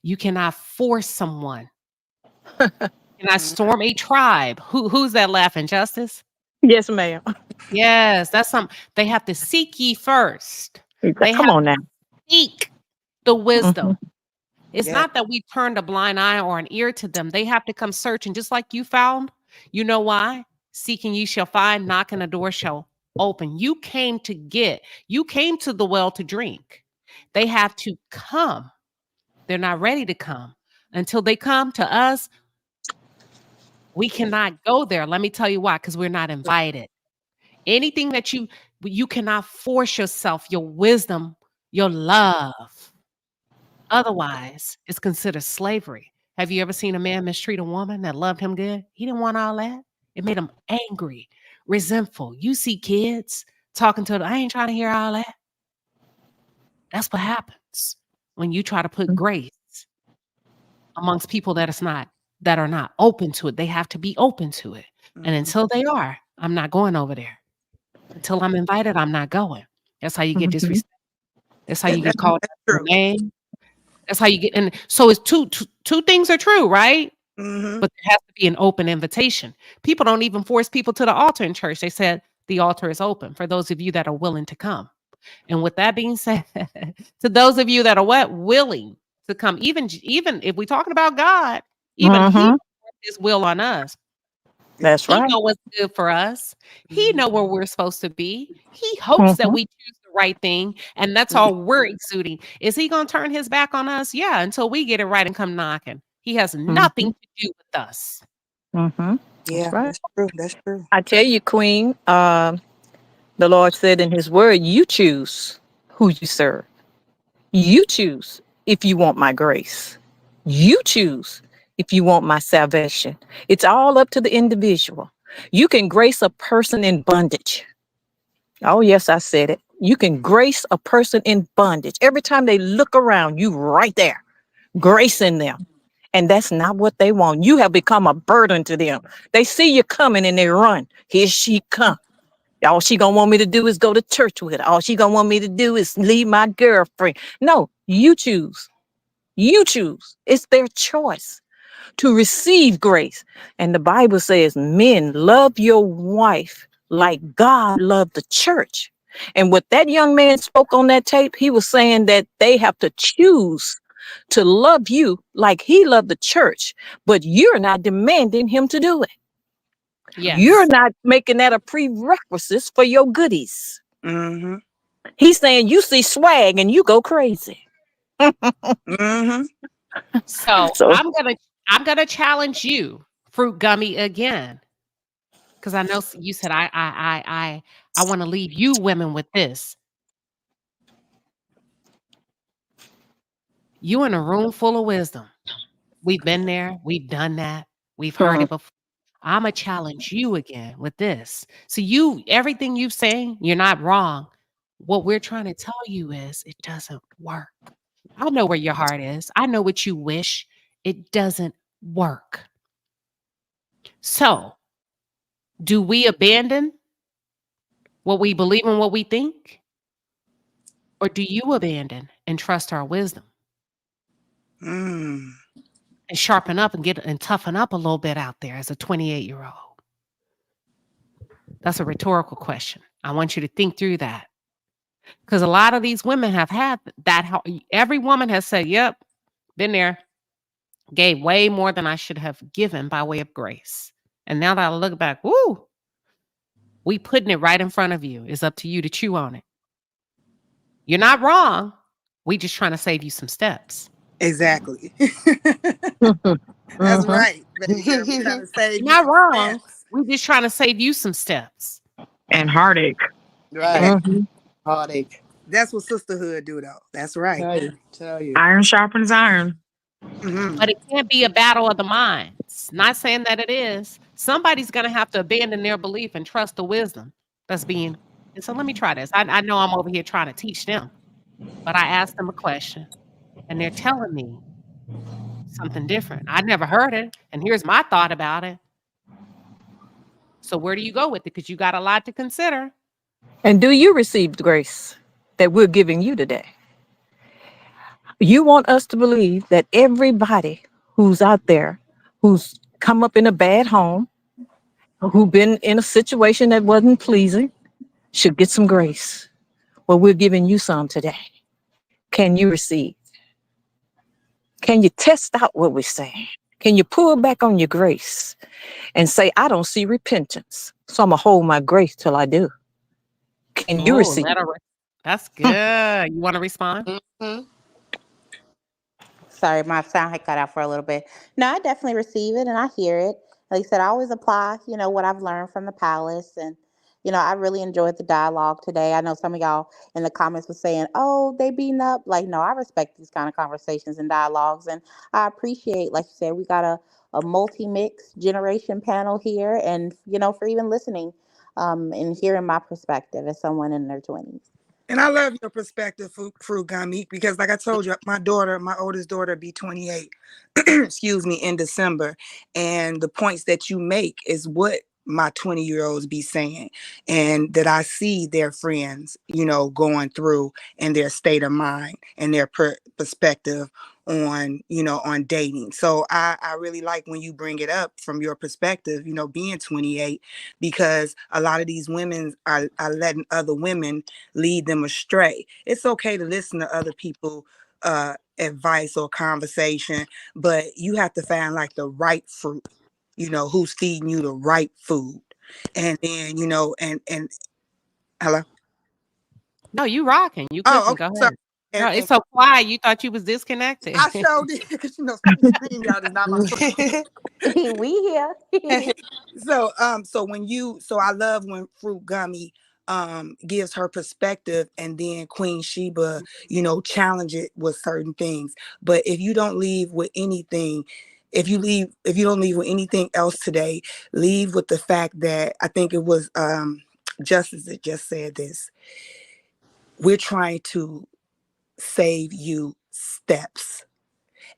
[SPEAKER 1] You cannot force someone. Can I storm a tribe? Who's that laughing? Justice?
[SPEAKER 15] Yes, ma'am.
[SPEAKER 1] Yes, that's they have to seek ye first. They
[SPEAKER 15] Come
[SPEAKER 1] have
[SPEAKER 15] on now.
[SPEAKER 1] to seek the wisdom.
[SPEAKER 15] Mhm.
[SPEAKER 1] It's
[SPEAKER 3] Yeah.
[SPEAKER 1] not that we turned a blind eye or an ear to them. They have to come searching, just like you found. You know why? Seeking you shall find, knocking the door shall open. You came to the well to drink. They have to come. They're not ready to come. Until they come to us, we cannot go there. Let me tell you why, because we're not invited. Anything that you cannot force yourself, your wisdom, your love. Otherwise, it's considered slavery. Have you ever seen a man mistreat a woman that loved him good? He didn't want all that. It made him angry, resentful. You see kids talking to them, I ain't trying to hear all that. That's what happens when you try to put grace amongst people that are not open to it. They have to be open to it. And until they are, I'm not going over there. Until I'm invited, I'm not going. That's how you get
[SPEAKER 15] Mhm.
[SPEAKER 1] disrespected. That's how you get called
[SPEAKER 3] That's
[SPEAKER 1] your
[SPEAKER 3] true.
[SPEAKER 1] name. That's how you get and so it's two things are true, right?
[SPEAKER 3] Mm-hmm.
[SPEAKER 1] But there has to be an open invitation. People don't even force people to the altar in church. They said the altar is open for those of you that are willing to come. And with that being said, to those of you that are willing to come, even if we're talking about God, even He
[SPEAKER 15] Mhm.
[SPEAKER 1] works His will on us.
[SPEAKER 15] That's
[SPEAKER 1] He
[SPEAKER 15] right.
[SPEAKER 1] know what's good for us. He
[SPEAKER 3] Mm-hmm.
[SPEAKER 1] know where we're supposed to be. He hopes that
[SPEAKER 15] Mhm.
[SPEAKER 1] we choose the right thing, and that's all we're exuding. Is he gonna turn his back on us? Yeah, until we get it right and come knocking. He has nothing
[SPEAKER 15] Mhm.
[SPEAKER 1] to do with us.
[SPEAKER 15] Mhm. That's
[SPEAKER 3] Yeah,
[SPEAKER 15] right.
[SPEAKER 3] that's true. That's true.
[SPEAKER 15] I tell you, Queen, the Lord said in his word, you choose who you serve. You choose if you want my grace. You choose if you want my salvation. It's all up to the individual. You can grace a person in bondage. Oh, yes, I said it. You can grace a person in bondage. Every time they look around, you right there, gracing them. And that's not what they want. You have become a burden to them. They see you coming and they run. Here she come. All she gonna want me to do is go to church with her. All she gonna want me to do is leave my girlfriend. No, you choose. You choose. It's their choice to receive grace. And the Bible says, men, love your wife like God loved the church. And what that young man spoke on that tape, he was saying that they have to choose to love you like he loved the church, but you're not demanding him to do it. You're
[SPEAKER 1] Yes.
[SPEAKER 15] not making that a prerequisite for your goodies.
[SPEAKER 3] Mm-hmm.
[SPEAKER 15] He's saying you see swag and you go crazy.
[SPEAKER 3] Mm-hmm.
[SPEAKER 1] So
[SPEAKER 15] So
[SPEAKER 1] I'm gonna challenge you, fruit gummy, again. Because I know you said I want to leave you women with this. You in a room full of wisdom. We've been there, we've done that, we've heard
[SPEAKER 15] mhm,
[SPEAKER 1] it before. I'ma challenge you again with this. So everything you've saying, you're not wrong. What we're trying to tell you is it doesn't work. I know where your heart is. I know what you wish. It doesn't work. So, do we abandon what we believe and what we think? Or do you abandon and trust our wisdom
[SPEAKER 3] Mm.
[SPEAKER 1] and sharpen up and get and toughen up a little bit out there as a 28-year-old? That's a rhetorical question. I want you to think through that. Because a lot of these women have had that. Every woman has said, yep, been there, gave way more than I should have given by way of grace. And now that I look back, woo, We putting it right in front of you. It's up to you to chew on it. You're not wrong. We just trying to save you some steps.
[SPEAKER 3] Exactly. That's
[SPEAKER 15] Mhm.
[SPEAKER 3] right, baby girl. We trying to save
[SPEAKER 1] You're
[SPEAKER 3] you
[SPEAKER 1] not
[SPEAKER 3] some
[SPEAKER 1] wrong.
[SPEAKER 3] steps.
[SPEAKER 1] We just trying to save you some steps.
[SPEAKER 11] And heartache.
[SPEAKER 6] Right.
[SPEAKER 15] Mhm.
[SPEAKER 6] Heartache.
[SPEAKER 3] That's what sisterhood do, though. That's right.
[SPEAKER 6] Tell you. Tell you.
[SPEAKER 11] Iron sharpens iron.
[SPEAKER 3] Hmm.
[SPEAKER 1] But it can't be a battle of the minds. Not saying that it is. Somebody's going to have to abandon their belief and trust the wisdom that's being. And so let me try this. I know I'm over here trying to teach them, but I asked them a question and they're telling me something different. I never heard it. And here's my thought about it. So where do you go with it? Because you got a lot to consider.
[SPEAKER 15] And do you receive the grace that we're giving you today? You want us to believe that everybody who's out there, who's come up in a bad home, who been in a situation that wasn't pleasing, should get some grace. Well, we're giving you some today. Can you receive? Can you test out what we're saying? Can you pull back on your grace and say, I don't see repentance, so I'm going to hold my grace till I do? Can you
[SPEAKER 1] Oh,
[SPEAKER 15] receive?
[SPEAKER 1] that's good. You want to respond?
[SPEAKER 6] Mm-hmm.
[SPEAKER 10] Sorry, my sound had cut out for a little bit. No, I definitely receive it and I hear it. Like I said, I always apply, what I've learned from the palace. And, I really enjoyed the dialogue today. I know some of y'all in the comments were saying, oh, they beating up. Like, no, I respect these kind of conversations and dialogues. And I appreciate, like you said, we got a multi-mix generation panel here. And, for even listening and hearing my perspective as someone in their 20s.
[SPEAKER 3] And I love your perspective, Fruit Gummy, because like I told you, my oldest daughter, be 28, excuse me, in December. And the points that you make is what my 20-year-olds be saying, and that I see their friends, going through, and their state of mind and their perspective on, on dating. So I really like when you bring it up from your perspective, being 28, because a lot of these women are letting other women lead them astray. It's okay to listen to other people advice or conversation, but you have to find like the right fruit, who's feeding you the right food. And then, and hello.
[SPEAKER 1] No, you rocking. You
[SPEAKER 3] Oh,
[SPEAKER 1] cooking.
[SPEAKER 3] okay.
[SPEAKER 1] Go
[SPEAKER 3] So,
[SPEAKER 1] ahead. No,
[SPEAKER 3] and
[SPEAKER 1] it's so quiet. You thought you was disconnected.
[SPEAKER 3] I showed it because stream y'all is not my
[SPEAKER 10] We here.
[SPEAKER 3] So I love when Fruit Gummy gives her perspective, and then Queen Sheba, challenge it with certain things. But if you don't leave with anything, if you don't leave with anything else today, leave with the fact that I think it was Justice that just said this. We're trying to save you steps.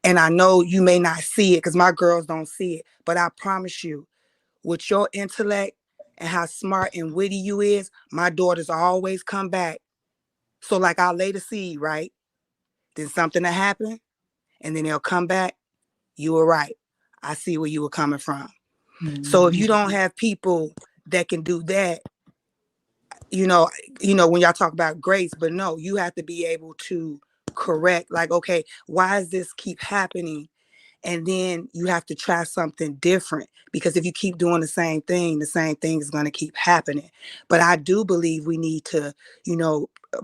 [SPEAKER 3] And I know you may not see it because my girls don't see it, but I promise you, with your intellect and how smart and witty you is, my daughters always come back. So like I'll lay the seed, right? Then something will happen, and then they'll come back. You were right. I see where you were coming from. So if you don't have people that can do that, when y'all talk about grace, but no, you have to be able to correct, like, okay, why does this keep happening? And then you have to try something different, because if you keep doing the same thing is going to keep happening. But I do believe we need to,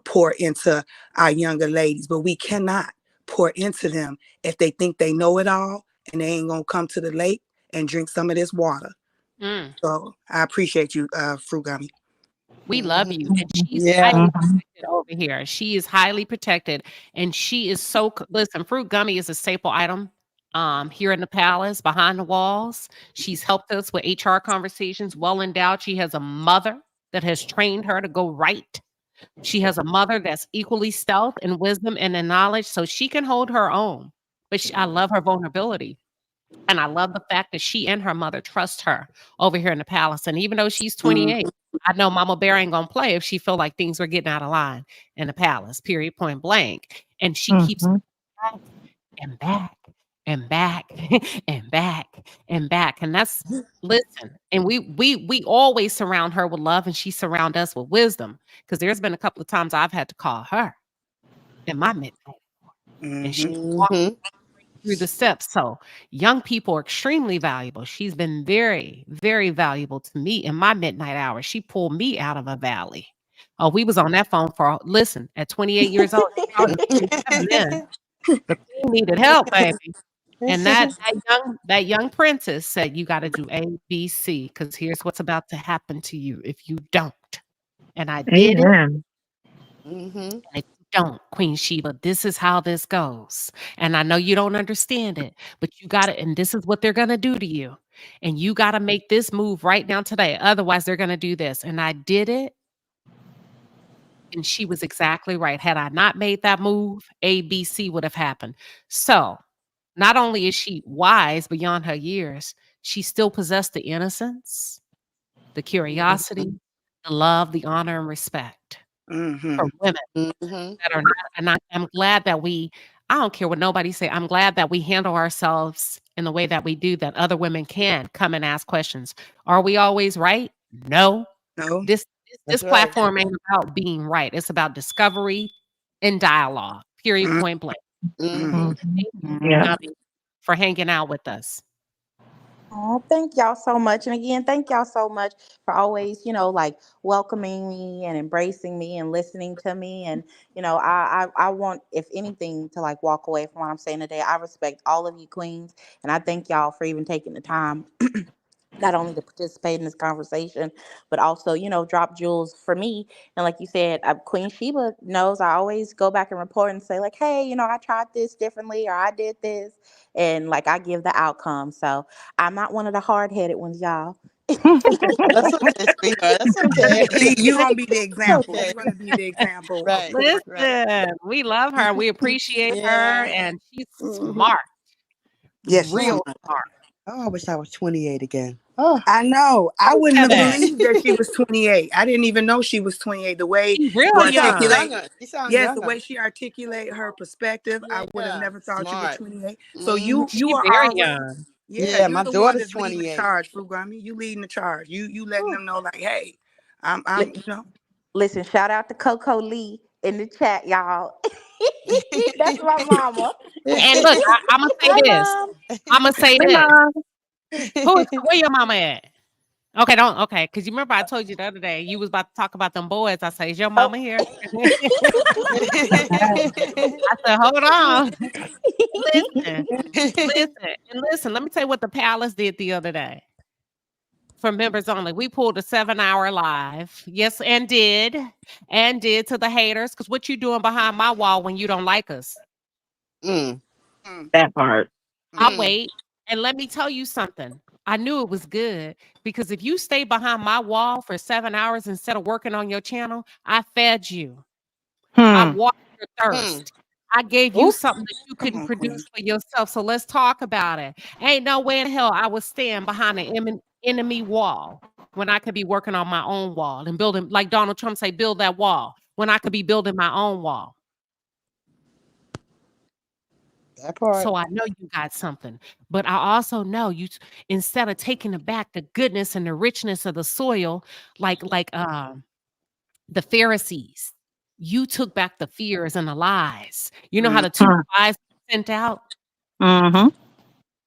[SPEAKER 3] pour into our younger ladies, but we cannot pour into them if they think they know it all and they ain't going to come to the lake and drink some of this water. So I appreciate you, Fruit Gummy.
[SPEAKER 1] We love you. And she's
[SPEAKER 6] Yeah.
[SPEAKER 1] highly protected over here. She is highly protected. And she is listen, Fruit Gummy is a staple item here in the palace, behind the walls. She's helped us with HR conversations, well endowed. She has a mother that has trained her to go right. She has a mother that's equally stealth and wisdom and in knowledge, so she can hold her own. But I love her vulnerability. And I love the fact that she and her mother trust her over here in the palace. And even though she's 28, I know Mama Bear ain't gonna play if she feel like things are getting out of line in the palace, period, point blank. And she keeps back and back and back and back and back. And that's listen. And we always surround her with love, and she surround us with wisdom. Because there's been a couple of times I've had to call her in my midnight, and she walked through the steps. So young people are extremely valuable. She's been very, very valuable to me in my midnight hours. She pulled me out of a valley. Oh, we was on that phone for listen, at 28 years old, she probably was 27 then. The queen needed help, baby. And that young princess said, you got to do A, B, C, because here's what's about to happen to you if you don't. And I did it.
[SPEAKER 11] Amen.
[SPEAKER 6] Mm-hmm.
[SPEAKER 1] And if you don't, Queen Sheba, this is how this goes. And I know you don't understand it, but you got to, and this is what they're going to do to you. And you got to make this move right now today. Otherwise, they're going to do this. And I did it. And she was exactly right. Had I not made that move, A, B, C would have happened. So not only is she wise beyond her years, she still possessed the innocence, the curiosity, the love, the honor, and respect for women that are not. And I'm glad that I don't care what nobody say, I'm glad that we handle ourselves in the way that we do, that other women can come and ask questions. Are we always right? No.
[SPEAKER 3] No.
[SPEAKER 1] This
[SPEAKER 6] That's right.
[SPEAKER 1] platform ain't about being right. It's about discovery and dialogue. Period. Point blank.
[SPEAKER 6] Mm-hmm.
[SPEAKER 1] Thank you,
[SPEAKER 11] Yeah.
[SPEAKER 1] Gummy, for hanging out with us.
[SPEAKER 10] Oh, thank y'all so much. And again, thank y'all so much for always, like welcoming me and embracing me and listening to me. And, I want, if anything, to like walk away from what I'm saying today. I respect all of you queens. And I thank y'all for even taking the time not only to participate in this conversation, but also, drop jewels for me. And like you said, Queen Sheba knows I always go back and report and say like, hey, I tried this differently or I did this. And like, I give the outcome. So I'm not one of the hard-headed ones, y'all.
[SPEAKER 6] That's okay, sweetheart. That's okay.
[SPEAKER 3] You're gonna be the example.
[SPEAKER 6] Okay.
[SPEAKER 3] You're gonna be the example.
[SPEAKER 6] Right.
[SPEAKER 1] Listen, we love her. We appreciate her.
[SPEAKER 6] Yeah.
[SPEAKER 1] And she's
[SPEAKER 6] Mhm.
[SPEAKER 1] smart.
[SPEAKER 3] Yes, she's
[SPEAKER 1] Real
[SPEAKER 3] smart.
[SPEAKER 1] smart.
[SPEAKER 6] Oh, I wish I was 28 again. Oh,
[SPEAKER 3] I know. I wouldn't have
[SPEAKER 1] that.
[SPEAKER 3] believed that she was 28. I didn't even know she was 28. The way
[SPEAKER 1] She's
[SPEAKER 3] you
[SPEAKER 1] real
[SPEAKER 6] you sound
[SPEAKER 1] young.
[SPEAKER 6] younger. You sound
[SPEAKER 3] yes, the
[SPEAKER 6] younger.
[SPEAKER 3] way she articulate her perspective, I would have
[SPEAKER 6] Yeah.
[SPEAKER 3] never thought you were
[SPEAKER 6] Smart.
[SPEAKER 3] 28. So
[SPEAKER 6] Mm-hmm.
[SPEAKER 3] you
[SPEAKER 1] She's
[SPEAKER 3] are
[SPEAKER 1] very
[SPEAKER 3] always,
[SPEAKER 1] young.
[SPEAKER 6] Yeah,
[SPEAKER 3] you're
[SPEAKER 6] my
[SPEAKER 3] the one
[SPEAKER 6] daughter's
[SPEAKER 3] that's leading the
[SPEAKER 6] 28.
[SPEAKER 3] charge, Fruit Gummy. You leading the charge. You letting them know like, hey, I'm
[SPEAKER 10] Li- Listen, shout out to Coco Lee in the chat, y'all. That's my mama.
[SPEAKER 1] And look, I'm going to say
[SPEAKER 10] Hi,
[SPEAKER 1] this.
[SPEAKER 10] Mom.
[SPEAKER 1] I'm going to say
[SPEAKER 11] Hey,
[SPEAKER 1] this.
[SPEAKER 11] Mom.
[SPEAKER 1] Where your mama at? Okay, because you remember I told you the other day you was about to talk about them boys. I say, is your mama here? I said, hold on. Listen. And listen, let me tell you what the palace did the other day. For members only, we pulled a 7-hour live. Yes, and did to the haters. Because what you doing behind my wall when you don't like us?
[SPEAKER 11] That part.
[SPEAKER 1] I'll wait. And let me tell you something. I knew it was good because if you stay behind my wall for 7 hours instead of working on your channel, I fed you. I watered your thirst. I gave you something that you couldn't produce for yourself. So let's talk about it. Ain't no way in hell I would stand behind an enemy wall when I could be working on my own wall and building, like Donald Trump say, build that wall when I could be building my own wall.
[SPEAKER 6] That part.
[SPEAKER 1] So I know you got something, but I also know you, instead of taking it back, the goodness and the richness of the soil, like the Pharisees, you took back the fears and the lies. You know how the two spies sent out?
[SPEAKER 11] Mm-hmm.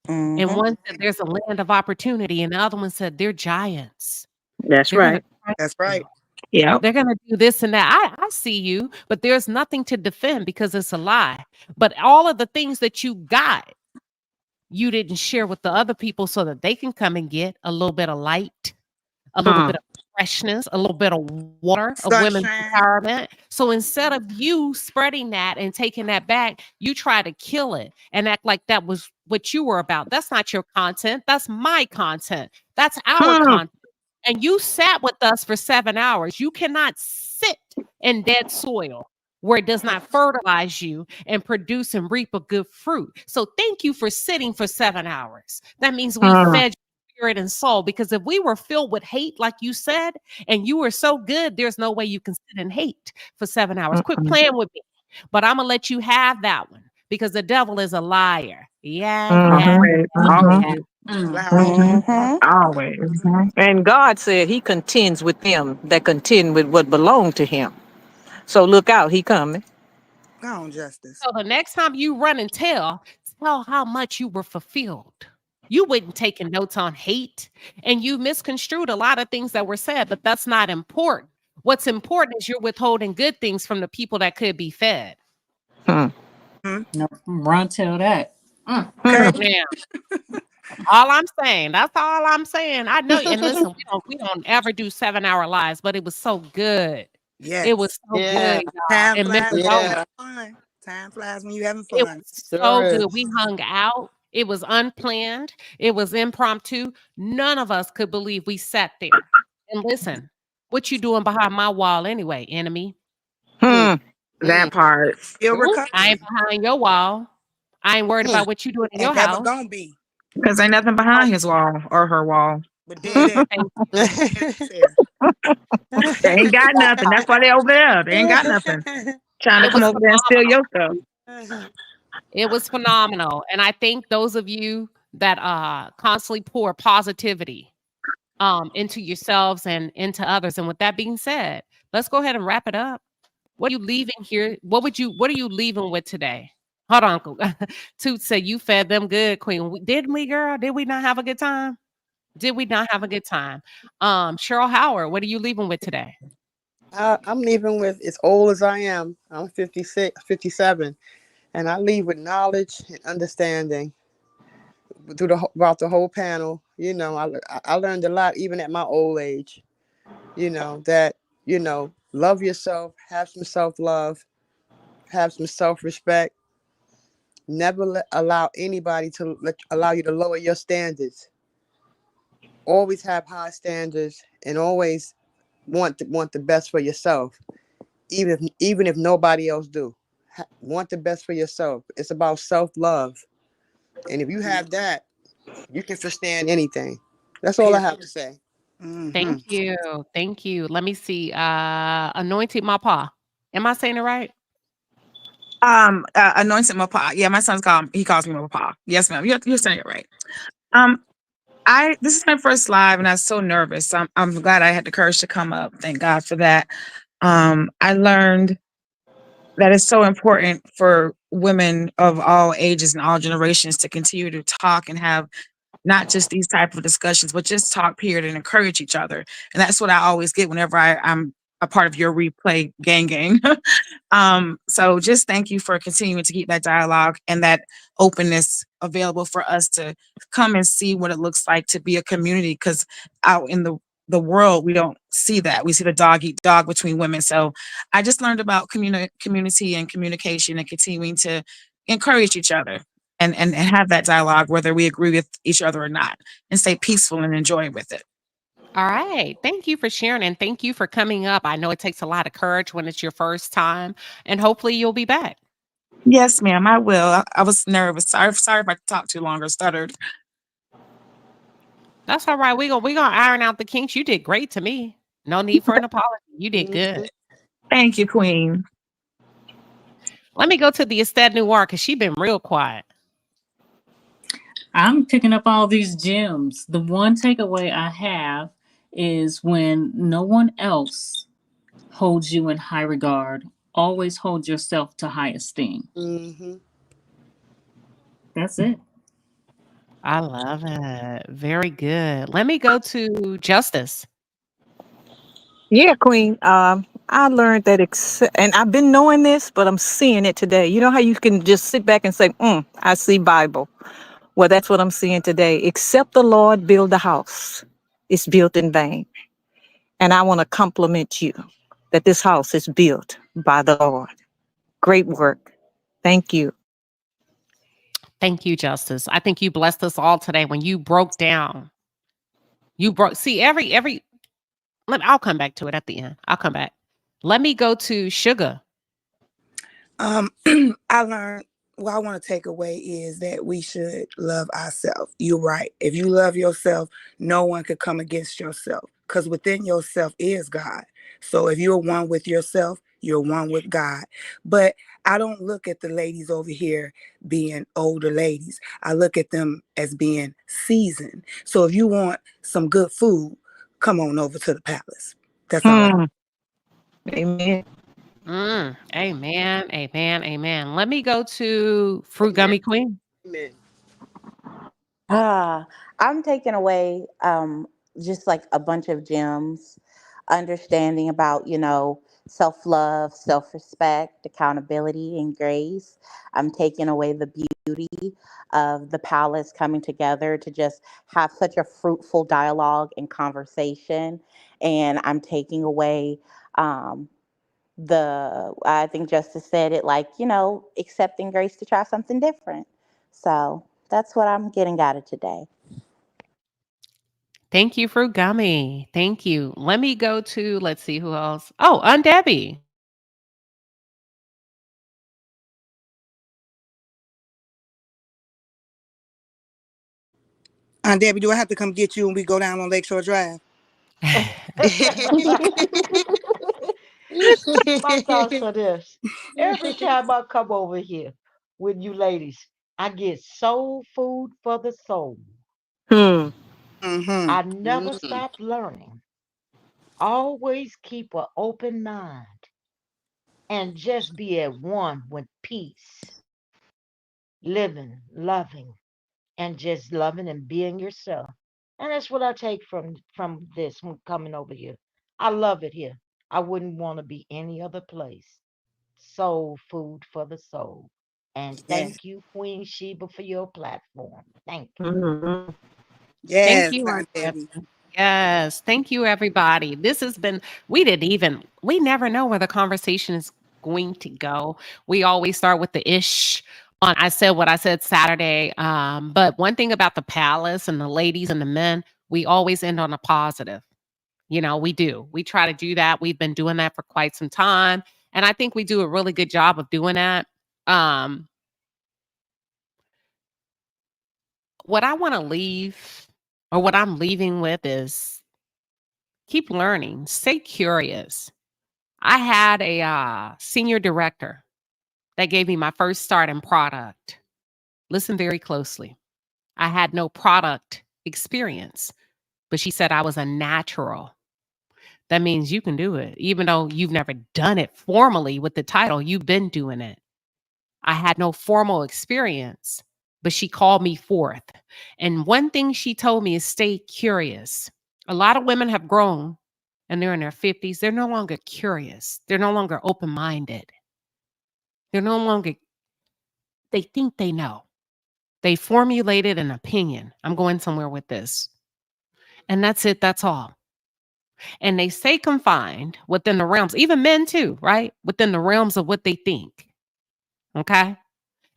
[SPEAKER 1] And one said there's a land of opportunity, and the other one said they're giants.
[SPEAKER 11] That's
[SPEAKER 1] They're gonna
[SPEAKER 11] right.
[SPEAKER 1] crush
[SPEAKER 3] That's right.
[SPEAKER 1] you.
[SPEAKER 11] Yep.
[SPEAKER 1] They're gonna do this and that. I see you, but there's nothing to defend because it's a lie. But all of the things that you got, you didn't share with the other people so that they can come and get a little bit of light, a little bit of freshness, a little bit of water, of women's
[SPEAKER 3] Sunshine.
[SPEAKER 1] empowerment. So instead of you spreading that and taking that back, you try to kill it and act like that was what you were about. That's not your content. That's my content. That's our content. And you sat with us for 7 hours. You cannot sit in dead soil where it does not fertilize you and produce and reap a good fruit. So thank you for sitting for 7 hours. That means we fed your spirit and soul, because if we were filled with hate, like you said, and you were so good, there's no way you can sit in hate for 7 hours. Quit playing with me. But I'm going to let you have that one because the devil is a liar. Yeah.
[SPEAKER 11] Always.
[SPEAKER 10] Mm-hmm.
[SPEAKER 11] Always.
[SPEAKER 15] And God said he contends with them that contend with what belong to him. So look out, he coming.
[SPEAKER 3] Go on, Justice.
[SPEAKER 1] So the next time you run and tell, tell how much you were fulfilled. You wouldn't taking notes on hate, and you misconstrued a lot of things that were said, but that's not important. What's important is you're withholding good things from the people that could be fed.
[SPEAKER 2] No, run tell that.
[SPEAKER 3] Okay.
[SPEAKER 1] Now, all I'm saying, that's all I'm saying. I know, and listen, we don't ever do 7-hour lives, but it was so good.
[SPEAKER 3] Yes.
[SPEAKER 1] It was so
[SPEAKER 6] Yeah.
[SPEAKER 1] good, y'all.
[SPEAKER 3] Time
[SPEAKER 1] And
[SPEAKER 3] flies
[SPEAKER 1] Memphis,
[SPEAKER 3] when you
[SPEAKER 6] Yeah.
[SPEAKER 3] having fun. Time flies when you having
[SPEAKER 1] it
[SPEAKER 3] fun.
[SPEAKER 1] was so
[SPEAKER 6] Sure
[SPEAKER 1] good.
[SPEAKER 6] is.
[SPEAKER 1] We hung out. It was unplanned. It was impromptu. None of us could believe we sat there. And listen, what you doing behind my wall anyway, enemy?
[SPEAKER 11] That
[SPEAKER 3] Mm.
[SPEAKER 11] part.
[SPEAKER 3] Still
[SPEAKER 1] I
[SPEAKER 3] recovering.
[SPEAKER 1] ain't behind your wall. I ain't worried about what you doing in your
[SPEAKER 3] Ain't never
[SPEAKER 1] house.
[SPEAKER 3] gonna be.
[SPEAKER 11] Because ain't nothing behind his wall or her wall.
[SPEAKER 3] But dead end.
[SPEAKER 1] Thank
[SPEAKER 3] Dead ass there.
[SPEAKER 11] They ain't got nothing. That's why they over there. They ain't got nothing. Trying to
[SPEAKER 1] It
[SPEAKER 11] come
[SPEAKER 1] was
[SPEAKER 11] over there and steal
[SPEAKER 1] phenomenal.
[SPEAKER 11] your stuff.
[SPEAKER 1] It was phenomenal. And I think those of you that constantly pour positivity into yourselves and into others. And with that being said, let's go ahead and wrap it up. What are you leaving here? What are you leaving with today? Hold on, Uncle. Toot said you fed them good, Queen. Didn't we, girl? Did we not have a good time? Did we not have a good time? Cheryl Howard, what are you leaving with today?
[SPEAKER 6] I'm leaving with as old as I am. I'm 56, 57, and I leave with knowledge and understanding about the whole panel. I learned a lot even at my old age. That love yourself, have some self-love, have some self-respect. Never allow anybody to allow you to lower your standards. Always have high standards and always want the best for yourself, even if nobody else do. Want the best for yourself. It's about self-love, and if you have that, you can sustain anything. That's all I have to say.
[SPEAKER 1] Thank you. Thank you. Let me see. Anointed Mapa. Am I saying it right?
[SPEAKER 11] Anointed Mapa. Yeah, my son's he calls me Mapa. Yes, ma'am. You're saying it right. This is my first live and I was so nervous. I'm glad I had the courage to come up. Thank God for that. I learned that it's so important for women of all ages and all generations to continue to talk and have not just these type of discussions, but just talk period and encourage each other. And that's what I always get whenever I'm a part of your replay gang. So just thank you for continuing to keep that dialogue and that openness available for us to come and see what it looks like to be a community. Because out in the world, we don't see that. We see the dog eat dog between women. So I just learned about community and communication and continuing to encourage each other and have that dialogue, whether we agree with each other or not, and stay peaceful and enjoy with it.
[SPEAKER 1] All right. Thank you for sharing and thank you for coming up. I know it takes a lot of courage when it's your first time, and hopefully you'll be back.
[SPEAKER 11] Yes, ma'am, I will. I was nervous. Sorry if I talked too long or stuttered.
[SPEAKER 1] That's all right. We gonna iron out the kinks. You did great to me. No need for an apology. You did good.
[SPEAKER 11] Thank you, Queen.
[SPEAKER 1] Let me go to the Estelle Noir because she's been real quiet.
[SPEAKER 2] I'm picking up all these gems. The one takeaway I have is when no one else holds you in high regard, always hold yourself to high esteem. That's it.
[SPEAKER 1] I love it. Very good. Let me go to Justice.
[SPEAKER 15] Yeah, Queen. I learned that, and I've been knowing this, but I'm seeing it today. You know how you can just sit back and say, I see Bible. Well, that's what I'm seeing today. Except the Lord build the house, it's built in vain. And I want to compliment you that this house is built by the Lord. Great work. Thank you.
[SPEAKER 1] Thank you, Justice. I think you blessed us all today when you broke down. See, I'll come back to it at the end. I'll come back. Let me go to Sugar.
[SPEAKER 3] I learned what I want to take away is that we should love ourselves. You're right. If you love yourself, no one could come against yourself because within yourself is God. So if you're one with yourself, you're one with God. But I don't look at the ladies over here being older ladies. I look at them as being seasoned. So if you want some good food, come on over to the palace. That's all.
[SPEAKER 15] Amen.
[SPEAKER 1] Amen. Amen. Amen. Let me go to Fruit Gummy Queen.
[SPEAKER 6] Amen.
[SPEAKER 10] I'm taking away just like a bunch of gems, understanding about, self love, self respect, accountability, and grace. I'm taking away the beauty of the palace coming together to just have such a fruitful dialogue and conversation. And I'm taking away um, I think Justice said it like, accepting grace to try something different. So that's what I'm getting out of today.
[SPEAKER 1] Thank you, Fruit Gummy. Thank you. Let me go to, let's see who else. Oh, Debbie.
[SPEAKER 3] Aunt Debbie, do I have to come get you when we go down on Lakeshore Drive?
[SPEAKER 16] Listen, my thoughts are this. Every time I come over here with you ladies, I get soul food for the soul.
[SPEAKER 15] Hmm.
[SPEAKER 3] Mm-hmm.
[SPEAKER 16] I never stop learning. Always keep an open mind and just be at one with peace, living, loving, and just loving and being yourself. And that's what I take from this when coming over here. I love it here. I wouldn't want to be any other place. Soul food for the soul. And
[SPEAKER 3] Yeah.
[SPEAKER 16] thank you, Queen Sheba, for your platform. Thank you.
[SPEAKER 15] Mm-hmm.
[SPEAKER 1] Thank
[SPEAKER 3] Yes,
[SPEAKER 1] you, Aunt
[SPEAKER 3] Aunt Debbie.
[SPEAKER 1] Debbie. Yes. Thank you, everybody. This has been, we never know where the conversation is going to go. We always start with the ish on I said what I said Saturday. But one thing about the palace and the ladies and the men, we always end on a positive. We do. We try to do that. We've been doing that for quite some time. And I think we do a really good job of doing that. Um, what I want to leave or what I'm leaving with is keep learning, stay curious. I had a senior director that gave me my first start in product. Listen very closely. I had no product experience, but she said I was a natural. That means you can do it. Even though you've never done it formally with the title, you've been doing it. I had no formal experience, but she called me forth. And one thing she told me is stay curious. A lot of women have grown and they're in their 50s. They're no longer curious. They're no longer open minded. They're no longer, they think they know. They formulated an opinion. I'm going somewhere with this. And that's it. That's all. And they stay confined within the realms, even men too, right? Within the realms of what they think. Okay.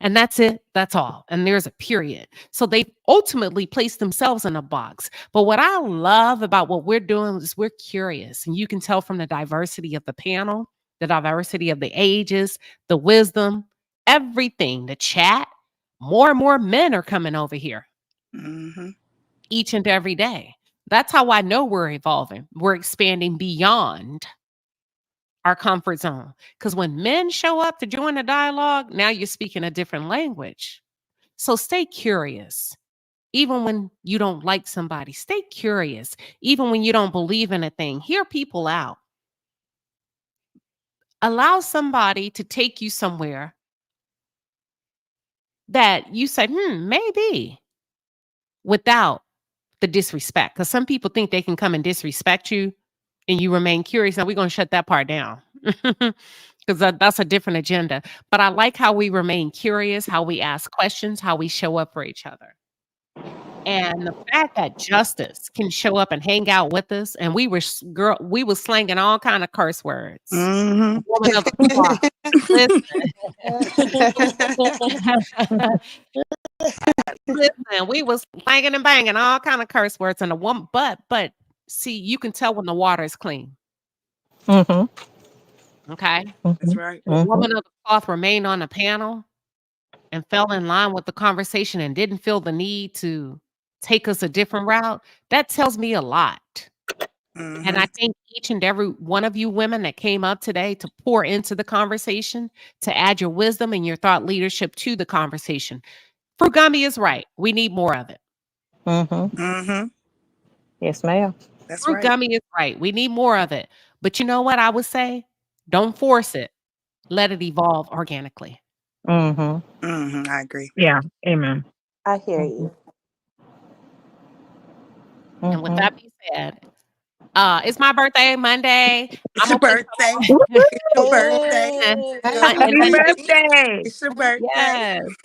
[SPEAKER 1] And that's it. That's all. And there's a period. So they ultimately place themselves in a box. But what I love about what we're doing is we're curious. And you can tell from the diversity of the panel, the diversity of the ages, the wisdom, everything, the chat. More and more men are coming over here
[SPEAKER 3] Mm-hmm.
[SPEAKER 1] each and every day. That's how I know we're evolving. We're expanding beyond our comfort zone. Because when men show up to join the dialogue, now you're speaking a different language. So stay curious. Even when you don't like somebody, stay curious. Even when you don't believe in a thing, hear people out. Allow somebody to take you somewhere that you say, maybe, without the disrespect. Because some people think they can come and disrespect you and you remain curious. Now we're going to shut that part down. Because that's a different agenda. But I like how we remain curious, how we ask questions, how we show up for each other. And the fact that Justice can show up and hang out with us, and we was slanging all kind of curse words.
[SPEAKER 3] Mm-hmm.
[SPEAKER 1] Woman of the cloth. Listen, listen, we was slanging and banging all kind of curse words, and the woman, but see, you can tell when the water is clean.
[SPEAKER 15] Mm-hmm.
[SPEAKER 1] Okay,
[SPEAKER 3] That's
[SPEAKER 15] Mm-hmm.
[SPEAKER 3] right.
[SPEAKER 1] the
[SPEAKER 15] Mm-hmm.
[SPEAKER 1] woman of the cloth remained on the panel and fell in line with the conversation and didn't feel the need to take us a different route. That tells me a lot. And
[SPEAKER 3] Mm-hmm.
[SPEAKER 1] I think each and every one of you women that came up today to pour into the conversation, to add your wisdom and your thought leadership to the conversation. Frugami is right. We need more of it.
[SPEAKER 15] Mm-hmm.
[SPEAKER 3] Mm-hmm.
[SPEAKER 15] Yes, ma'am.
[SPEAKER 3] That's right.
[SPEAKER 1] Frugami is right. We need more of it. But you know what I would say? Don't force it. Let it evolve organically.
[SPEAKER 15] Mm-hmm.
[SPEAKER 3] I agree.
[SPEAKER 11] Yeah. Amen.
[SPEAKER 10] I hear you.
[SPEAKER 1] And with that being said, it's my birthday Monday.
[SPEAKER 3] It's
[SPEAKER 1] I'm
[SPEAKER 3] your
[SPEAKER 1] gonna put
[SPEAKER 3] birthday.
[SPEAKER 1] some
[SPEAKER 3] It's your birthday.
[SPEAKER 1] on.
[SPEAKER 3] Happy
[SPEAKER 1] And
[SPEAKER 11] Happy
[SPEAKER 1] Aunt Debbie,
[SPEAKER 11] birthday.
[SPEAKER 3] It's your birthday.
[SPEAKER 1] yes.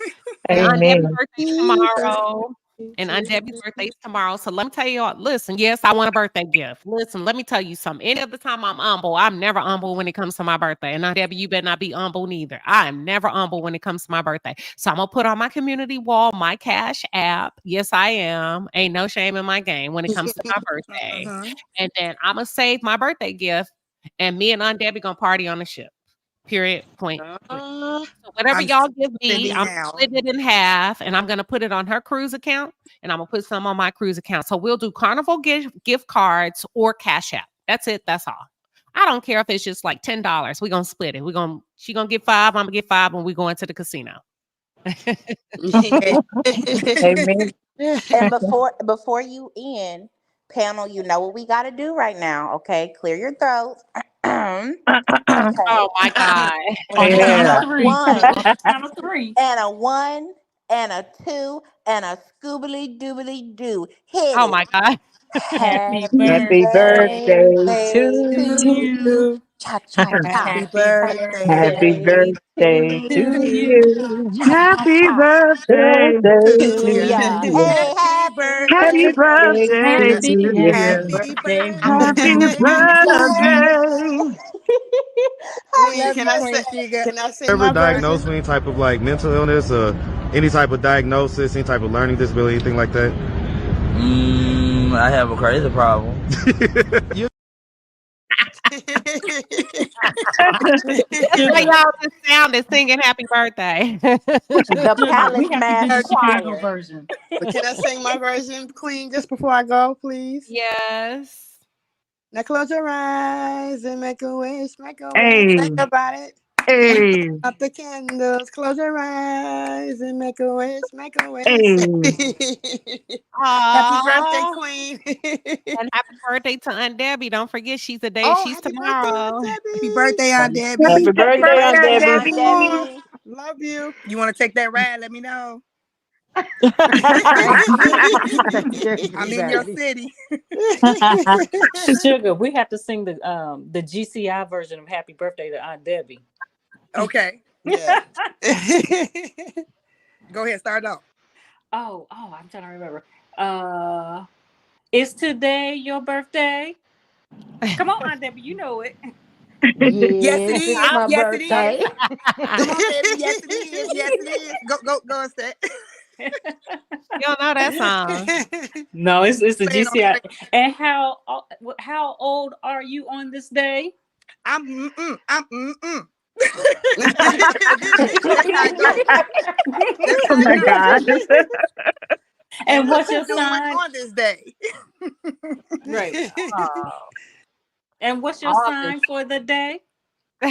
[SPEAKER 1] And Aunt Debbie's
[SPEAKER 11] Amen.
[SPEAKER 1] birthday tomorrow. And Aunt Debbie's birthday is tomorrow. So let me tell you all, listen, yes, I want a birthday gift. Listen, let me tell you something. Any other time I'm humble, I'm never humble when it comes to my birthday. And Aunt Debbie, you better not be humble neither. I am never humble when it comes to my birthday. So I'm gonna put on my community wall my Cash App. Yes, I am. Ain't no shame in my game when it comes to my birthday. And then I'm gonna save my birthday gift. And me and Aunt Debbie gonna party on the ship. Period. Point. So whatever
[SPEAKER 3] I'm
[SPEAKER 1] y'all give me,
[SPEAKER 3] sending
[SPEAKER 1] I'm
[SPEAKER 3] now.
[SPEAKER 1] splitting it in half, and I'm gonna put it on her cruise account, and I'm gonna put some on my cruise account. So we'll do Carnival gift cards or Cash App. That's it. That's all. I don't care if it's just like $10. We're gonna split it. She gonna get 5, I'm gonna get 5 when we go into the casino.
[SPEAKER 11] Amen.
[SPEAKER 10] And before you end, panel, you know what we got to do right now, okay? Clear your throats. Okay.
[SPEAKER 1] Oh my God.
[SPEAKER 2] On the count
[SPEAKER 11] Yeah.
[SPEAKER 2] of three.
[SPEAKER 10] One
[SPEAKER 2] On the count of three.
[SPEAKER 10] and a 1 and a 2 and a scoobly doobly doo. Hit
[SPEAKER 1] Oh
[SPEAKER 10] it.
[SPEAKER 1] my God.
[SPEAKER 2] Happy
[SPEAKER 10] Happy
[SPEAKER 11] Happy
[SPEAKER 2] birthday
[SPEAKER 11] birthday
[SPEAKER 10] birthday
[SPEAKER 11] to
[SPEAKER 10] to
[SPEAKER 2] to
[SPEAKER 11] you.
[SPEAKER 10] you.
[SPEAKER 2] you.
[SPEAKER 10] Cha cha cha.
[SPEAKER 3] Happy
[SPEAKER 2] Happy
[SPEAKER 3] birthday
[SPEAKER 11] Happy
[SPEAKER 2] birthday
[SPEAKER 11] birthday
[SPEAKER 2] to
[SPEAKER 11] to
[SPEAKER 3] to
[SPEAKER 2] you.
[SPEAKER 3] you.
[SPEAKER 11] you.
[SPEAKER 10] Cha cha
[SPEAKER 11] Happy
[SPEAKER 10] cha.
[SPEAKER 11] birthday
[SPEAKER 19] Birthday
[SPEAKER 3] To
[SPEAKER 10] To
[SPEAKER 19] to
[SPEAKER 3] you.
[SPEAKER 10] ya.
[SPEAKER 19] you.
[SPEAKER 10] Hey,
[SPEAKER 3] Happy
[SPEAKER 10] happy
[SPEAKER 11] Happy
[SPEAKER 3] birthday.
[SPEAKER 10] birthday
[SPEAKER 11] birthday
[SPEAKER 10] to
[SPEAKER 11] to
[SPEAKER 2] Happy,
[SPEAKER 11] you.
[SPEAKER 10] you.
[SPEAKER 2] happy
[SPEAKER 3] Happy
[SPEAKER 2] birthday.
[SPEAKER 11] Happy
[SPEAKER 3] birthday.
[SPEAKER 11] birthday.
[SPEAKER 3] Queen,
[SPEAKER 2] Love
[SPEAKER 3] can
[SPEAKER 2] you,
[SPEAKER 3] I
[SPEAKER 2] Queen
[SPEAKER 3] say?
[SPEAKER 2] Shiga.
[SPEAKER 6] Can I sing
[SPEAKER 13] Ever
[SPEAKER 6] my
[SPEAKER 13] diagnosed
[SPEAKER 6] version?
[SPEAKER 13] with any type of like mental illness or any type of diagnosis, any type of learning disability, anything like that?
[SPEAKER 17] I have a crazy problem.
[SPEAKER 1] That's how
[SPEAKER 2] Sugar.
[SPEAKER 1] y'all just sounded singing happy birthday.
[SPEAKER 10] The
[SPEAKER 2] Sugar. We
[SPEAKER 10] Palace
[SPEAKER 2] have to do
[SPEAKER 10] Mass
[SPEAKER 2] the Chicago
[SPEAKER 10] Choir.
[SPEAKER 2] version.
[SPEAKER 6] But can I sing my version, Queen, just before I go, please?
[SPEAKER 1] Yes.
[SPEAKER 6] Now close your eyes and make a wish, make a wish.
[SPEAKER 11] Hey,
[SPEAKER 6] Think about it.
[SPEAKER 11] hey,
[SPEAKER 6] Up the candles, close your eyes and make a wish, make a wish.
[SPEAKER 11] hey.
[SPEAKER 6] Happy birthday,
[SPEAKER 1] Aw.
[SPEAKER 6] Queen.
[SPEAKER 1] And happy birthday to Aunt Debbie. Don't forget she's the day
[SPEAKER 6] Oh,
[SPEAKER 1] she's
[SPEAKER 6] happy birthday, Aunt
[SPEAKER 1] tomorrow.
[SPEAKER 3] Happy
[SPEAKER 6] Debbie.
[SPEAKER 3] birthday, Aunt
[SPEAKER 11] Happy
[SPEAKER 3] Debbie.
[SPEAKER 19] Happy
[SPEAKER 11] birthday, Aunt
[SPEAKER 19] birthday,
[SPEAKER 11] Debbie.
[SPEAKER 10] Aunt
[SPEAKER 19] Debbie.
[SPEAKER 10] Debbie.
[SPEAKER 6] Love you.
[SPEAKER 3] You want to take that ride? Let me know. I'm in your city.
[SPEAKER 2] Sugar. We have to sing the GCI version of Happy Birthday to Aunt Debbie.
[SPEAKER 3] Okay.
[SPEAKER 6] Yeah.
[SPEAKER 3] Go ahead, start off.
[SPEAKER 2] I'm trying to remember. Is today your birthday? Come on, Aunt Debbie, you know it.
[SPEAKER 3] Yes, it
[SPEAKER 10] Yes, it's
[SPEAKER 3] is.
[SPEAKER 10] my
[SPEAKER 3] Yes, it
[SPEAKER 10] birthday.
[SPEAKER 3] is. Come on, baby. Yes, it is. Yes, it is. Go, instead.
[SPEAKER 1] You don't know that song.
[SPEAKER 2] No, it's the
[SPEAKER 3] Play it on
[SPEAKER 2] GCI.
[SPEAKER 3] the radio.
[SPEAKER 2] And how old are you on this day?
[SPEAKER 3] I'm mm-mm. I'm mm-mm. That's how it goes. That's
[SPEAKER 11] Oh
[SPEAKER 3] how it
[SPEAKER 11] my
[SPEAKER 3] goes.
[SPEAKER 11] God.
[SPEAKER 2] And
[SPEAKER 3] What
[SPEAKER 2] what's
[SPEAKER 3] you
[SPEAKER 2] your
[SPEAKER 3] doing
[SPEAKER 2] sign?
[SPEAKER 3] on this day?
[SPEAKER 2] Right. And what's your
[SPEAKER 1] All this.
[SPEAKER 2] sign for the day?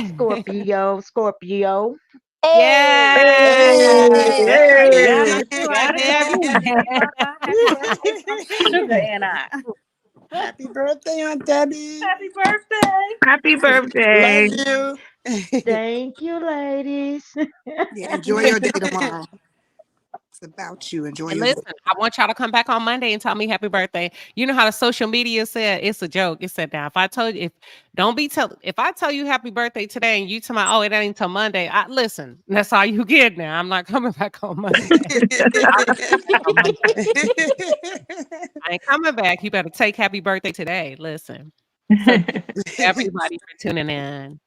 [SPEAKER 19] Scorpio, Scorpio.
[SPEAKER 1] Yes.
[SPEAKER 2] Hey,
[SPEAKER 11] Hey,
[SPEAKER 3] Hey.
[SPEAKER 2] got
[SPEAKER 11] hey.
[SPEAKER 2] her too, Aunt
[SPEAKER 1] Got it.
[SPEAKER 2] Debbie. And happy birthday from Sugar and I.
[SPEAKER 6] Happy birthday, Aunt Debbie.
[SPEAKER 2] Happy birthday.
[SPEAKER 11] Happy
[SPEAKER 6] Love
[SPEAKER 11] birthday.
[SPEAKER 6] you.
[SPEAKER 19] Thank you, ladies.
[SPEAKER 3] Yeah, enjoy your day tomorrow. It's about you. Enjoy
[SPEAKER 1] And
[SPEAKER 3] your day.
[SPEAKER 1] listen, I want y'all to come back on Monday and tell me happy birthday. You know how the social media said it's a joke. It said now if I told you if I tell you happy birthday today and you tell me, oh, it ain't until Monday, listen, that's all you get now. I'm not coming back on Monday. I'm not coming back on Monday. I ain't coming back. You better take happy birthday today. Listen. So everybody for tuning in.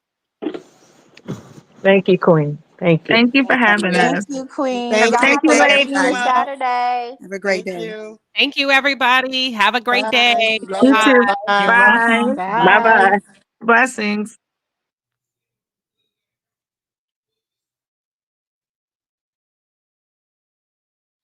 [SPEAKER 15] Thank you, Queen. Thank you.
[SPEAKER 11] Thank you for having
[SPEAKER 10] Thank
[SPEAKER 11] us.
[SPEAKER 10] you, Queen.
[SPEAKER 3] Have
[SPEAKER 6] Thank
[SPEAKER 3] a
[SPEAKER 10] Y'all
[SPEAKER 6] you,
[SPEAKER 3] great
[SPEAKER 10] have a
[SPEAKER 11] you,
[SPEAKER 3] day,
[SPEAKER 10] great
[SPEAKER 11] ladies.
[SPEAKER 3] everybody.
[SPEAKER 10] Saturday.
[SPEAKER 3] Have a great
[SPEAKER 6] thank
[SPEAKER 3] day.
[SPEAKER 6] you.
[SPEAKER 1] Thank you, everybody. Have a great
[SPEAKER 6] Bye.
[SPEAKER 1] day.
[SPEAKER 6] Love
[SPEAKER 11] You
[SPEAKER 6] y'all.
[SPEAKER 11] too.
[SPEAKER 1] Bye.
[SPEAKER 2] You're
[SPEAKER 11] Bye.
[SPEAKER 2] welcome.
[SPEAKER 11] Bye
[SPEAKER 10] Bye.
[SPEAKER 11] bye. Blessings.